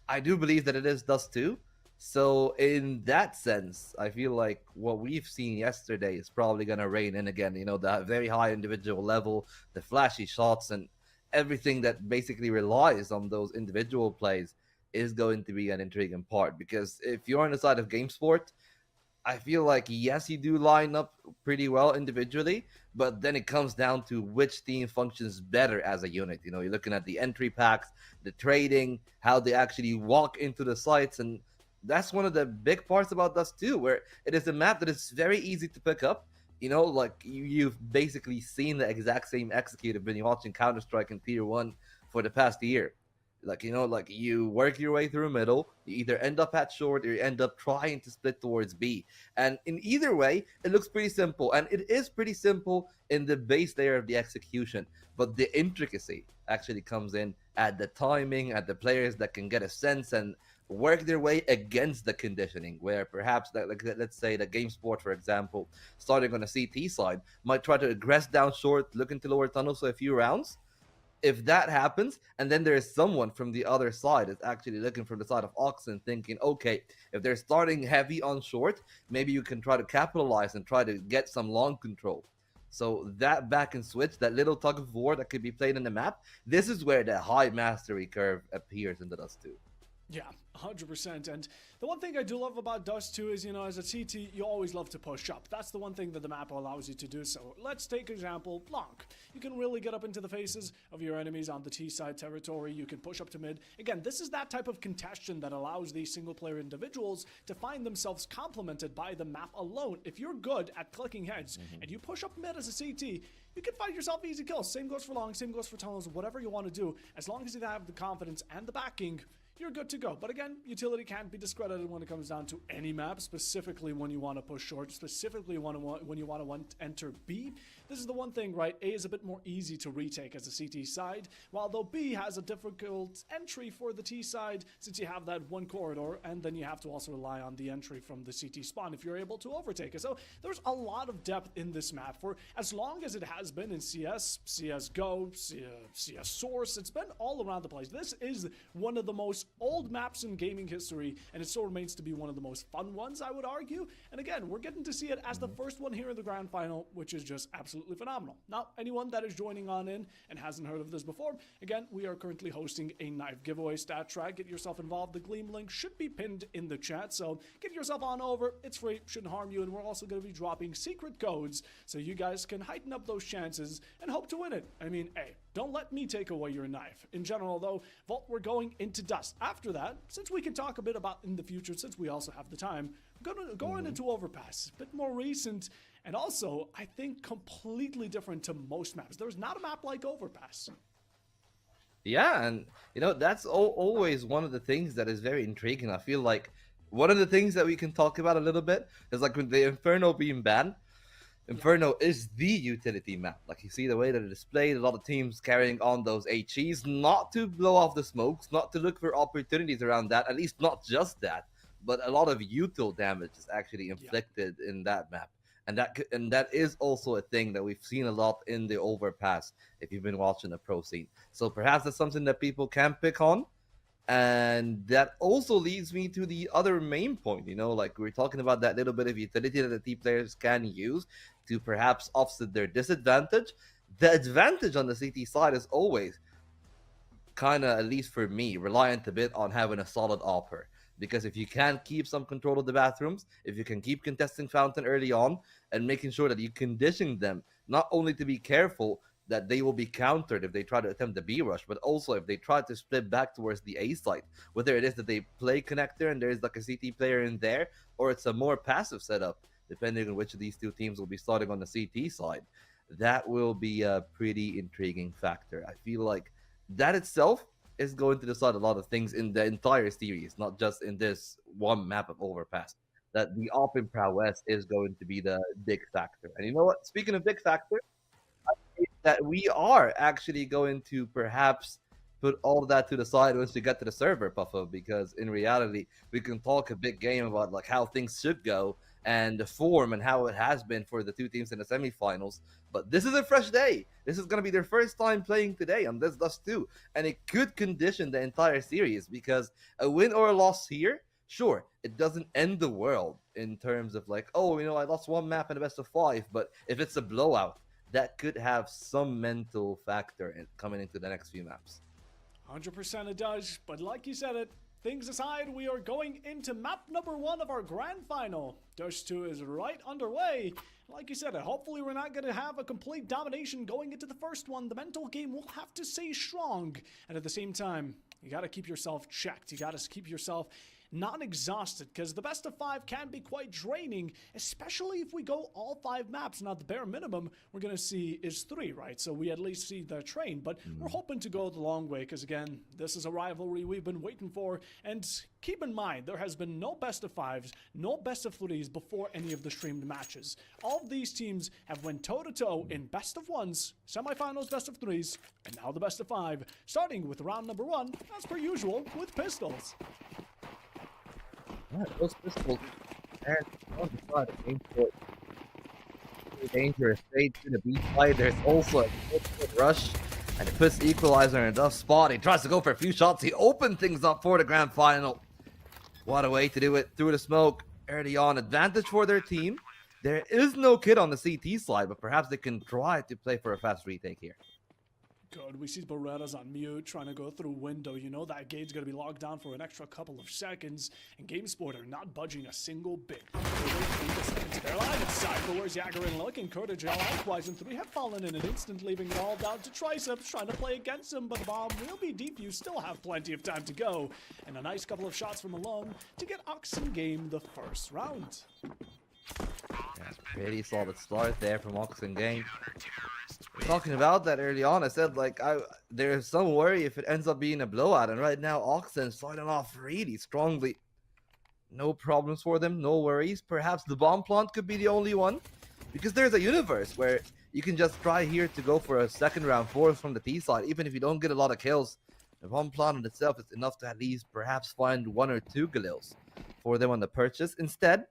I do believe that it is Dust 2. So in that sense, I feel like what we've seen yesterday is probably going to reign in again. You know, the very high individual level, the flashy shots, and everything that basically relies on those individual plays is going to be an intriguing part. Because if you're on the side of GameSport, I feel like, yes, you do line up pretty well individually, but then it comes down to which team functions better as a unit. You know, you're looking at the entry packs, the trading, how they actually walk into the sites, and that's one of the big parts about Dust 2, where it is a map that is very easy to pick up. You know, like you've basically seen the exact same executive when you're watching Counter-Strike in Tier 1 for the past year. Like, you know, like you work your way through middle, you either end up at short or you end up trying to split towards B. And in either way, it looks pretty simple. And it is pretty simple in the base layer of the execution. But the intricacy actually comes in at the timing, at the players that can get a sense and work their way against the conditioning, where perhaps, like let's say the GameSport, for example, starting on a CT side, might try to aggress down short, look into lower tunnels for a few rounds. If that happens, and then there is someone from the other side that's actually looking from the side of Oxen thinking, okay, if they're starting heavy on short, maybe you can try to capitalize and try to get some long control. So that back and switch, that little tug of war that could be played in the map, this is where the high mastery curve appears in the Dust 2. Yeah, 100%. And the one thing I do love about Dust 2 is, you know, as a CT, you always love to push up. That's the one thing that the map allows you to do. So let's take example, Blanc. You can really get up into the faces of your enemies on the T side territory. You can push up to mid. Again, this is that type of congestion that allows these single player individuals to find themselves complemented by the map alone. If you're good at clicking heads and you push up mid as a CT, you can find yourself easy kills. Same goes for long, same goes for tunnels, whatever you want to do. As long as you have the confidence and the backing, you're good to go. But again, utility can't be discredited when it comes down to any map, specifically when you want to push short, specifically when you want to enter B. This is the one thing, right? A is a bit more easy to retake as a CT side, while though B has a difficult entry for the T side since you have that one corridor, and then you have to also rely on the entry from the CT spawn if you're able to overtake it. So there's a lot of depth in this map for as long as it has been in CS, CSGO, CS Source. It's been all around the place. This is one of the most old maps in gaming history, and it still remains to be one of the most fun ones, I would argue. And again, we're getting to see it as the first one here in the grand final, which is just absolutely phenomenal. Now, anyone that is joining on in and hasn't heard of this before, again, we are currently hosting a knife giveaway stat track. Get yourself involved. The Gleam link should be pinned in the chat, so get yourself on over. It's free, shouldn't harm you, and we're also going to be dropping secret codes so you guys can heighten up those chances and hope to win it. I mean, hey, don't let me take away your knife. In general, though, Vault, we're going into Dust. After that, since we can talk a bit about in the future, since we also have the time, we're going to go into Overpass, a bit more recent, and also, I think, completely different to most maps. There's not a map like Overpass. Yeah, and, you know, that's always one of the things that is very intriguing. I feel like one of the things that we can talk about a little bit is like with the Inferno being banned. Inferno is the utility map. Like you see the way that it displayed, a lot of teams carrying on those HEs, not to blow off the smokes, not to look for opportunities around that, at least not just that, but a lot of util damage is actually inflicted in that map. And that is also a thing that we've seen a lot in the overpass if you've been watching the pro scene. So perhaps that's something that people can pick on. And that also leads me to the other main point, you know, like we're talking about that little bit of utility that the T players can use to perhaps offset their disadvantage. The advantage on the CT side is always kind of, at least for me, reliant a bit on having a solid AWPer. Because if you can keep some control of the bathrooms, if you can keep contesting Fountain early on and making sure that you condition them not only to be careful that they will be countered if they try to attempt the B rush, but also if they try to split back towards the A site, whether it is that they play connector and there's like a CT player in there, or it's a more passive setup, depending on which of these two teams will be starting on the CT side. That will be a pretty intriguing factor. I feel like that itself is going to decide a lot of things in the entire series, not just in this one map of Overpass. That the AWP prowess is going to be the big factor. And you know what? Speaking of big factor, that we are actually going to perhaps put all of that to the side once we get to the server, Puffo, because in reality, we can talk a big game about like how things should go and the form and how it has been for the two teams in the semifinals. But this is a fresh day. This is going to be their first time playing today on this Dust 2, and it could condition the entire series because a win or a loss here, sure, it doesn't end the world in terms of like, oh, you know, I lost one map in the best of 5, but if it's a blowout, that could have some mental factor in coming into the next few maps. 100% it does, but like you said it, things aside, we are going into map number 1 of our grand final. Dust 2 is right underway. Like you said, hopefully we're not going to have a complete domination going into the first one. The mental game will have to stay strong, and at the same time, you got to keep yourself checked. You got to keep yourself not exhausted, because the best of 5 can be quite draining, especially if we go all 5 maps. Now, the bare minimum we're going to see is 3, right? So we at least see the train, but we're hoping to go the long way, because again, this is a rivalry we've been waiting for. And keep in mind, there has been no best of 5s, no best of 3s before any of the streamed matches. All of these teams have went toe-to-toe in best of 1s, semifinals, best of 3s, and now the best of 5, starting with round number 1, as per usual, with pistols. Yeah, those pistols and on the side of game for dangerous straight to the B side. There's also a good rush, and it puts the Equalizer in a tough spot. He tries to go for a few shots. He opened things up for the grand final. What a way to do it through the smoke early on. Advantage for their team. There is no kid on the CT side, but perhaps they can try to play for a fast retake here. Good. We see Beretta's on mute, trying to go through window. You know that gate's going to be locked down for an extra couple of seconds. And GameSport are not budging a single bit. They're alive inside, but where's Jaggerin looking? Courage, likewise, and 3 have fallen in an instant, leaving it all down to Triceps, trying to play against him, but the bomb will be defused. Still have plenty of time to go. And a nice couple of shots from Malone to get Oxen Game the first round. That's pretty solid start there from Oxen Game. Talking about that early on, I said like there's some worry if it ends up being a blowout, and right now Oxen starting off really strongly. No problems for them, no worries. Perhaps the bomb plant could be the only one, because there's a universe where you can just try here to go for a second round 4 from the T side, even if you don't get a lot of kills. The bomb plant in itself is enough to at least perhaps find 1 or 2 Galils for them on the purchase. Instead,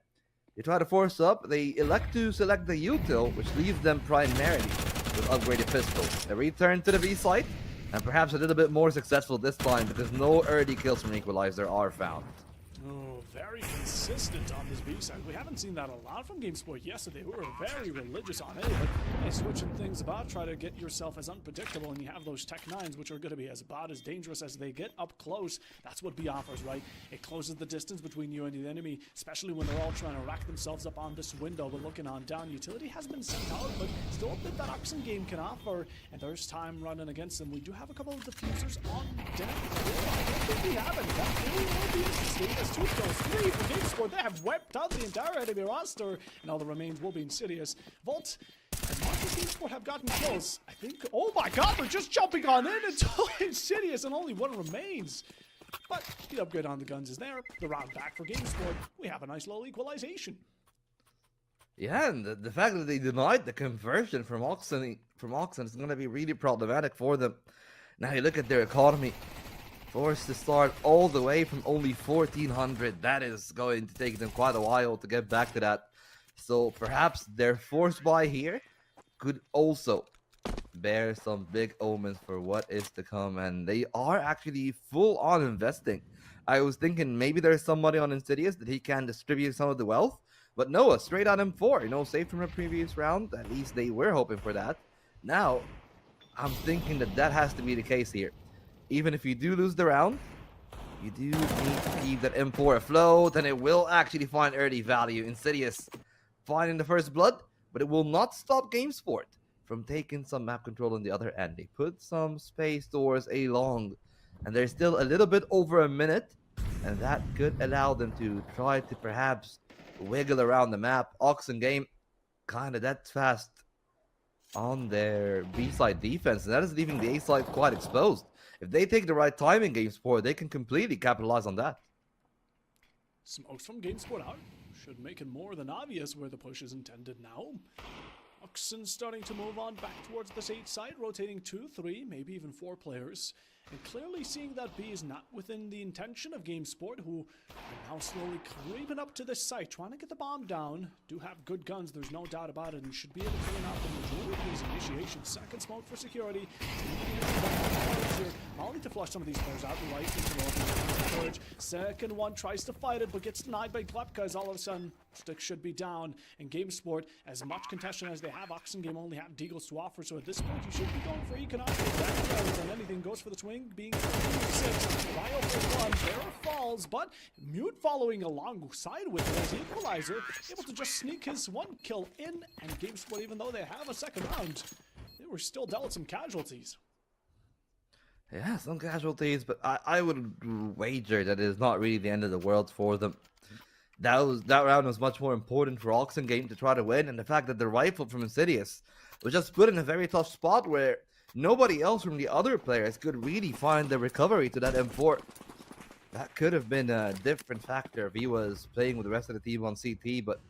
they try to force up. They elect to select the util, which leaves them primarily with upgraded pistols. A return to the B site, and perhaps a little bit more successful this time because no early kills from Equalizer are found. Oh, very consistent on this B side. We haven't seen that a lot from GameSport yesterday. We were very religious on it, but hey, switching things about, try to get yourself as unpredictable, and you have those Tech 9s, which are going to be about as dangerous as they get up close. That's what B offers, right? It closes the distance between you and the enemy, especially when they're all trying to rack themselves up on this window. But looking on down, utility has been sent out, but still a bit that Oxen Game can offer, and there's time running against them. We do have a couple of diffusers on deck. I don't think we have any. That really will be interesting. As 2 kills, 3 for GameSport. They have wiped out the entire enemy roster, and all the remains will be Insidious. Volt, as much as GameSport have gotten close, I think, oh my god, they're just jumping on in until Insidious, and only 1 remains. But The upgrade on the guns is there. The round back for GameSport. We have a nice little equalization. Yeah, and the fact that they denied the conversion from Oxen is going to be really problematic for them. Now you look at their economy, forced to start all the way from only 1400. That is going to take them quite a while to get back to that. So perhaps their force buy here could also bear some big omens for what is to come, and they are actually full on investing. I was thinking maybe there's somebody on Insidious that he can distribute some of the wealth. But no, a straight on M4, you know, saved from a previous round. At least they were hoping for that. Now, I'm thinking that has to be the case here. Even if you do lose the round, you do need to keep that M4 afloat, and it will actually find early value. Insidious finding the first blood, but it will not stop GameSport from taking some map control on the other end. They put some space doors along, and there's still a little bit over a minute, and that could allow them to try to perhaps wiggle around the map. Oxen Game kind of that fast on their B side defense, and that is leaving the A side quite exposed. If they take the right time in GameSport, they can completely capitalize on that. Smokes from GameSport out. Should make it more than obvious where the push is intended now. Oxen starting to move on back towards this 8 side, rotating 2, 3, maybe even 4 players. And clearly seeing that B is not within the intention of GameSport, who are now slowly creeping up to this site, trying to get the bomb down. Do have good guns, there's no doubt about it, and should be able to win out the majority of these initiations. Second smoke for security. Molly to flush some of these players out. Right into courage. Second one tries to fight it, but gets denied by Klepka as all of a sudden stick should be down. And GameSport, as much contention as they have, Oxen Game only have deagles to offer, so at this point you should be going for economic advantage, and anything goes for the swing, being 6. Ryo for 1, Bear falls, but Mute following alongside with it as equalizer, able to just sneak his 1 kill in, and GameSport, even though they have a second round, they were still dealt some casualties. Yeah, some casualties, but I would wager that it is not really the end of the world for them. That round was much more important for Oxen Game to try to win, and the fact that the rifle from Insidious was just put in a very tough spot where nobody else from the other players could really find the recovery to that M4. That could have been a different factor if he was playing with the rest of the team on CT, but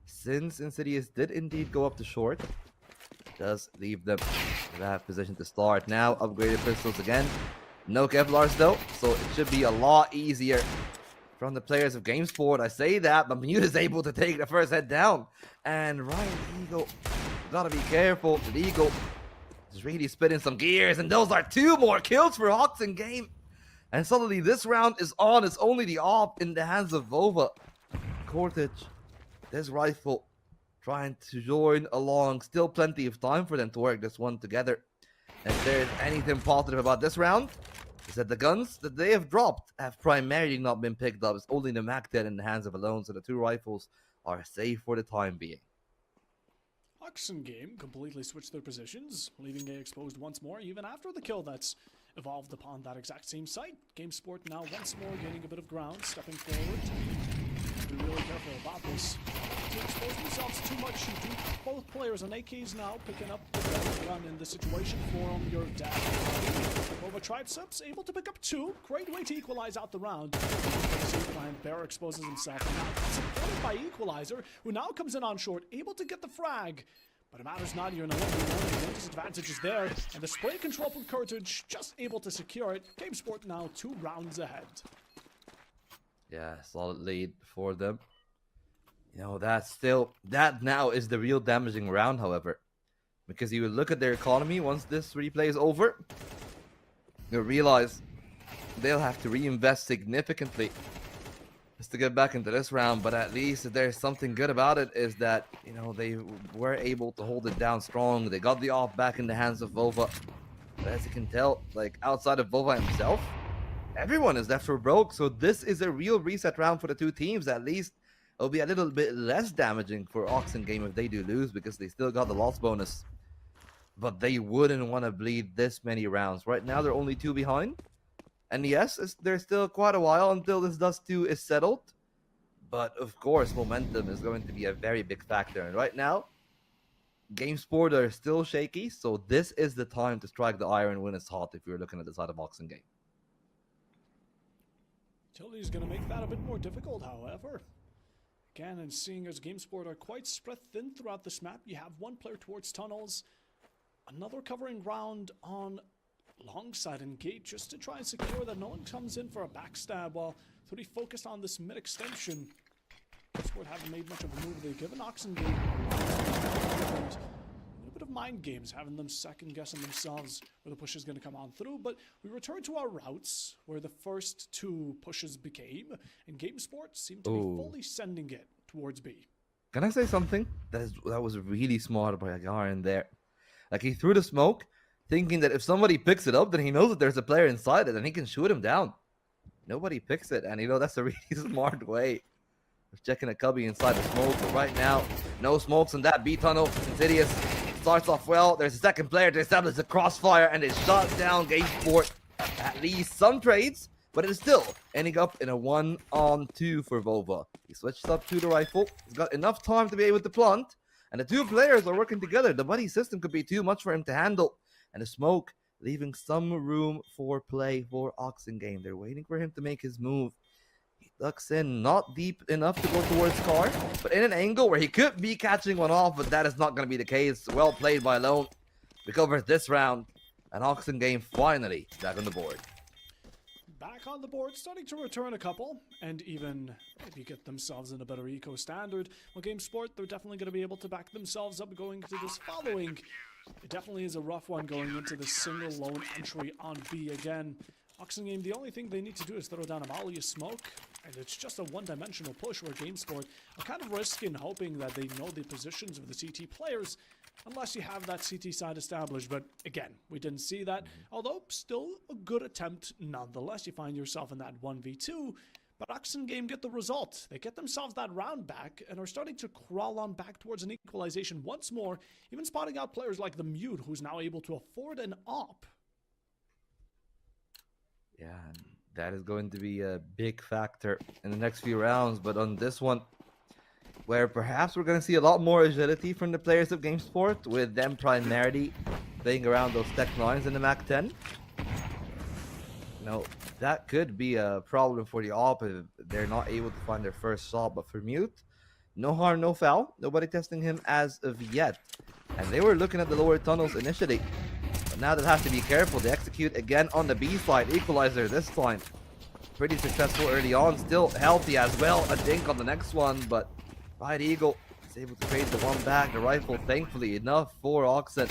since Insidious did indeed go up to short, does leave them in that position to start. Now, upgraded pistols again. No Kevlars though, so it should be a lot easier from the players of GameSport. I say that, but Mute is able to take the first head down. And Ryan Eagle, gotta be careful. The Eagle is really spinning some gears, and those are 2 more kills for Oxen Game. And suddenly this round is on. It's only the op in the hands of Vova. Cortage, this rifle trying to join along. Still plenty of time for them to work this one together. If there's anything positive about this round, is that the guns that they have dropped have primarily not been picked up. It's only the Mac 10 in the hands of Alone, so the 2 rifles are safe for the time being. Oxen Game completely switched their positions, leaving A exposed once more, even after the kill that's evolved upon that exact same site. GameSport now once more gaining a bit of ground, stepping forward. Be really careful about this. To expose themselves too much, you do have both players on AKs now, picking up the better gun in the situation for your dad. Over Triceps, able to pick up 2. Great way to equalize out the round. Bear exposes himself, and now supported by Equalizer, who now comes in on short, able to get the frag. But it matters not, you're in a 1v1, the disadvantage is there, and the spray control from Courage just able to secure it. GameSport now 2 rounds ahead. Yeah, solid lead for them. You know, that now is the real damaging round, however. Because you look at their economy once this replay is over, you'll realize they'll have to reinvest significantly just to get back into this round. But at least if there's something good about it is that, you know, they were able to hold it down strong. They got the off back in the hands of Vova. But as you can tell, like, outside of Vova himself, everyone is left for broke. So this is a real reset round for the 2 teams. At least it'll be a little bit less damaging for Oxen Game if they do lose, because they still got the loss bonus. But they wouldn't want to bleed this many rounds. Right now, they're only 2 behind. And yes, there's still quite a while until this Dust 2 is settled. But of course, momentum is going to be a very big factor. And right now, GameSport are still shaky. So this is the time to strike the iron when it's hot if you're looking at the side of Oxen Game. Utility is going to make that a bit more difficult, however. Again, and seeing as GameSport are quite spread thin throughout this map, you have one player towards tunnels, another covering ground on long side and gate just to try and secure that no one comes in for a backstab while 3 focused on this mid extension. GameSport haven't made much of a move. They've given Oxengate a bit of mind games, having them second guessing themselves where the push is going to come on through. But we return to our routes where the first 2 pushes became, and GameSport seem to be fully sending it towards B. Can I say something? That was really smart by Agar in there. Like, he threw the smoke, thinking that if somebody picks it up, then he knows that there's a player inside it, and he can shoot him down. Nobody picks it, and that's a really smart way. Checking a cubby inside the smoke, but right now, no smokes in that B tunnel. Insidious starts off well. There's a second player to establish the crossfire, and they shot down GameSport. At least some trades, but it is still ending up in a 1-on-2 for Vova. He switched up to the rifle. He's got enough time to be able to plant, and the 2 players are working together. The buddy system could be too much for him to handle, and the smoke leaving some room for play for Oxengame. They're waiting for him to make his move. He ducks in, not deep enough to go towards Car, but in an angle where he could be catching one off, but that is not going to be the case. Well played by Lone. Recovers this round, and Oxengame finally back on the board. Back on the board, starting to return a couple, and even maybe get themselves in a better eco standard. Well, GameSport, they're definitely going to be able to back themselves up going into this following. It definitely is a rough one going into the single lone entry on B again. Oxengame, the only thing they need to do is throw down a volley of smoke, and it's just a one-dimensional push where GameSport are kind of risking hoping that they know the positions of the CT players, unless you have that CT side established. But again, we didn't see that, although still a good attempt nonetheless. You find yourself in that 1v2, but Oxengame get the result. They get themselves that round back and are starting to crawl on back towards an equalization once more, even spotting out players like the Mute, who's now able to afford an op. Yeah, and that is going to be a big factor in the next few rounds. But on this one, where perhaps we're going to see a lot more agility from the players of GameSport, with them primarily playing around those Tech 9s in the Mac 10. That could be a problem for the op if they're not able to find their first shot. But for Mute, no harm, no foul. Nobody testing him as of yet. And they were looking at the lower tunnels initially. Now they have to be careful. They execute again on the B side. Equalizer this time. Pretty successful early on. Still healthy as well. A dink on the next one. But Right Eagle is able to trade the one back. The rifle, thankfully, enough for Oxen.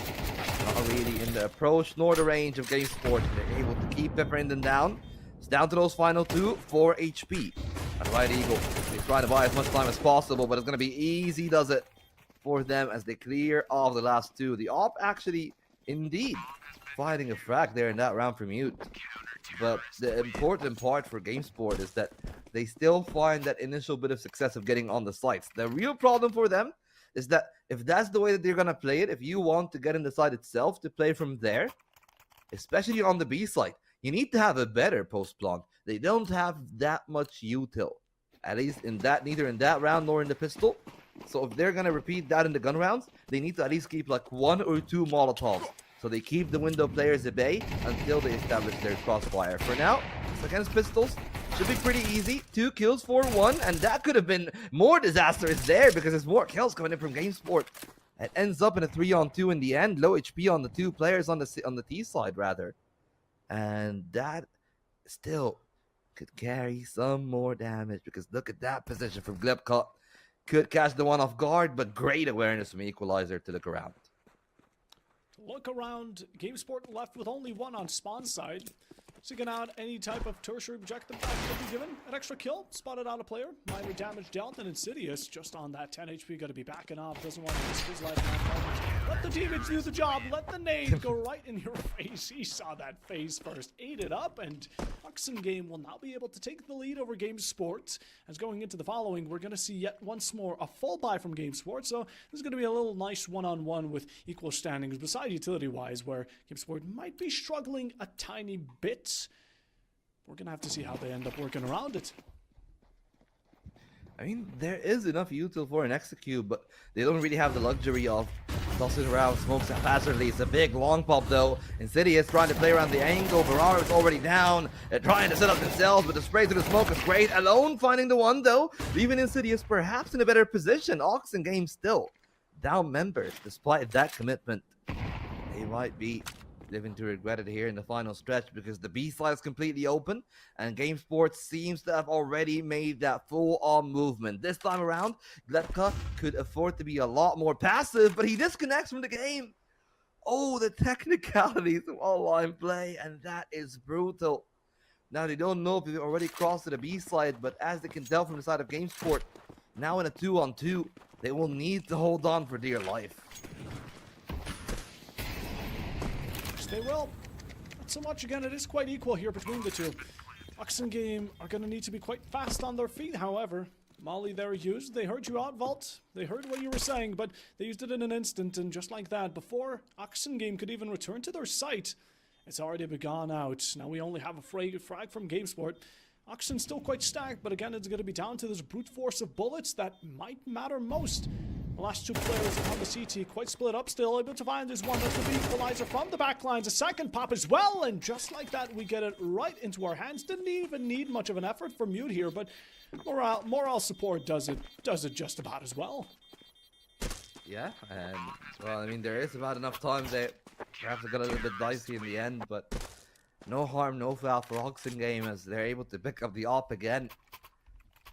Not really in the approach nor the range of GameSport. They're able to keep Pepperenden down. It's down to those final 2. 4 HP. And Right Eagle is trying to buy as much time as possible. But it's going to be easy, does it, for them as they clear off the last 2. The op actually... indeed, finding a frag there in that round for Mute. But the important part for GameSport is that they still find that initial bit of success of getting on the sites. The real problem for them is that if that's the way that they're going to play it, if you want to get in the site itself to play from there, especially on the B side, you need to have a better post-plant. They don't have that much util, at least in that, neither in that round nor in the pistol. So if they're going to repeat that in the gun rounds, they need to at least keep like 1 or 2 Molotovs. So they keep the window players at bay until they establish their crossfire. For now, against pistols, should be pretty easy. 2 kills for 1, and that could have been more disastrous there because there's more kills coming in from GameSport. It ends up in a 3-on-2 in the end. Low HP on the 2 players on the T side, rather. And that still could carry some more damage because look at that position from Glebka. Could catch the one off guard, but great awareness from Equalizer to look around. Look around, GameSport left with only 1 on spawn side. Seeking out any type of tertiary objective that could be given. An extra kill, spotted out a player. Minor damage dealt, and Insidious just on that 10 HP, got to be backing off. Doesn't want to risk his life. Let the demons do the job. Let the nade go right in your face. He saw that phase first. Ate it up, and Oxengame will now be able to take the lead over GameSport. As going into the following, we're going to see yet once more a full buy from GameSport. So this is going to be a little nice one-on-one with equal standings, beside utility-wise, where GameSport might be struggling a tiny bit. We're going to have to see how they end up working around it. I mean, there is enough util for an execute, but they don't really have the luxury of tosses around, smokes haphazardly. It's a big long pop though. Insidious trying to play around the angle. Barara is already down. They're trying to set up themselves, but the spray to the smoke is great. Alone finding the one though, leaving Insidious perhaps in a better position. Oxen Game still down members despite that commitment. They might be living to regret it here in the final stretch because the B side is completely open and Game Sports seems to have already made that full-on movement. This time around, Glepka could afford to be a lot more passive, but he disconnects from the game. Oh, the technicalities of online play, and that is brutal. Now, they don't know if they've already crossed to the B side, but as they can tell from the side of Game Sport, now in a 2-on-2, they will need to hold on for dear life. They will. Not so much. Again, it is quite equal here between the two. Oxen Game are going to need to be quite fast on their feet, however. Molly there used. They heard you out, Vault. They heard what you were saying, but they used it in an instant, and just like that, before Oxen Game could even return to their site, it's already gone out. Now we only have a frag from GameSport. Oxen's still quite stacked, but again, it's going to be down to this brute force of bullets that might matter most. The last two players on the CT quite split up still, able to find this one. That's the equalizer from the backlines. A second pop as well, and just like that, we get it right into our hands. Didn't even need much of an effort from Mute here, but morale support does it just about as well. Yeah, and well, I mean, there is about enough time that perhaps it got a little bit dicey in the end, but no harm, no foul for Oxen Game as they're able to pick up the op again.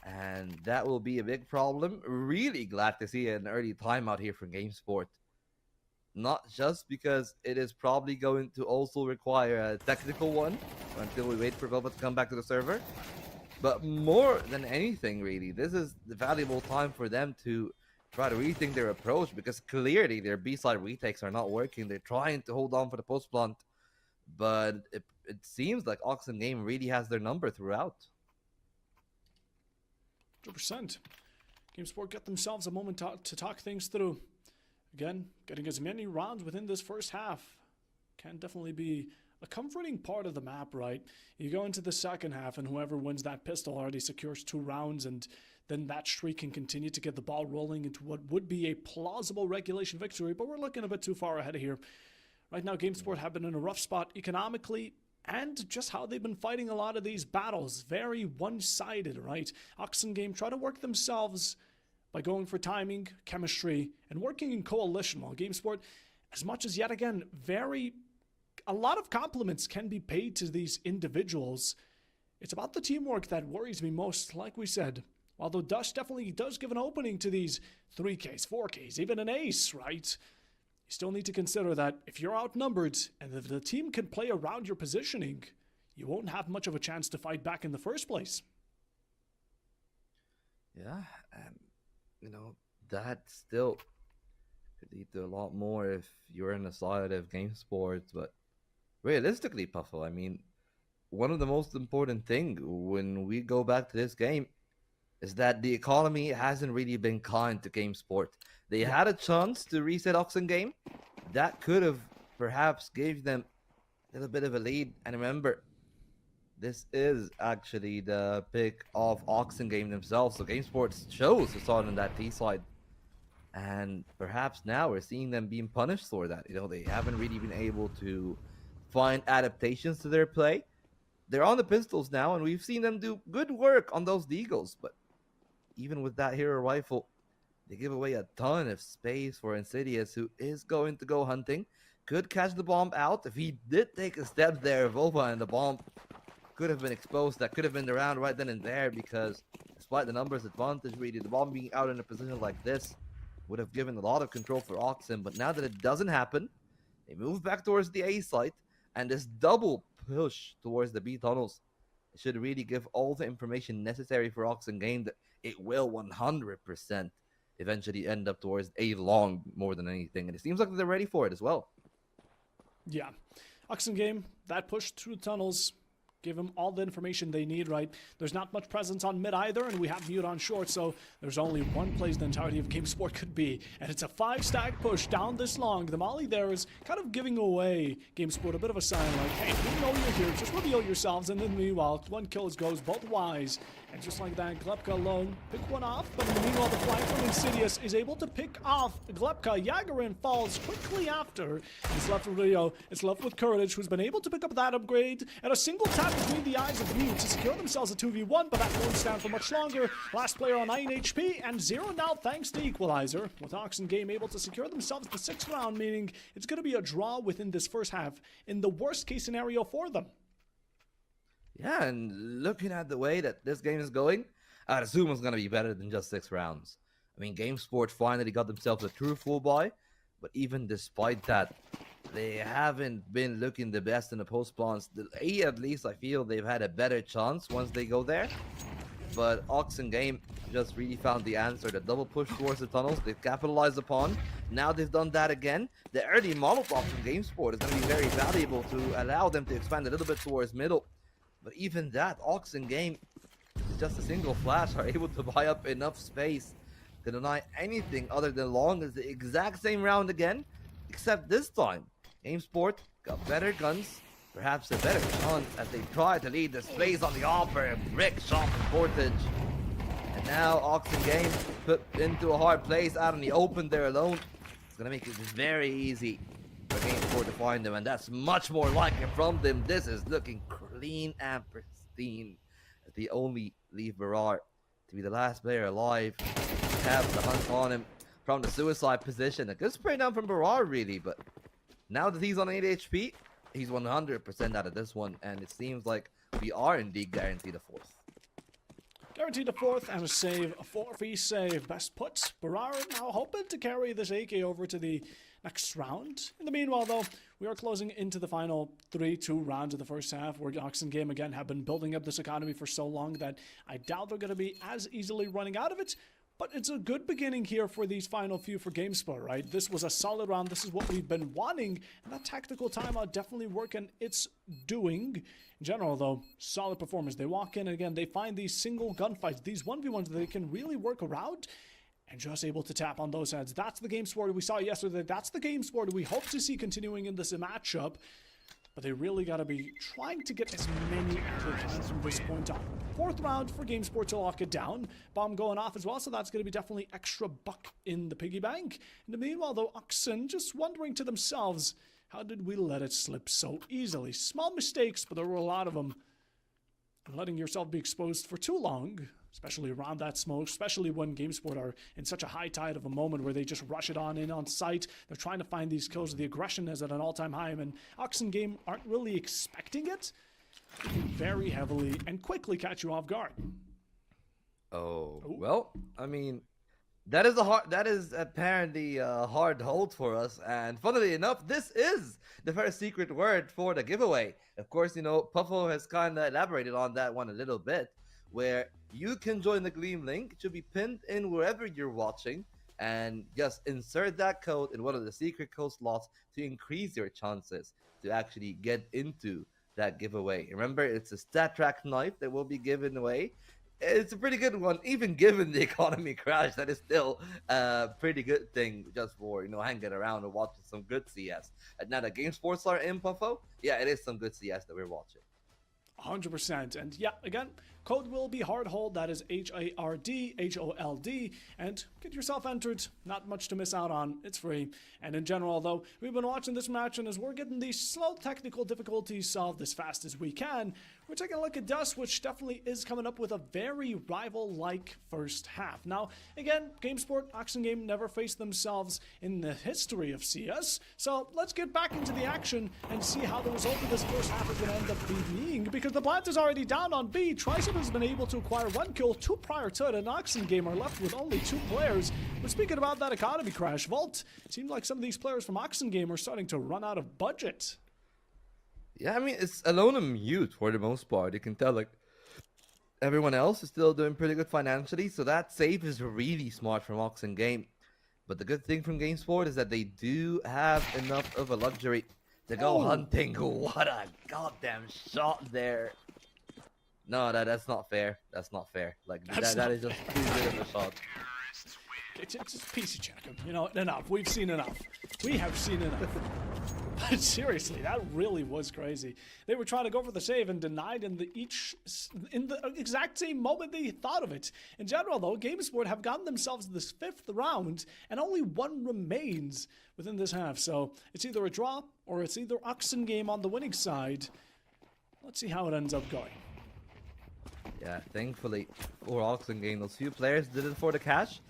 And that will be a big problem. Really glad to see an early timeout here from GameSport. Not just because it is probably going to also require a technical one until we wait for Velvet to come back to the server. But more than anything, really, this is the valuable time for them to try to rethink their approach because clearly their B-side retakes are not working. They're trying to hold on for the post-plant. But it seems like Oxen Game really has their number throughout. 100%. GameSport get themselves a moment to talk things through. Again, getting as many rounds within this first half can definitely be a comforting part of the map, right? You go into the second half and whoever wins that pistol already secures 2 rounds, and then that streak can continue to get the ball rolling into what would be a plausible regulation victory, but we're looking a bit too far ahead of here. Right now, GameSport have been in a rough spot economically, and just how they've been fighting a lot of these battles. Very one-sided, right? Oxen Game try to work themselves by going for timing, chemistry, and working in coalition, while GameSport, as much as yet again, a lot of compliments can be paid to these individuals. It's about the teamwork that worries me most, like we said. Although Dust definitely does give an opening to these 3Ks, 4Ks, even an ace, right? You still need to consider that if you're outnumbered and if the team can play around your positioning, you won't have much of a chance to fight back in the first place. Yeah, you know, that still could lead to a lot more if you're in the side of GameSport. But realistically, Puffle, I mean, one of the most important thing when we go back to this game is that the economy hasn't really been kind to GameSport. They had a chance to reset Oxen Game. That could have perhaps gave them a little bit of a lead. And remember, this is actually the pick of Oxen Game themselves. So GameSport chose to start on that T side. And perhaps now we're seeing them being punished for that. You know, they haven't really been able to find adaptations to their play. They're on the pistols now, and we've seen them do good work on those deagles. But even with that hero rifle, they give away a ton of space for Insidious, who is going to go hunting. Could catch the bomb out. If he did take a step there, Vova and the bomb could have been exposed. That could have been the round right then and there, because despite the numbers advantage, really, the bomb being out in a position like this would have given a lot of control for Oxen. But now that it doesn't happen, they move back towards the A site, and this double push towards the B tunnels should really give all the information necessary for Oxen Game that it will 100% eventually end up towards A long more than anything. And it seems like they're ready for it as well. Yeah. Oxen Game, that push through tunnels give them all the information they need, right? There's not much presence on mid either, and we have mute on short, so there's only one place the entirety of GameSport could be. And it's a 5-stack push down this long. The molly there is kind of giving away GameSport a bit of a sign like, hey, we know you're here, just reveal yourselves. And then meanwhile, one kill goes both wise. And just like that, Glepka alone pick one off, but meanwhile the flank from Insidious is able to pick off Glepka. Yagarin falls quickly after. It's left with Rio. It's left with Courage, who's been able to pick up that upgrade, and a single tap between the eyes of Mute to secure themselves a 2v1, but that won't stand for much longer. Last player on 9 HP, and 0 now thanks to Equalizer, with Oxen Game able to secure themselves the 6th round, meaning it's going to be a draw within this first half, in the worst case scenario for them. Yeah, and looking at the way that this game is going, I'd assume it's going to be better than just 6 rounds. I mean, GameSport finally got themselves a true full buy, but even despite that, they haven't been looking the best in the post-spawns. The A, at least, I feel they've had a better chance once they go there. But Oxen Game just really found the answer. The double push towards the tunnels, they've capitalized upon. Now they've done that again. The early Molotov from GameSport is going to be very valuable to allow them to expand a little bit towards middle. But even that, Oxen Game, with just a single flash, are able to buy up enough space to deny anything other than long. It's the exact same round again, except this time, GameSport got better guns, perhaps a better chance as they try to lead the space on the offer. Brick shot from Portage. And now Oxen Game put into a hard place out in the open there alone. It's going to make it very easy for GameSport to find them, and that's much more like it from them. This is looking clean and pristine. As they only leave Barar to be the last player alive. Have the hunt on him from the suicide position. A good spray down from Barar, really, but now that he's on 8 HP, he's 100% out of this one, and it seems like we are indeed guaranteed a 4th. Guaranteed a 4th and a save, a 4v save. Best put. Barar now hoping to carry this AK over to the next round. In the meanwhile, though, we are closing into the final 3-2 rounds of the first half, where Oxen Game again have been building up this economy for so long that I doubt they're going to be as easily running out of it. But it's a good beginning here for these final few for GameSpot, right? This was a solid round. This is what we've been wanting. And that tactical timeout definitely working its doing. In general, though, solid performance. They walk in and again, they find these single gunfights, these 1v1s that they can really work around, and just able to tap on those heads. That's the GameSport we saw yesterday. That's the GameSport we hope to see continuing in this matchup. But they really got to be trying to get as many as they can from this point on. 4th round for GameSport to lock it down. Bomb going off as well, so that's going to be definitely extra buck in the piggy bank. In the meanwhile, though, Oxen just wondering to themselves, how did we let it slip so easily? Small mistakes, but there were a lot of them. Letting yourself be exposed for too long, especially around that smoke, especially when GameSport are in such a high tide of a moment where they just rush it on in on site. They're trying to find these kills. The aggression is at an all-time high, and Oxen Game aren't really expecting it. They can very heavily and quickly catch you off guard. Oh, well, I mean, that is apparently a hard hold for us, and funnily enough, this is the first secret word for the giveaway. Of course, you know, Puffo has kind of elaborated on that one a little bit, where you can join the Gleam link. It should be pinned in wherever you're watching, and just insert that code in one of the secret code slots to increase your chances to actually get into that giveaway. Remember, it's a stat track knife that will be given away. It's a pretty good one, even given the economy crash. That is still a pretty good thing just for, you know, hanging around and watching some good CS. And now that GameSports are in, Puffo, yeah, it is some good CS that we're watching. 100%. And yeah, again, code will be hardhold. That is HARDHOLD. And get yourself entered. Not much to miss out on. It's free. And in general, though, we've been watching this match, and as we're getting these slow technical difficulties solved as fast as we can, we're taking a look at Dust, which definitely is coming up with a very rival-like first half. Now, again, GameSport, Oxen Game never faced themselves in the history of CS. So let's get back into the action and see how the result of this first half is going to end up being, because the plant is already down on B. Triceps has been able to acquire 1 kill, 2 prior to it, and Oxen Game are left with only 2 players. But speaking about that economy crash, Vault, it seems like some of these players from Oxen Game are starting to run out of budget. Yeah, I mean, it's alone and mute for the most part. You can tell, like, everyone else is still doing pretty good financially, so that save is really smart from Oxen Game. But the good thing from GameSport is that they do have enough of a luxury to go hunting. What a goddamn shot there. No, that's not fair. That's not fair. Like, that is just too good of a shot. It's just PC check. You know, enough. We've seen enough. We have seen enough. But seriously, that really was crazy. They were trying to go for the save and denied in the exact same moment they thought of it. In general, though, GameSport have gotten themselves this 5th round, and only 1 remains within this half. So it's either a draw or it's either Oxen Game on the winning side. Let's see how it ends up going. Yeah, thankfully for Oxen Game, those few players did it for the cash,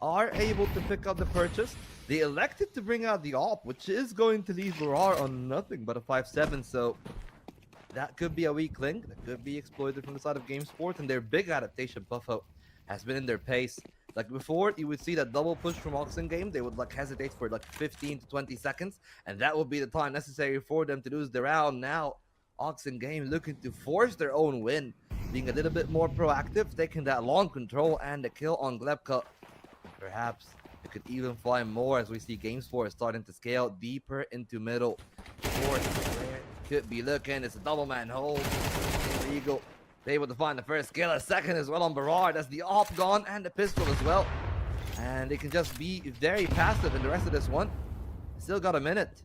are able to pick up the purchase. They elected to bring out the AWP, which is going to leave Lerar on nothing but a 5-7, so that could be a weak link that could be exploited from the side of GameSport, and their big adaptation buff-out has been in their pace. Like before, you would see that double push from Oxen Game, they would like hesitate for like 15 to 20 seconds, and that would be the time necessary for them to lose the round. Now, Oxen Game looking to force their own win, being a little bit more proactive, taking that long control and the kill on Glebka. Perhaps it could even fly more as we see GameSport starting to scale deeper into middle. Fourth, could be looking, it's a double man hold. Eagle able to find the first kill, a second as well on Berard. That's the AWP gone and the pistol as well. And they can just be very passive in the rest of this one. Still got a minute.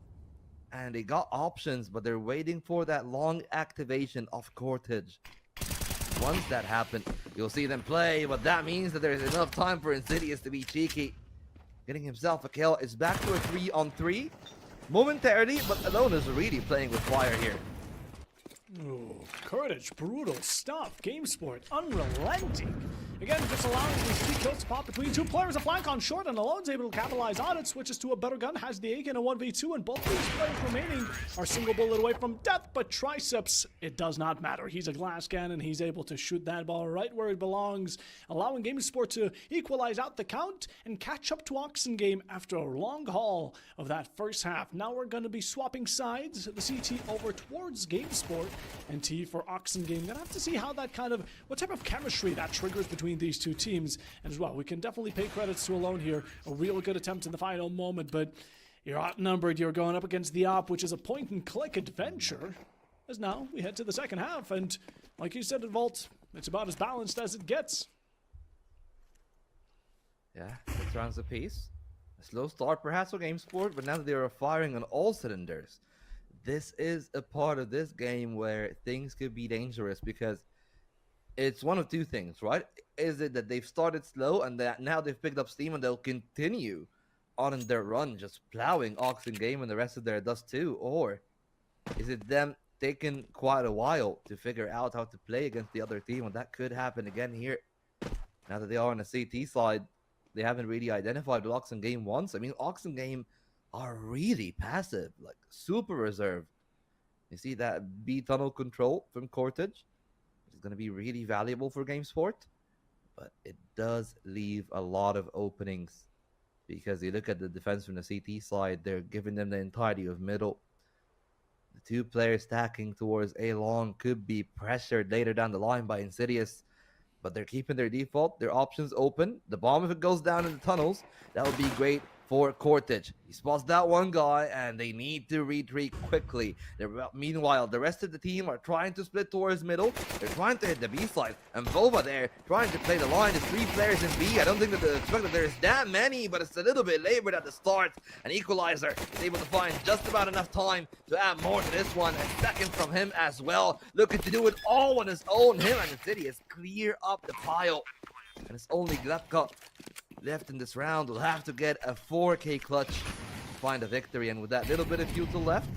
And they got options, but they're waiting for that long activation of Cortage. Once that happens, you'll see them play, but that means that there's enough time for Insidious to be cheeky. Getting himself a kill is back to a 3-on-3. Momentarily, but Alone is really playing with fire here. Ooh, Courage, brutal stuff. GameSport, unrelenting. Again, just allowing these 3 kills to pop between 2 players. A flank on short, and Alone's able to capitalize on it. Switches to a better gun, has the AK in a 1v2, and both these players remaining are single bullet away from death. But Triceps, it does not matter. He's a glass cannon. He's able to shoot that ball right where it belongs, allowing GameSport to equalize out the count and catch up to Oxen Game after a long haul of that first half. Now we're going to be swapping sides. The CT over towards GameSport, and T for Oxen Game. Gonna have to see how that what type of chemistry that triggers between these two teams. And as well, we can definitely pay credits to Alone here. A real good attempt in the final moment, but you're outnumbered. You're going up against the AWP, which is a point-and-click adventure. As now we head to the second half, and like you said, Vault, it's about as balanced as it gets. Yeah, 6 rounds apiece. A slow start perhaps for GameSport, but now that they are firing on all cylinders, this is a part of this game where things could be dangerous, because it's one of two things, right? Is it that they've started slow and that now they've picked up steam and they'll continue on in their run, just plowing Oxen Game and the rest of their Dust 2? Or is it them taking quite a while to figure out how to play against the other team? And that could happen again here. Now that they are on the CT side, they haven't really identified what Oxen Game wants. I mean, Oxen Game are really passive, like super reserved. You see that B tunnel control from Cortage is going to be really valuable for GameSport, but it does leave a lot of openings, because you look at the defense from the CT side, they're giving them the entirety of middle. The 2 players stacking towards A long could be pressured later down the line by Insidious, but they're keeping their default, their options open. The bomb, if it goes down in the tunnels, that would be great for Cortage. He spots that one guy, and they need to retreat quickly. Meanwhile, the rest of the team are trying to split towards middle. They're trying to hit the B side, and Vova there trying to play the line. There's 3 players in B. I don't think that they expect that there's that many, but it's a little bit labored at the start. An Equalizer is able to find just about enough time to add more to this one. A second from him as well, looking to do it all on his own. Him and the city is clear up the pile, and it's only Glebka left in this round. Will have to get a 4K clutch to find a victory, and with that little bit of fuel left,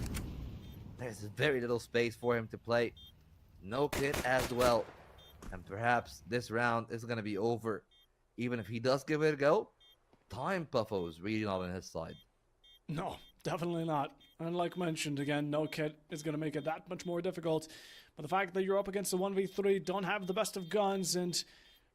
there's very little space for him to play. No kit as well, and perhaps this round is going to be over. Even if he does give it a go, time Puffo is really not on his side. No, definitely not. And like mentioned, again, no kit is going to make it that much more difficult. But the fact that you're up against the 1v3, don't have the best of guns, and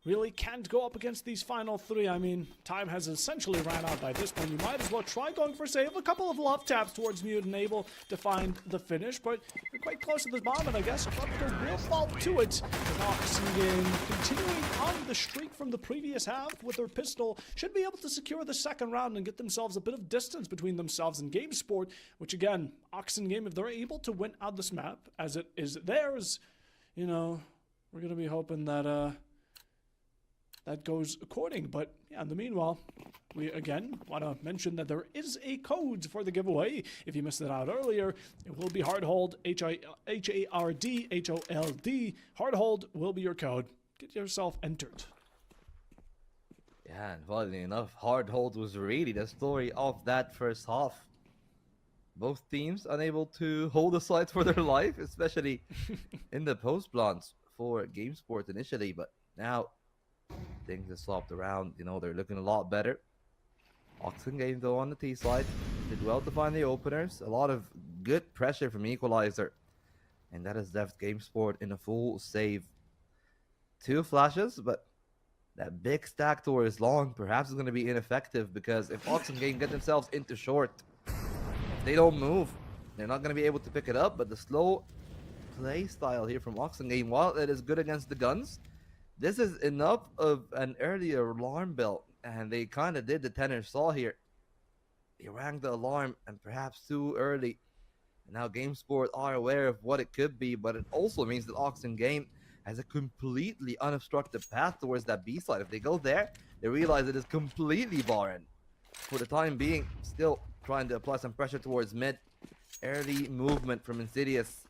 really can't go up against these final 3. I mean, time has essentially ran out by this point. You might as well try going for save. A couple of love taps towards Mutant, able to find the finish, but you're quite close to this bomb, and I guess there will fall to it. With Oxen Game continuing on the streak from the previous half with their pistol, should be able to secure the second round and get themselves a bit of distance between themselves and GameSport, which again, Oxen Game, if they're able to win out this map as it is theirs, you know, we're going to be hoping that that goes according. But yeah, in the meanwhile, we again want to mention that there is a code for the giveaway. If you missed it out earlier, it will be Hardhold, HARDHOLD. Hardhold will be your code. Get yourself entered. Yeah, and funnily enough, Hardhold was really the story of that first half. Both teams unable to hold the site for their life, especially in the post plants for GameSport initially, but now things have swapped around. You know, they're looking a lot better. Oxen Game, though, on the T side, did well to find the openers. A lot of good pressure from Equalizer, and that has left GameSport in a full save. 2 flashes, but that big stack towards long perhaps is going to be ineffective, because if Oxen Game get themselves into short, they don't move, they're not going to be able to pick it up. But the slow play style here from Oxen Game, while it is good against the guns, this is enough of an earlier alarm bell, and they kind of did the tenor saw here. They rang the alarm, and perhaps too early. And now GameSport are aware of what it could be, but it also means that Oxen Game has a completely unobstructed path towards that B side. If they go there, they realize it is completely barren. For the time being, still trying to apply some pressure towards mid. Early movement from Insidious,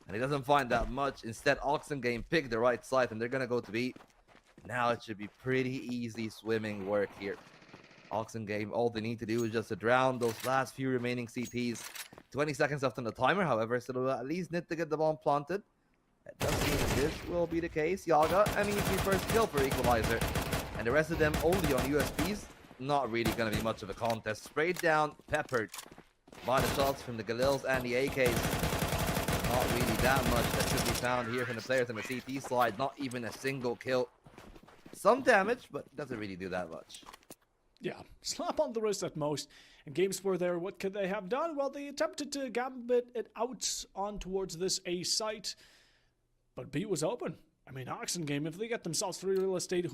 and he doesn't find that much. Instead, Oxen Game picked the right side, and they're going to go to B. Now it should be pretty easy swimming work here. Oxen Game, all they need to do is just to drown those last few remaining CTs. 20 seconds left on the timer, however, so they'll at least need to get the bomb planted. It does seem this will be the case. Yaga, an easy first kill for Equalizer. And the rest of them only on USPs. Not really going to be much of a contest. Sprayed down, peppered by the shots from the Galils and the AKs. Not really that much that should be found here from the players on the CT slide. Not even a single kill. Some damage, but doesn't really do that much. Yeah, slap on the wrist at most. And GameSport there, what could they have done? Well, they attempted to gambit it out on towards this A site, but B was open. I mean, Oxen Game, if they get themselves free real estate,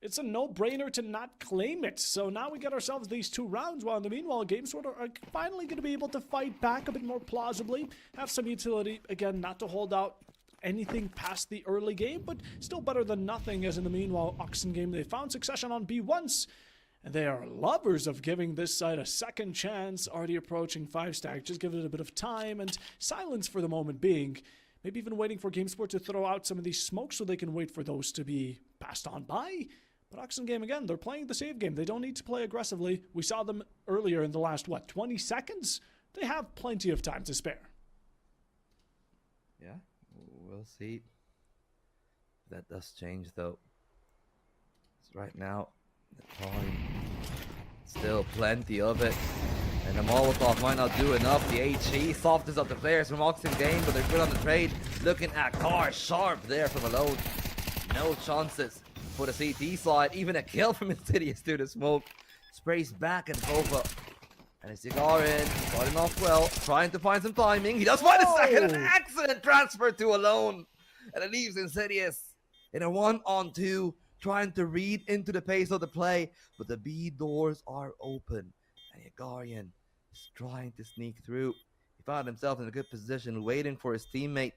it's a no-brainer to not claim it. So now we get ourselves these 2 rounds, while in the meanwhile, GameSport are finally going to be able to fight back a bit more plausibly, have some utility, again, not to hold out anything past the early game, but still better than nothing, as in the meanwhile, Oxen Game, they found succession on B once, and they are lovers of giving this side a second chance, already approaching 5-stack. Just give it a bit of time and silence for the moment being. Maybe even waiting for GameSport to throw out some of these smokes so they can wait for those to be passed on by. But Oxen Game, again, they're playing the save game. They don't need to play aggressively. We saw them earlier in the last, 20 seconds? They have plenty of time to spare. Yeah, we'll see. That does change, though. So right now, the time, still plenty of it. And the Molotov might not do enough. The HE softens up the players from Oxen Game, but they're good on the trade. Looking at Car Sharp there from alone. No chances for the CT side. Even a kill from Insidious through the smoke. Sprays back at Bova. And it's Yagarin starting off well, trying to find some timing. He does find a second, an excellent transfer to alone. And it leaves Insidious in a 1-on-2, trying to read into the pace of the play. But the B doors are open. And Yagarian is trying to sneak through. He found himself in a good position, waiting for his teammate.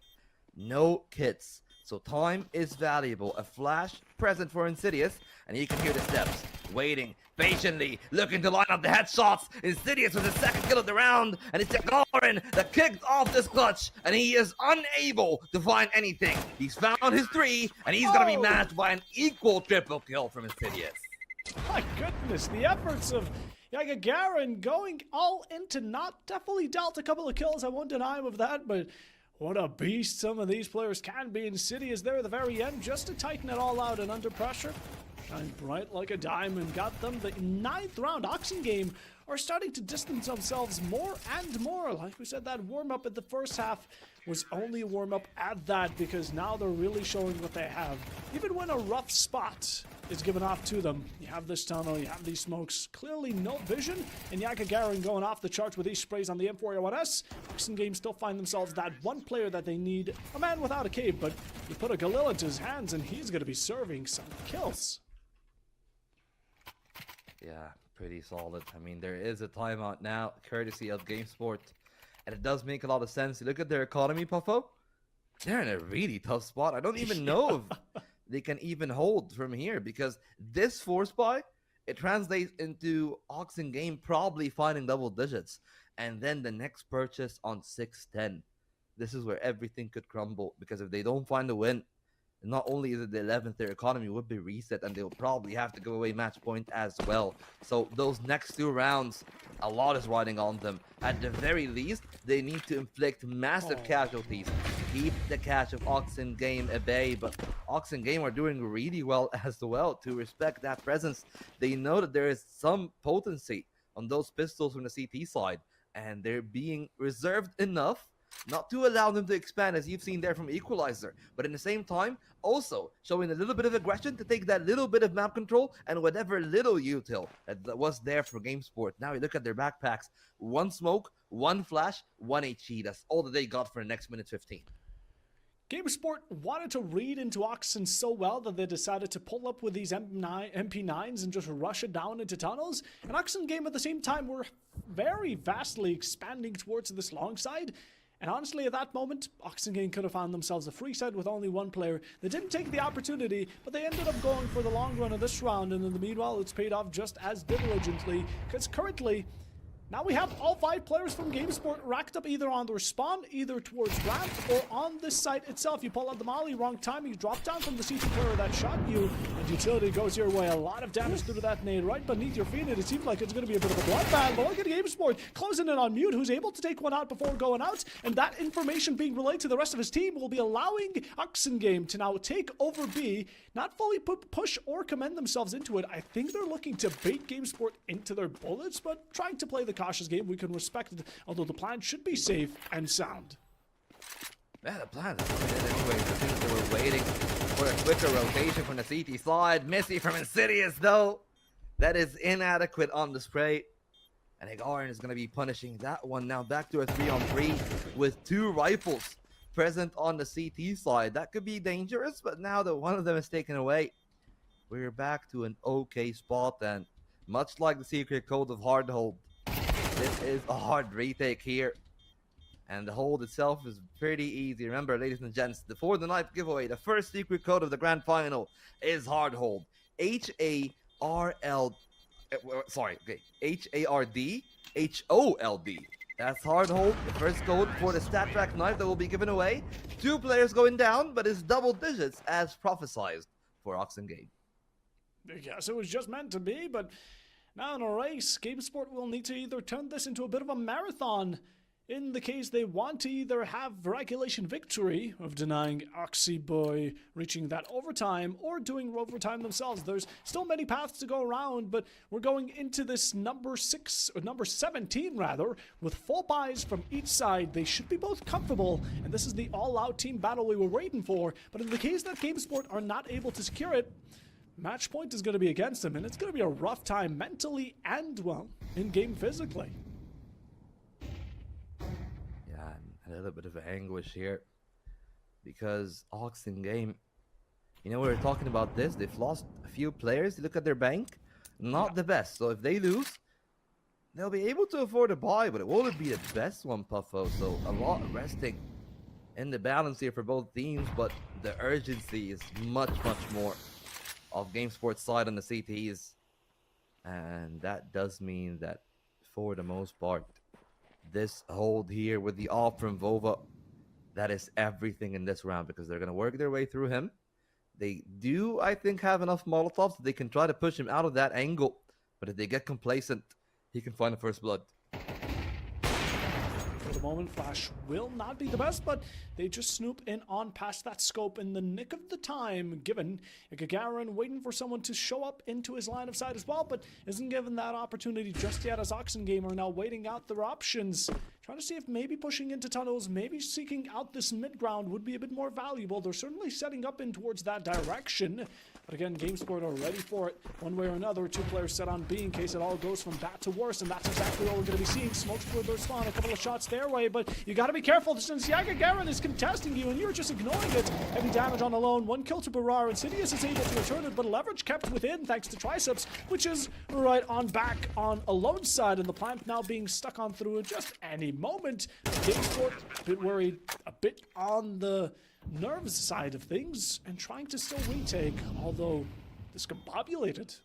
No kits. So time is valuable. A flash present for Insidious, and you can hear the steps. Waiting patiently, looking to line up the headshots. Insidious with his second kill of the round, and it's Yagarin that kicked off this clutch, and he is unable to find anything. He's found his 3, and he's gonna be matched by an equal triple kill from Insidious. My goodness, the efforts of Yagagarin going all into not definitely dealt a couple of kills. I won't deny him of that, but what a beast some of these players can be. Insidious there at the very end just to tighten it all out, and under pressure, shine bright like a diamond. Got them the 9th round. Oxen Game are starting to distance themselves more and more. Like we said, that warm-up at the first half was only a warm-up at that, because now they're really showing what they have. Even when a rough spot, is given off to them. You have this tunnel, you have these smokes, clearly no vision, and Gagarin going off the charts with these sprays on the M4A1S. Oxen Game still find themselves that one player that they need, a man without a cape, but you put a Galil into his hands and he's going to be serving some kills. Yeah, pretty solid. I mean, there is a timeout now, courtesy of GameSport, and it does make a lot of sense. You look at their economy, Puffo. They're in a really tough spot. I don't even know if they can even hold from here, because this force buy, it translates into Oxen Game probably finding double digits, and then the next purchase on 610. This is where everything could crumble, because if they don't find a win, not only is it the 11th, their economy would be reset, and they'll probably have to give away match point as well. So those next 2 rounds, a lot is riding on them. At the very least, they need to inflict massive casualties, keep the cash of Oxen Game at bay. But Oxen Game are doing really well as well to respect that presence. They know that there is some potency on those pistols from the CT side, and they're being reserved enough not to allow them to expand, as you've seen there from Equalizer, but in the same time, also showing a little bit of aggression to take that little bit of map control and whatever little util that was there for GameSport. Now you look at their backpacks, 1 smoke, 1 flash, 1 HE. That's all that they got for the next minute 15. GameSport wanted to read into Oxen so well that they decided to pull up with these MP9s and just rush it down into tunnels. And Oxen Game at the same time were very vastly expanding towards this long side. And honestly, at that moment, Oxen Game could have found themselves a free side with only 1 player. They didn't take the opportunity, but they ended up going for the long run of this round. And in the meanwhile, it's paid off just as diligently, because currently, now we have all 5 players from GameSport racked up either on the respawn, either towards ramp, or on this site itself. You pull out the molly, wrong time, you drop down from the CT player that shot you, and utility goes your way. A lot of damage through that nade right beneath your feet, and it seems like it's going to be a bit of a bloodbath. But look at GameSport closing in on Mute, who's able to take one out before going out, and that information being relayed to the rest of his team will be allowing Oxen Game to now take over B, not fully push or commend themselves into it. I think they're looking to bait GameSport into their bullets, but trying to play the cautious game. We can respect it, although the plan should be safe and sound. Yeah, the plan is anyway. I think they were waiting for a quicker rotation from the CT side. Missy from Insidious, though. That is inadequate on the spray. And Gagarin is going to be punishing that one. Now back to a 3-on-3 with 2 rifles present on the CT side. That could be dangerous, but now that one of them is taken away, we're back to an okay spot. And much like the secret code of hard hold, this is a hard retake here. And the hold itself is pretty easy. Remember, ladies and gents, for the night giveaway, the first secret code of the grand final is hard hold. H-A-R-D-H-O-L-D. That's hard hold, the first code for the stat track knife that will be given away. 2 players going down, but it's double digits as prophesized for Oxen Game. Yes, it was just meant to be, but now in a race, GameSport will need to either turn this into a bit of a marathon in the case they want to either have regulation victory of denying Oxyboy reaching that overtime or doing overtime themselves. There's still many paths to go around, but we're going into this number 17 rather, with full buys from each side. They should be both comfortable, and this is the all-out team battle we were waiting for. But in the case that GameSport are not able to secure it, match point is going to be against them, and it's going to be a rough time mentally and, well, in-game physically. Yeah, a little bit of anguish here, because Oxen Game, you know, we were talking about this, they've lost a few players. You look at their bank, not the best. So if they lose, they'll be able to afford a buy, but it won't be the best one, Puffo. So a lot resting in the balance here for both teams, but the urgency is much more of GameSport's side on the CTs. And that does mean that for the most part, this hold here with the off from Vova, that is everything in this round, because they're going to work their way through him. They do, I think, have enough Molotovs that they can try to push him out of that angle. But if they get complacent, he can find the first blood. For the moment, Flash will not be the best, but they just snoop in on past that scope in the nick of the time, given Gagarin waiting for someone to show up into his line of sight as well, but isn't given that opportunity just yet, as Oxen Game are now waiting out their options. Trying to see if maybe pushing into tunnels, maybe seeking out this mid ground would be a bit more valuable. They're certainly setting up in towards that direction. But again, GameSport are ready for it one way or another. 2 players set on B in case it all goes from bad to worse, and that's exactly what we're going to be seeing. Smokes for their spawn, a couple of shots their way, but you got to be careful since Yagagarin is contesting you and you're just ignoring it. Heavy damage on alone, 1 kill to Barar. Insidious is able to return it, but leverage kept within thanks to Triceps, which is right on back on Alone's side, and the plant now being stuck on through at just any moment. GameSport a bit worried, a bit on the nerves side of things, and trying to still retake, although discombobulated.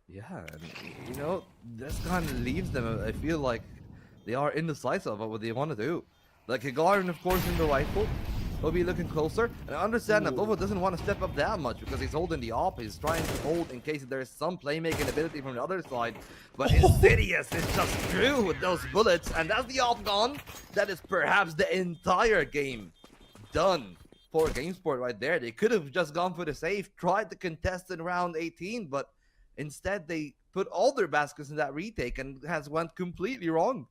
Yeah, and, you know, this kind of leaves them. I feel like they are indecisive about what they want to do. Like Gagarin, of course, in the rifle. He'll be looking closer. And I understand that Bovo doesn't want to step up that much because he's holding the op. He's trying to hold in case there's some playmaking ability from the other side. But Insidious is just through with those bullets. And that's the op gone. That is perhaps the entire game done for GameSport right there. They could have just gone for the save, tried to contest in round 18, but instead they put all their baskets in that retake and has went completely wrong.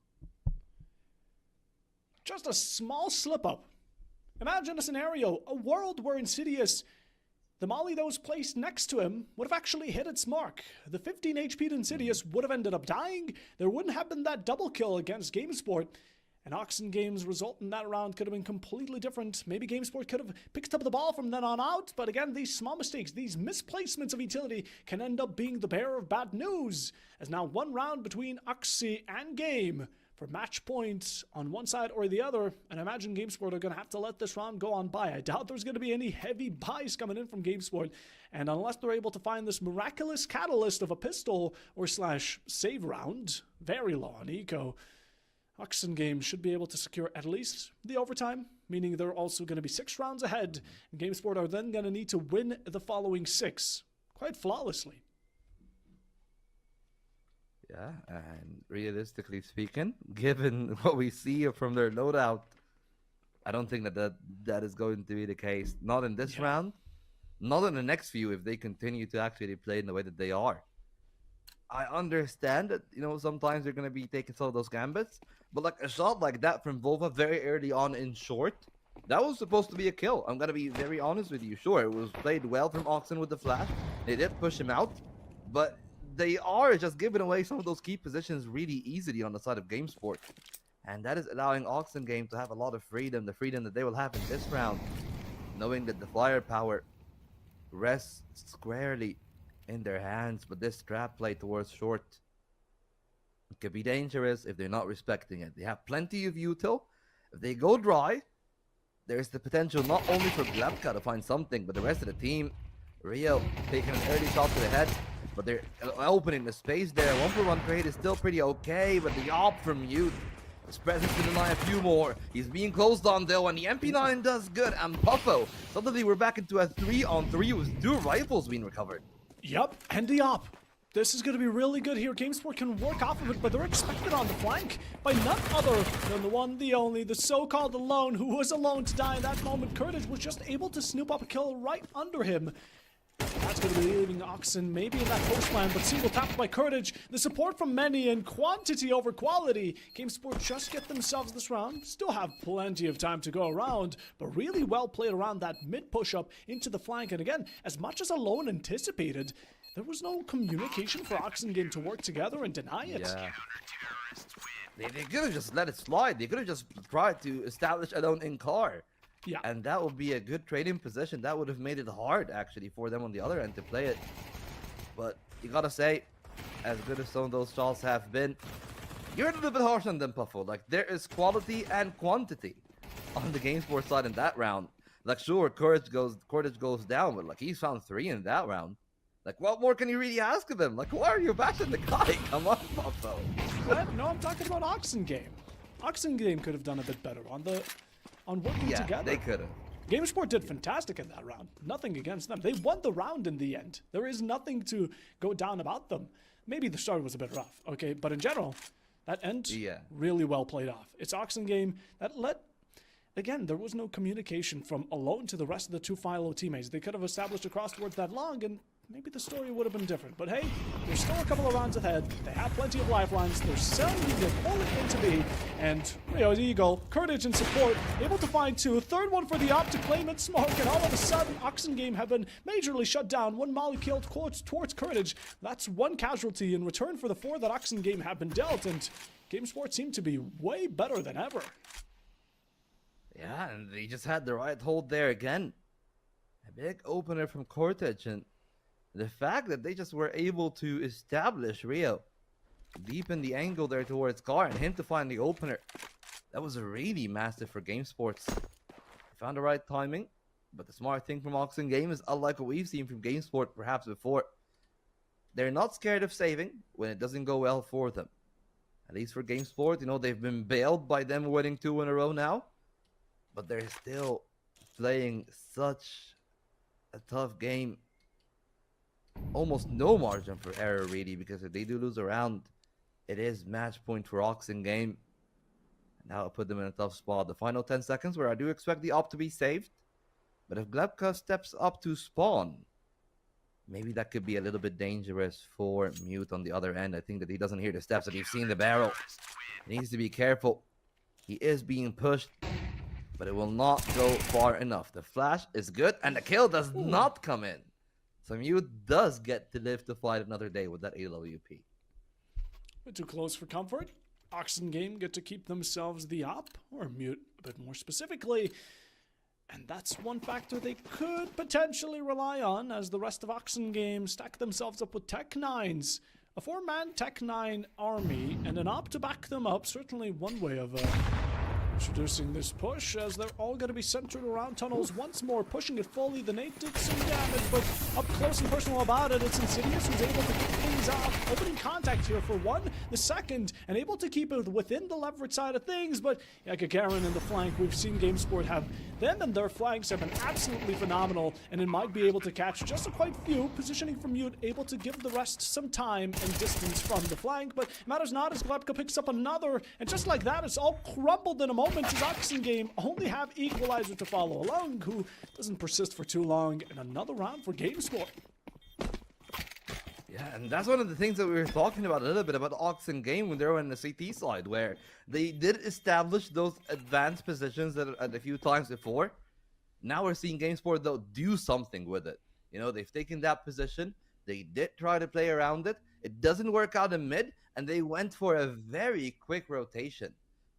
Just a small slip-up. Imagine a scenario, a world where Insidious, the molly that was placed next to him, would have actually hit its mark. The 15 HP to Insidious would have ended up dying. There wouldn't have been that double kill against GameSport. And Oxen Games' result in that round could have been completely different. Maybe GameSport could have picked up the ball from then on out. But again, these small mistakes, these misplacements of utility can end up being the bearer of bad news. As now 1 round between Oxy and Game for match points on one side or the other, and I imagine GameSport are going to have to let this round go on by. I doubt there's going to be any heavy buys coming in from GameSport, and unless they're able to find this miraculous catalyst of a pistol or slash save round, very low on eco, Oxen Games should be able to secure at least the overtime, meaning they're also going to be 6 rounds ahead, and GameSport are then going to need to win the following 6 quite flawlessly. Yeah, and realistically speaking, given what we see from their loadout, I don't think that is going to be the case. Not in this round, not in the next few if they continue to actually play in the way that they are. I understand that, you know, sometimes they're going to be taking some of those gambits, but like a shot like that from Vova very early on in short, that was supposed to be a kill. I'm going to be very honest with you. Sure, it was played well from Oxen with the flash. They did push him out, but they are just giving away some of those key positions really easily on the side of GameSport. And that is allowing Oxen Game to have a lot of freedom, the freedom that they will have in this round, knowing that the firepower rests squarely in their hands. But this trap play towards short, it could be dangerous if they're not respecting it. They have plenty of util. If they go dry, there's the potential not only for Glebka to find something, but the rest of the team. Rio taking an early shot to the head, but they're opening the space there. 1-for-1 trade is still pretty okay, but the op from Youth is present to deny a few more. He's being closed on though, and the MP9 does good. And Puffo, suddenly we're back into a 3-on-3 with 2 rifles being recovered. Yep, and the op. This is going to be really good here. GameSport can work off of it, but they're expected on the flank by none other than the one, the only, the so-called alone, who was alone to die in that moment. Curtis was just able to snoop up a kill right under him. That's going to be leaving Oxen maybe in that post line, but single tapped by Courage. The support from many and quantity over quality. GameSport just get themselves this round. Still have plenty of time to go around, but really well played around that mid push-up into the flank. And again, as much as Alone anticipated, there was no communication for Oxen Game to work together and deny it. Yeah. They could have just let it slide. They could have just tried to establish Alone in car. Yeah. And that would be a good trading position. That would have made it hard, actually, for them on the other end to play it. But you gotta say, as good as some of those shots have been, you're a little bit harsh on them, Puffo. Like, there is quality and quantity on the GameSport side in that round. Like, sure, Courage goes down, but, like, he's found 3 in that round. Like, what more can you really ask of him? Like, why are you bashing the guy? Come on, Puffo. What? No, I'm talking about Oxen Game. Oxen Game could have done a bit better on working together. Yeah, they could have. GameSport did fantastic in that round. Nothing against them. They won the round in the end. There is nothing to go down about them. Maybe the start was a bit rough, okay? But in general, that end really well played off. It's Oxen Game that let again, there was no communication from Alone to the rest of the two Philo teammates. They could have established a cross towards that long, and maybe the story would have been different. But hey, there's still a couple of rounds ahead. They have plenty of lifelines. They're selling the bullet into B. And, you know, Eagle, Courage and support, able to find two. Third one for the op to claim its smoke. And all of a sudden, Oxengame have been majorly shut down. One molly killed towards Courage. That's one casualty in return for the 4 that Oxengame have been dealt. And GameSport seem to be way better than ever. Yeah, and they just had the right hold there again. A big opener from Cortege, and the fact that they just were able to establish Rio deep in the angle there towards Car and him to find the opener, that was really massive for GameSports. They found the right timing, but the smart thing from Oxengame is, unlike what we've seen from GameSport perhaps before, they're not scared of saving when it doesn't go well for them. At least for GameSport, you know, they've been bailed by them winning 2 in a row now, but they're still playing such a tough game. Almost no margin for error, really, because if they do lose a round, it is match point for Oxengame. Now I'll put them in a tough spot. The final 10 seconds where I do expect the op to be saved. But if Glebka steps up to spawn, maybe that could be a little bit dangerous for Mute on the other end. I think that he doesn't hear the steps, and he's seen the barrel. He needs to be careful. He is being pushed, but it will not go far enough. The flash is good, and the kill does not come in. So Mute does get to live to fight another day with that AWP. Bit too close for comfort. Oxengame get to keep themselves the op, or Mute a bit more specifically. And that's one factor they could potentially rely on as the rest of Oxengame stack themselves up with Tech 9s. A 4-man Tech 9 army and an op to back them up. Certainly one way of introducing this push, as they're all going to be centered around tunnels once more, pushing it fully. The nade did some damage, but up close and personal about it, it's Insidious who's able to get things off. Opening contact here for one, the second, and able to keep it within the leverage side of things. But yeah, Gagarin in the flank, we've seen GameSport have them, and their flanks have been absolutely phenomenal, and it might be able to catch just a quite few. Positioning from Mute, able to give the rest some time and distance from the flank, but matters not as Glebka picks up another, and just like that, it's all crumbled in a moment as Oxengame only have Equalizer to follow along, who doesn't persist for too long, and another round for GameSport. Yeah, and that's one of the things that we were talking about a little bit about Oxengame when they were on the CT side, where they did establish those advanced positions that a few times before. Now we're seeing GameSport, though, do something with it. You know, they've taken that position, they did try to play around it, it doesn't work out in mid, and they went for a very quick rotation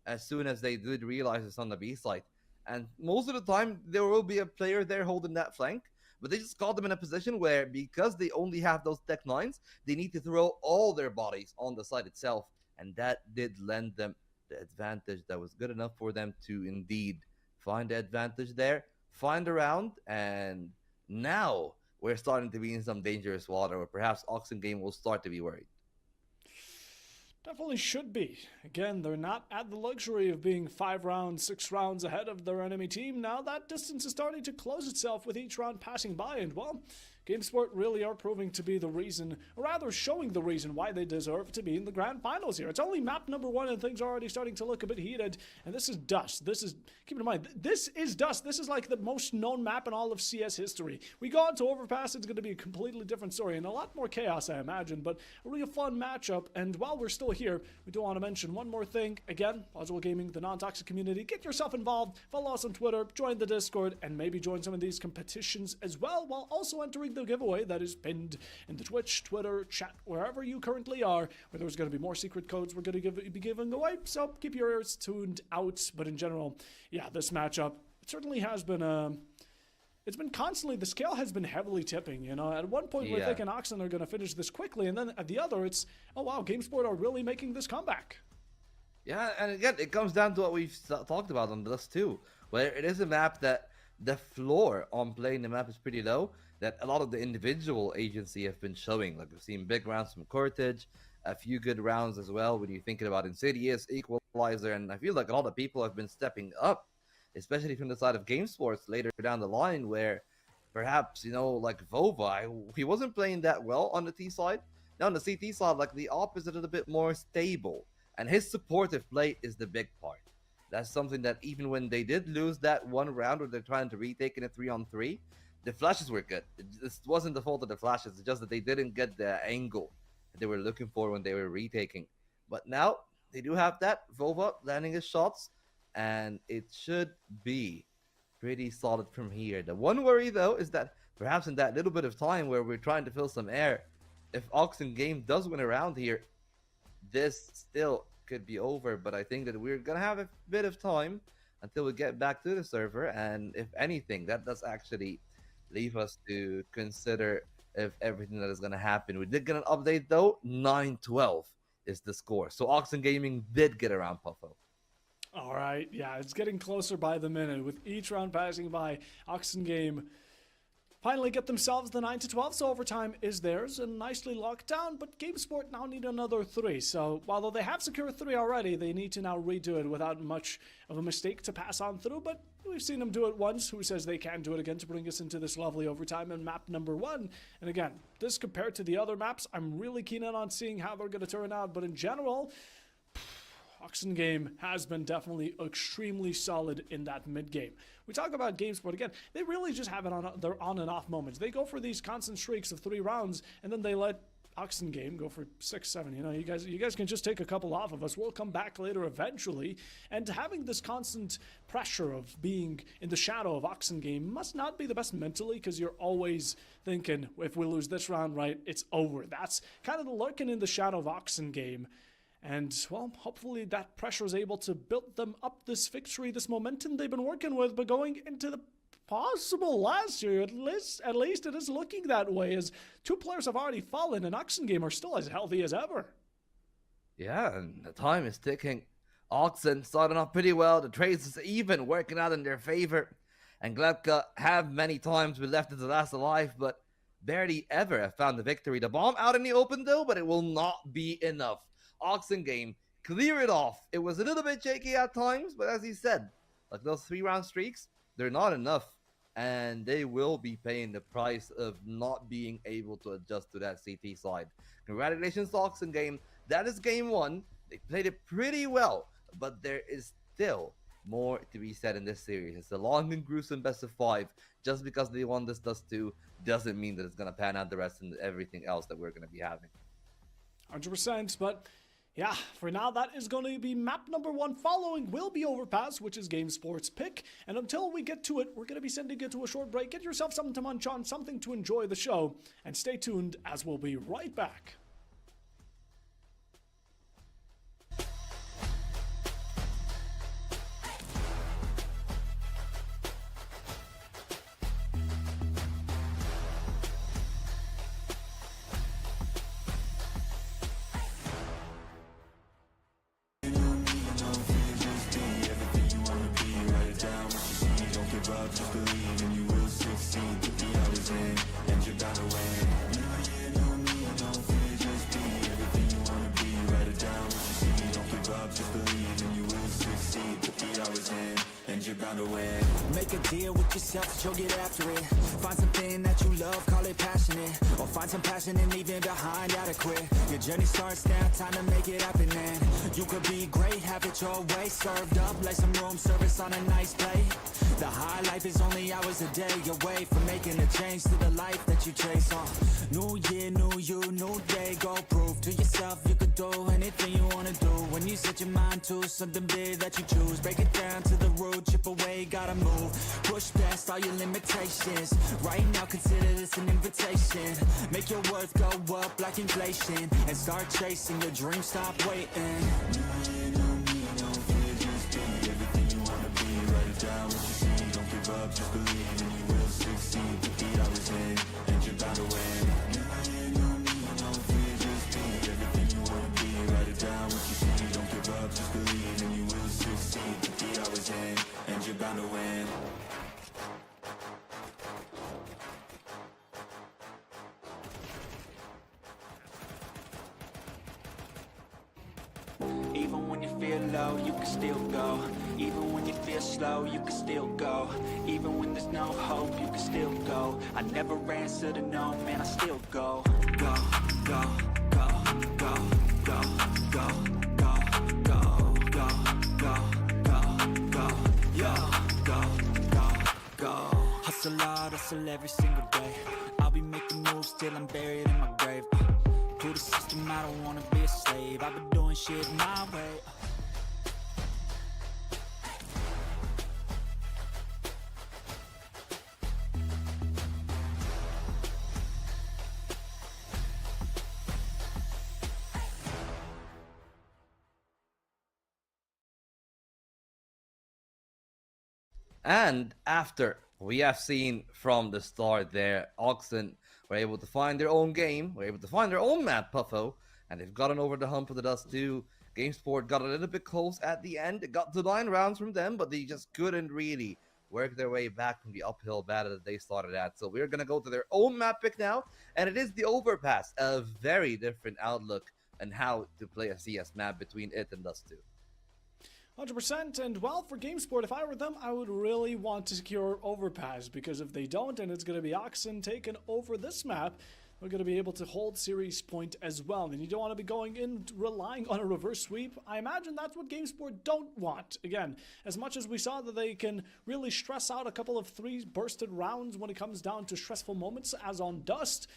as soon as they did realize it's on the B side. And most of the time, there will be a player there holding that flank, but they just caught them in a position where, because they only have those Tech 9s, they need to throw all their bodies on the side itself, and that did lend them the advantage that was good enough for them to indeed find the advantage there, find a round, and now we're starting to be in some dangerous water, where perhaps Oxengame will start to be worried. Definitely should be. Again, they're not at the luxury of being 5 rounds, 6 rounds ahead of their enemy team. Now that distance is starting to close itself with each round passing by, and well, GameSport really are proving to be the reason, or rather showing the reason why they deserve to be in the grand finals here. It's only map number 1 and things are already starting to look a bit heated, and this is Dust. This is, keep in mind, this is Dust. This is like the most known map in all of CS history. We go on to Overpass, it's going to be a completely different story and a lot more chaos, I imagine, but a really fun matchup. And while we're still here, we do want to mention one more thing. Again, Plausible Gaming, the non-toxic community, get yourself involved, follow us on Twitter, join the Discord, and maybe join some of these competitions as well, while also entering the giveaway that is pinned in the Twitch, Twitter, chat, wherever you currently are, where there's going to be more secret codes we're going to be giving away, so keep your ears tuned out. But in general, yeah, this matchup, it certainly has been it's been constantly, the scale has been heavily tipping, you know. At one point, we're thinking Oxen are going to finish this quickly, and then at the other, it's, oh wow, GameSport are really making this comeback. Yeah, and again, it comes down to what we've talked about on this too, where it is a map that the floor on playing the map is pretty low, that a lot of the individual agency have been showing. Like, we've seen big rounds from Cortege, a few good rounds as well when you're thinking about Insidious, Equalizer, and I feel like a lot of people have been stepping up, especially from the side of GameSports later down the line, where perhaps, you know, like Vova, he wasn't playing that well on the T side. Now on the CT side, like, the op is a little bit more stable, and his supportive play is the big part. That's something that even when they did lose that one round where they're trying to retake in a 3-on-3, the flashes were good. This wasn't the fault of the flashes. It's just that they didn't get the angle that they were looking for when they were retaking. But now they do have that. Vova landing his shots, and it should be pretty solid from here. The one worry, though, is that perhaps in that little bit of time where we're trying to fill some air, if Oxen Game does win around here, this still could be over. But I think that we're gonna have a bit of time until we get back to the server, and if anything, that does actually leave us to consider if everything that is gonna happen. We did get an update though. 9-12 is the score, so Oxen Gaming did get around Puffo. All right, yeah, it's getting closer by the minute. With each round passing by, Oxen Game finally get themselves the 9-12, so overtime is theirs and nicely locked down, but GameSport now need another 3. So although they have secured 3 already, they need to now redo it without much of a mistake to pass on through, but we've seen them do it once. Who says they can't do it again to bring us into this lovely overtime in map number 1? And again, this compared to the other maps, I'm really keen on seeing how they're going to turn out, but in general, Oxen Game has been definitely extremely solid in that mid game. We talk about GameSport again, they really just have it on their on and off moments. They go for these constant streaks of 3 rounds, and then they let Oxen Game go for 6-7. You know, you guys can just take a couple off of us. We'll come back later eventually. And having this constant pressure of being in the shadow of Oxen Game must not be the best mentally, because you're always thinking, if we lose this round, right, it's over. That's kind of the lurking in the shadow of Oxen Game. And, well, hopefully that pressure is able to build them up this victory, this momentum they've been working with, but going into the possible last year, at least it is looking that way, as 2 players have already fallen and Oxen Game are still as healthy as ever. Yeah, and the time is ticking. Oxen starting off pretty well. The trades is even working out in their favor. And Glebka have many times been left as the last alive, but barely ever have found the victory. The bomb out in the open, though, but it will not be enough. Oxen Game clear it off. It was a little bit shaky at times, but as he said, like those 3-round streaks, they're not enough, and they will be paying the price of not being able to adjust to that CT side. Congratulations to Oxen Game. That is game 1. They played it pretty well, but there is still more to be said in this series. It's a long and gruesome best of 5. Just because they won this Dust 2 doesn't mean that it's going to pan out the rest and everything else that we're going to be having. 100%, but yeah, for now, that is going to be map number 1. Following will be Overpass, which is GameSport's pick. And until we get to it, we're going to be sending it to a short break. Get yourself something to munch on, something to enjoy the show, and stay tuned as we'll be right back. Make a deal with yourself that you'll get after it. Find something that you love, call it passionate. Or find some passion and leave it behind, adequate. Your journey starts now, time to make it happen, man. You could be great, have it your way. Served up like some room service on a nice plate. The high life is only hours a day away from making a change to the life that you chase on. New year, new you, new day. Go prove to yourself you could do anything you want to do. When you set your mind to something big that you choose, break it down to the root, chip away, gotta move. Push past all your limitations. Right now consider this an invitation. Make your worth go up like inflation, and start chasing your dreams, stop waiting. Just believe and you will succeed. Put the hours in and you're bound to win. No fear, just be everything you want to be. Write it down, what you see. Don't give up, just believe and you will succeed. Put the hours in and you're bound to win. Even when you feel low, you can still go. Even when you feel slow, you can still go. Even when there's no hope, you can still go. I never answer to no, man, I still go. Go, go, go, go, go, go, go, go, go, go, go, hustle every single day. I'll be making moves till I'm buried in my grave. To the system, I don't wanna be a slave. I've been doing shit my way. And after we have seen from the start there, Oxen were able to find their own game, were able to find their own map, Puffo, and they've gotten over the hump of the Dust 2. GameSport got a little bit close at the end. It got to 9 rounds from them, but they just couldn't really work their way back from the uphill battle that they started at. So we're going to go to their own map pick now, and it is the Overpass, a very different outlook on how to play a CS map between it and Dust 2. 100%, and well, for GameSport, if I were them, I would really want to secure Overpass, because if they don't, and it's going to be Oxen taking over this map, we're going to be able to hold series point as well. And you don't want to be going in relying on a reverse sweep. I imagine that's what GameSport don't want. Again, as much as we saw that they can really stress out a couple of 3 bursted rounds when it comes down to stressful moments, as on Dust,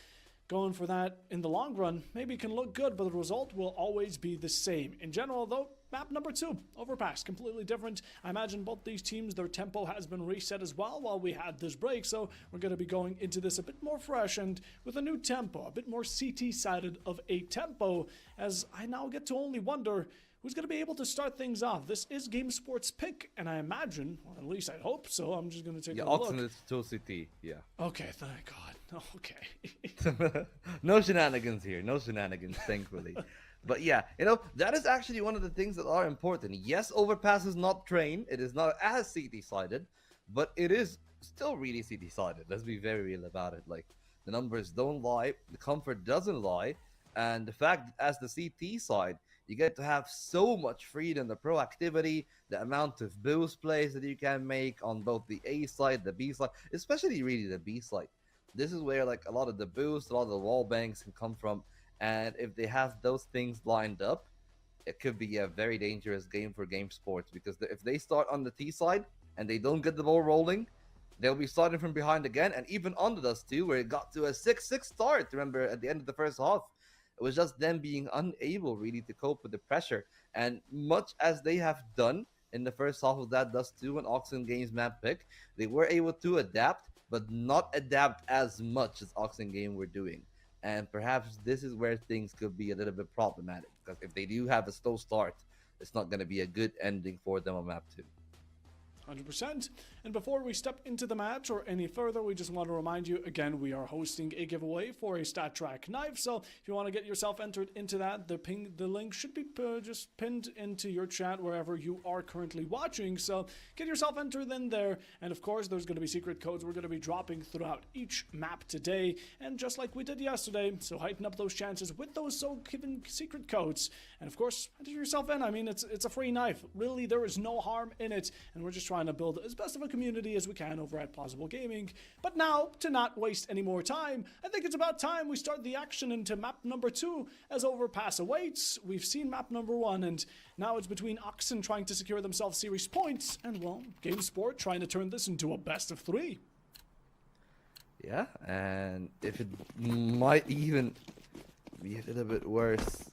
going for that in the long run maybe can look good, but the result will always be the same. In general, though, map number 2, Overpass, completely different. I imagine both these teams, their tempo has been reset as well while we had this break, so we're going to be going into this a bit more fresh and with a new tempo, a bit more CT-sided of a tempo, as I now get to only wonder who's going to be able to start things off. This is GameSport's pick, and I imagine, or at least I hope so, I'm just going to take a look. Oxen is still CT, yeah. Okay, thank God. Okay. No shenanigans here, no shenanigans, thankfully. But yeah, you know, that is actually one of the things that are important. Yes, Overpass is not trained, it is not as CT-sided, but it is still really CT-sided. Let's be very real about it. Like, the numbers don't lie, the comfort doesn't lie, and the fact as the CT side, you get to have so much freedom, the proactivity, the amount of boost plays that you can make on both the A side, the B side, especially really the B side. This is where like a lot of the boost, a lot of the wall banks can come from. And if they have those things lined up, it could be a very dangerous game for GameSport, because if they start on the T side and they don't get the ball rolling, they'll be starting from behind again. And even on the Dust 2, where it got to a 6-6 start, remember, at the end of the first half, it was just them being unable really to cope with the pressure. And much as they have done in the first half of that Dust 2 and Oxen Games map pick, they were able to adapt, but not adapt as much as Oxen Game were doing. And perhaps this is where things could be a little bit problematic, because if they do have a slow start, it's not going to be a good ending for them on map 2. 100%. And before we step into the match or any further, we just want to remind you again, we are hosting a giveaway for a StatTrak knife. So if you want to get yourself entered into that, the link should be just pinned into your chat wherever you are currently watching. So get yourself entered in there. And of course, there's going to be secret codes we're going to be dropping throughout each map today. And just like we did yesterday, so heighten up those chances with those given secret codes. And of course, enter yourself in. I mean, it's a free knife. Really, there is no harm in it. And we're just trying to build as best of a community as we can over at Plausible Gaming. But now, to not waste any more time, I think it's about time we start the action into map number 2 as Overpass awaits. We've seen map number 1, and now it's between Oxen trying to secure themselves series points and, well, GameSport trying to turn this into a best of 3. Yeah, and if it might even be a little bit worse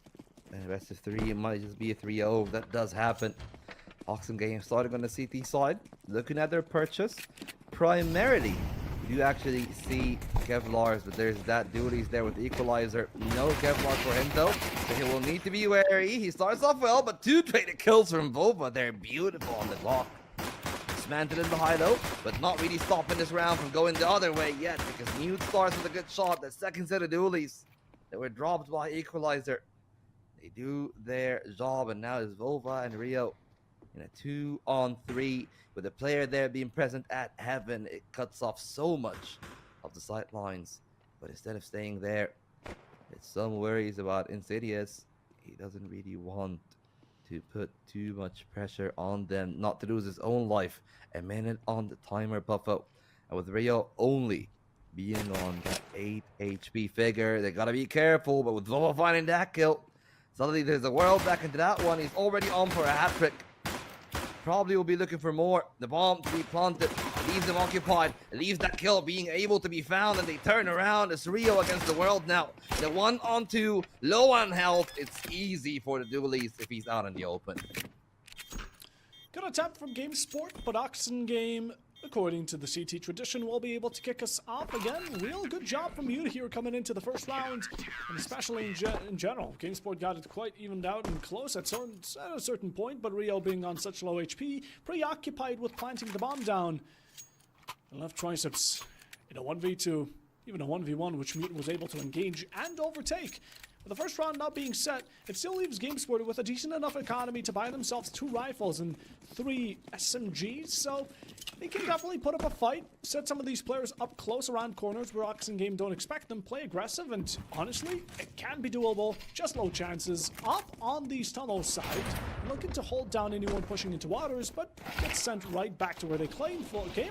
than a best of 3, it might just be a 3-0. That does happen. Oxen Game starting on the CT side, looking at their purchase. Primarily, you do actually see Kevlar's, but there's that duties there with the Equalizer. No Kevlar for him though, so he will need to be wary. He starts off well, but 2 traded kills from Boba. They're beautiful on the block. Dismantled in the high low, but not really stopping this round from going the other way yet, because Mute starts with a good shot. The second set of dualies that were dropped by Equalizer. They do their job, and now it's Volva and Rio in a 2-on-3 with a player there being present at Heaven. It cuts off so much of the sight lines, but instead of staying there, it's some worries about Insidious. He doesn't really want to put too much pressure on them, not to lose his own life. A minute on the timer, Buffo, and with Rio only being on that 8 HP figure, they gotta be careful. But with Volva finding that kill, suddenly there's a world back into that one. He's already on for a hat trick. Probably will be looking for more. The bomb to be planted. leaves them occupied, leaves that kill being able to be found, and they turn around. It's Rio against the world now. The 1-on-2, low on health. It's easy for the duelist if he's out in the open. Good attempt from GameSport, but Oxen Game, according to the CT tradition, will be able to kick us off again. Real good job from you here coming into the first round, and especially in general. GameSport got it quite evened out and close at a certain point, but Rio, being on such low HP, preoccupied with planting the bomb down. And left triceps in a 1v2, even a 1v1, which Mutant was able to engage and overtake. With the first round not being set, it still leaves GameSport with a decent enough economy to buy themselves 2 rifles and 3 SMGs, so they can definitely put up a fight, set some of these players up close around corners where Oxen Game don't expect them, play aggressive, and honestly, it can be doable, just low chances. Up on these tunnel side, looking to hold down anyone pushing into waters, but gets sent right back to where they came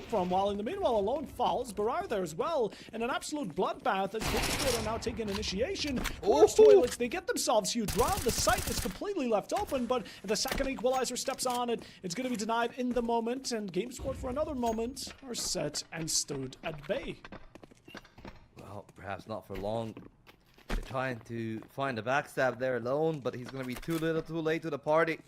from, while in the meanwhile, Alone falls, Barar there as well, and an absolute bloodbath as GameSport are now taking initiation towards toilets. They get themselves huge round, the site is completely left open, but the second equalizer steps on it, it's going to be denied in the moment, and GameSport for another moment are set and stood at bay. Well, perhaps not for long. They're trying to find a backstab there Alone, but he's going to be too little too late to the party.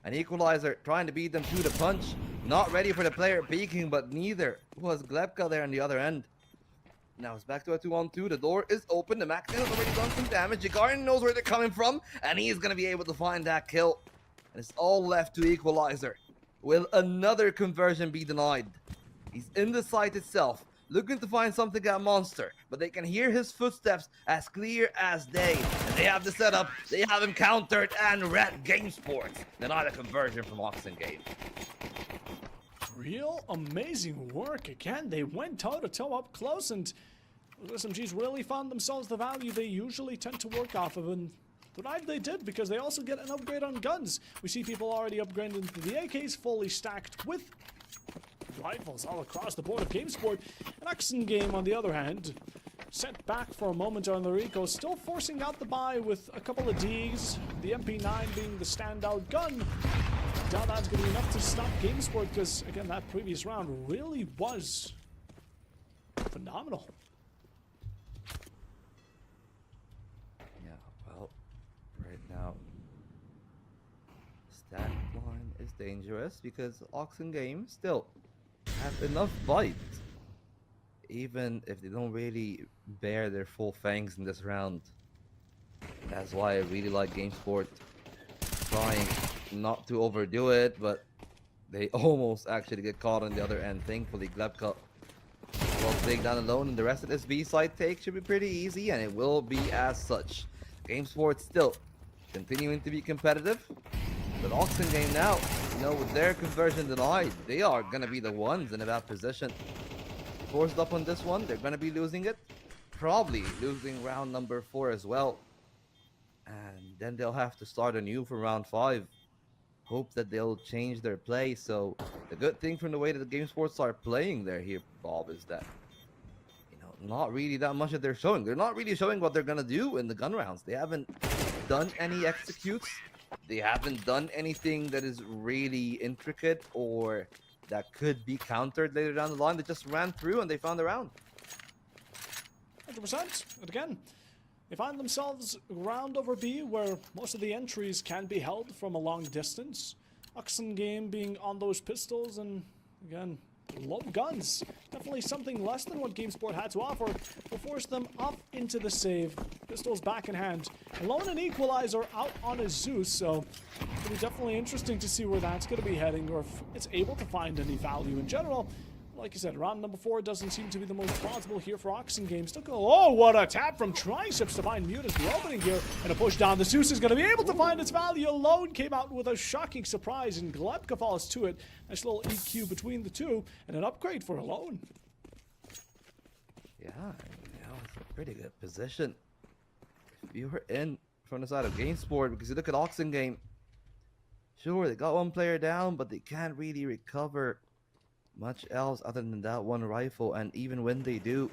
An equalizer trying to beat them to the punch. Not ready for the player peeking, but neither was Glebka there on the other end. Now it's back to a 2-on-2. The door is open. The Max has already done some damage. Jagarin knows where they're coming from, and he's going to be able to find that kill. And it's all left to Equalizer. Will another conversion be denied? He's in the site itself, looking to find something at Monster, but they can hear his footsteps as clear as day. And they have the setup, they have him countered, and Red GameSport denied a conversion from Oxen Game. Real amazing work again. They went toe-to-toe up close, and SMGs really found themselves the value they usually tend to work off of, and tonight they did, because they also get an upgrade on guns. We see people already upgraded into the AKs, fully stacked with rifles all across the board of GameSport. An Oxen Game, on the other hand, sent back for a moment on the Rico, still forcing out the buy with a couple of Ds, the MP9 being the standout gun. Doubt that's going to be enough to stop GameSport, because, again, that previous round really was phenomenal. Yeah, well, right now, stat line is dangerous because Oxen Game still have enough bite, even if they don't really bear their full fangs in this round. That's why I really like GameSport trying not to overdo it, but they almost actually get caught on the other end. Thankfully, Glebka will take down Alone, and the rest of this B side take should be pretty easy, and it will be as such. GameSport still continuing to be competitive, but Oxen Game now, with their conversion denied, they are going to be the ones in a bad position. Forced up on this one, they're going to be losing it. Probably losing round number 4 as well. And then they'll have to start anew for round 5. Hope that they'll change their play. So the good thing from the way that the GameSports are playing there here, Bob, is that not really that much that they're showing. They're not really showing what they're gonna do in the gun rounds. They haven't done any executes. They haven't done anything that is really intricate or that could be countered later down the line. They just ran through and they found the round. 100%. And again, they find themselves round over B, where most of the entries can be held from a long distance. Oxen Game being on those pistols, and again, low guns. Definitely something less than what GameSport had to offer will force them up into the save. Pistols back in hand. Alone and Equalizer out on a Zeus, so it'll be definitely interesting to see where that's going to be heading, or if it's able to find any value in general. Like I said, round number 4 doesn't seem to be the most plausible here for Oxen Game. Still go, oh, what a tap from Triceps to find Mute as the opening here. And a push down. The Zeus is going to be able to find its value. Alone came out with a shocking surprise, and Glebka falls to it. Nice little EQ between the two, and an upgrade for Alone. Yeah, it's a pretty good position. If you were in from the side of GameSport, because you look at Oxen Game, sure, they got one player down, but they can't really recover much else other than that one rifle, and even when they do,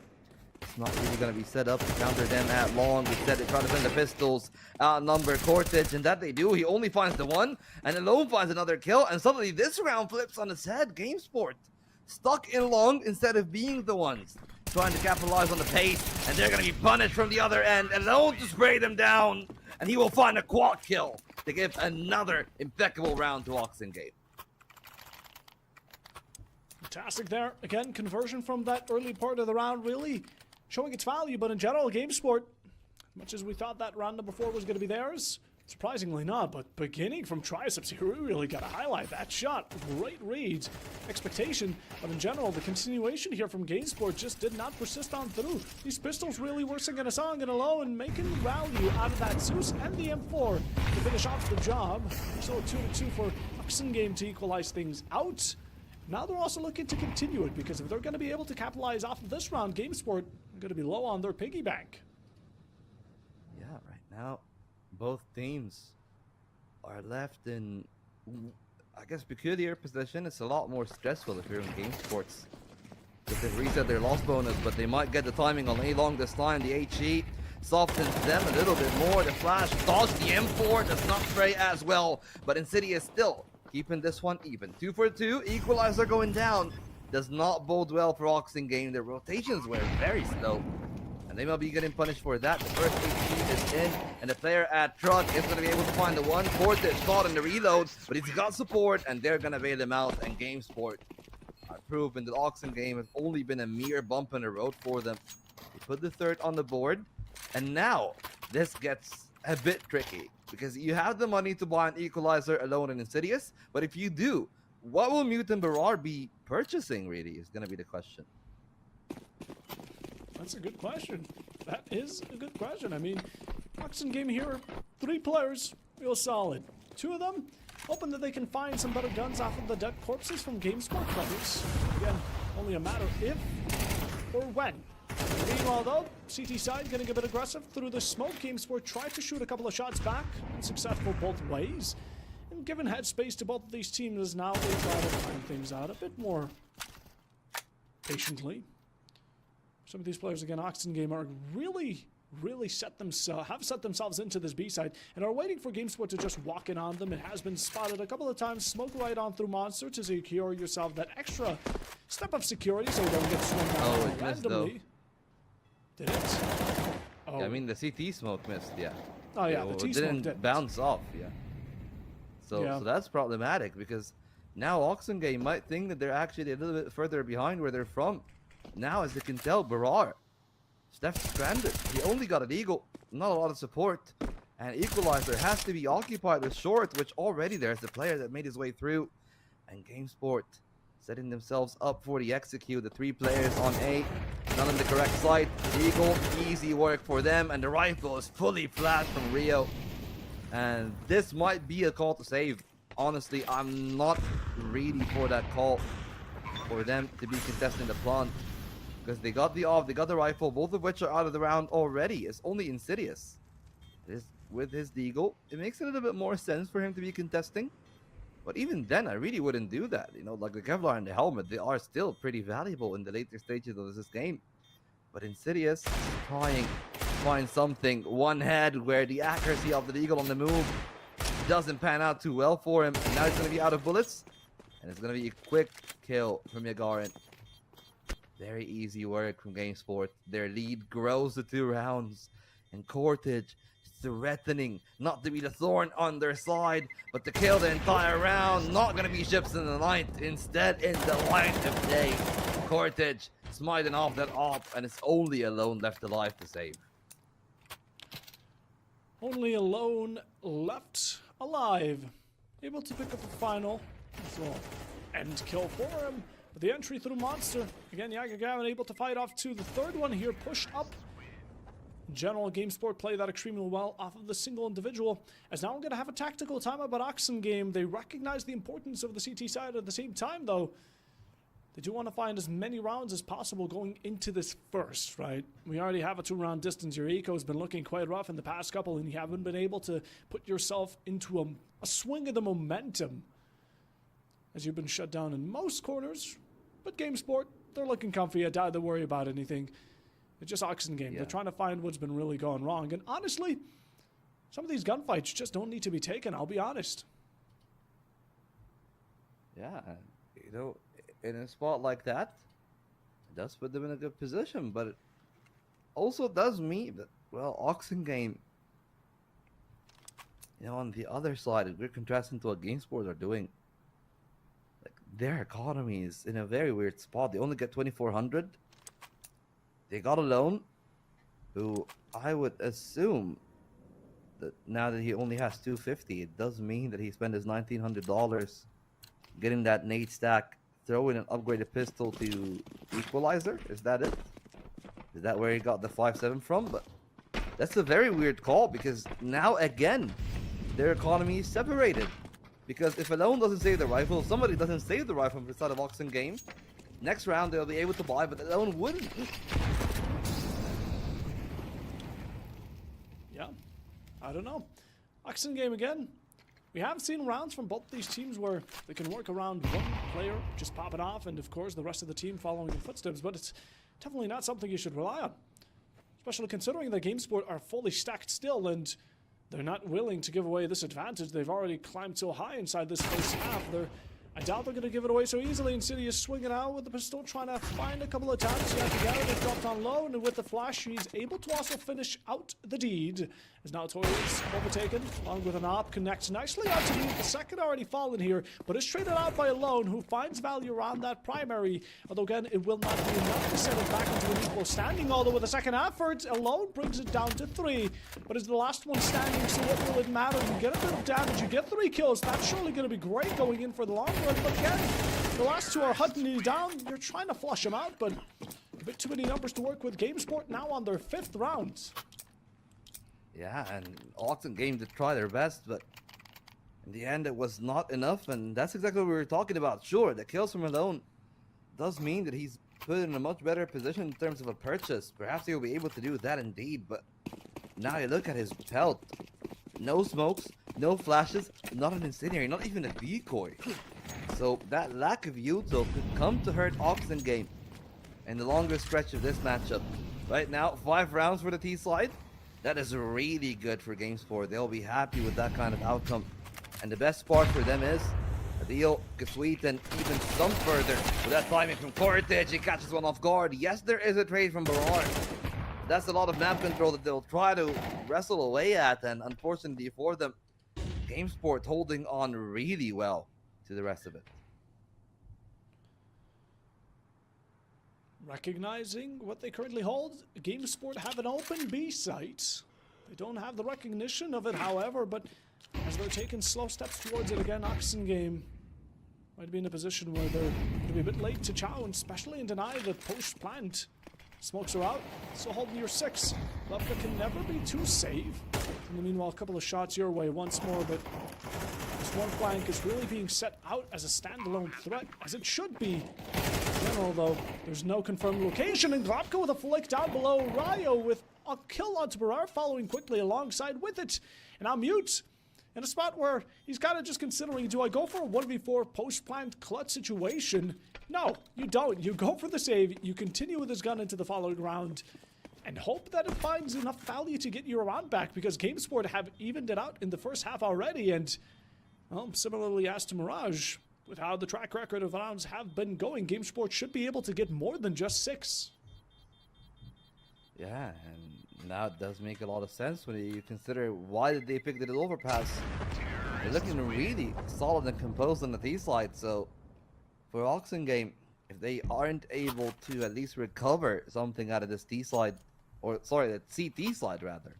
it's not really going to be set up to counter them at long. Instead, they try to send the pistols, outnumber Cortege, and that they do. He only finds the one, and Alone finds another kill, and suddenly this round flips on its head. GameSport stuck in long instead of being the ones trying to capitalize on the pace, and they're going to be punished from the other end, alone to spray them down, and he will find a quad kill to give another impeccable round to Oxen Game. Fantastic there. Again, conversion from that early part of the round really showing its value, but in general, GameSport, much as we thought that round number 4 was going to be theirs, surprisingly not, but beginning from triceps here, we really got to highlight that shot. Great reads, expectation, but in general, the continuation here from GameSport just did not persist on through. These pistols really were singing a song and alone, making value out of that Zeus and the M4 to finish off the job. So 2-2 for Oxen Game to equalize things out. Now they're also looking to continue it, because if they're going to be able to capitalize off of this round, GameSport are going to be low on their piggy bank. Yeah, right now, both teams are left in, I guess, peculiar position. It's a lot more stressful if you're in GameSports, because they've reset their loss bonus, but they might get the timing on A-Long this time. The HE softens them a little bit more. The flash dodge, the M4 does not spray as well, but Insidious still keeping this one even. 2 for 2, equalizer going down. Does not bode well for Oxen Game. Their rotations were very slow, and they might be getting punished for that. The first HP is in, and the player at Truck is going to be able to find the one. Cortez caught in the reload, but he's got support, and they're going to bail him out. And GameSport are proven that Oxen Game has only been a mere bump in the road for them. They put the third on the board, and now this gets a bit tricky, because you have the money to buy an equalizer alone in Insidious, but if you do, what will Mutant Barar be purchasing, really, is going to be the question. That's a good question. That is a good question. I mean, Oxen Game here, 3 players, real solid. 2 of them hoping that they can find some better guns off of the dead corpses from GameSport players. Again, only a matter if or when. Meanwhile, though, CT side getting a bit aggressive through the smoke. GameSport tried to shoot a couple of shots back, unsuccessful both ways. And given headspace to both of these teams, now they try to find things out a bit more patiently. Some of these players, again, Oxen Game, are really set themselves into this B side and are waiting for GameSport to just walk in on them. It has been spotted a couple of times. Smoke right on through Monster to secure yourself that extra step of security so you don't get swung out randomly. Did it? Oh. Yeah, I mean, the CT smoke missed, yeah. Oh, yeah, the T smoke didn't bounce off, yeah. So that's problematic, because now Oxen Game might think that they're actually a little bit further behind where they're from. Now, as you can tell, Barar, Steph's stranded. He only got an eagle, not a lot of support. And Equalizer has to be occupied with Short, which already there's the player that made his way through. And GameSport setting themselves up for the execute. The 3 players on A, none on the correct side. Eagle, easy work for them, and the rifle is fully flashed from Rio. And this might be a call to save. Honestly, I'm not ready for that call for them to be contesting the plant, because they got the off, they got the rifle, both of which are out of the round already. It's only Insidious. With his deagle, it makes a little bit more sense for him to be contesting. But even then, I really wouldn't do that. You know, like the Kevlar and the helmet, they are still pretty valuable in the later stages of this game. But Insidious is trying to find something. One head where the accuracy of the eagle on the move doesn't pan out too well for him. And now he's going to be out of bullets. And it's going to be a quick kill from Yagarin. Very easy work from GameSport. Their lead grows to 2 rounds. And Cortage threatening not to be the thorn on their side, but to kill the entire round. Not going to be ships in the night. Instead, in the light of day, Cortage smiting off that op, and it's only Alone left alive to save. Only Alone left alive. Able to pick up a final. So, end kill for him. But the entry through Monster. Again, Yagagawa able to fight off to the 3rd one here. Pushed up. General GameSport play that extremely well off of the single individual. As now we're going to have a tactical timeout, but Oxen Game, they recognize the importance of the CT side. At the same time, though, they do want to find as many rounds as possible going into this first, right? We already have a 2-round distance. Your eco has been looking quite rough in the past couple, and you haven't been able to put yourself into a swing of the momentum, as you've been shut down in most corners. But GameSport, they're looking comfy. I doubt they worry about anything. It's just Oxen Game. Yeah. They're trying to find what's been really going wrong. And honestly, some of these gunfights just don't need to be taken, I'll be honest. Yeah, you know, in a spot like that, it does put them in a good position, but it also does mean that, well, Oxen Game, on the other side, if we're contrasting to what GameSport are doing, like, their economy is in a very weird spot. They only get 2,400. They got a loan, who I would assume that now that he only has 250, it does mean that he spent his $1,900 getting that nade stack, throwing an upgraded pistol to equalizer. Is that it? Is that where he got the 5.7 from? But that's a very weird call, because now again their economy is separated. Because if Alone doesn't save the rifle, if somebody doesn't save the rifle from the side of Oxen Game, next round they'll be able to buy, but Alone wouldn't. Yeah, I don't know. Oxen Game again. We have seen rounds from both these teams where they can work around one player just popping off, and of course the rest of the team following in footsteps, but it's definitely not something you should rely on. Especially considering that GameSport are fully stacked still, and they're not willing to give away this advantage. They've already climbed so high inside this first half. I doubt they're going to give it away so easily. Insidious swinging out with the pistol, trying to find a couple of times. Yeah, together they dropped on low, and with the flash, he's able to also finish out the deed. As now Tori's overtaken, along with an op, connects nicely out to deed. The second already fallen here, but is traded out by Alone, who finds value around that primary. Although again, it will not be enough to set it back into an equal standing. Although with the second effort, Alone brings it down to 3. But is the last one standing, so what will it matter? You get a bit of damage, you get 3 kills. That's surely going to be great going in for the long run. But again, the last 2 are hunting you down. You're trying to flush them out, but a bit too many numbers to work with. GameSport now on their 5th round. Yeah, and Oxen Game did try their best, but in the end it was not enough, and that's exactly what we were talking about. Sure, the kills from Alone does mean that he's put in a much better position in terms of a purchase. Perhaps he'll be able to do that indeed, but now you look at his pelt. No smokes, no flashes, not an incendiary, not even a decoy. So that lack of util could come to hurt Oxen Game in the longer stretch of this matchup. Right now, 5 rounds for the T-Slide. That is really good for GameSport. They'll be happy with that kind of outcome. And the best part for them is the deal gets sweetened even some further with that timing from Cortege. He catches one off guard. Yes, there is a trade from Barar. That's a lot of map control that they'll try to wrestle away at, and unfortunately for them, GameSport holding on really well to the rest of it. Recognizing what they currently hold, GameSport have an open B site. They don't have the recognition of it, however, but as they're taking slow steps towards it again, Oxen Game might be in a position where they're going to be a bit late to chow, and especially in deny the post-plant. Smokes are out, still holding your 6. Lubka can never be too safe. In the meanwhile, a couple of shots your way once more, but this one flank is really being set out as a standalone threat, as it should be. In general, though, there's no confirmed location, and Glopka with a flick down below. Ryo with a kill onto Barar, following quickly alongside with it. And now Mute in a spot where he's kind of just considering, do I go for a 1v4 post-plant clutch situation? No, you don't. You go for the save, you continue with his gun into the following round, and hope that it finds enough value to get your round back, because GameSport have evened it out in the first half already, and, well, similarly as to Mirage, with how the track record of rounds have been going, GameSport should be able to get more than just 6. Yeah, and now it does make a lot of sense when you consider why did they pick the overpass. They're looking really solid and composed on the T-Slide, so for Oxen Game, if they aren't able to at least recover something out of this T-Slide, or sorry, the CT slide rather,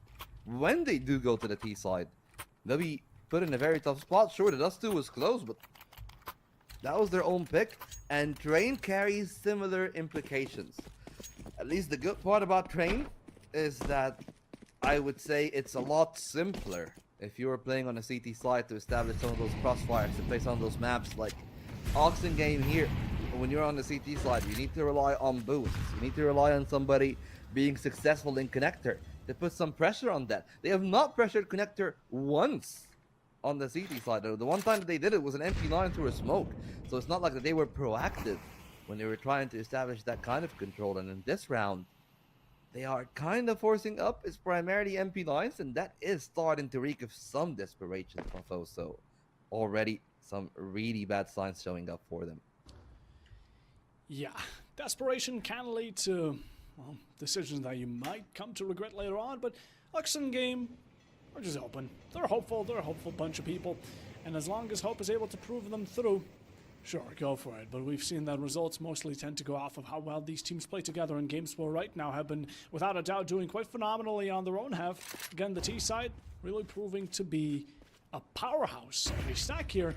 when they do go to the T-Slide, they'll be put in a very tough spot. Sure, the Dust 2 was close, but that was their own pick, and Train carries similar implications. At least the good part about Train is that I would say it's a lot simpler if you were playing on a CT slide to establish some of those crossfires, to play some of those maps like Oxen Game here. When you're on the CT slide, you need to rely on boosts. You need to rely on somebody being successful in connector to put some pressure on that. They have not pressured connector once on the CT slide. The one time that they did it was an MP9 through a smoke. So it's not like that they were proactive when they were trying to establish that kind of control. And in this round, they are kind of forcing up. It's primarily MP9s, and that is starting to reek of some desperation from foes. So already some really bad signs showing up for them. Yeah, desperation can lead to, well, decisions that you might come to regret later on, but Oxen Game are just open. They're a hopeful bunch of people, and as long as hope is able to prove them through, sure, go for it. But we've seen that results mostly tend to go off of how well these teams play together, and GameSport right now have been, without a doubt, doing quite phenomenally on their own half. Again, the T side really proving to be a powerhouse every stack here.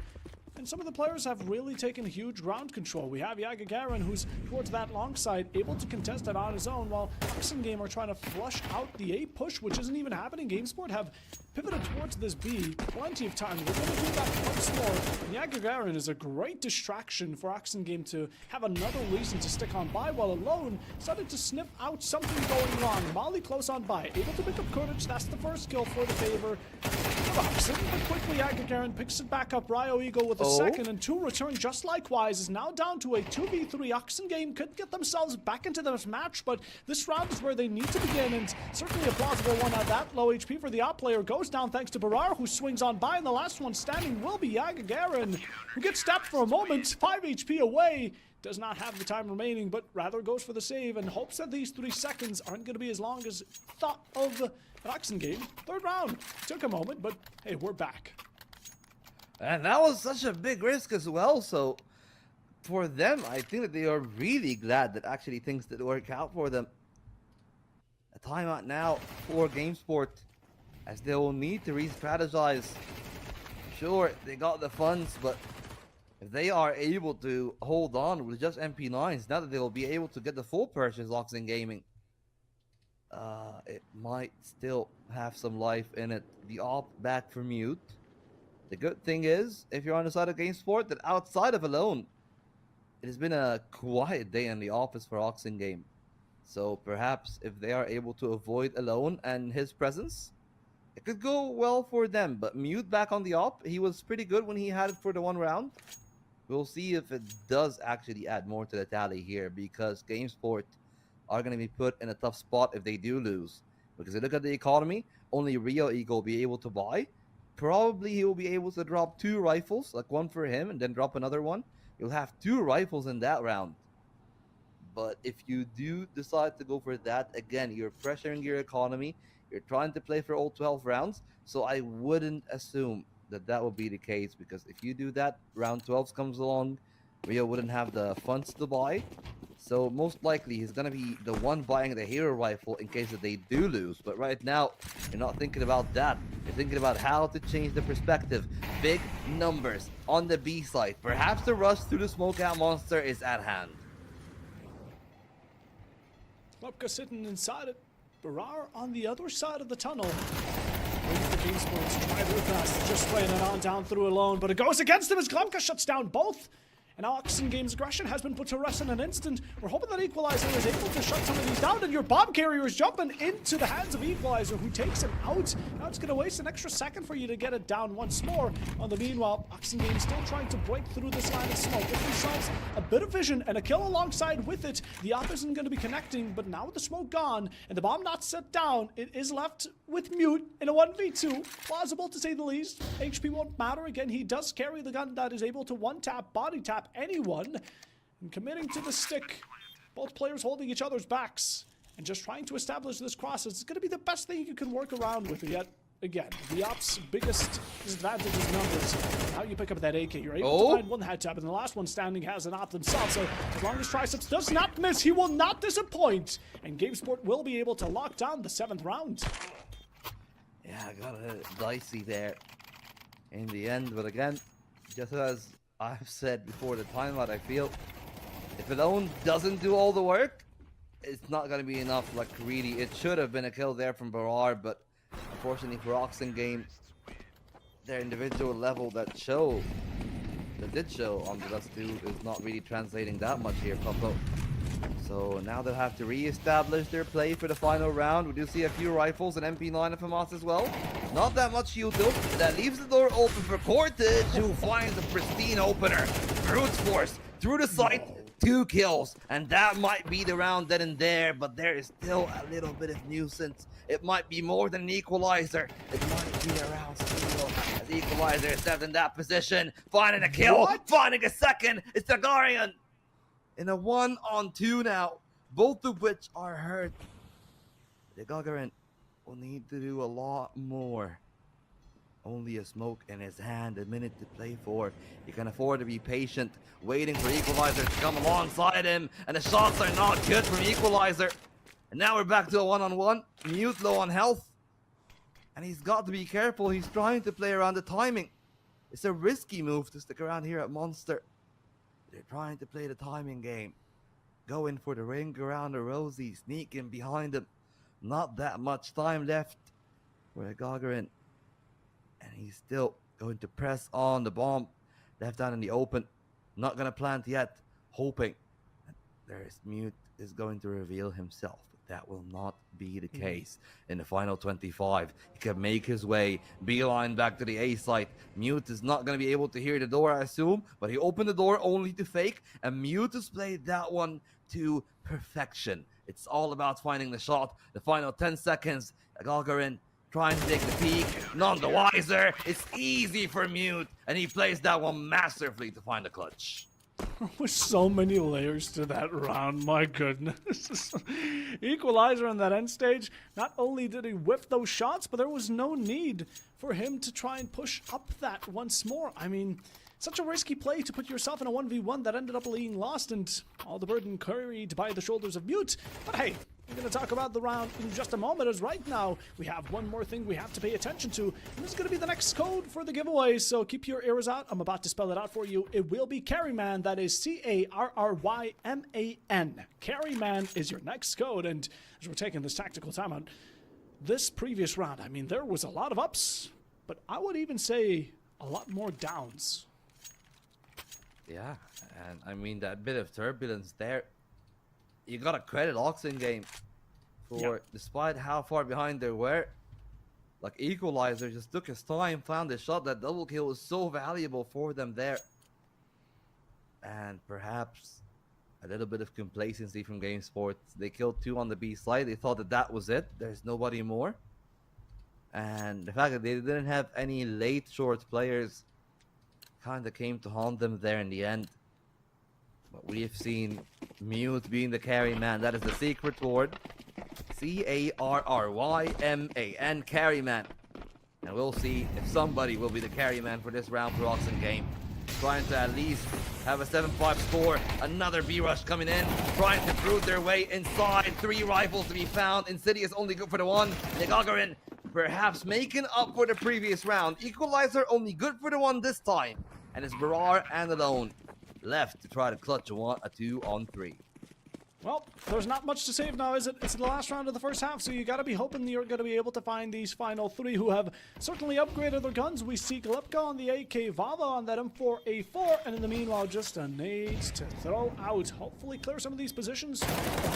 And some of the players have really taken huge ground control. We have Yagagarin, who's towards that long side, able to contest it on his own, while Oxen Game are trying to flush out the A push, which isn't even happening. GameSport have pivoted towards this B plenty of time. We're going to do that once more. And Yagagarin is a great distraction for Oxen Game to have another reason to stick on by, while alone started to sniff out something going wrong. Molly close on by, able to pick up Courage. That's the first kill for the favor of Oxen, but quickly Yagagarin picks it back up. Ryo Eagle with a second and 2 return just likewise, is now down to a 2v3. Oxen Game could get themselves back into this match, but this round is where they need to begin, and certainly a plausible one at that low HP for the op player. Goes down thanks to Barar, who swings on by, and the last one standing will be Yagagarin, who gets stabbed for a moment, 5 HP away. Does not have the time remaining, but rather goes for the save and hopes that these 3 seconds aren't going to be as long as thought of an Oxen Game. Third round. Took a moment, but hey, we're back. And that was such a big risk as well, so for them, I think that they are really glad that actually things did work out for them. A timeout now for GameSport, as they will need to re-strategize. Sure, they got the funds, but if they are able to hold on with just MP9s, now that they will be able to get the full purchase Oxen Gaming, it might still have some life in it. The op back for mute. The good thing is, if you're on the side of GameSport, that outside of Alone, it has been a quiet day in the office for Oxen Game. So perhaps if they are able to avoid Alone and his presence, it could go well for them. But Mute back on the op, he was pretty good when he had it for the 1 round. We'll see if it does actually add more to the tally here, because GameSport are going to be put in a tough spot if they do lose. Because if you look at the economy, only Ryo Eagle will be able to buy. Probably he will be able to drop 2 rifles, like 1 for him and then drop another one. You'll have 2 rifles in that round. But if you do decide to go for that, again, you're pressuring your economy. You're trying to play for all 12 rounds. So I wouldn't assume that that will be the case, because if you do that, round 12 comes along, Rio wouldn't have the funds to buy. So most likely he's going to be the one buying the hero rifle in case that they do lose. But right now, you're not thinking about that. You're thinking about how to change the perspective. Big numbers on the B side. Perhaps the rush through the smokeout monster is at hand. Lupka sitting inside it. Barar on the other side of the tunnel. Waiting for GameSport to try real fast. Just playing it on down through Alone, but it goes against him as Glumka shuts down both. And Oxen Game's aggression has been put to rest in an instant. We're hoping that Equalizer is able to shut some of these down, and your bomb carrier is jumping into the hands of Equalizer, who takes him out. Now it's going to waste an extra second for you to get it down once more. On the meanwhile, Oxen Game still trying to break through this line of smoke. Give themselves a bit of vision and a kill alongside with it. The op isn't going to be connecting, but now with the smoke gone and the bomb not set down, it is left with Mute in a 1v2. Plausible to say the least. HP won't matter. Again, he does carry the gun that is able to one-tap, body-tap anyone. And committing to the stick. Both players holding each other's backs and just trying to establish this cross. It's going to be the best thing you can work around with. Yet, again, the op's biggest disadvantage is numbers. How you pick up that AK. You're able to find one head tap, and the last one standing has an op themselves. So as long as Triceps does not miss, he will not disappoint. And GameSport will be able to lock down the 7th round. Yeah, I got a dicey there in the end. But again, just as I've said before the timeout, I feel if Alone doesn't do all the work, it's not going to be enough. Like, really, it should have been a kill there from Barar, but unfortunately for Oxen Game, their individual level that did show on the Dust 2 is not really translating that much here, Popo. So now they'll have to re-establish their play for the final round. We do see a few rifles and MP9 of Hamas as well. Not that much shield though. That leaves the door open for Cortage, who finds a pristine opener. Brute Force through the site, 2 kills. And that might be the round then and there, but there is still a little bit of nuisance. It might be more than an equalizer. It might be a round steal. As Equalizer is set in that position, finding a kill, finding a second. It's Targaryen. in a 1-on-2 now, both of which are hurt. The Gagarin will need to do a lot more. Only a smoke in his hand, a minute to play for. He can afford to be patient, waiting for Equalizer to come alongside him, and the shots are not good from Equalizer. And now we're back to a 1-on-1. Mute low on health. And he's got to be careful. He's trying to play around the timing. It's a risky move to stick around here at Monster. They're trying to play the timing game. Going for the ring around the Rosie, sneaking behind him. Not that much time left for the Gagarin. And he's still going to press on the bomb. Left down in the open. Not going to plant yet. Hoping that there's Mute is going to reveal himself. But that will not be the case in the final 25. He can make his way. Beeline back to the A site. Mute is not going to be able to hear the door, I assume. But he opened the door only to fake. And Mute has played that one to perfection. It's all about finding the shot. The final 10 seconds. Gagarin trying to take the peek, none the wiser. It's easy for Mute, and he plays that one masterfully to find the clutch. There were so many layers to that round, my goodness. Equalizer on that end stage, not only did he whiff those shots, but there was no need for him to try and push up that once more. I mean, such a risky play to put yourself in a 1v1 that ended up being lost and all the burden carried by the shoulders of Mute. But hey, we're going to talk about the round in just a moment, as right now we have one more thing we have to pay attention to, and this is going to be the next code for the giveaway, so keep your ears out. I'm about to spell it out for you. It will be Carryman. That is C-A-R-R-Y-M-A-N. Carryman is your next code, and as we're taking this tactical timeout, this previous round, I mean, there was a lot of ups, but I would even say a lot more downs. Yeah, and I mean, that bit of turbulence there, you gotta credit Oxen game for, despite how far behind they were, like Equalizer just took his time, found the shot. That double kill was so valuable for them there. And perhaps a little bit of complacency from Game Sports. They killed 2 on the B side. They thought that that was it. There's nobody more. And the fact that they didn't have any late short players kind of came to haunt them there in the end. But we have seen Mute being the carry man. That is the secret word. C-A-R-R-Y-M-A-N, carry man. And we'll see if somebody will be the carry man for this round for Oxen game. Trying to at least have a 7-5 score. Another B-rush coming in. Trying to prove their way inside. 3 rifles to be found. Insidious only good for the 1. And the Gagarin perhaps making up for the previous round. Equalizer only good for the 1 this time. And it's Barar and Alone left to try to clutch a 2-on-3. Well, there's not much to save now, is it? It's the last round of the first half, so you gotta be hoping you're gonna be able to find these final 3 who have certainly upgraded their guns. We see Glepka on the AK, Vava on that M4A4, and in the meanwhile, just a nade to throw out. Hopefully clear some of these positions,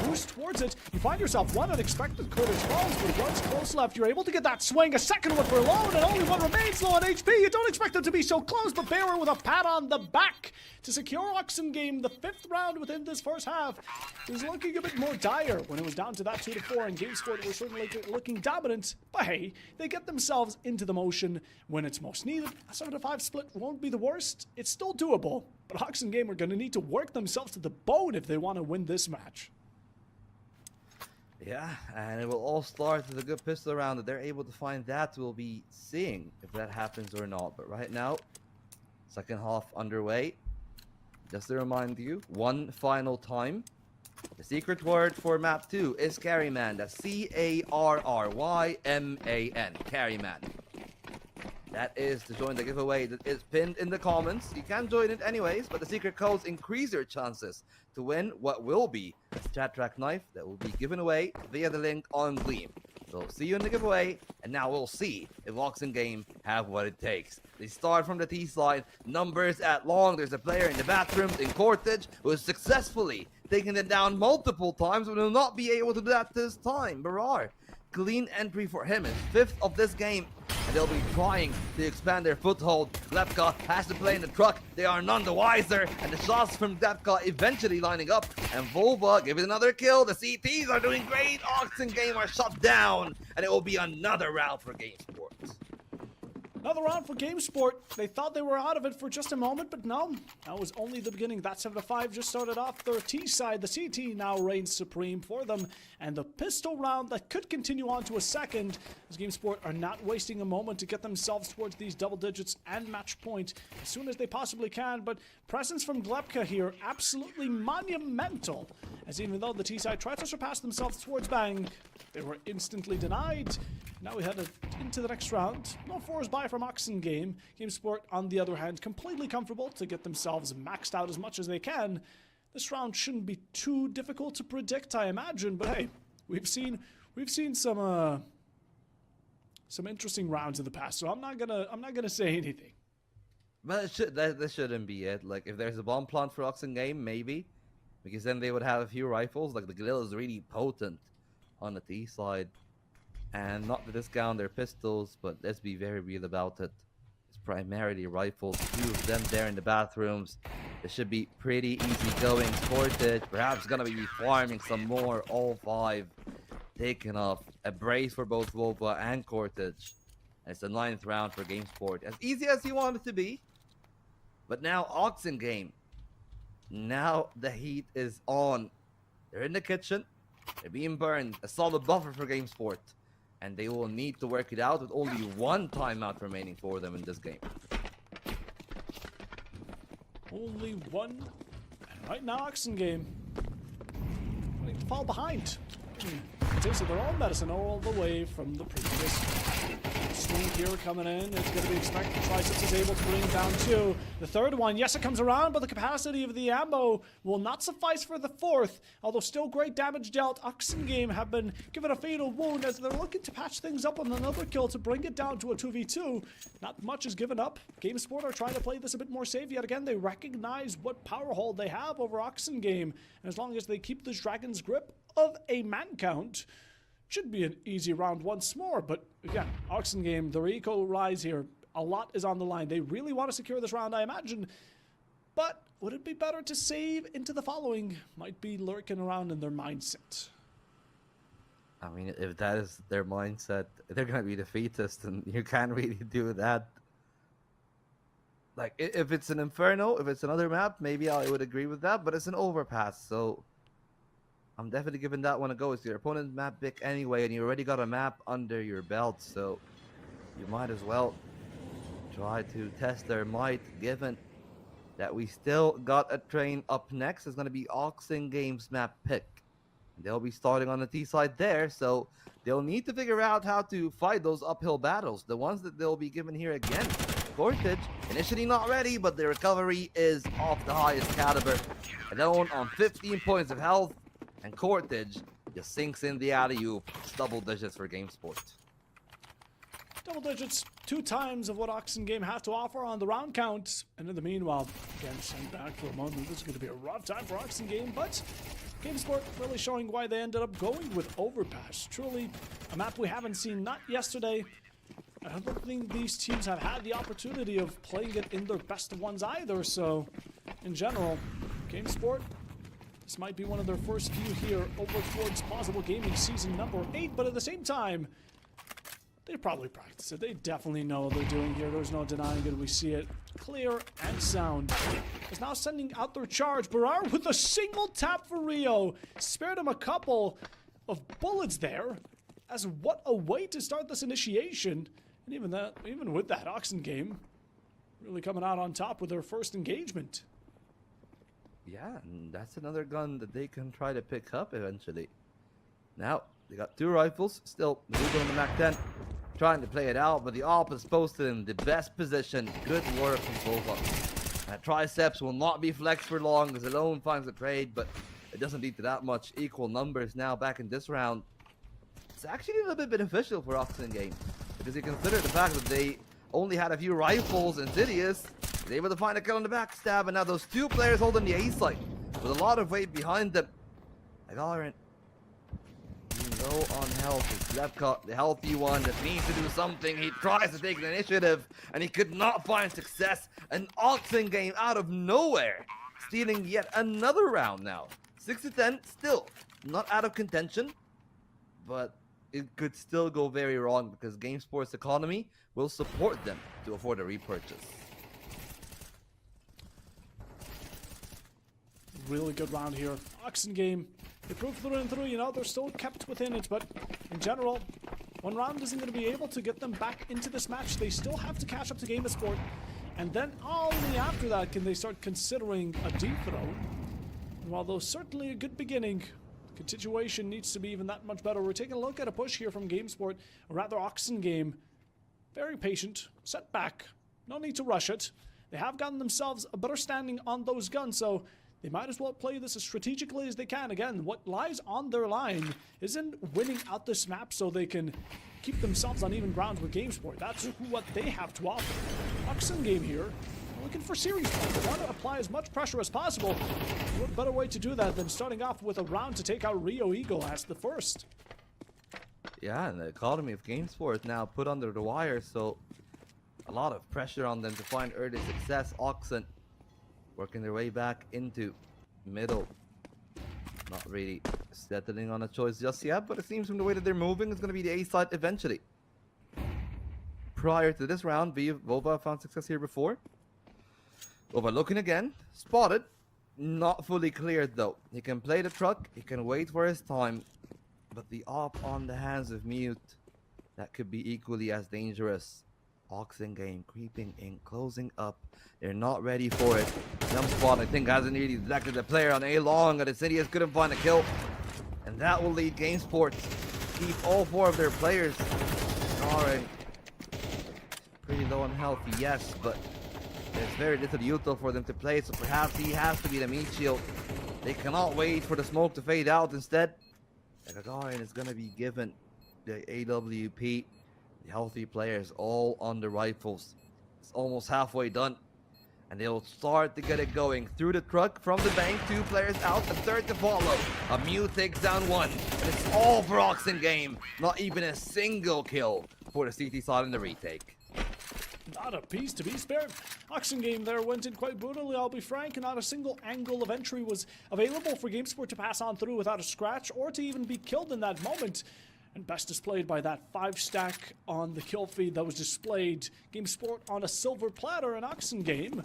boost towards it. You find yourself one unexpected Kurdish falls, but once close left, you're able to get that swing. A second one for Lone, and only one remains low on HP. You don't expect them to be so close, but Bearer with a pat on the back to secure Oxen game. The 5th round within this first half is looking a bit more dire. When it was down to that 2-4 and Game Sport was certainly looking dominant, but hey, they get themselves into the motion when it's most needed. A 7-5 split won't be the worst. It's still doable, but Oxen game are going to need to work themselves to the bone if they want to win this match. Yeah, and it will all start with a good pistol round. That they're able to find that, we'll be seeing if that happens or not. But right now, second half underway. Just to remind you, one final time. The secret word for map 2 is Carryman. That's C-A-R-R-Y-M-A-N. Carryman. That is to join the giveaway that is pinned in the comments. You can join it anyways, but the secret codes increase your chances to win what will be a Chat Track knife that will be given away via the link on Gleam. So see you in the giveaway, and now we'll see if Oxen game have what it takes. They start from the T side, numbers at long. There's a player in the bathrooms in Cortage who is successfully taking it down multiple times, but will not be able to do that this time. Barar, clean entry for him, his 5th of this game, and they'll be trying to expand their foothold. Glepka has to play in the truck. They are none the wiser, and the shots from Glepka eventually lining up, and Volva give it another kill. The CTs are doing great. Oxen game are shut down, and it will be another round for Game Sports. Another round for GameSport. They thought they were out of it for just a moment, but no. That was only the beginning. That 7-5 just started off their T side. The CT now reigns supreme for them. And the pistol round that could continue on to a second, as GameSport are not wasting a moment to get themselves towards these double digits and match point as soon as they possibly can. But presence from Glebka here, absolutely monumental. As even though the T side tried to surpass themselves towards Bang, they were instantly denied. Now we head into the next round. No fours by from Oxen Game. GameSport, on the other hand, completely comfortable to get themselves maxed out as much as they can. This round shouldn't be too difficult to predict, I imagine. But hey, we've seen some interesting rounds in the past, so I'm not gonna say anything. But this shouldn't be it. Like, if there's a bomb plant for Oxen Game, maybe, because then they would have a few rifles. Like, the Galil is really potent on the T side. And not to discount their pistols, but let's be very real about it. It's primarily rifles. 2 of them there in the bathrooms. It should be pretty easy going. Sportage, perhaps gonna be farming some more. All 5 taken off. A brace for both Volva and Cortage. And it's the 9th round for GameSport. As easy as you want it to be. But now Oxen Game. Now the heat is on. They're in the kitchen. They're being burned. A solid buffer for GameSport. And they will need to work it out with only 1 timeout remaining for them in this game. Only 1. And right now, Oxen Game going to fall behind. Tasted their own medicine all the way from the previous swing here coming in. It's going to be expected. Triceps is able to bring down 2. The 3rd one, yes, it comes around, but the capacity of the ammo will not suffice for the 4th. Although still great damage dealt, Oxen Game have been given a fatal wound as they're looking to patch things up on another kill to bring it down to a 2v2. Not much is given up. GameSport are trying to play this a bit more safe. Yet again, they recognize what power hold they have over Oxen Game. And as long as they keep this Dragon's grip of a man count, should be an easy round once more. But again, Oxen Game, their eco rise here, a lot is on the line. They really want to secure this round, I imagine. But would it be better to save into the following? Might be lurking around in their mindset. I mean, if that is their mindset, they're going to be defeatist, and you can't really do that. Like, if it's an Inferno, if it's another map, maybe I would agree with that, but it's an overpass, so I'm definitely giving that one a go. It's your opponent's map pick anyway, and you already got a map under your belt, so you might as well try to test their might, given that we still got a train up next. It's going to be Oxen Game's map pick. They'll be starting on the T side there, so they'll need to figure out how to fight those uphill battles. The ones that they'll be given here again. Cortage, initially not ready, but the recovery is off the highest caliber. Alone on 15 points of health, and Cortage just sinks in the alley-oop. Double digits for GameSport. Double digits, 2 times of what Oxen Game have to offer on the round count. And in the meanwhile, again, sent back for a moment. This is going to be a rough time for Oxen Game, but GameSport really showing why they ended up going with Overpass. Truly a map we haven't seen, not yesterday. I don't think these teams have had the opportunity of playing it in their best ones either, so in general, GameSport, this might be one of their first few here over towards Plausible Gaming season number 8, but at the same time, they probably practice it. They definitely know what they're doing here. There's no denying it. We see it clear and sound. Is now sending out their charge. Barar with a single tap for Rio. Spared him a couple of bullets there. As what a way to start this initiation. And even with that, Oxen Game really coming out on top with their first engagement. Yeah, and that's another gun that they can try to pick up eventually. Now, they got 2 rifles, still moving on the Mac 10, trying to play it out, but the AWP is posted in the best position. Good work from both of them. That Triceps will not be flexed for long as Alone finds the trade, but it doesn't lead to that much. Equal numbers now back in this round. It's actually a little bit beneficial for Oxen Game, because you consider the fact that they only had a few rifles. Insidious is able to find a kill on the backstab, and now those 2 players holding the A site with a lot of weight behind them. Valorant, low on health. Is Lefka the healthy one that needs to do something? He tries to take the initiative, and he could not find success. An Oxen Game out of nowhere, stealing yet another round now. 6-10, still not out of contention, but it could still go very wrong because GameSport's economy will support them to afford a repurchase. Really good round here. Oxen game, they proved through and through, you know, they're still kept within it, but in general, one round isn't going to be able to get them back into this match. They still have to catch up to Game of Sport, and then only after that can they start considering a dethrone. And while though certainly a good beginning, the continuation needs to be even that much better. We're taking a look at a push here from GameSport, or rather Oxen game. Very patient, set back, no need to rush it. They have gotten themselves a better standing on those guns, so they might as well play this as strategically as they can. Again, what lies on their line isn't winning out this map so they can keep themselves on even ground with GameSport. That's what they have to offer. Oxen game here, looking for series points. They want to apply as much pressure as possible. What better way to do that than starting off with a round to take out Rio Eagle as the first? Yeah, and the economy of GameSport now put under the wire, so a lot of pressure on them to find early success. Oxen working their way back into middle. Not really settling on a choice just yet, but it seems from the way that they're moving, it's going to be the A side eventually. Prior to this round, Vova found success here before. Vova looking again, spotted, not fully cleared though. He can play the truck, he can wait for his time, but the op on the hands of Mute, that could be equally as dangerous. Oxen game creeping in, closing up. They're not ready for it. Jump spot, I think, hasn't really detected the player on A long, and Insidious couldn't find a kill. And that will lead GameSport to keep all 4 of their players. Alright. Pretty low on health, yes, but there's very little util for them to play, so perhaps he has to be the meat shield. They cannot wait for the smoke to fade out. Instead, Gagarin is going to be given the AWP. The healthy players all on the rifles. It's almost halfway done. And they'll start to get it going. Through the truck, from the bank, 2 players out, a third to follow. A Mew takes down 1. And it's all for Oxen game. Not even a single kill for the CT side in the retake. Not a piece to be spared. Oxen game there went in quite brutally, I'll be frank, and not a single angle of entry was available for GameSport to pass on through without a scratch or to even be killed in that moment. And best displayed by that 5-stack on the kill feed that was displayed. GameSport on a silver platter, and Oxen game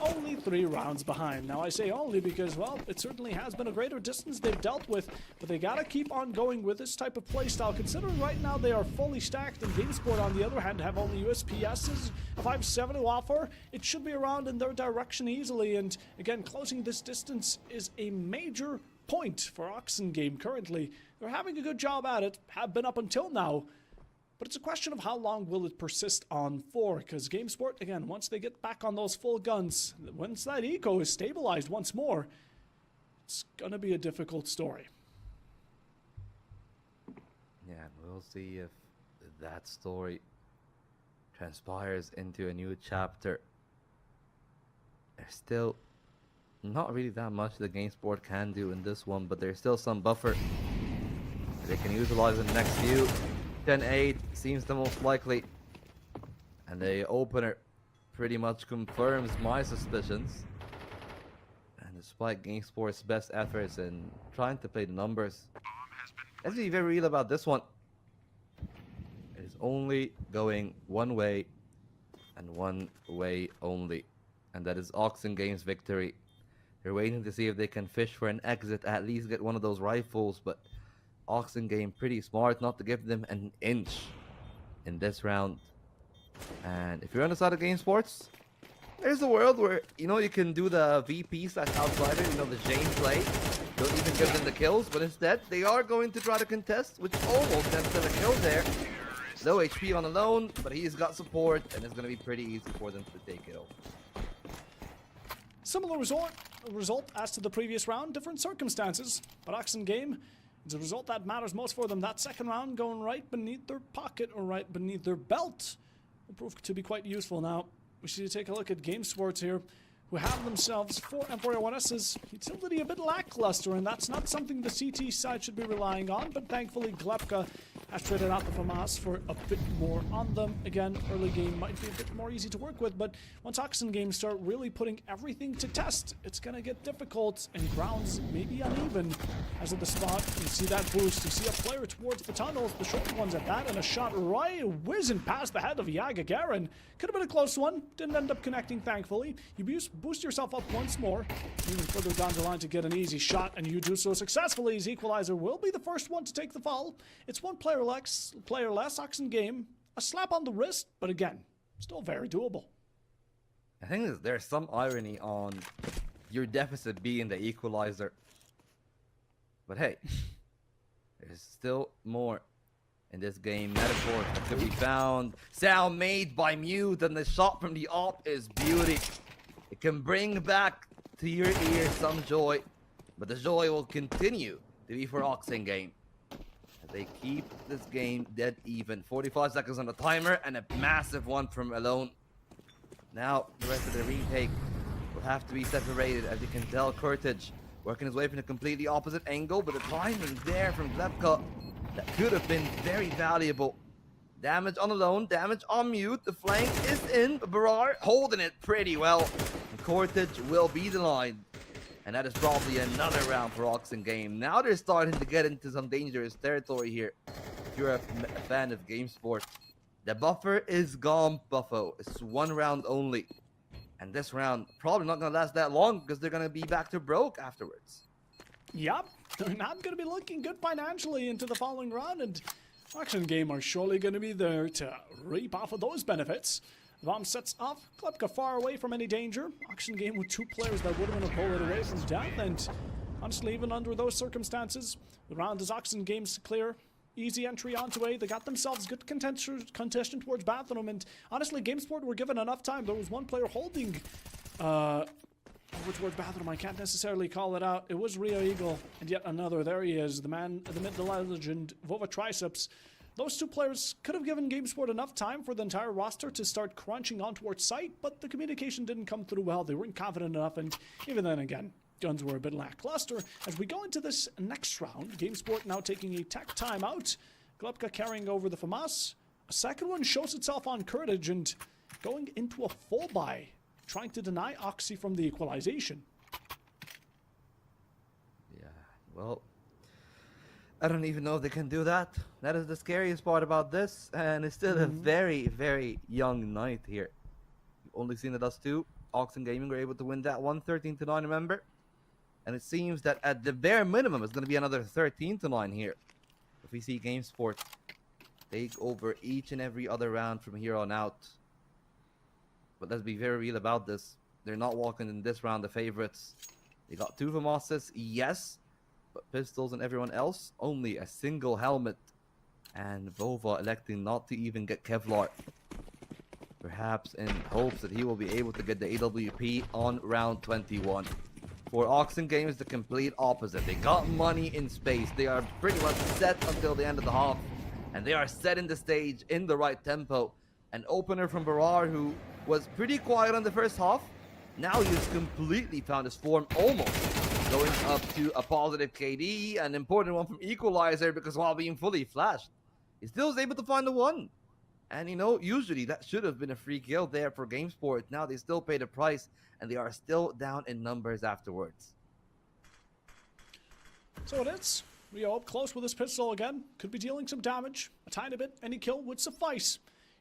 only 3 rounds behind. Now I say only because, well, it certainly has been a greater distance they've dealt with, but they gotta keep on going with this type of playstyle, considering right now they are fully stacked, and GameSport on the other hand have only USPSs, a 5.7 to offer. It should be around in their direction easily, and again, closing this distance is a major point for Oxen game currently. They're having a good job at it, have been up until now, but it's a question of how long will it persist on for, because GameSport, again, once they get back on those full guns, once that eco is stabilized once more, it's gonna be a difficult story. Yeah, and we'll see if that story transpires into a new chapter. There's still not really that much the GameSport can do in this one, but there's still some buffer they can utilize in the next few. 10-8 seems the most likely, and the opener pretty much confirms my suspicions. And despite GameSport's best efforts in trying to play the numbers, let's be very real about this one. It is only going one way, and one way only, and that is Oxen Game's victory. They're waiting to see if they can fish for an exit, at least get one of those rifles, but Oxen Game pretty smart not to give them an inch in this round. And if you're on the side of GameSports, there's a world where, you know, you can do the VP/outsider, you know, the Jane play. Don't even give them the kills, but instead, they are going to try to contest, which almost ends to the kill there. Low HP on alone, but he's got support, and it's going to be pretty easy for them to take it over. Similar result as to the previous round, different circumstances, but Oxen game, it's a result that matters most for them. That second round going right beneath their pocket or right beneath their belt will prove to be quite useful. Now, we should take a look at GameSports here, who have themselves 4 M4A1Ss. Utility a bit lackluster, and that's not something the CT side should be relying on, but thankfully Glepka has traded out the FAMAS for a bit more on them. Again, early game might be a bit more easy to work with, but once Oxen Games start really putting everything to test, it's gonna get difficult, and grounds may be uneven. As at the spot, you see that boost, you see a player towards the tunnels, the short ones at that, and a shot right whizzing past the head of Yaga Garen. Could have been a close one, didn't end up connecting, thankfully. You boost yourself up once more, even further down the line to get an easy shot, and you do so successfully, as Equalizer will be the first one to take the fall. It's one player less, Oxen Game, a slap on the wrist, but again, still very doable. I think there's some irony on your deficit being the equalizer. But hey, there's still more in this game. Metaphors that could be found. Sound made by Mute, and the shot from the op is beauty. It can bring back to your ear some joy, but the joy will continue to be for Oxen Game. They keep this game dead even. 45 seconds on the timer, and a massive one from Alone. Now, the rest of the retake will have to be separated. As you can tell, Kurtage working his way from a completely opposite angle, but the timing there from Zepka, that could have been very valuable. Damage on Alone, damage on Mute. The flank is in, but Barar holding it pretty well. And Kurtage will be the line. And that is probably another round for Oxen Game. Now they're starting to get into some dangerous territory here. If you're a fan of game sport, the buffer is gone, Buffo. It's one round only. And this round probably not going to last that long because they're going to be back to broke afterwards. Yup, they're not going to be looking good financially into the following round, and Oxen Game are surely going to be there to reap off of those benefits. The bomb sets off, Klepka far away from any danger. Oxen Game with two players that would have been a bullet away from death, and honestly, even under those circumstances, the round is Oxen Game's clear. Easy entry onto A. They got themselves good contention towards Bathroom, and honestly, GameSport were given enough time. There was one player holding over towards Bathroom. I can't necessarily call it out. It was Rio Eagle, and yet another. There he is, the man, the legend, Vova Triceps. Those two players could have given GameSport enough time for the entire roster to start crunching on towards site, but the communication didn't come through well. They weren't confident enough, and even then again, guns were a bit lackluster. As we go into this next round, GameSport now taking a tech timeout. Klepka carrying over the FAMAS. A second one shows itself on Kurtage and going into a full buy, trying to deny Oxy from the equalization. Yeah, well, I don't even know if they can do that. That is the scariest part about this, and it's still a very, very young night here. You've only seen the Dust 2. Oxen Gaming were able to win that one, 13-9, remember? And it seems that at the bare minimum, it's going to be another 13-9 here. If we see GameSport take over each and every other round from here on out. But let's be very real about this. They're not walking in this round the favorites. They got two FAMASes, yes. But Pistols and everyone else, only a single helmet. And Vova electing not to even get Kevlar. Perhaps in hopes that he will be able to get the AWP on round 21. For Oxen Games, the complete opposite. They got money in space. They are pretty much set until the end of the half. And they are setting the stage in the right tempo. An opener from Barar, who was pretty quiet on the first half. Now he has completely found his form, almost going up to a positive KD. An important one from Equalizer, because while being fully flashed, he still was able to find the one. And you know, usually that should have been a free kill there for GameSport. Now they still pay the price, and they are still down in numbers afterwards. So it is. Rio up close with his pistol again. Could be dealing some damage. A tiny bit. Any kill would suffice.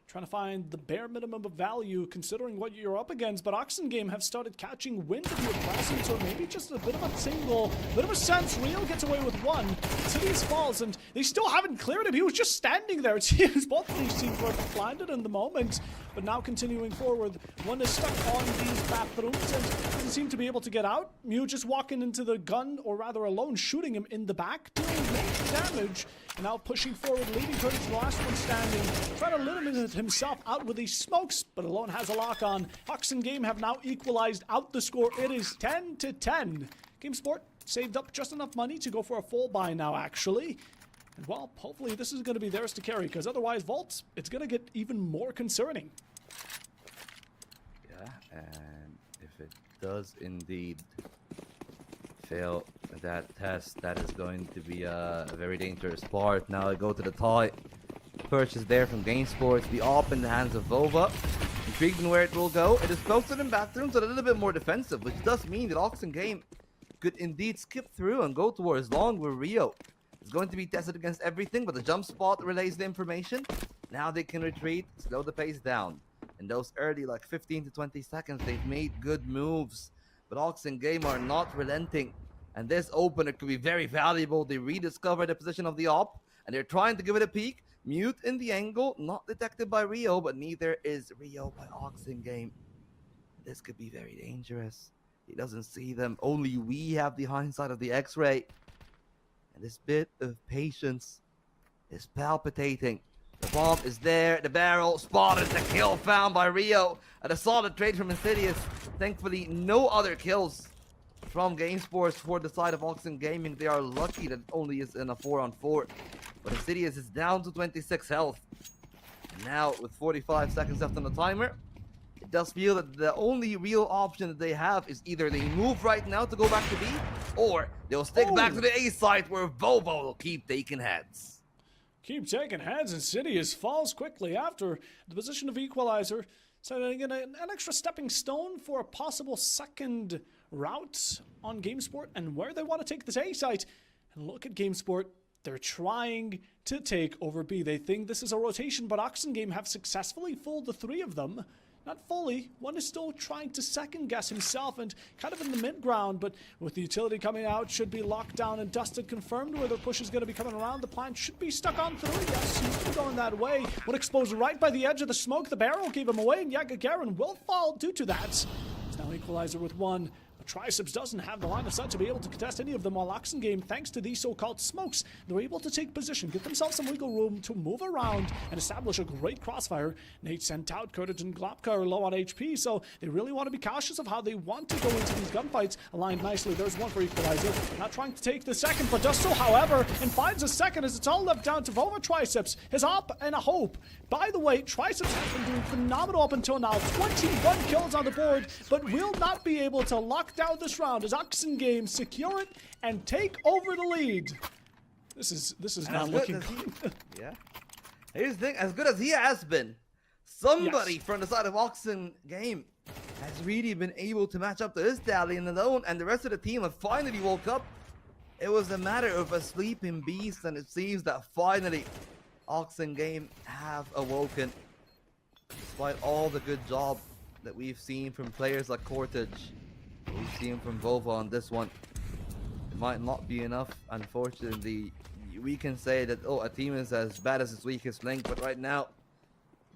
Trying to find the bare minimum of value considering what you're up against, but Oxen Game have started catching wind of your presence, or maybe just a bit of a sense. Rio gets away with one. Cities falls, and they still haven't cleared him. He was just standing there. It seems both of these teams were blinded in the moment, but now continuing forward. One is stuck on these bathrooms and doesn't seem to be able to get out. Mew just walking into the gun, or rather Alone shooting him in the back, dealing major damage, and now pushing forward, leading towards the last one standing, trying to limit himself out with these smokes, but Alone has a lock on. Oxen Game have now equalized out the score. It is 10-10. GameSport saved up just enough money to go for a full buy now, actually. And well, hopefully this is going to be theirs to carry, because otherwise, Vault, it's going to get even more concerning. Yeah, and if it does indeed fail that test, that is going to be a very dangerous part. Now I go to the tie. Purchase there from Game Sports. The AWP in the hands of Vova. Intrigued in where it will go. It is posted in bathrooms, but a little bit more defensive, which does mean that Oxen Game could indeed skip through and go towards long, where Rio is going to be tested against everything, but the jump spot relays the information. Now they can retreat, slow the pace down. In those early, like 15 to 20 seconds, they've made good moves. But Oxen Game are not relenting. And this opener could be very valuable. They rediscover the position of the AWP, and they're trying to give it a peek. Mute in the angle, not detected by Rio, but neither is Rio by Oxen Game. This could be very dangerous. He doesn't see them. Only we have the hindsight of the X-ray. And this bit of patience is palpitating. The bomb is there, the barrel spotted, the kill found by Rio. And a solid trade from Insidious. Thankfully, no other kills from Game Sports for the side of Oxen Gaming. They are lucky that it only is in a 4-on-4. But Insidious is down to 26 health. And now, with 45 seconds left on the timer, it does feel that the only real option that they have is either they move right now to go back to B, or they'll stick back to the A site where Vovo will keep taking heads. Keep taking heads. Insidious falls quickly after the position of equalizer, setting in an extra stepping stone for a possible second route on GameSport and where they want to take this A site. And look at GameSport. They're trying to take over B. They think this is a rotation, but Oxen Game have successfully fooled the three of them. Not fully. One is still trying to second guess himself and kind of in the mid ground, but with the utility coming out, should be locked down and dusted, confirmed where their push is going to be coming around. The plan should be stuck on through. Yes, he's been going that way. When exposed right by the edge of the smoke, the barrel gave him away, and Gagarin will fall due to that. It's now equalizer with one. Triceps doesn't have the line of sight to be able to contest any of them, while Oxen Game, thanks to these so-called smokes, they're able to take position, get themselves some wiggle room to move around and establish a great crossfire. Nate sent out, Kurtage and Glopka are low on HP, so they really want to be cautious of how they want to go into these gunfights. Aligned nicely, there's one for equalizer. Not trying to take the second, but does so, however, and finds a second as it's all left down to Vova Triceps, his op and a hope. By the way, Triceps has been doing phenomenal up until now. 21 kills on the board, but will not be able to lock down this round as Oxen Game secure it and take over the lead. This is not looking good. Yeah. Here's the thing, as good as he has been, somebody Yes. from the side of Oxen Game has really been able to match up to his stallion alone, and the rest of the team have finally woke up. It was a matter of a sleeping beast, and it seems that finally Oxen Game have awoken. Despite all the good job that we've seen from players like Cortage, we've seen from Vova on this one, it might not be enough. Unfortunately, we can say that, oh, a team is as bad as its weakest link, but right now,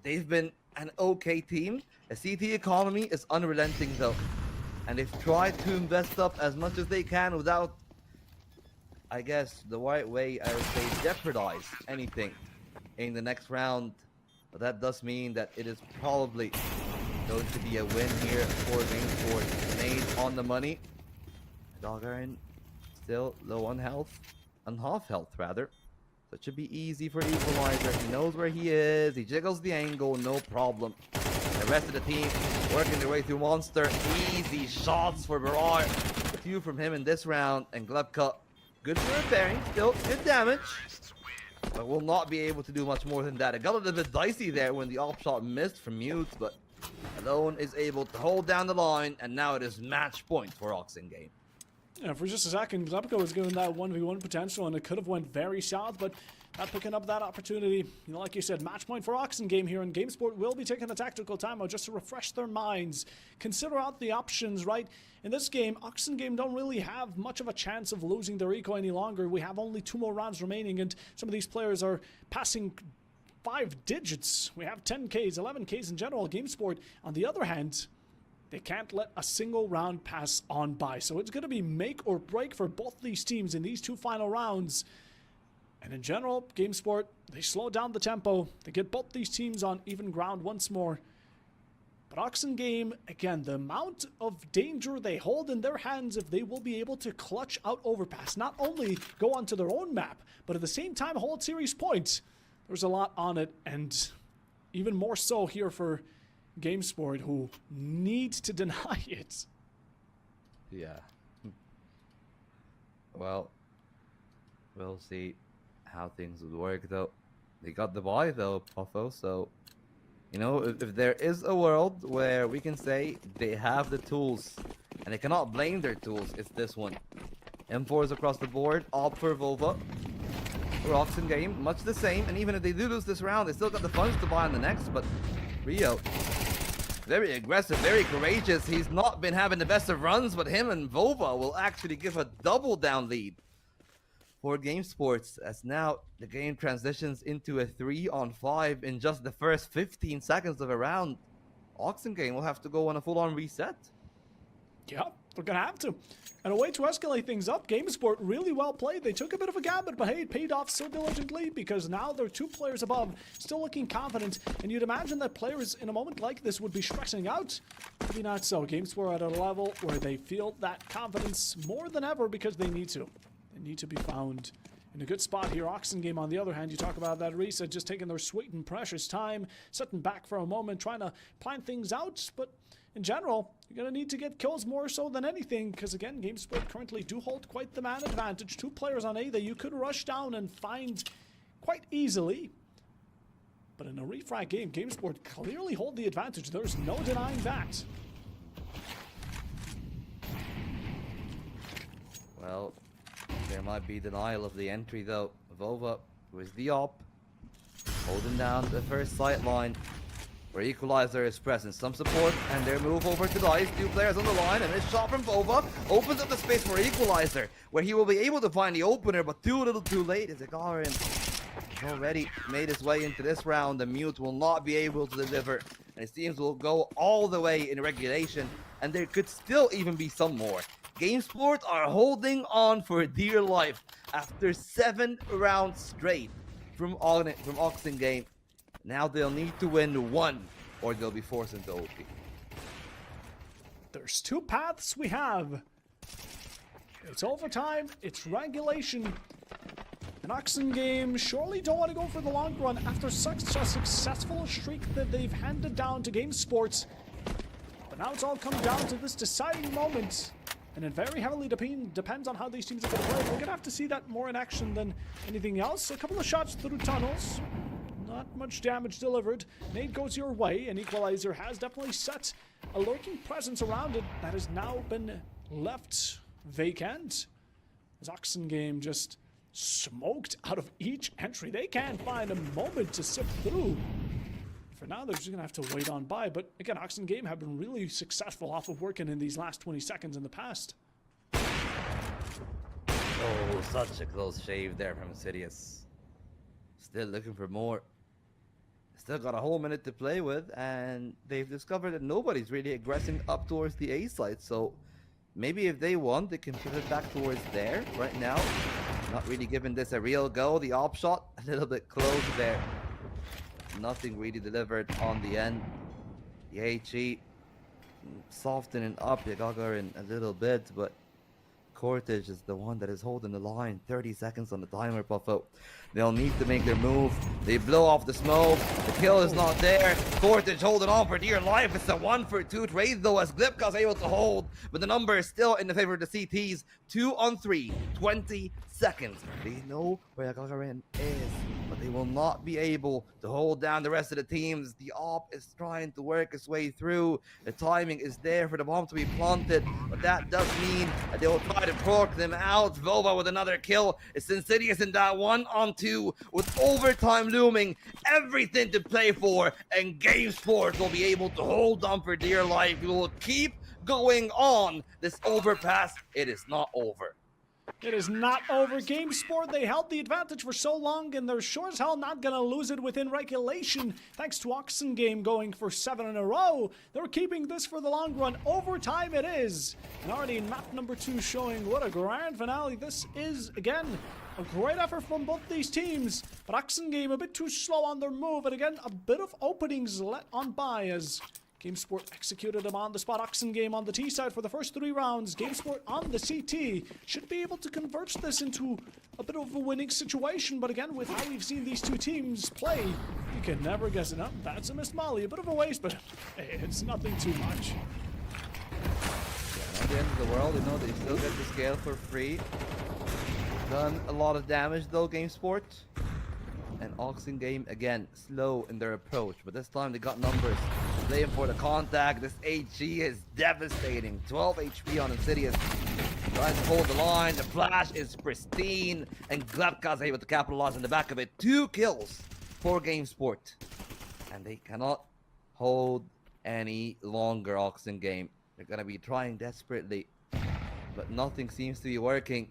they've been an okay team. A CT economy is unrelenting though, and they've tried to invest up as much as they can without, I guess, the right way, I would say, jeopardize anything in the next round. But that does mean that it is probably going to be a win here for GameSport. Made on the money. Gagarin still low on health, on half health rather. So it should be easy for the equalizer. He knows where he is. He jiggles the angle, no problem. The rest of the team working their way through Monster. Easy shots for Barar. A few from him in this round, and Glebka, good for repairing, still good damage, but will not be able to do much more than that. It got a little bit dicey there when the off shot missed from Mute, but Alone is able to hold down the line, and now it is match point for Oxen Game. Yeah, for just a second, Glebka was given that 1v1 potential, and it could have went very south, but not picking up that opportunity. You know, like you said, match point for Oxen Game here, and GameSport will be taking a tactical timeout just to refresh their minds. Consider out the options, right? In this game, Oxen Game don't really have much of a chance of losing their eco any longer. We have only 2 more rounds remaining, and some of these players are passing 5 digits. We have 10Ks, 11Ks in general. GameSport, on the other hand, they can't let a single round pass on by. So it's going to be make or break for both these teams in these 2 final rounds. And in general, GameSport, they slow down the tempo. They get both these teams on even ground once more. But Oxen Game, again, the amount of danger they hold in their hands if they will be able to clutch out overpass. Not only go onto their own map, but at the same time hold series points. There's a lot on it, and even more so here for GameSport, who need to deny it. Yeah. Well, we'll see how things would work, though. They got the buy, though, Puffo, so... You know, if there is a world where we can say they have the tools, and they cannot blame their tools, it's this one. M4s across the board, opt for Vova. Roxen game, much the same, and even if they do lose this round, they still got the funds to buy on the next, but Rio, very aggressive, very courageous. He's not been having the best of runs, but him and Vova will actually give a double down lead for Game Sports, as now the game transitions into a 3-on-5 in just the first 15 seconds of a round. Oxen game will have to go on a full-on reset. Yeah, they're gonna have to. And a way to escalate things up, GameSport really well played. They took a bit of a gambit, but hey, it paid off so diligently because now they're 2 players above, still looking confident. And you'd imagine that players in a moment like this would be stressing out. Maybe not so. GameSport at a level where they feel that confidence more than ever because they need to. They need to be found in a good spot here. Oxen game, on the other hand, you talk about that reset, just taking their sweet and precious time, sitting back for a moment, trying to plan things out. But in general, you're going to need to get kills more so than anything, because again, GameSport currently do hold quite the man advantage. 2 players on A that you could rush down and find quite easily. But in a refrag game, GameSport clearly hold the advantage. There's no denying that. Well, there might be denial of the entry though. Vova, who is the op, holding down the first sight line, where Equalizer is present. Some support, and their move over to Dice. 2 players on the line, and this shot from Vova opens up the space for Equalizer, where he will be able to find the opener, but too little too late as Agarin already made his way into this round. The Mute will not be able to deliver, and his teams will go all the way in regulation, and there could still even be some more. GameSport are holding on for dear life after 7 rounds straight from Oxen game. Now they'll need to win 1 or they'll be forced into OP. There's 2 paths we have. It's overtime, it's regulation. An Oxen game surely don't want to go for the long run after such a successful streak that they've handed down to GameSports. But now it's all come down to this deciding moment. And it very heavily depends on how these teams are going to play. We're going to have to see that more in action than anything else. A couple of shots through tunnels. Not much damage delivered. Nade goes your way, and Equalizer has definitely set a lurking presence around it that has now been left vacant. As Oxen game just smoked out of each entry. They can't find a moment to sift through. For now, they're just going to have to wait on by. But again, Oxen game have been really successful off of working in these last 20 seconds in the past. Oh, such a close shave there from Insidious. Still looking for more. Still got a whole minute to play with, and they've discovered that nobody's really aggressing up towards the A side. So maybe if they want, they can pivot back towards there right now. Not really giving this a real go. The op shot a little bit close there. Nothing really delivered on the end. The HE softening up the Gagarin a little bit, but Cortege is the one that is holding the line. 30 seconds on the timer, Buffo. They'll need to make their move. They blow off the smoke. The kill is not there. Cortege holding on for dear life. It's a 1-for-2 trade though, as Glipka's able to hold, but the number is still in the favor of the CTs. 2-on-3, 20 seconds. They know where Gagarin is, but they will not be able to hold down the rest of the teams. The op is trying to work its way through. The timing is there for the bomb to be planted, but that does mean that they will try to proc them out. Vova with another kill. It's Insidious in that 1-on-2 with overtime looming. Everything to play for, and GameSport will be able to hold on for dear life. We will keep going on this overpass. It is not over. It is not over. GameSport, they held the advantage for so long, and they're sure as hell not going to lose it within regulation. Thanks to Oxen game going for 7 in a row. They're keeping this for the long run. Overtime it is. And already in map number 2 showing what a grand finale this is. Again, a great effort from both these teams. But Oxen game a bit too slow on their move. And again, a bit of openings let on by as GameSport executed them on the spot. Oxen game on the T side for the first 3 rounds. GameSport on the CT should be able to convert this into a bit of a winning situation. But again, with how we've seen these 2 teams play, you can never guess it. No, that's a missed molly. A bit of a waste, but hey, it's nothing too much. Yeah, not the end of the world. You know, they still get the scale for free. done a lot of damage though, GameSport. And Oxen Game, again, slow in their approach, but this time they got numbers. Playing for the contact. This HE is devastating. 12 HP on Insidious. Trying to hold the line. The flash is pristine. And Glebka's able to capitalize on the back of it. 2 kills for GameSport. And they cannot hold any longer, Oxen Game. They're going to be trying desperately, but nothing seems to be working.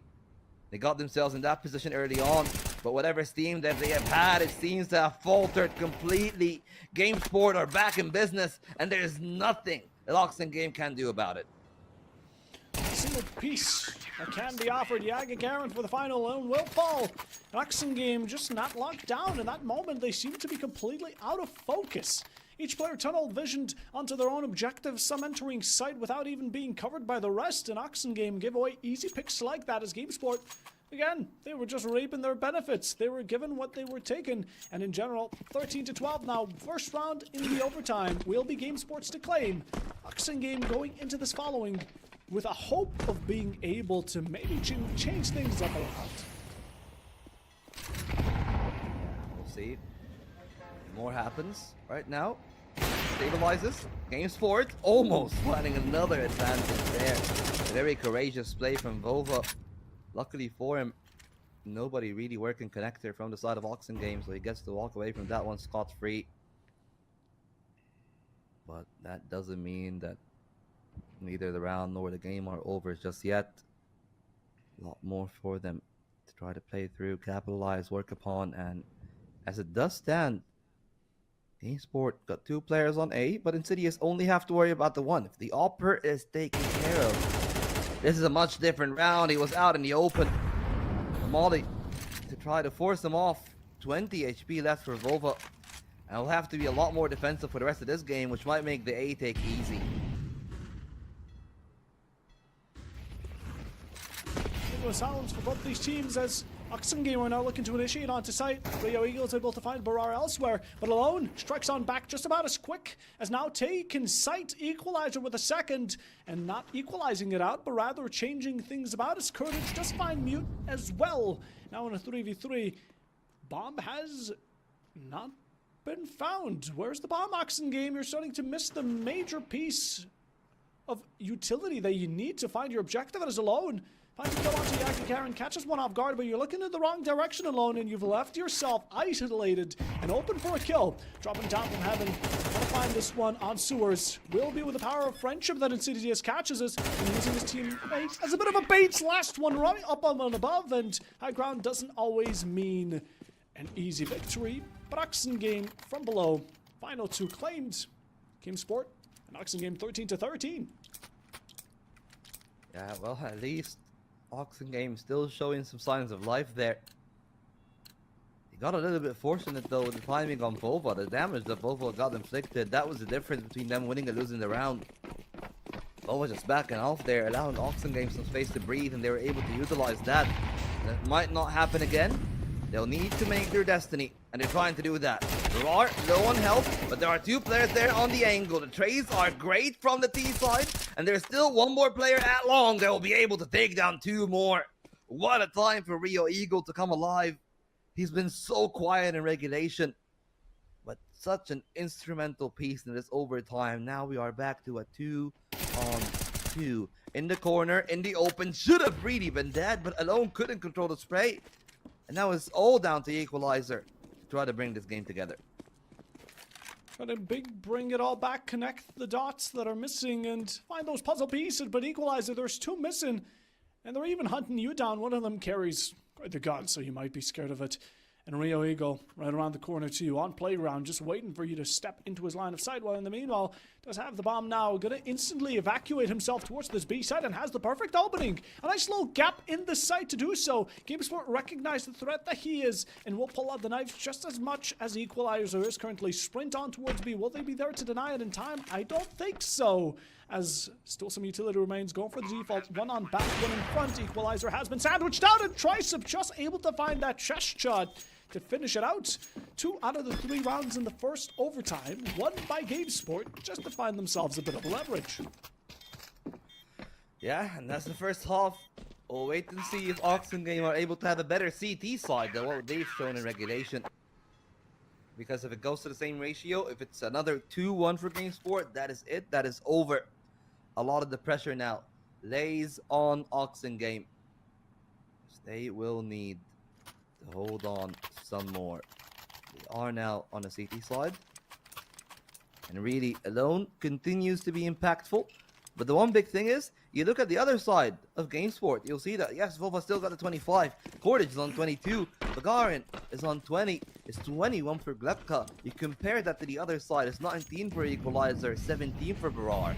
They got themselves in that position early on, but whatever steam that they have had, it seems to have faltered completely. GameSport are back in business, and there's nothing that Oxen Game can do about it. Single piece that can be offered. Gagarin for the final lone will fall. Oxen Game just not locked down in that moment. They seem to be completely out of focus. Each player tunnel visioned onto their own objectives, some entering sight without even being covered by the rest. An Oxen Game give away easy picks like that as GameSport. Again, they were just reaping their benefits. They were given what they were taken. And in general, 13-12 now. First round in the overtime will be GameSport's to claim. Oxen Game going into this following with a hope of being able to maybe change things up a lot. We'll see. More happens right now. Stabilizes. GameSport almost planning another advantage there. A very courageous play from Vova. Luckily for him, nobody really working connector from the side of Oxen Game, so he gets to walk away from that one scot-free. But that doesn't mean that neither the round nor the game are over just yet. A lot more for them to try to play through, capitalize, work upon, and as it does stand, GameSport got 2 players on A, but Insidious only have to worry about the one. If the Opper is taken care of, this is a much different round. He was out in the open. Molly to try to force him off. 20 HP left for Vova. And will have to be a lot more defensive for the rest of this game, which might make the A take easy. Silence for both these teams as Oxen Game are now looking to initiate onto site. Rio Eagle is able to find Barar elsewhere, but Alone strikes on back just about as quick as now taken sight. Equalizer with a second, and not equalizing it out, but rather changing things about as Courage does find Mute as well. Now in a 3v3, bomb has not been found. Where's the bomb, Oxen Game? You're starting to miss the major piece of utility that you need to find your objective, and as Alone finds to go onto Gagarin, catches one off guard, but you're looking in the wrong direction, Alone, and you've left yourself isolated and open for a kill. Dropping down from heaven, trying to find this one on sewers. Will be with the power of friendship that Insidious catches us, and using his teammate as a bit of a bait. Last one running up on and above, and high ground doesn't always mean an easy victory. But Oxen Game from below, final 2 claimed. GameSport and Oxen Game 13-13. Yeah, well, at least Oxen Game still showing some signs of life there. He got a little bit fortunate though with the timing on Vova. The damage that Vova got inflicted, that was the difference between them winning and losing the round. Vova just backing off there, allowing Oxen Game some space to breathe, and they were able to utilize that. And it might not happen again. They'll need to make their destiny, and they're trying to do that. There are low on health, but there are 2 players there on the angle. The trades are great from the T side, and there's still 1 more player at long that will be able to take down 2 more. What a time for Rio Eagle to come alive. He's been so quiet in regulation, but such an instrumental piece in this overtime. Now we are back to a 2-on-2. In the corner, in the open, should have really been dead, but Alone couldn't control the spray. And now it's all down to Equalizer to try to bring this game together. Try to bring it all back, connect the dots that are missing, and find those puzzle pieces. But Equalizer, there's 2 missing, and they're even hunting you down. One of them carries quite the gun, so you might be scared of it. And Rio Eagle right around the corner to you on playground, just waiting for you to step into his line of sight. While in the meanwhile, does have the bomb now, gonna instantly evacuate himself towards this B side and has the perfect opening. A nice little gap in the site to do so. GameSport recognized the threat that he is and will pull out the knife just as much as Equalizer is currently. Sprint on towards B. Will they be there to deny it in time? I don't think so, as still some utility remains. Going for the default. 1 on back, 1 in front. Equalizer has been sandwiched out, and Tricep just able to find that chest shot to finish it out. 2 out of the 3 rounds in the first overtime, won by GameSport, just to find themselves a bit of leverage. Yeah, and that's the first half We'll wait and see if Oxen Game are able to have a better CT side than what they've shown in regulation. Because if it goes to the same ratio, if it's another 2-1 for GameSport, that is it. That is over. A lot of the pressure now lays on Oxen Game. They will need to hold on some more. They are now on the CT side. And really, Alone continues to be impactful. But the one big thing is, you look at the other side of GameSport, you'll see that, yes, Vova still got the 25. Cordage is on 22. Bagarin is on 20. It's 21 for Glepka. You compare that to the other side, it's 19 for Equalizer, 17 for Barar.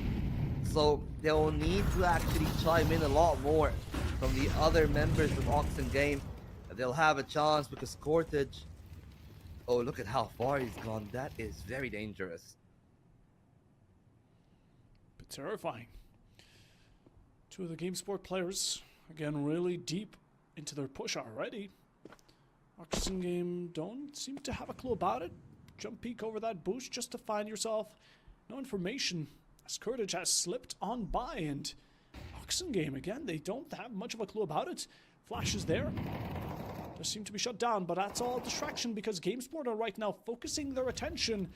So they'll need to actually chime in a lot more from the other members of Oxen Game. They'll have a chance because Cordage... Oh, look at how far he's gone. That is very dangerous. But terrifying. Two of the GameSport players, again, really deep into their push already. Oxen Game don't seem to have a clue about it. Jump peek over that boost just to find yourself no information, as Courage has slipped on by, and Oxen Game, again, they don't have much of a clue about it. Flash is there. Does seem to be shut down, but that's all distraction because GameSport are right now focusing their attention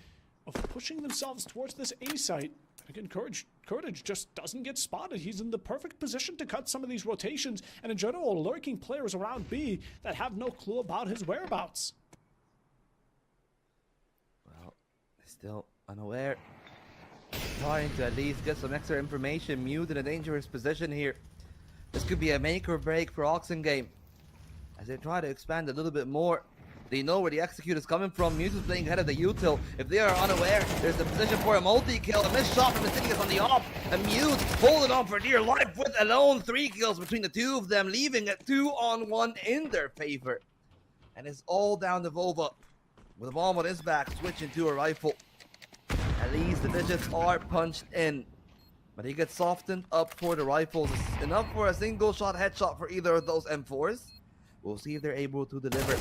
of pushing themselves towards this A site. And again, Courage just doesn't get spotted. He's in the perfect position to cut some of these rotations, and in general, lurking players around B that have no clue about his whereabouts. Well, still unaware. Trying to at least get some extra information. Mute in a dangerous position here. This could be a make or break for Oxen Game. As they try to expand a little bit more, they know where the execute is coming from. Mute is playing ahead of the util. If they are unaware, there's a position for a multi-kill. A missed shot from the Insidious on the op. And Mute holding on for dear life with Alone. 3 kills between the two of them, leaving it 2-on-1 in their favor. And it's all down to Vova. With a bomb on his back, switching to a rifle. At least the digits are punched in. But he gets softened up for the rifles. It's enough for a single shot headshot for either of those M4s. We'll see if they're able to deliver.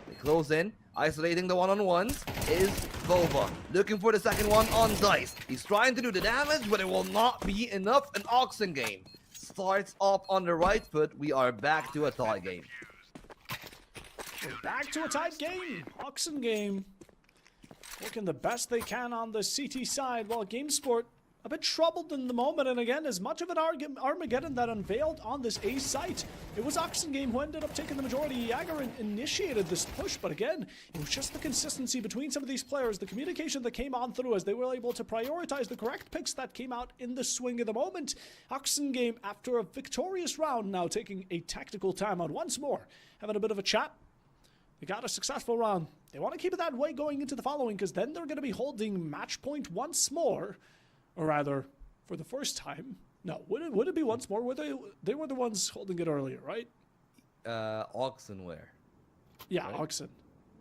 They close in. Isolating the one-on-ones is Vova. Looking for the second one on Dice. He's trying to do the damage, but it will not be enough. An Oxen Game starts off on the right foot. We are back to a tie game. We're back to a tight game. Oxen Game working the best they can on the CT side, while GameSport a bit troubled in the moment. And again, as much of an Armageddon that unveiled on this A site, it was Oxen Game who ended up taking the majority. Jagger initiated this push, but again, it was just the consistency between some of these players, the communication that came on through as they were able to prioritize the correct picks that came out in the swing of the moment. Oxen Game, after a victorious round, now taking a tactical timeout once more, having a bit of a chat. They got a successful round. They want to keep it that way going into the following, because then they're going to be holding match point once more. Or rather, for the first time. No, would it be once more? They were the ones holding it earlier, right? Oxenware. Yeah, right? Oxen.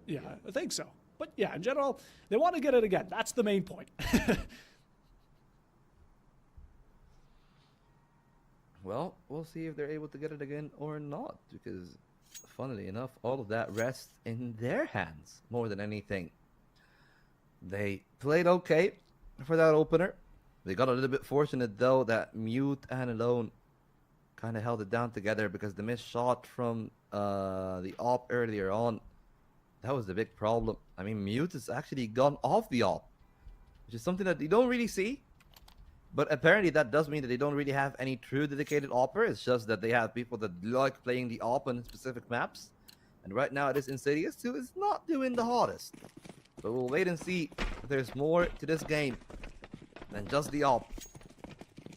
Yeah, I think so. But yeah, in general, they want to get it again. That's the main point. Well, we'll see if they're able to get it again or not, because funnily enough, all of that rests in their hands more than anything. They played okay for that opener. They got a little bit fortunate though that Mute and Alone kind of held it down together, because the missed shot from the op earlier on, that was the big problem. I mean, Mute has actually gone off the op, which is something that you don't really see. But apparently that does mean that they don't really have any true dedicated opper. It's just that they have people that like playing the op on specific maps. And right now it is Insidious who is not doing the hottest. But we'll wait and see if there's more to this game than just the op.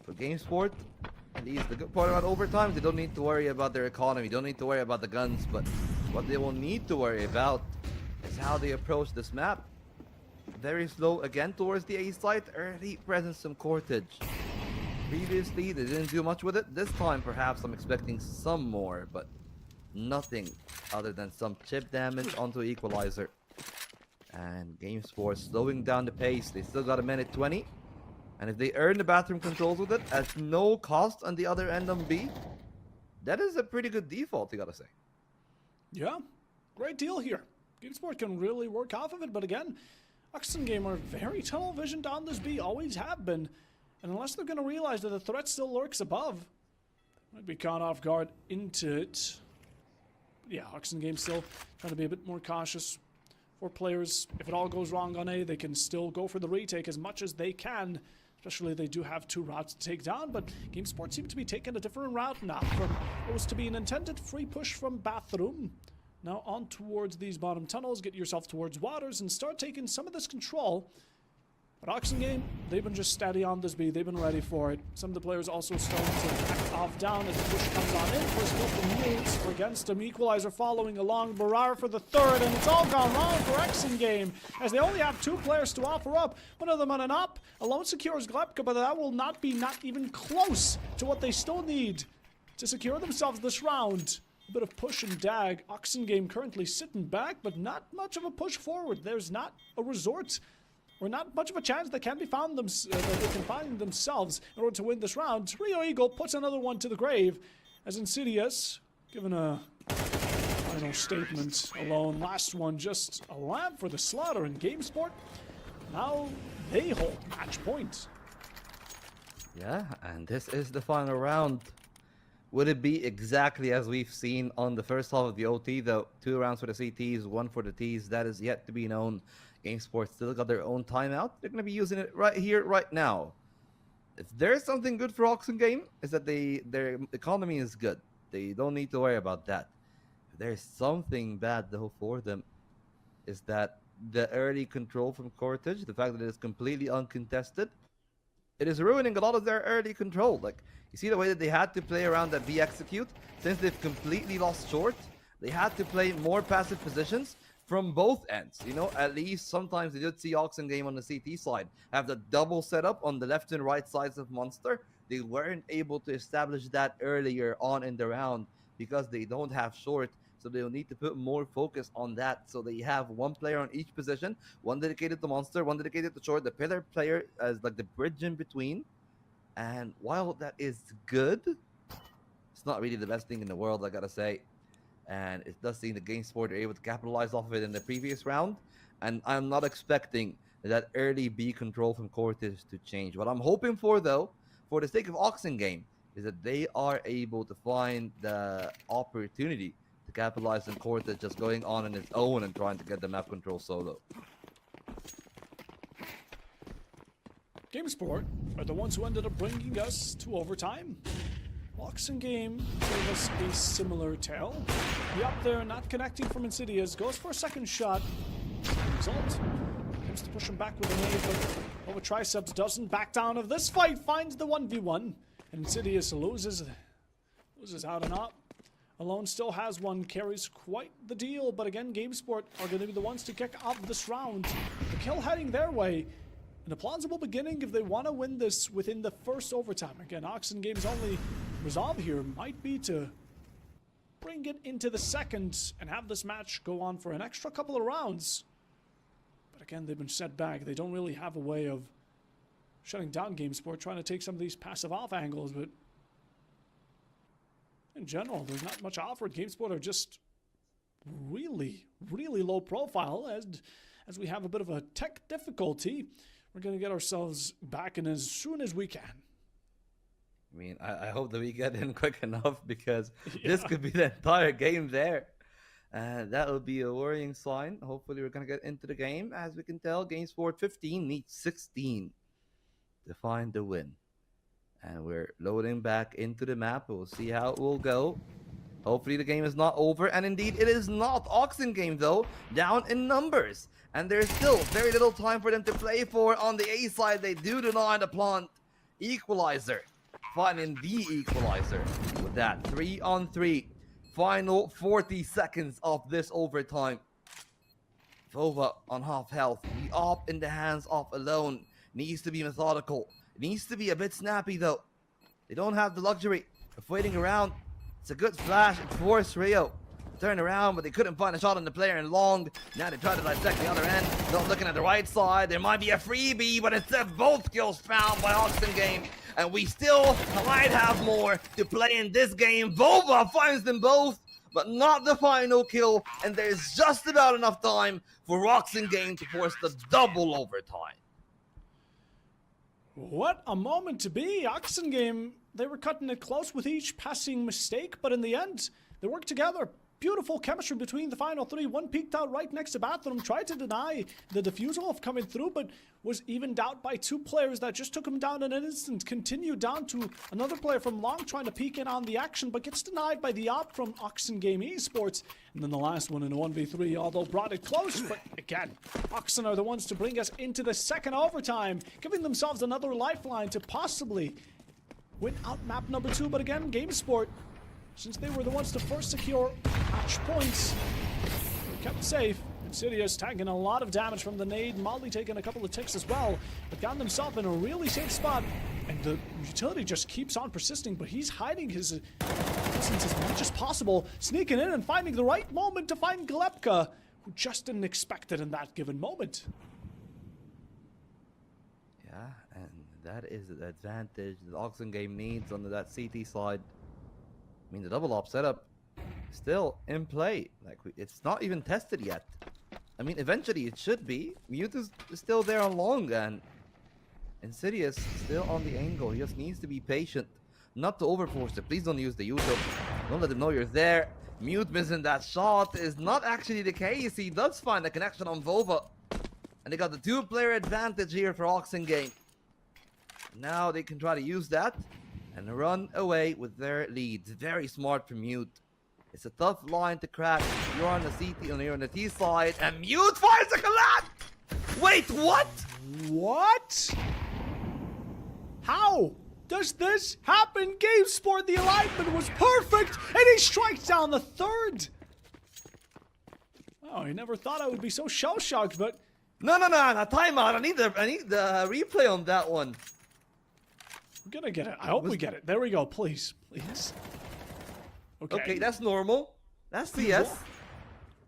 For GameSport, at least the good part about overtime, they don't need to worry about their economy, don't need to worry about the guns, but what they will need to worry about is how they approach this map. Very slow again towards the A site, early presence some Cortage. Previously, they didn't do much with it. This time, perhaps, I'm expecting some more, but nothing other than some chip damage onto Equalizer. And GameSport slowing down the pace. They still got a minute 20. And if they earn the bathroom controls with it at no cost on the other end on B, that is a pretty good default, you gotta say. Yeah, great deal here. GameSport can really work off of it, but again, Oxen Game are very tunnel visioned on this B, always have been. And unless they're going to realize that the threat still lurks above, Might be caught off guard into it. Yeah, Oxen Game still trying to be a bit more cautious for players. If it all goes wrong on A, they can still go for the retake as much as they can. Especially they do have 2 routes to take down, but GameSport seem to be taking a different route now from what was to be an intended free push from Bathroom. Now on towards these bottom tunnels, get yourself towards Waters and start taking some of this control. But Oxen Game, they've been just steady on this B. They've been ready for it. Some of the players also starting to back off down as the push comes on in. First open moves against them. Equalizer following along. Barar for the third, and it's all gone wrong for Oxen Game as they only have 2 players to offer up. One of them on an up. Alone secures Glepka, but that will not be even close to what they still need to secure themselves this round. A bit of push and dag. Oxen Game currently sitting back, but not much of a push forward. There's not a resort or not much of a chance they can be found that they can find themselves in order to win this round. Rio Eagle puts another one to the grave as Insidious given a final statement alone. Last one just a lab for the slaughter in GameSport. Now they hold match point. Yeah, and this is the final round. Would it be exactly as we've seen on the first half of the OT, though? 2 rounds for the CTs, 1 for the Ts. That is yet to be known. GameSport still got their own timeout. They're going to be using it right here, right now. If there's something good for Oxen Game, is that their economy is good. They don't need to worry about that. If there's something bad, though, for them, is that the early control from Cortage, the fact that it is completely uncontested, it is ruining a lot of their early control. Like, you see the way that they had to play around that B execute? Since they've completely lost short, they had to play more passive positions from both ends. You know, at least sometimes they did see Oxen Game on the CT side have the double setup on the left and right sides of Monster. They weren't able to establish that earlier on in the round because they don't have short. So they'll need to put more focus on that. So they have 1 player on each position, 1 dedicated to Monster, 1 dedicated to short, the pillar player as like the bridge in between. And while that is good, it's not really the best thing in the world, I gotta say. And it does seem the GameSport are able to capitalize off of it in the previous round. And I'm not expecting that early B control from Cortis to change. What I'm hoping for, though, for the sake of Oxen Game, is that they are able to find the opportunity to capitalize on Cortis just going on its own and trying to get the map control solo. GameSport are the ones who ended up bringing us to overtime. Oxen Game gave us a similar tale. The up there not connecting from Insidious goes for a second shot. Result comes to push him back with a nade, but over Triceps doesn't back down of this fight, finds the 1v1, and Insidious loses out and up. Alone still has 1, carries quite the deal, but again, GameSport are going to be the ones to kick off this round. The kill heading their way. And a plausible beginning if they want to win this within the first overtime. Again, Oxen Game's only resolve here might be to bring it into the second and have this match go on for an extra couple of rounds. But again, they've been set back. They don't really have a way of shutting down GameSport, trying to take some of these passive off angles, but in general, there's not much offered. GameSport are just really, really low profile as we have a bit of a tech difficulty. We're going to get ourselves back in as soon as we can. I mean, I hope that we get in quick enough because this could be the entire game there. That would be a worrying sign. Hopefully we're going to get into the game. As we can tell, GameSport 15 needs 16 to find the win. And we're loading back into the map. We'll see how it will go. Hopefully the game is not over. And indeed, it is not. Oxen Game, though, down in numbers. And there's still very little time for them to play for. On the A side, they do deny the plant. Equalizer. Finding the equalizer. With that, 3-on-3. Final 40 seconds of this overtime. Vova on half health. The op in the hands of Alone. Needs to be methodical. Needs to be a bit snappy, though. They don't have the luxury of waiting around. It's a good flash. It forced Rio to turn around, but they couldn't find a shot on the player in long. Now they try to dissect the other end. Not looking at the right side. There might be a freebie, but instead both kills found by Oxen Game. And we still might have more to play in this game. Vova finds them both, but not the final kill. And there's just about enough time for Oxen Game to force the double overtime. What a moment to be. Oxen Game they were cutting it close with each passing mistake, but in the end, they worked together. Beautiful chemistry between the final three. One peeked out right next to Bathroom, tried to deny the defusal of coming through, but was evened out by two players that just took him down in an instant. Continued down to another player from Long trying to peek in on the action, but gets denied by the op from Oxen Game Esports. And then the last one in a 1v3, although brought it close, but again, Oxen are the ones to bring us into the second overtime, giving themselves another lifeline to possibly win out map number 2. But again, GameSport, since they were the ones to first secure match points, they kept safe. Insidious taking a lot of damage from the nade. Molly taking a couple of ticks as well, but got himself in a really safe spot. And the utility just keeps on persisting, but he's hiding his presence as much as possible, sneaking in and finding the right moment to find Glepka, who just didn't expect it in that given moment. Yeah, and that is the advantage the Oxen Game needs on that CT side. I mean, the double op setup still in play. Like, it's not even tested yet. I mean, eventually it should be. Mute is still there on long, and Insidious still on the angle. He just needs to be patient, not to overforce it. Please don't use the user. Don't let him know you're there. Mute missing that shot is not actually the case. He does find a connection on Vova, and they got the two-player advantage here for Oxen Game. Now they can try to use that and run away with their leads. Very smart from Mute. It's a tough line to crack. You're on the CT and you're on the T side, and Mute fires a collapse! Wait, what? What? How does this happen? GameSport, the alignment was perfect, and he strikes down the third. Oh, I never thought I would be so shell-shocked, but... No, timeout. I need the replay on that one. We're gonna get it. I hope we get it. There we go. Please. Please. Okay, that's normal. That's CS.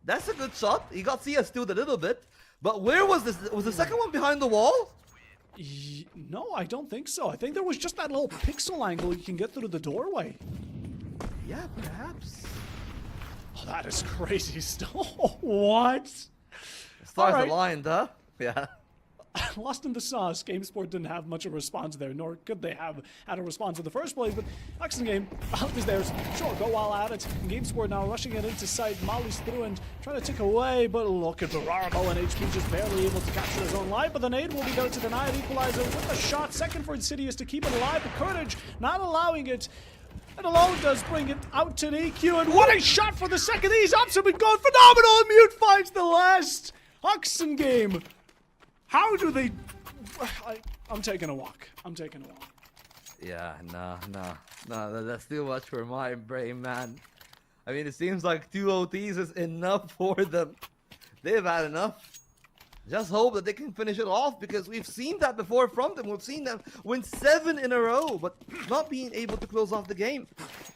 That's a good shot. He got CS2'd a little bit. But where was this? Was the second one behind the wall? No, I don't think so. I think there was just that little pixel angle you can get through the doorway. Yeah, perhaps. Oh, that is crazy stuff. What? Stars aligned, huh? Yeah. Lost in the sauce. GameSport didn't have much of a response there, nor could they have had a response in the first place, but Oxen Game, Alp is there. Sure, go all at it. And GameSport now rushing it into sight. Molly's through and trying to tick away, but look at Bararbo and HP just barely able to capture his own life, but the nade will be there to deny it. Equalizer with a shot. Second for Insidious to keep it alive, but Courage not allowing it. And alone does bring it out to the EQ, and what a shot for the second. These ups have been going phenomenal, and Mute finds the last. Oxen Game. How do they... I'm taking a walk. I'm taking a walk. Yeah, no, that's too much for my brain, man. I mean, it seems like 2 OTs is enough for them. They've had enough. Just hope that they can finish it off, because we've seen that before from them. We've seen them win 7 in a row, but not being able to close off the game.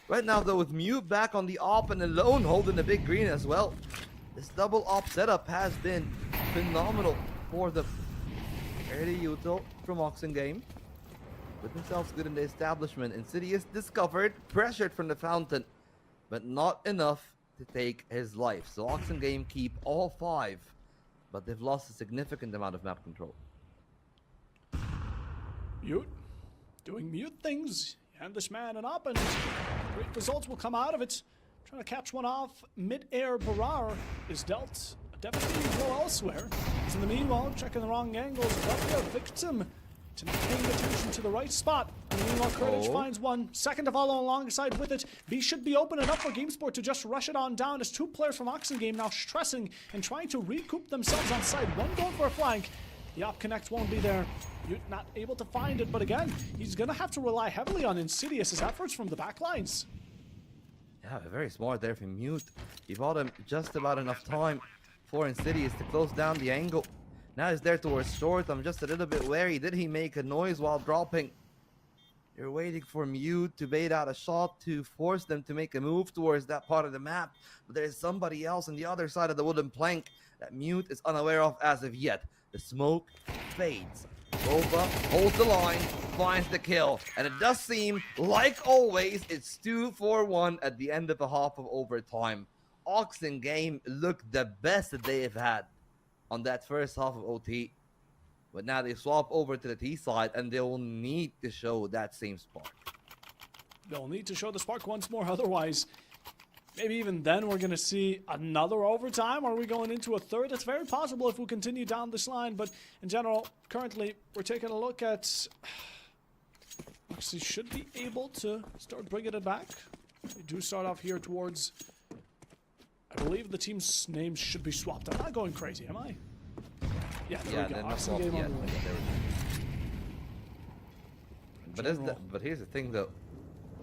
Right now, though, with Mute back on the op and alone holding the big green as well, this double op setup has been phenomenal for them. Early util from Oxen Game. With themselves good in the establishment. Insidious discovered, pressured from the fountain, but not enough to take his life. So Oxen Game keep all 5, but they've lost a significant amount of map control. Mute. Doing Mute things. Hand this man an up and great results will come out of it. Trying to catch one off. Mid-air Barar is dealt. Devastating blow elsewhere. He's in the meanwhile checking the wrong angles. But a victim to not paying attention to the right spot. And meanwhile, Courage finds one. Second to follow alongside with it. B should be open enough for GameSport to just rush it on down as 2 players from Oxen Game now stressing and trying to recoup themselves on side. One going for a flank. The op connect won't be there. You're not able to find it, but again, he's gonna have to rely heavily on Insidious's efforts from the backlines. Yeah, very smart there from Mute. He bought him just about enough time for Insidious to close down the angle. Now he's there towards short. I'm just a little bit wary. Did he make a noise while dropping? You're waiting for Mute to bait out a shot to force them to make a move towards that part of the map. But there's somebody else on the other side of the wooden plank that Mute is unaware of as of yet. The smoke fades. Boba holds the line, finds the kill. And it does seem, like always, it's 2-4-1 at the end of a half of overtime. Oxen Game looked the best that they have had on that first half of OT. But now they swap over to the T side and they will need to show that same spark. they'll need to show the spark once more. Otherwise, maybe even then we're going to see another overtime. Are we going into a third? It's very possible if we continue down this line. But in general, currently, we're taking a look at... Actually, should be able to start bringing it back. They do start off here towards... I believe the team's names should be swapped. I'm not going crazy, am I? Yeah, there we go. Oxen game on the way. But here's the thing, though.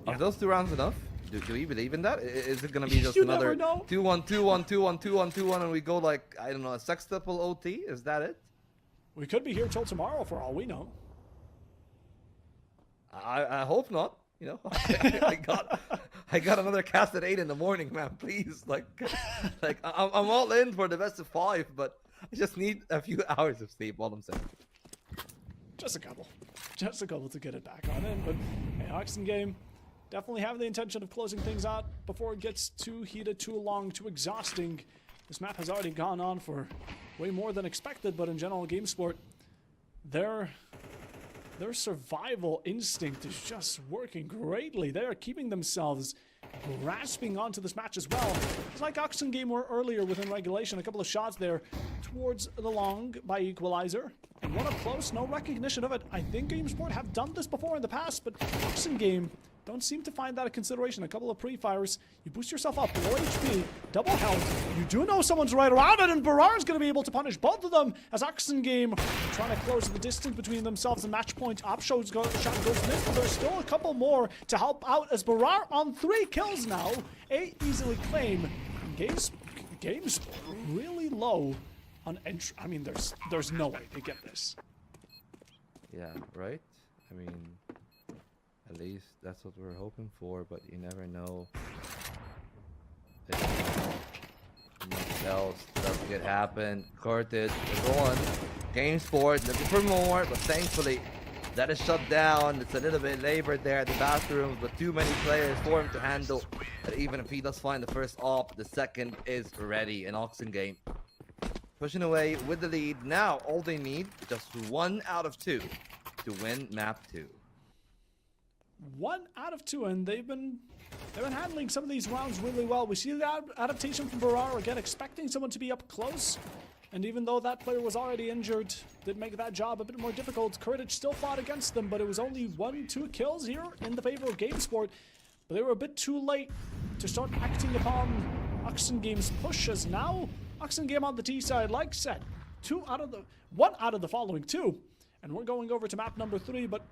Are those 2 rounds enough? Do we believe in that? Is it going to be just another 2-1, 2-1, 2-1, 2-1, 2-1, and we go like, I don't know, a sextuple OT? Is that it? We could be here till tomorrow for all we know. I hope not. You know, I got another cast at 8 in the morning, man. Please, like I'm all in for the best of 5, but I just need a few hours of sleep. All I'm saying. Just a couple to get it back on in. But hey, Oxen game definitely have the intention of closing things out before it gets too heated, too long, too exhausting. This map has already gone on for way more than expected, but in general, GameSport, their survival instinct is just working greatly. They are keeping themselves grasping onto this match as well. It's like Oxen game were earlier within regulation. A couple of shots there towards the long by Equalizer. And one up close, no recognition of it. I think GameSport have done this before in the past, but Oxen game don't seem to find that a consideration. A couple of pre-fires, you boost yourself up, low HP, double health. You do know someone's right around it, and Barrar's going to be able to punish both of them as Oxen game trying to close the distance between themselves and match point. Shot goes missed, but there's still a couple more to help out as Barrar on 3 kills now. 8 easily claim. Game's really low on entry. I mean, there's no way to get this. Yeah, right? I mean, at least that's what we're hoping for, but you never know. Much else does get happen. Corted is on. GameSport looking for more, but thankfully that is shut down. It's a little bit labored there at the bathrooms, but too many players for him to handle. And even if he does find the first op, the second is ready. An Oxen game pushing away with the lead. Now all they need just 1 out of 2 to win map 2. 1 out of 2, and they've been handling some of these rounds really well. We see the adaptation from Barrar again, expecting someone to be up close. And even though that player was already injured, did make that job a bit more difficult. Courage still fought against them, but it was only 1-2 kills here in the favor of GameSport. But they were a bit too late to start acting upon Oxen Game's push, as now Oxen Game on the T side, like said, 1 out of the following 2. And we're going over to map number 3, but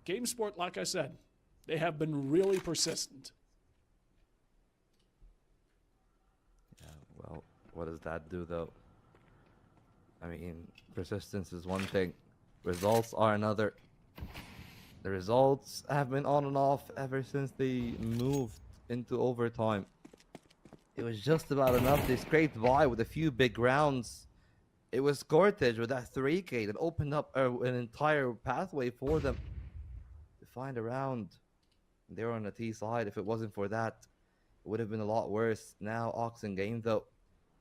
GameSport, like I said, they have been really persistent. Yeah, well, what does that do, though? I mean, persistence is one thing. Results are another. The results have been on and off ever since they moved into overtime. It was just about enough. They scraped by with a few big rounds. It was Cortege with that 3K that opened up an entire pathway for them to find a round. They were on the T side. If it wasn't for that, it would have been a lot worse. Now Oxen game, though,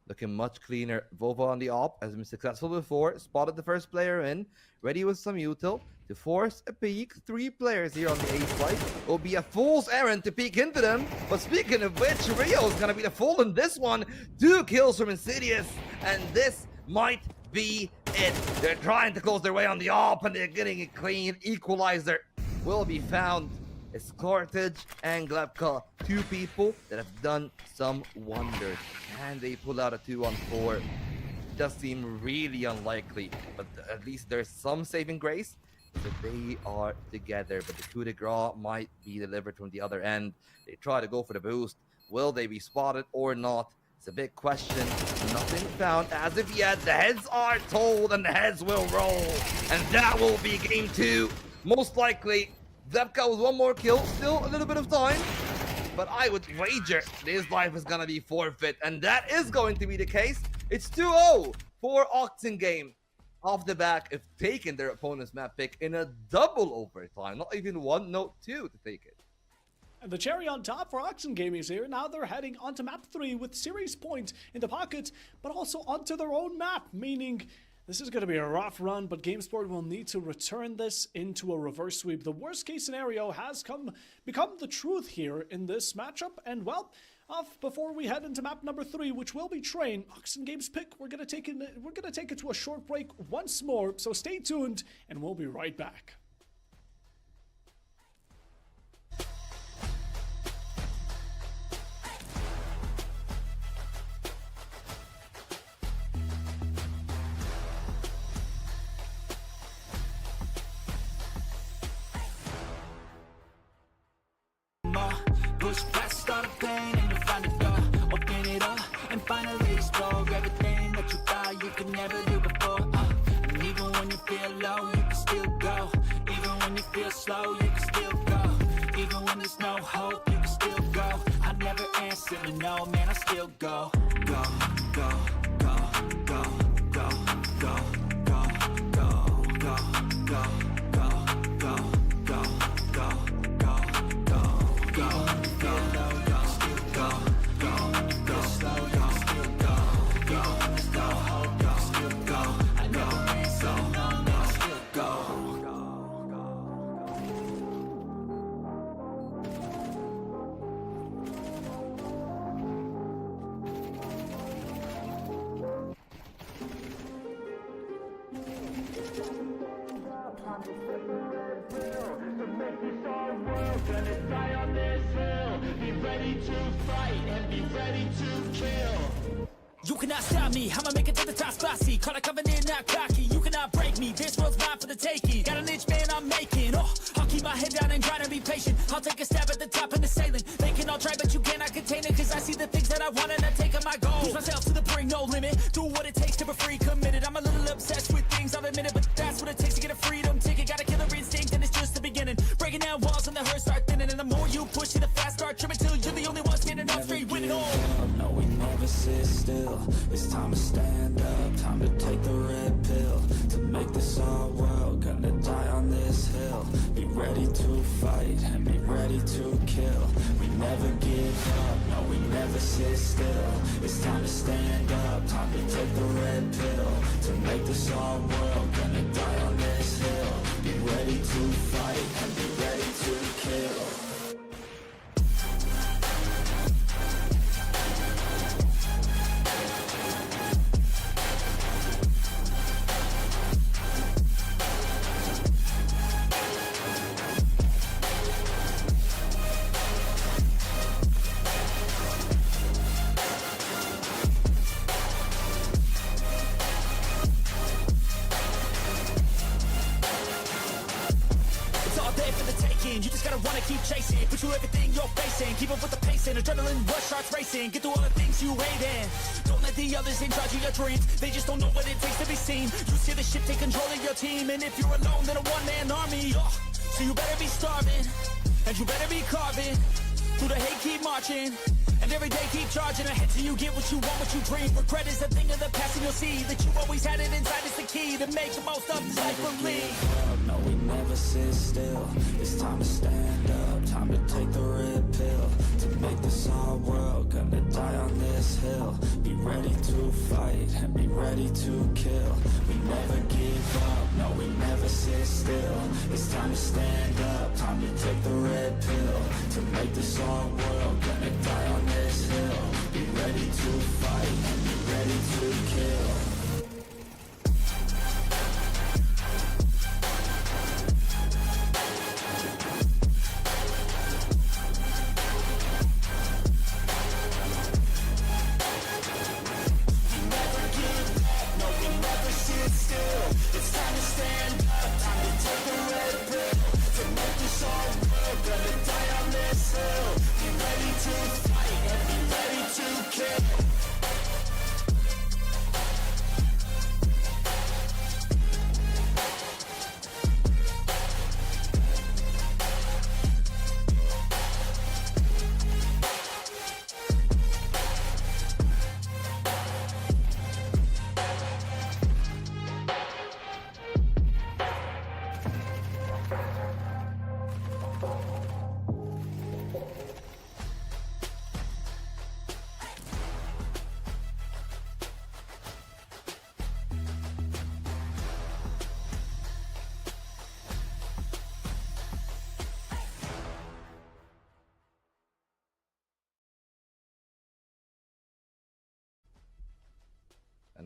looking much cleaner. Vova on the op has been successful before. Spotted the first player in. Ready with some util to force a peek. 3 players here on the A side. It will be a fool's errand to peek into them. But speaking of which, Rio is going to be the fool in this one. 2 kills from Insidious. And this might be it. They're trying to close their way on the op, and they're getting it clean. Equalizer will be found. It's Cortege and Glebka, 2 people that have done some wonders. Can they pull out a 2-on-4? Does seem really unlikely, but at least there's some saving grace that they are together. But the coup de grace might be delivered from the other end. They try to go for the boost. Will they be spotted or not? It's a big question. Nothing found as of yet. The heads are told, and the heads will roll, and that will be game 2, most likely. Zepka with 1 more kill, still a little bit of time, but I would wager his life is gonna be forfeit, and that is going to be the case. It's 2-0 for Oxen game off the back of taking their opponent's map pick in a double overtime, not even 1, no 2 to take it. And the cherry on top for Oxen Game is here. Now they're heading onto map 3 with series point in the pocket, but also onto their own map, meaning This is going to be a rough run, but GameSport will need to return this into a reverse sweep. The worst case scenario has become the truth here in this matchup, and well, before we head into map number 3, which will be Train, Oxen Games pick, we're gonna take it to a short break once more. So stay tuned, and we'll be right back. Push past all the pain and you'll find a door. Open it up and finally explore everything that you thought you could never do before. And even when you feel low, you can still go. Even when you feel slow, you can still go. Even when there's no hope, you can still go. I never answer to no, man, I still go. Go, go, go, go, go, go, go, go, go, go. You cannot stop me, I'ma make it to the top spicy. Call a covenant, not cocky. You cannot break me, this world's mine for the taking. Got an itch, man, I'm making. Oh, I'll keep my head down and grind and be patient. I'll take a stab at the top and the sailing. They can all try, but you cannot contain it. Cause I see the things that I want and I take on my goal. Push myself to the brink, no limit. Do what it takes to be free, committed. I'm a little obsessed with things, I'll admit it. But that's what it takes to get a freedom ticket. Got a killer instinct and it's just the beginning. Breaking down walls and the hurt start thinning. And the more you push it, the fast start trimming. Till you're the only one standing up straight, winning all. No, we never sit still. It's time to stand up, time to take the red pill. To make this our world, gonna die on this hill. Be ready to fight and be ready to kill. We never give up, no, we never sit still. It's time to stand up, time to take the red pill. To make this our world, gonna die on this hill. Be ready to fight and be ready to kill. You just gotta wanna keep chasing. Put you everything you're facing. Keep up with the pace and adrenaline rush starts racing. Get through all the things you hate in. Don't let the others in charge of your dreams. They just don't know what it takes to be seen. You see the ship take control of your team. And if you're alone, then a one-man army. Oh, so you better be starving. And you better be carving. Through the hate, keep marching. And every day keep charging ahead till you get what you want, what you dream. Regret is a thing of the past and you'll see that you always had it inside. It's the key to make the most of this life for me. No, we never sit still. It's time to stand up, time to take the red pill. To make this our world, gonna die on this hill. Be ready to fight and be ready to kill. We never give up, no, we never sit still. It's time to stand up, time to take the red pill. To make this our world, gonna die on this hill. Be ready to fight and be ready to kill.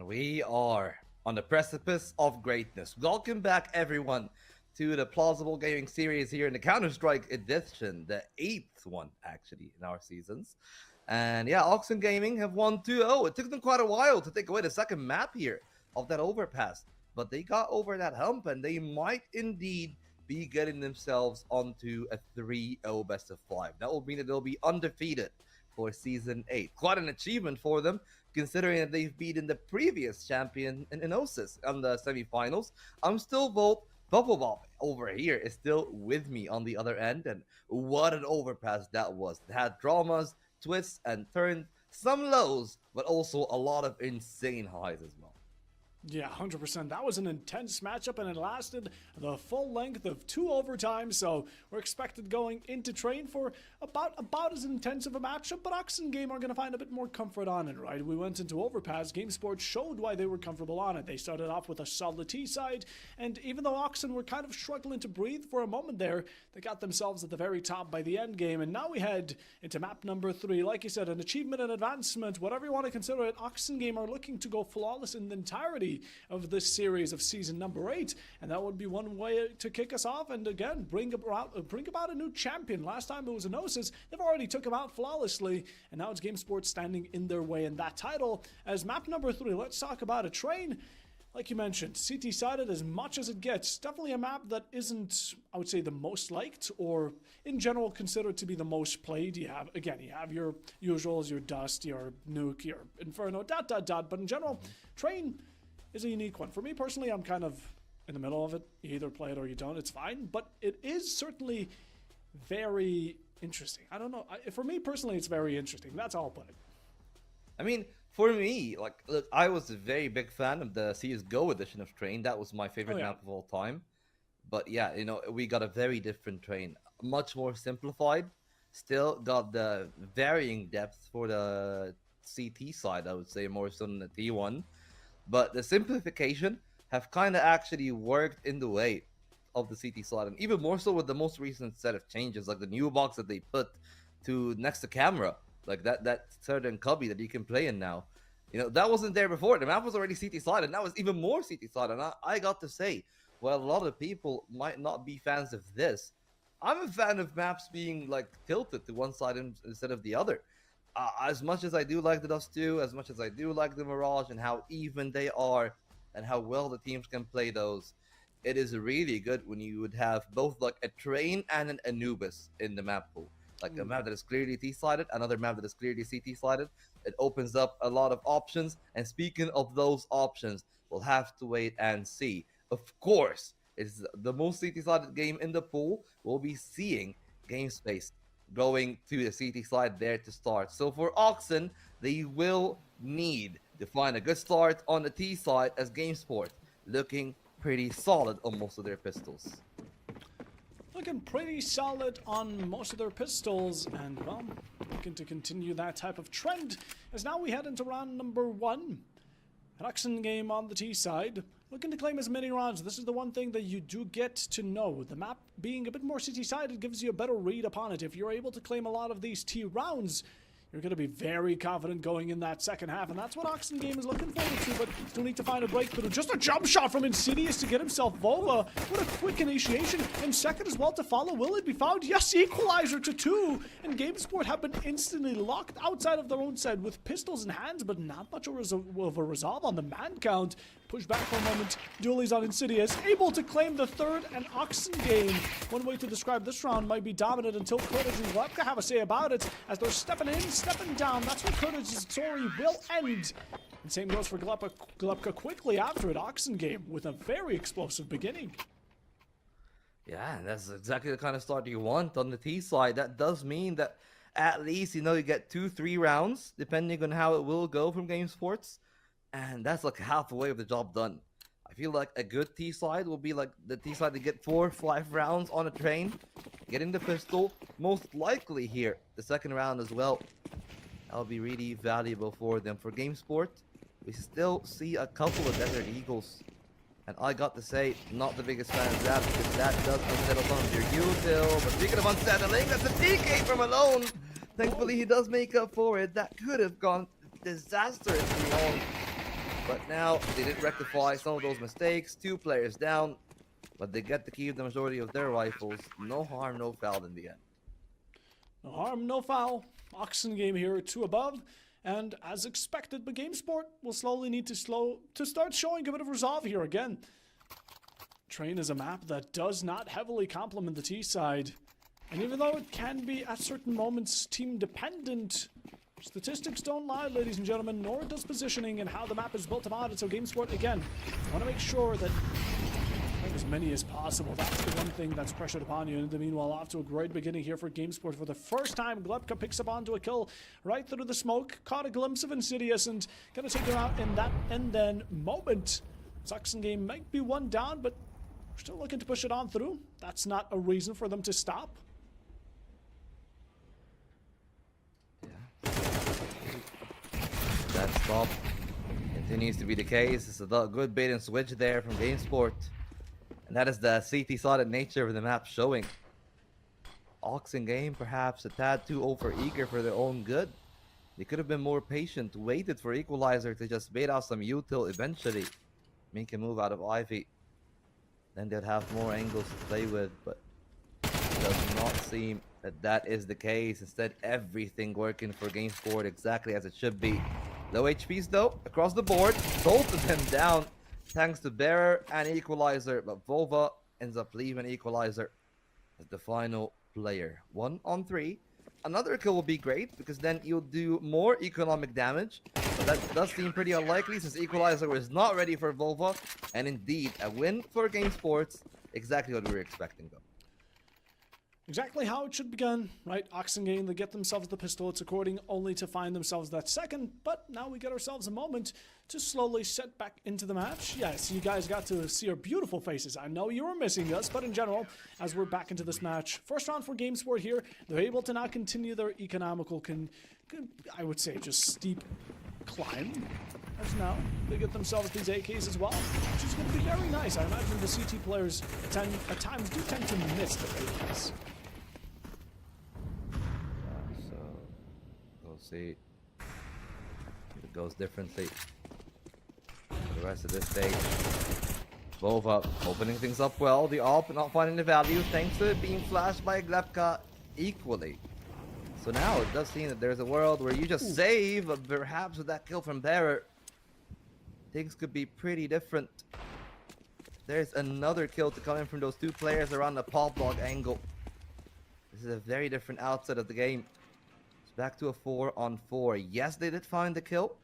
we are on the precipice of greatness. Welcome back, everyone, to the Plausible Gaming series here in the Counter-Strike edition, the 8th one, actually, in our seasons. And yeah, Oxen Gaming have won 2-0. It took them quite a while to take away the second map here of that overpass, but they got over that hump, and they might indeed be getting themselves onto a 3-0 best of 5. That will mean that they'll be undefeated for Season 8. Quite an achievement for them, considering that they've beaten the previous champion in Enosis on the semifinals. I'm still vote Bubble Bob over here is still with me on the other end, and what an overpass that was. It had dramas, twists, and turns, some lows, but also a lot of insane highs as well. Yeah, 100%. That was an intense matchup, and it lasted the full length of 2 overtimes, so we're expected going into train for about as intensive a matchup, but Oxen Game are going to find a bit more comfort on it, right? We went into overpass. GameSport showed why they were comfortable on it. They started off with a solid T side, and even though Oxen were kind of struggling to breathe for a moment there, they got themselves at the very top by the end game, and now we head into map number 3. Like you said, an achievement and advancement, whatever you want to consider it. Oxen Game are looking to go flawless in the entirety of this series of season number 8, and that would be one way to kick us off and again bring about a new champion. Last time it was Enosis. They've already took him out flawlessly, and now it's GameSport standing in their way in that title. As map number 3, let's talk about a train. Like you mentioned, CT sided as much as it gets. Definitely a map that isn't, I would say, the most liked, or in general considered to be the most played. You have your usuals, your Dust, your Nuke, your Inferno, ... But in general, train is a unique one. For me personally, I'm kind of in the middle of it. You either play it or you don't. It's fine, but it is certainly very interesting. I don't know. For me personally, it's very interesting. That's all I'll put it. I mean, for me, like, look, I was a very big fan of the CSGO edition of Train. That was my favorite map of all time. But yeah, you know, we got a very different Train. Much more simplified. Still got the varying depth for the CT side, I would say, more so than the T1. But the simplification have kind of actually worked in the way of the CT side, and even more so with the most recent set of changes, like the new box that they put to next to camera, like that certain cubby that you can play in now. You know, that wasn't there before. The map was already CT side, and now it's even more CT side. And I got to say, while a lot of people might not be fans of this, I'm a fan of maps being like tilted to one side instead of the other. As much as I do like the Dust 2, as much as I do like the Mirage and how even they are and how well the teams can play those, it is really good when you would have both like a Train and an Anubis in the map pool. Like a map that is clearly T-sided, another map that is clearly CT-sided. It opens up a lot of options, and speaking of those options, we'll have to wait and see. Of course, it's the most CT-sided game in the pool. We'll be seeing game space going to the CT side there to start. So for Oxen, they will need to find a good start on the T side, as GameSport looking pretty solid on most of their pistols. Looking pretty solid on most of their pistols, and well, looking to continue that type of trend, as now we head into round number 1. An Oxen Game on the T side, looking to claim as many rounds. This is the one thing that you do get to know. The map being a bit more city-sided gives you a better read upon it. If you're able to claim a lot of these T rounds, you're going to be very confident going in that second half, and that's what Oxen Game is looking forward to, but still need to find a breakthrough. Just a jump shot from Insidious to get himself Vova. What a quick initiation, and second as well to follow. Will it be found? Yes, equalizer to 2, and GameSport have been instantly locked outside of their own side with pistols in hands, but not much of a resolve on the man count. Push back for a moment. Dualies on Insidious, able to claim the third, and Oxen Game. One way to describe this round might be dominant until Kurtage and Lepka have a say about it, as they're stepping in, stepping down. That's where Kurtage's story will end. And same goes for Lepka quickly after it. Oxen Game with a very explosive beginning. Yeah, that's exactly the kind of start you want on the T side. That does mean that at least, you know, you get 2-3 rounds, depending on how it will go from GameSports. And that's like halfway of the job done. I feel like a good T side will be like the T side to get 4-5 rounds on a Train, getting the pistol, most likely here the second round as well. That'll be really valuable for them. For GameSport, we still see a couple of Desert Eagles, and I got to say, not the biggest fan of that, because that does unsettle some of your util. But speaking of unsettling, that's a TK from Alone. Thankfully, he does make up for it. That could have gone disastrously wrong. But now they did rectify some of those mistakes. 2 players down, but they get to keep the majority of their rifles. No harm, no foul in the end. No harm, no foul. Oxen game here, 2 above. And as expected, but GameSport will slowly need to start showing a bit of resolve here again. Train is a map that does not heavily complement the T side. And even though it can be at certain moments team dependent, statistics don't lie, ladies and gentlemen, nor does positioning and how the map is built about it. So GameSport, again, want to make sure that as many as possible. That's the one thing that's pressured upon you. And in the meanwhile, off to a great beginning here for GameSport. For the first time, Glebka picks up onto a kill right through the smoke. Caught a glimpse of Insidious and gonna take her out in that and then moment. Oxen game might be 1 down, but we're still looking to push it on through. That's not a reason for them to stop. That stop continues to be the case. It's a good bait and switch there from GameSport. And that is the CT-sided nature of the map showing. Oxen game perhaps a tad too over-eager for their own good. They could have been more patient, waited for Equalizer to just bait out some util eventually. Make a move out of Ivy. Then they'd have more angles to play with, but it does not seem that that is the case. Instead, everything working for GameSport exactly as it should be. Low HPs though, across the board. Both of them down. Thanks to Bearer and Equalizer, but Vova ends up leaving Equalizer as the final player. 1 on 3. Another kill will be great because then you'll do more economic damage. But that does seem pretty unlikely since Equalizer was not ready for Vova. And indeed, a win for GameSports. Exactly what we were expecting though. Exactly how it should begin, right? Oxen game, they get themselves the pistol. It's according only to find themselves that second, but now we get ourselves a moment to slowly set back into the match. Yes, you guys got to see our beautiful faces. I know you were missing us, but in general, as we're back into this match, first round for GameSport here, they're able to now continue their economical, I would say, just steep climb. As now, they get themselves these AKs as well, which is going to be very nice. I imagine the CT players at times do tend to miss the AKs. So, we'll see if it goes differently for the rest of this stage. Vova opening things up well. The AWP not finding the value thanks to it being flashed by Glebka equally. So now it does seem that there's a world where you just save, but perhaps with that kill from Bearer, things could be pretty different. There's another kill to come in from those 2 players around the pop block angle. This is a very different outset of the game. It's back to a 4 on 4. Yes, they did find the kill,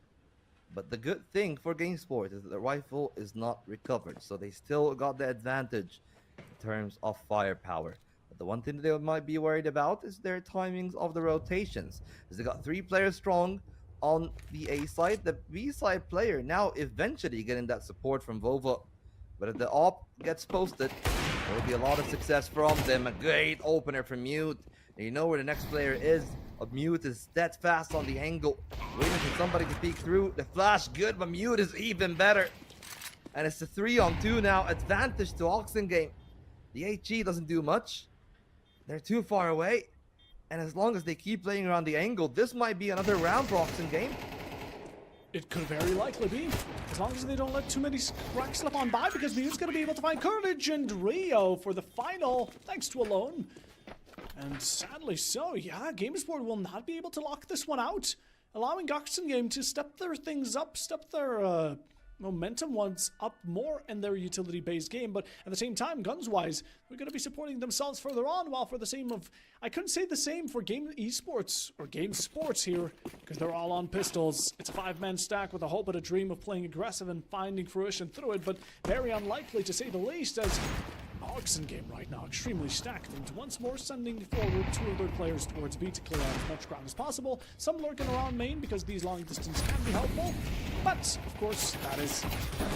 but the good thing for GameSport is that the rifle is not recovered, so they still got the advantage in terms of firepower. But the one thing that they might be worried about is their timings of the rotations, as they got 3 players strong on the A side. The B side player now eventually getting that support from Vova, but if the AWP gets posted, there will be a lot of success from them. A great opener from Mute. And you know where the next player is. Mute is dead fast on the angle, waiting for somebody to peek through. The flash good, but Mute is even better. And it's a 3 on 2 now, advantage to Oxen game. The HE doesn't do much. They're too far away. And as long as they keep playing around the angle, this might be another round for Oxen game. It could very likely be, as long as they don't let too many cracks slip on by, because Mute's going to be able to find Courage and Rio for the final, thanks to Alone. And sadly so, yeah, GameSport will not be able to lock this one out, allowing Oxen game to step their things up, step their momentum once up more in their utility-based game, but at the same time, guns-wise, we're going to be supporting themselves further on, while for the same of, I couldn't say the same for Game Esports, or Game Sports here, because they're all on pistols. It's a 5-man stack with a hope and a dream of playing aggressive and finding fruition through it, but very unlikely to say the least, as Oxen game right now extremely stacked, and once more sending forward 2 of their players towards B to clear out as much ground as possible. Some lurking around main because these long distance can be helpful, but of course that is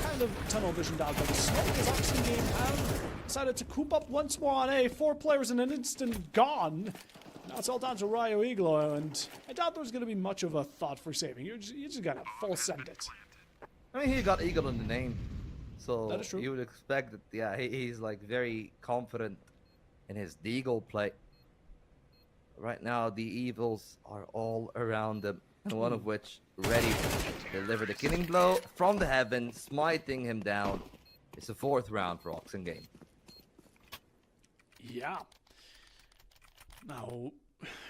kind of tunnel visioned out by the smoke, as Oxen game have decided to coop up once more on A. 4 players in an instant gone. Now it's all down to Ryo Iglo, and I doubt there's going to be much of a thought for saving. You just gotta full send it. I mean, he got Eagle in the name. So That is true. you would expect that, yeah, he's like very confident in his Deagle play. Right now, the evils are all around him, and one of which ready deliver the killing blow from the heavens, smiting him down. It's the 4th round for Oxen Game. Yeah. Now,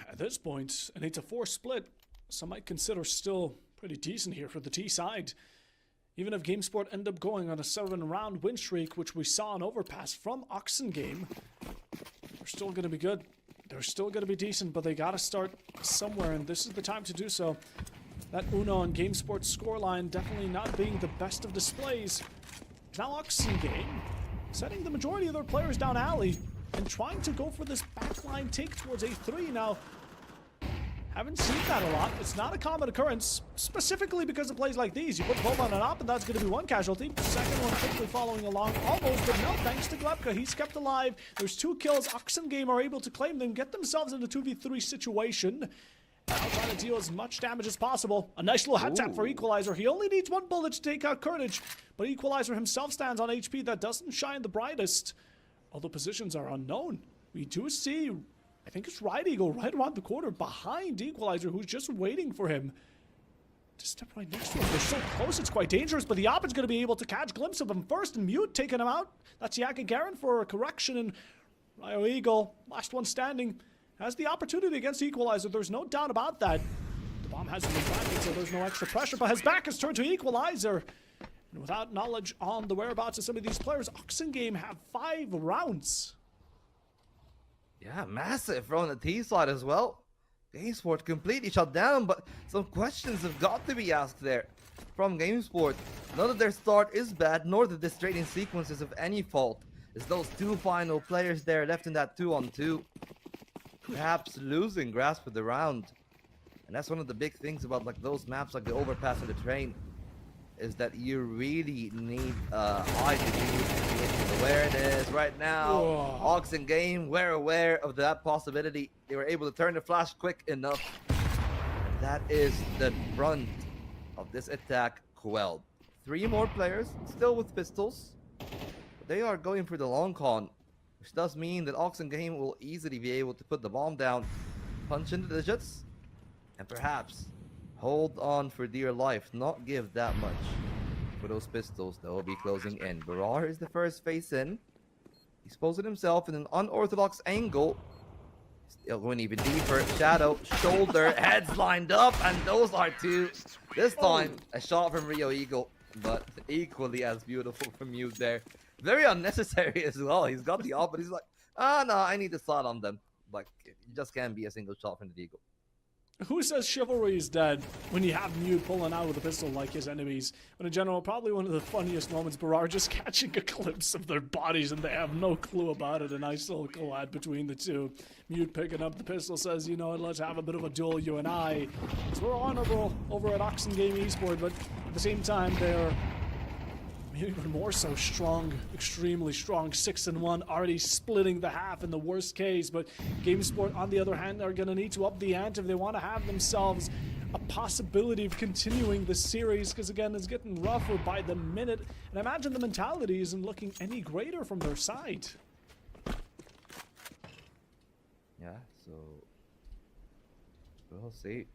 at this point, an 8-4 split, some might consider still pretty decent here for the T side. Even if GameSport end up going on a 7-round win streak, which we saw an overpass from Oxen Game, they're still going to be good. They're still going to be decent, but they got to start somewhere, and this is the time to do so. That Uno and GameSport's scoreline definitely not being the best of displays. Now Oxen Game setting the majority of their players down alley and trying to go for this backline take towards A3. Now, haven't seen that a lot. It's not a common occurrence, specifically because of plays like these. You put both on an op, and that's going to be 1 casualty. Second one quickly following along, almost, but no, thanks to Glebka. He's kept alive. There's 2 kills. Oxen Game are able to claim them, get themselves in a 2v3 situation. Now trying to deal as much damage as possible. A nice little head tap for Equalizer. He only needs 1 bullet to take out Carnage, but Equalizer himself stands on HP that doesn't shine the brightest. Although positions are unknown. We do see, I think it's Right Eagle right around the corner behind Equalizer, who's just waiting for him to step right next to him. They're so close, it's quite dangerous, but the op is going to be able to catch a glimpse of him first, and Mute taking him out. That's Yaka Garen for a correction, and Ryo Eagle, last one standing, has the opportunity against Equalizer. There's no doubt about that. The bomb hasn't been planted, so there's no extra pressure, but his back is turned to Equalizer. And without knowledge on the whereabouts of some of these players, Oxen Game have 5 rounds. Yeah, massive from the T side as well. GameSport completely shut down, but some questions have got to be asked there from GameSport. None of their start is bad, nor the trading sequences of any fault. It's those 2 final players there left in that 2-on-2. Perhaps losing grasp of the round. And that's one of the big things about like those maps like the overpass or the train, is that you really need high degree of awareness right now. Whoa. Oxen Game, we're aware of that possibility. They were able to turn the flash quick enough. And that is the brunt of this attack quelled. 3 more players, still with pistols. But they are going for the long con, which does mean that Oxen Game will easily be able to put the bomb down, punch in the digits, and perhaps hold on for dear life, not give that much for those pistols that will be closing in. Barar is the first face in. He's posing himself in an unorthodox angle. Still going even deeper. Shadow, shoulder, heads lined up, and those are 2. This time, a shot from Ryo Eagle, but equally as beautiful from Mute there. Very unnecessary as well. He's got the op, but he's like, no, I need to slot on them. Like, it just can't be a single shot from the Eagle. Who says chivalry is dead when you have Mute pulling out with a pistol like his enemies? But in general, probably one of the funniest moments, Barar just catching a glimpse of their bodies and they have no clue about it. A nice little collide between the 2. Mute picking up the pistol says, you know what, let's have a bit of a duel, you and I. So we're honorable over at Oxen Game Esport, but at the same time, they're even more so strong, extremely strong, 6-1, already splitting the half in the worst case. But GameSport, on the other hand, are going to need to up the ante if they want to have themselves a possibility of continuing the series, because again, it's getting rougher by the minute, and I imagine the mentality isn't looking any greater from their side. Yeah, so we'll see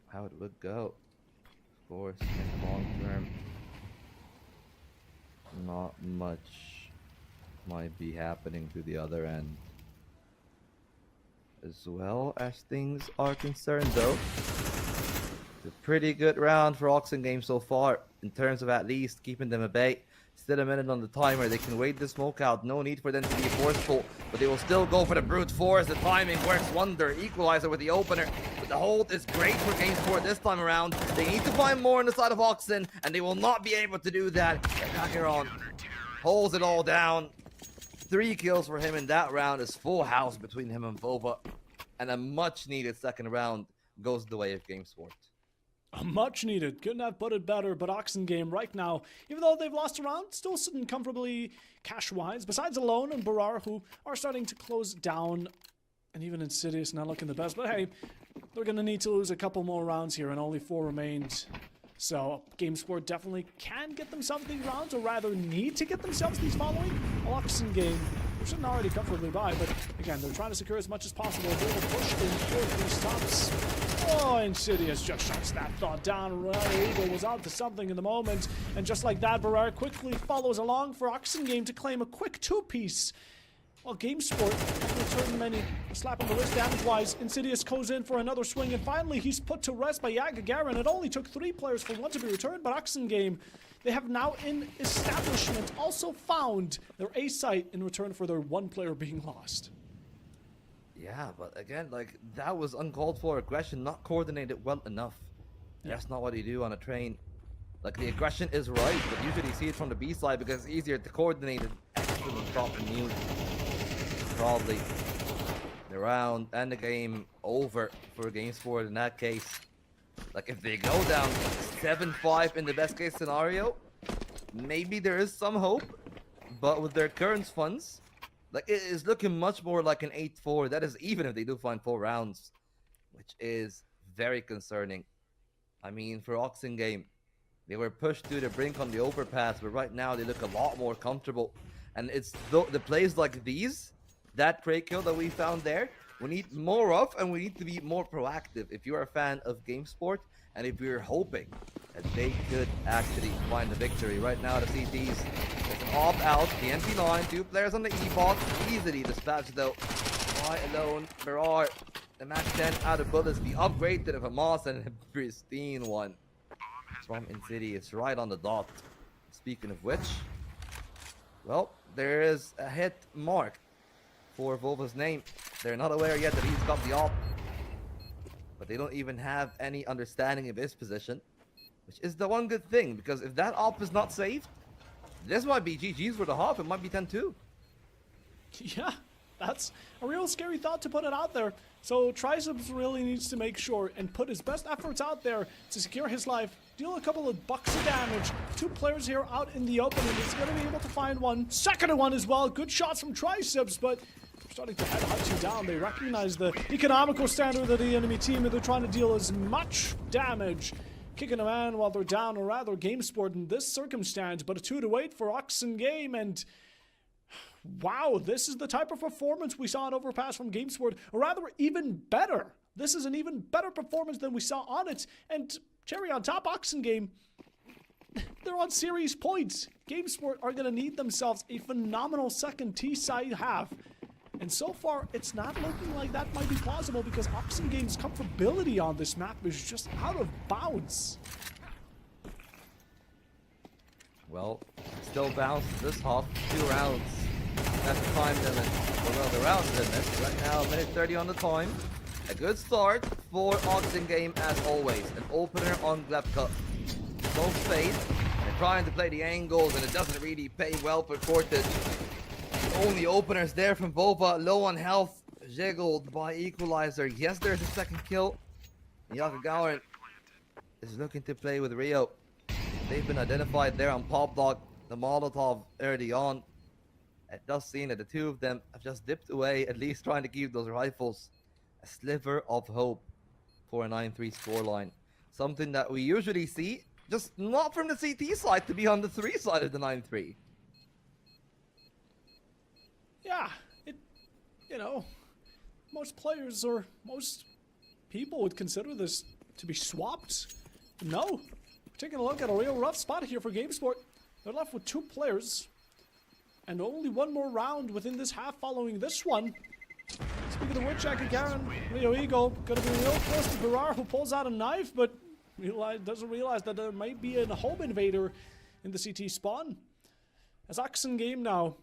how it would go. Of course, in the long term, not much might be happening to the other end. As well as things are concerned though, it's a pretty good round for Oxen Game so far, in terms of at least keeping them at bay. Still a minute on the timer, they can wait the smoke out, no need for them to be forceful, but they will still go for the brute force. The timing works wonder. Equalizer with the opener, but the hold is great for GameSport this time around. They need to find more on the side of Oxen, and they will not be able to do that. Acheron holds it all down. 3 kills for him in that round is full house between him and Vova, and a much needed second round goes the way of GameSport. Much needed. Couldn't have put it better, but Oxen Game right now, even though they've lost a round, still sitting comfortably cash-wise, besides Alone and Barar, who are starting to close down, and even Insidious not looking the best. But hey, they're going to need to lose a couple more rounds here, and only 4 remained. So GameSport definitely can get themselves these rounds, or rather need to get themselves these following. Oxen Game They're sitting already comfortably by, but again, they're trying to secure as much as possible. They're going to push in for these tops. Oh, Insidious just shuts that thought down. Eagle was out to something in the moment, and just like that, Barrera quickly follows along for Oxengame to claim a quick two-piece. While GameSport hasn't returned many. A slap on the wrist damage-wise, Insidious goes in for another swing, and finally he's put to rest by Yagagarin. It only took 3 players for 1 to be returned, but Oxengame, they have now in establishment also found their A site in return for their 1 player being lost. Yeah, but again, like, that was uncalled for aggression, not coordinated well enough. That's not what you do on a train. Like, the aggression is right, but usually you see it from the B side because it's easier to coordinate it. Excellent drop and mute. Probably the round and the game over for GameSport in that case. Like, if they go down 7-5 in the best case scenario, maybe there is some hope, but with their current funds, like, it is looking much more like an 8-4. That is even if they do find 4 rounds, which is very concerning. I mean, for Oxengame, they were pushed to the brink on the overpass, but right now they look a lot more comfortable. And it's the plays like these, that crate kill that we found there, we need more of, and we need to be more proactive. If you're a fan of GameSport, and if you're hoping that they could actually find the victory. Right now, the CTs, there's an opt-out, the MP9, 2 players on the E-bot, easily dispatched though. Why alone? There are the match 10 out of bullets, the upgrade to the FAMAS, and a pristine one from Insidious right on the dot. Speaking of which, well, there is a hit mark for Volva's name. They're not aware yet that he's got the op, but they don't even have any understanding of his position, which is the one good thing, because if that op is not saved, this might be GG's for the half. It might be 10-2. Yeah, that's a real scary thought to put it out there. So Triceps really needs to make sure and put his best efforts out there to secure his life, deal a couple of bucks of damage. 2 players here out in the open, and he's going to be able to find one. Second one as well. Good shots from Triceps, but starting to headhunt you down. They recognize the economical standard of the enemy team, and they're trying to deal as much damage. Kicking a man while they're down, or rather GameSport in this circumstance, but a 2-8 for Oxengame, and wow, this is the type of performance we saw in Overpass from GameSport, or rather even better. This is an even better performance than we saw on it, and cherry on top, Oxengame, they're on series points. GameSport are going to need themselves a phenomenal second T-side half. And so far, it's not looking like that might be plausible because Oxengame's comfortability on this map is just out of bounds. Well, still bounced this half, 2 rounds. That's the time limit. Well, the round limit. Right now, minute 30 on the time. A good start for Oxengame as always. An opener on Glebka. No fade. They're trying to play the angles, and it doesn't really pay well for Cortage. Only openers there from Bova, low on health, jiggled by Equalizer. Yes, there's a second kill. Yakagawa is looking to play with Rio. They've been identified there on Pop Dog, the Molotov early on. It does seem that the 2 of them have just dipped away, at least trying to keep those rifles. A sliver of hope for a 9-3 scoreline. Something that we usually see, just not from the CT side, to be on the 3 side of the 9-3. Yeah, you know, most players or most people would consider this to be swapped. No, we're taking a look at a real rough spot here for GameSport. They're left with 2 players and only 1 more round within this half following this one. Speaking of which, Garen, Leo Eagle, gonna be real close to Barar, who pulls out a knife, but doesn't realize that there might be a home invader in the CT spawn. As Oxengame now,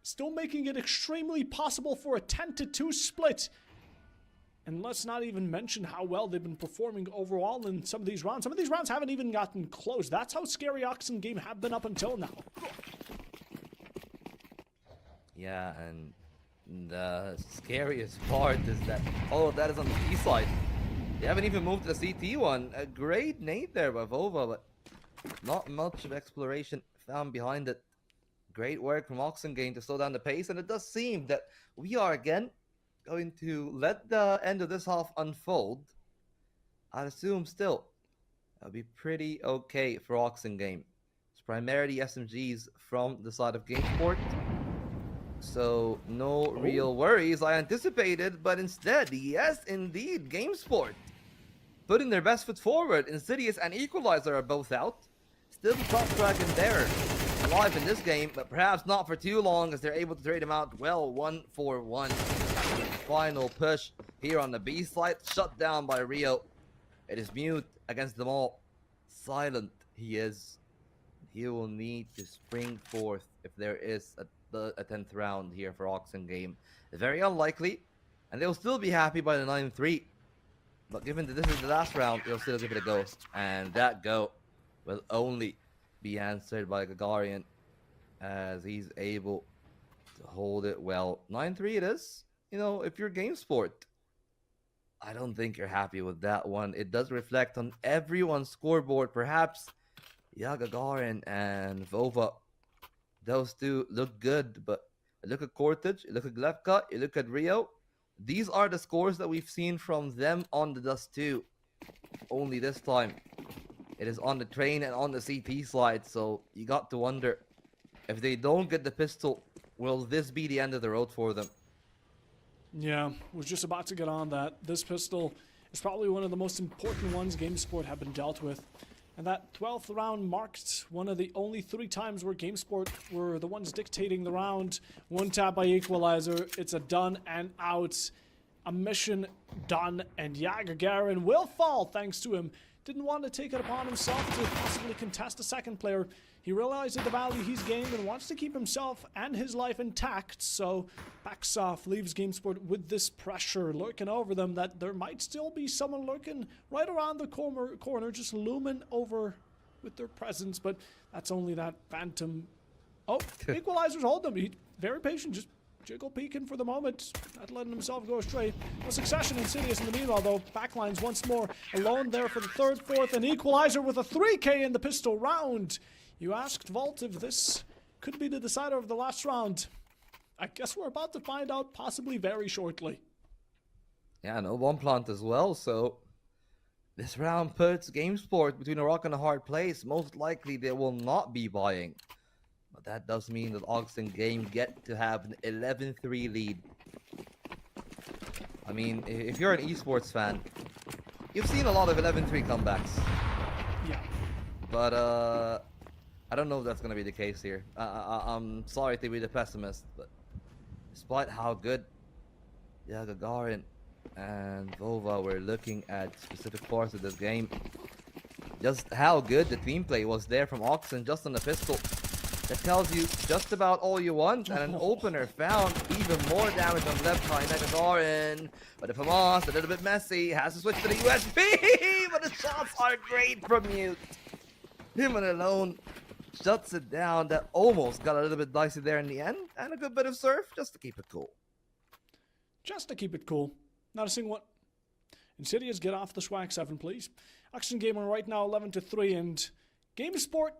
still making it extremely possible for a 10-2 split. And let's not even mention how well they've been performing overall in some of these rounds. Some of these rounds haven't even gotten close. That's how scary Oxengame have been up until now. Yeah, and the scariest part is that all of that is on the B side. They haven't even moved to the CT one. A great nade there by Vova, but not much of exploration found behind it. Great work from Oxengame to slow down the pace, and it does seem that we are again going to let the end of this half unfold. I'd assume still that'll be pretty okay for Oxengame. It's primarily SMGs from the side of GameSport. So no real worries I anticipated, but instead, yes, indeed, GameSport putting their best foot forward. Insidious and Equalizer are both out. Still the top dragon there, alive in this game, but perhaps not for too long as they're able to trade him out well, 1-for-1. Final push here on the B side, shut down by Rio. It is mute against them all. Silent he is. He will need to spring forth if there is a 10th round here for Oxen game. Very unlikely, and they'll still be happy by the 9-3. But given that this is the last round, they'll still give it a go. And that go will only be answered by Gagarian as he's able to hold it well. 9-3 it is. You know, if you're GameSport, I don't think you're happy with that one. It does reflect on everyone's scoreboard. Perhaps, yeah, Gagarin and Vova, those two look good, but look at Cortage, you look at Glevka, you look at Rio. These are the scores that we've seen from them on the Dust 2. Only this time, it is on the train and on the CT slide, so you got to wonder, if they don't get the pistol, will this be the end of the road for them? Yeah, was just about to get on that. This pistol is probably one of the most important ones GameSport have been dealt with. And that 12th round marked one of the only 3 times where GameSport were the ones dictating the round. One tap by Equalizer, it's a done and out. A mission done, and Gagarin will fall thanks to him. Didn't want to take it upon himself to possibly contest a second player. He realizes the value he's gained and wants to keep himself and his life intact, so backs off, leaves GameSport with this pressure lurking over them that there might still be someone lurking right around the corner, just looming over with their presence, but that's only that phantom. Oh, Equalizer's holding him. He's very patient, just jiggle peeking for the moment, not letting himself go astray. No succession, Insidious in the meanwhile though. Backlines once more, alone there for the 3rd, 4th, and Equalizer with a 3K in the pistol round. You asked Vault if this could be the decider of the last round. I guess we're about to find out possibly very shortly. Yeah, no bomb plant as well, so this round puts GameSport between a rock and a hard place. Most likely they will not be buying. But that does mean that Oxen Game get to have an 11-3 lead. I mean, if you're an esports fan, you've seen a lot of 11-3 comebacks. Yeah. But, I don't know if that's going to be the case here. I'm sorry to be the pessimist, but despite how good Gagarin and Vova were looking at specific parts of this game, just how good the team play was there from Oxen just on the pistol. That tells you just about all you want, and an opener found even more damage on left side Gagarin. But if Hamas, a little bit messy, has to switch to the USB, but the shots are great from Mute. Him alone shuts it down. That almost got a little bit dicey there in the end, and a good bit of surf just to keep it cool. Just to keep it cool. Not a single one. Insidious, get off the swag 7, please. Action Gamer right now 11-3, and GameSport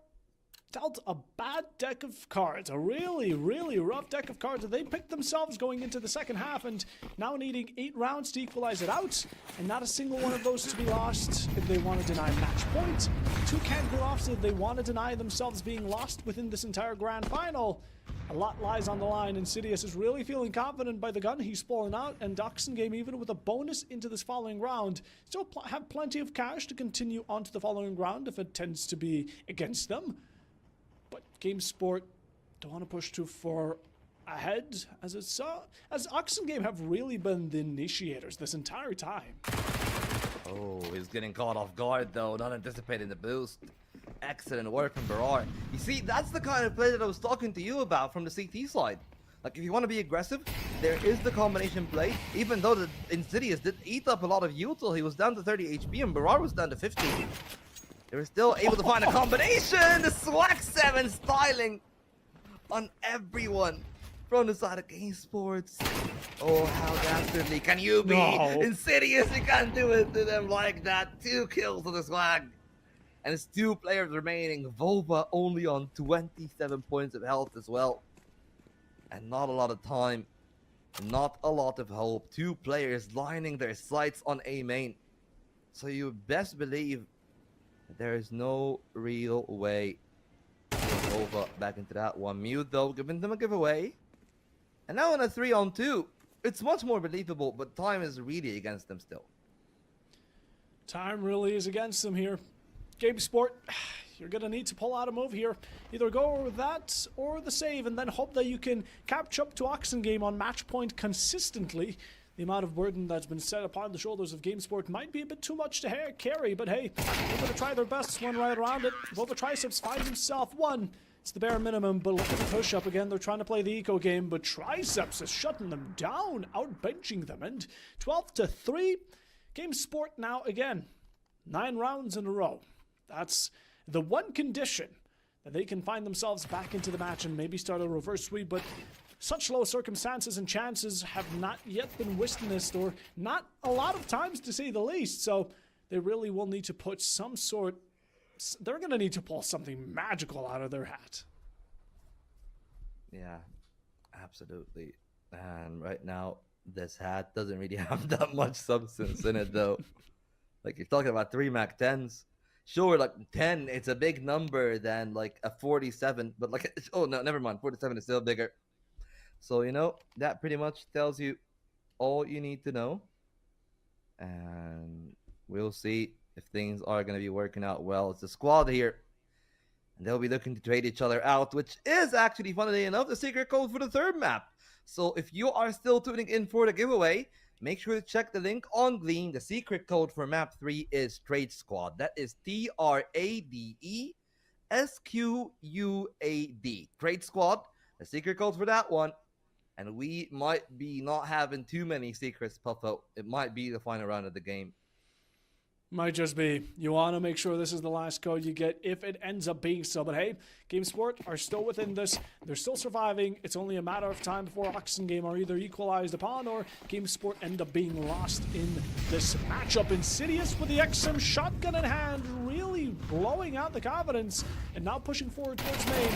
dealt a bad deck of cards, a really, really rough deck of cards that they picked themselves going into the second half, and now needing 8 rounds to equalize it out, and not a single one of those to be lost if they want to deny match point. 2 can't be lost if they want to deny themselves being lost within this entire grand final. A lot lies on the line. Insidious is really feeling confident by the gun he's pulling out, and Oxen Game, even with a bonus into this following round, still have plenty of cash to continue on to the following round if it tends to be against them. But GameSport don't want to push too far ahead, as Oxen Game have really been the initiators this entire time. Oh, he's getting caught off guard though, not anticipating the boost. Excellent work from Barar. You see, that's the kind of play that I was talking to you about from the CT slide. Like, if you want to be aggressive, there is the combination play. Even though the Insidious did eat up a lot of util, he was down to 30 HP and Barar was down to 50. They were still able to find a combination! The Swag 7 styling on everyone from the side of GameSports. Oh, how dastardly can you be? No. Insidious, you can't do it to them like that. 2 kills to the Swag. And it's 2 players remaining. Vova only on 27 points of health as well. And not a lot of time. Not a lot of hope. 2 players lining their sights on A main. So you best believe there is no real way to get Vova back into that one. Mute though, giving them a giveaway. And now in a 3-on-2, it's much more believable, but time is really against them still. Time really is against them here. GameSport, you're going to need to pull out a move here. Either go with that or the save, and then hope that you can catch up to Oxengame on match point consistently. The amount of burden that's been set upon the shoulders of GameSport might be a bit too much to carry, but hey, they're going to try their best, one right around it. Vova Triceps finds himself one. It's the bare minimum, but look at the push-up again. They're trying to play the eco game, but Triceps is shutting them down, outbenching them, and 12-3. GameSport now again, 9 rounds in a row. That's the one condition that they can find themselves back into the match and maybe start a reverse sweep, but such low circumstances and chances have not yet been witnessed, or not a lot of times to say the least, so they really will need to put some sort, they're going to need to pull something magical out of their hat. Yeah, absolutely. And right now, this hat doesn't really have that much substance in it, though. Like, you're talking about 3 Mac 10s. Sure, like 10, it's a big number than like a 47, but like, oh no, never mind. 47 is still bigger. So, you know, that pretty much tells you all you need to know. And we'll see if things are going to be working out well. It's a squad here, and they'll be looking to trade each other out, which is actually, funnily enough, the secret code for the 3rd map. So if you are still tuning in for the giveaway, make sure to check the link on Gleam. The secret code for map 3 is Trade Squad. That is TRADESQUAD. Trade Squad, the secret code for that one. And we might be not having too many secrets puff out. It might be the final round of the game. Might just be. You want to make sure this is the last code you get if it ends up being so. But hey, GameSport are still within this. They're still surviving. It's only a matter of time before Oxengame are either equalized upon or GameSport end up being lost in this matchup. Insidious with the XM shotgun in hand, really blowing out the confidence and now pushing forward towards main.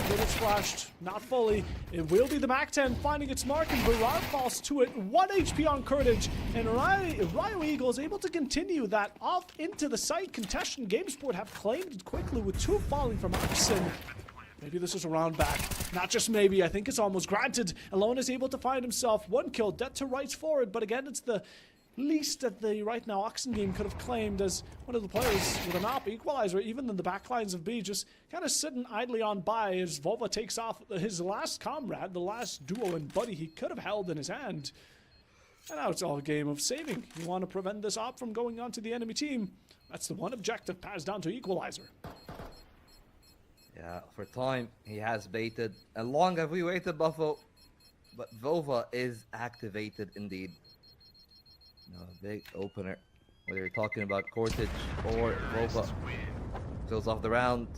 But it's flashed, not fully. It will be the MAC-10 finding its mark, and Barrar falls to it. 1 HP on Courage, and Ryo Eagle is able to continue that off into the site. Contestant GameSport have claimed it quickly with 2 falling from Oxen. Maybe this is a round back. Not just maybe, I think it's almost granted. Alone is able to find himself 1 kill, dead to rights forward, but again, it's the least that the right now Oxengame could have claimed as one of the players with an op equalizer, even in the back lines of B, just kind of sitting idly on by as Vova takes off his last comrade, the last duo and buddy he could have held in his hand. And now it's all a game of saving. You want to prevent this op from going on to the enemy team. That's the one objective, passed down to equalizer. Yeah, for time, he has baited. And long have we waited, Buffo. But Vova is activated indeed. No, big opener. Whether you're talking about Cortage or Vova. Fills off the round.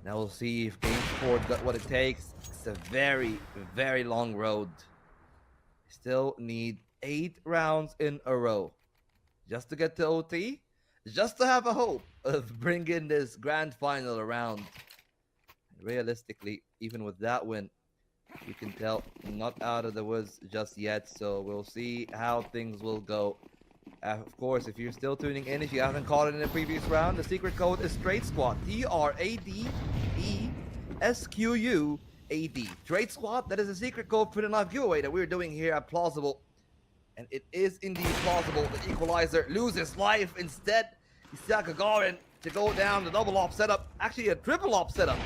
Now we'll see if GameSport got what it takes. It's a very, very long road. Still need 8 rounds in a row. Just to get to OT. Just to have a hope of bringing this grand final around. Realistically, even with that win, you can tell not out of the woods just yet, so we'll see how things will go. Of course, if you're still tuning in, if you haven't caught it in the previous round, the secret code is Trade Squad. TRADESQUAD. Trade Squad, that is a secret code for the live giveaway that we're doing here at Plausible. And it is indeed plausible that Equalizer loses life. Instead, Isaka Garen to go down the double op setup, actually a triple op setup.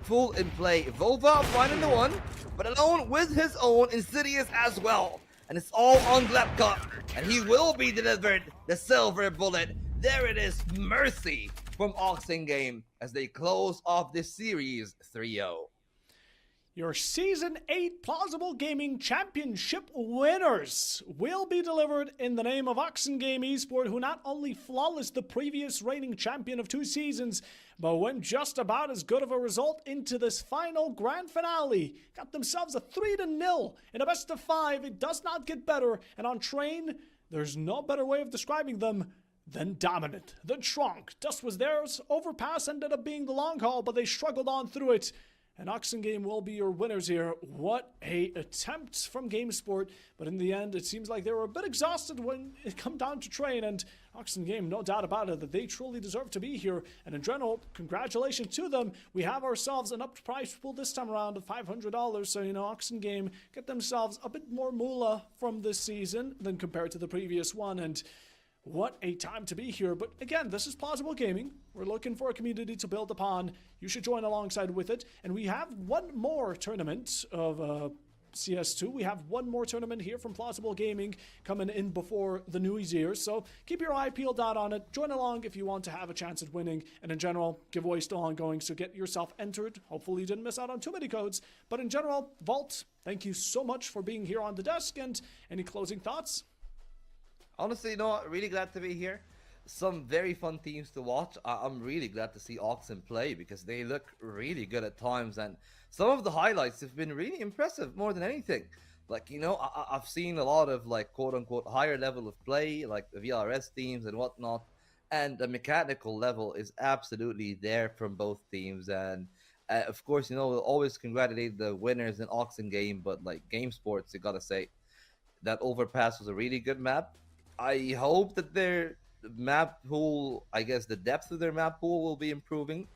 Full in play. Vova finding the one, but alone with his own Insidious as well. And it's all on Glepka, and he will be delivered the silver bullet. There it is, mercy from Oxengame as they close off this series 3-0. Your Season 8 Plausible Gaming Championship winners will be delivered in the name of Oxengame Esport, who not only flawless the previous reigning champion of 2 seasons, but went just about as good of a result into this final grand finale. Got themselves a 3-0 in a best of 5. It does not get better, and on Train, there's no better way of describing them than dominant. The trunk, dust was theirs, overpass ended up being the long haul, but they struggled on through it. and Oxen Game will be your winners here. What a attempt from GameSport, but in the end, it seems like they were a bit exhausted when it come down to train, and Oxen Game, no doubt about it, that they truly deserve to be here, and in general, congratulations to them. We have ourselves an upped prize pool this time around of $500, so, you know, Oxen Game get themselves a bit more moolah from this season than compared to the previous one, and what a time to be here. But again, this is Plausible Gaming. We're looking for a community to build upon. You should join alongside with it. And we have one more tournament of CS2. We have one more tournament here from Plausible Gaming coming in before the New Year's. So keep your eye peeled out on it. Join along if you want to have a chance at winning. And in general, giveaway still ongoing, so get yourself entered. Hopefully you didn't miss out on too many codes. But in general, Vault, thank you so much for being here on the desk. And any closing thoughts? Honestly, no, really glad to be here. Some very fun teams to watch. I'm really glad to see Oxen play because they look really good at times, and some of the highlights have been really impressive more than anything. Like, you know, I've seen a lot of, like, quote-unquote higher level of play, like the VRS teams and whatnot, and the mechanical level is absolutely there from both teams. And of course, you know, we'll always congratulate the winners in Oxen Game, but like Game Sports, you gotta say that Overpass was a really good map. I hope that their map pool, I guess the depth of their map pool will be improving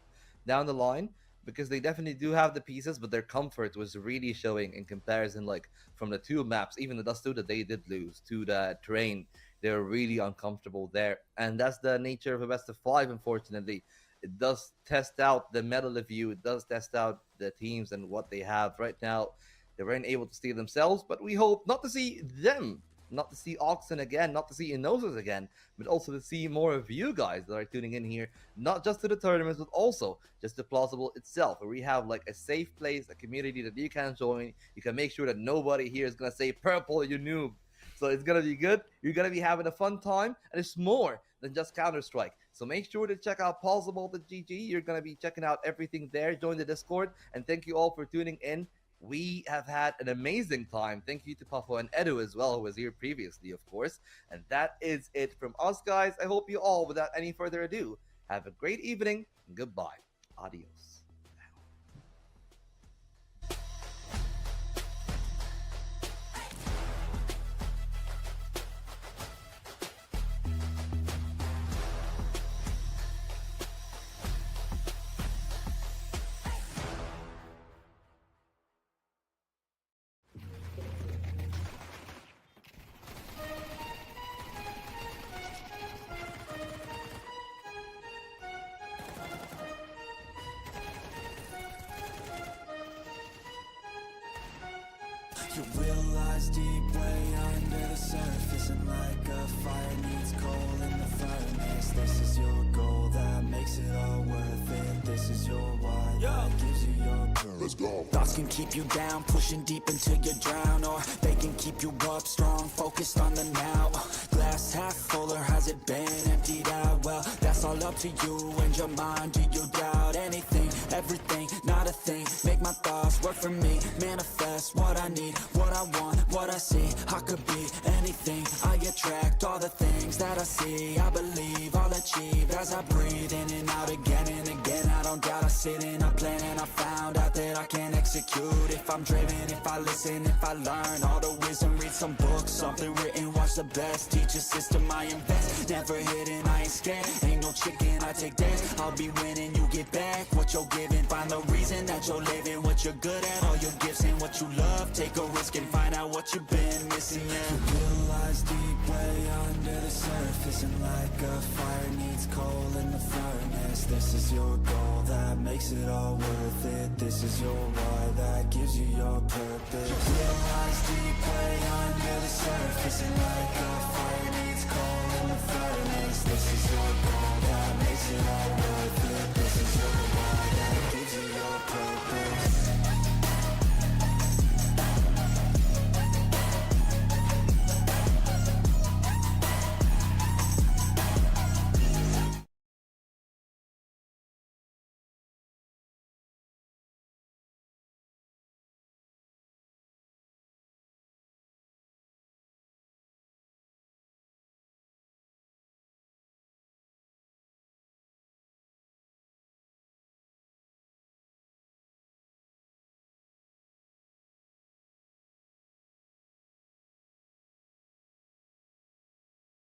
down the line, because they definitely do have the pieces, but their comfort was really showing in comparison, like from the two maps, even the Dust 2 that they did lose to the terrain, they're really uncomfortable there. And that's the nature of a best of 5, unfortunately. It does test out the metal of you, it does test out the teams and what they have right now. They weren't able to steal themselves, but we hope not to see them, not to see Oxen again, not to see Inosus again, but also to see more of you guys that are tuning in here, not just to the tournaments, but also just to Plausible itself, where we have like a safe place, a community that you can join. You can make sure that nobody here is going to say, "Purple, you noob." So it's going to be good. You're going to be having a fun time, and it's more than just Counter-Strike. So make sure to check out Plausible.gg. You're going to be checking out everything there. Join the Discord, and thank you all for tuning in. We have had an amazing time. Thank you to Puffo and Edu as well, who was here previously, of course. And that is it from us, guys. I hope you all, without any further ado, have a great evening. And goodbye. Adios. You realize deep way under the surface, and like a fire needs coal in the furnace. This is your goal that makes it all worth it. This is your why that gives you your purpose. Let's go. Thoughts can keep you down, pushing deep until you drown, or they can keep you up strong, focused on the now. Glass half full, or has it been emptied out? Well, that's all up to you and your mind. Do you doubt anything, everything, not a thing? Make my thoughts work for me, manifest what I need, what I want, what I see. I could be anything, I attract all the things that I see. I believe I'll achieve as I breathe in and out again and again. I don't doubt, I sit and I plan, and I found out that I can execute if I'm driven, if I listen, if I learn all the wisdom. Read some books, something written, watch the best, teach a system I invest. Never hidden, I ain't scared, ain't no chicken, I take dance. I'll be winning, you get back what you're giving. Find the reason that you're living, what you're good at, all your gifts and what you love. Take a risk and find out what you've been missing. You realize deep way under the surface, and like a fire needs coal in the furnace. This is your goal that makes it all worth it. This is your why that gives you your purpose. You realize deep way under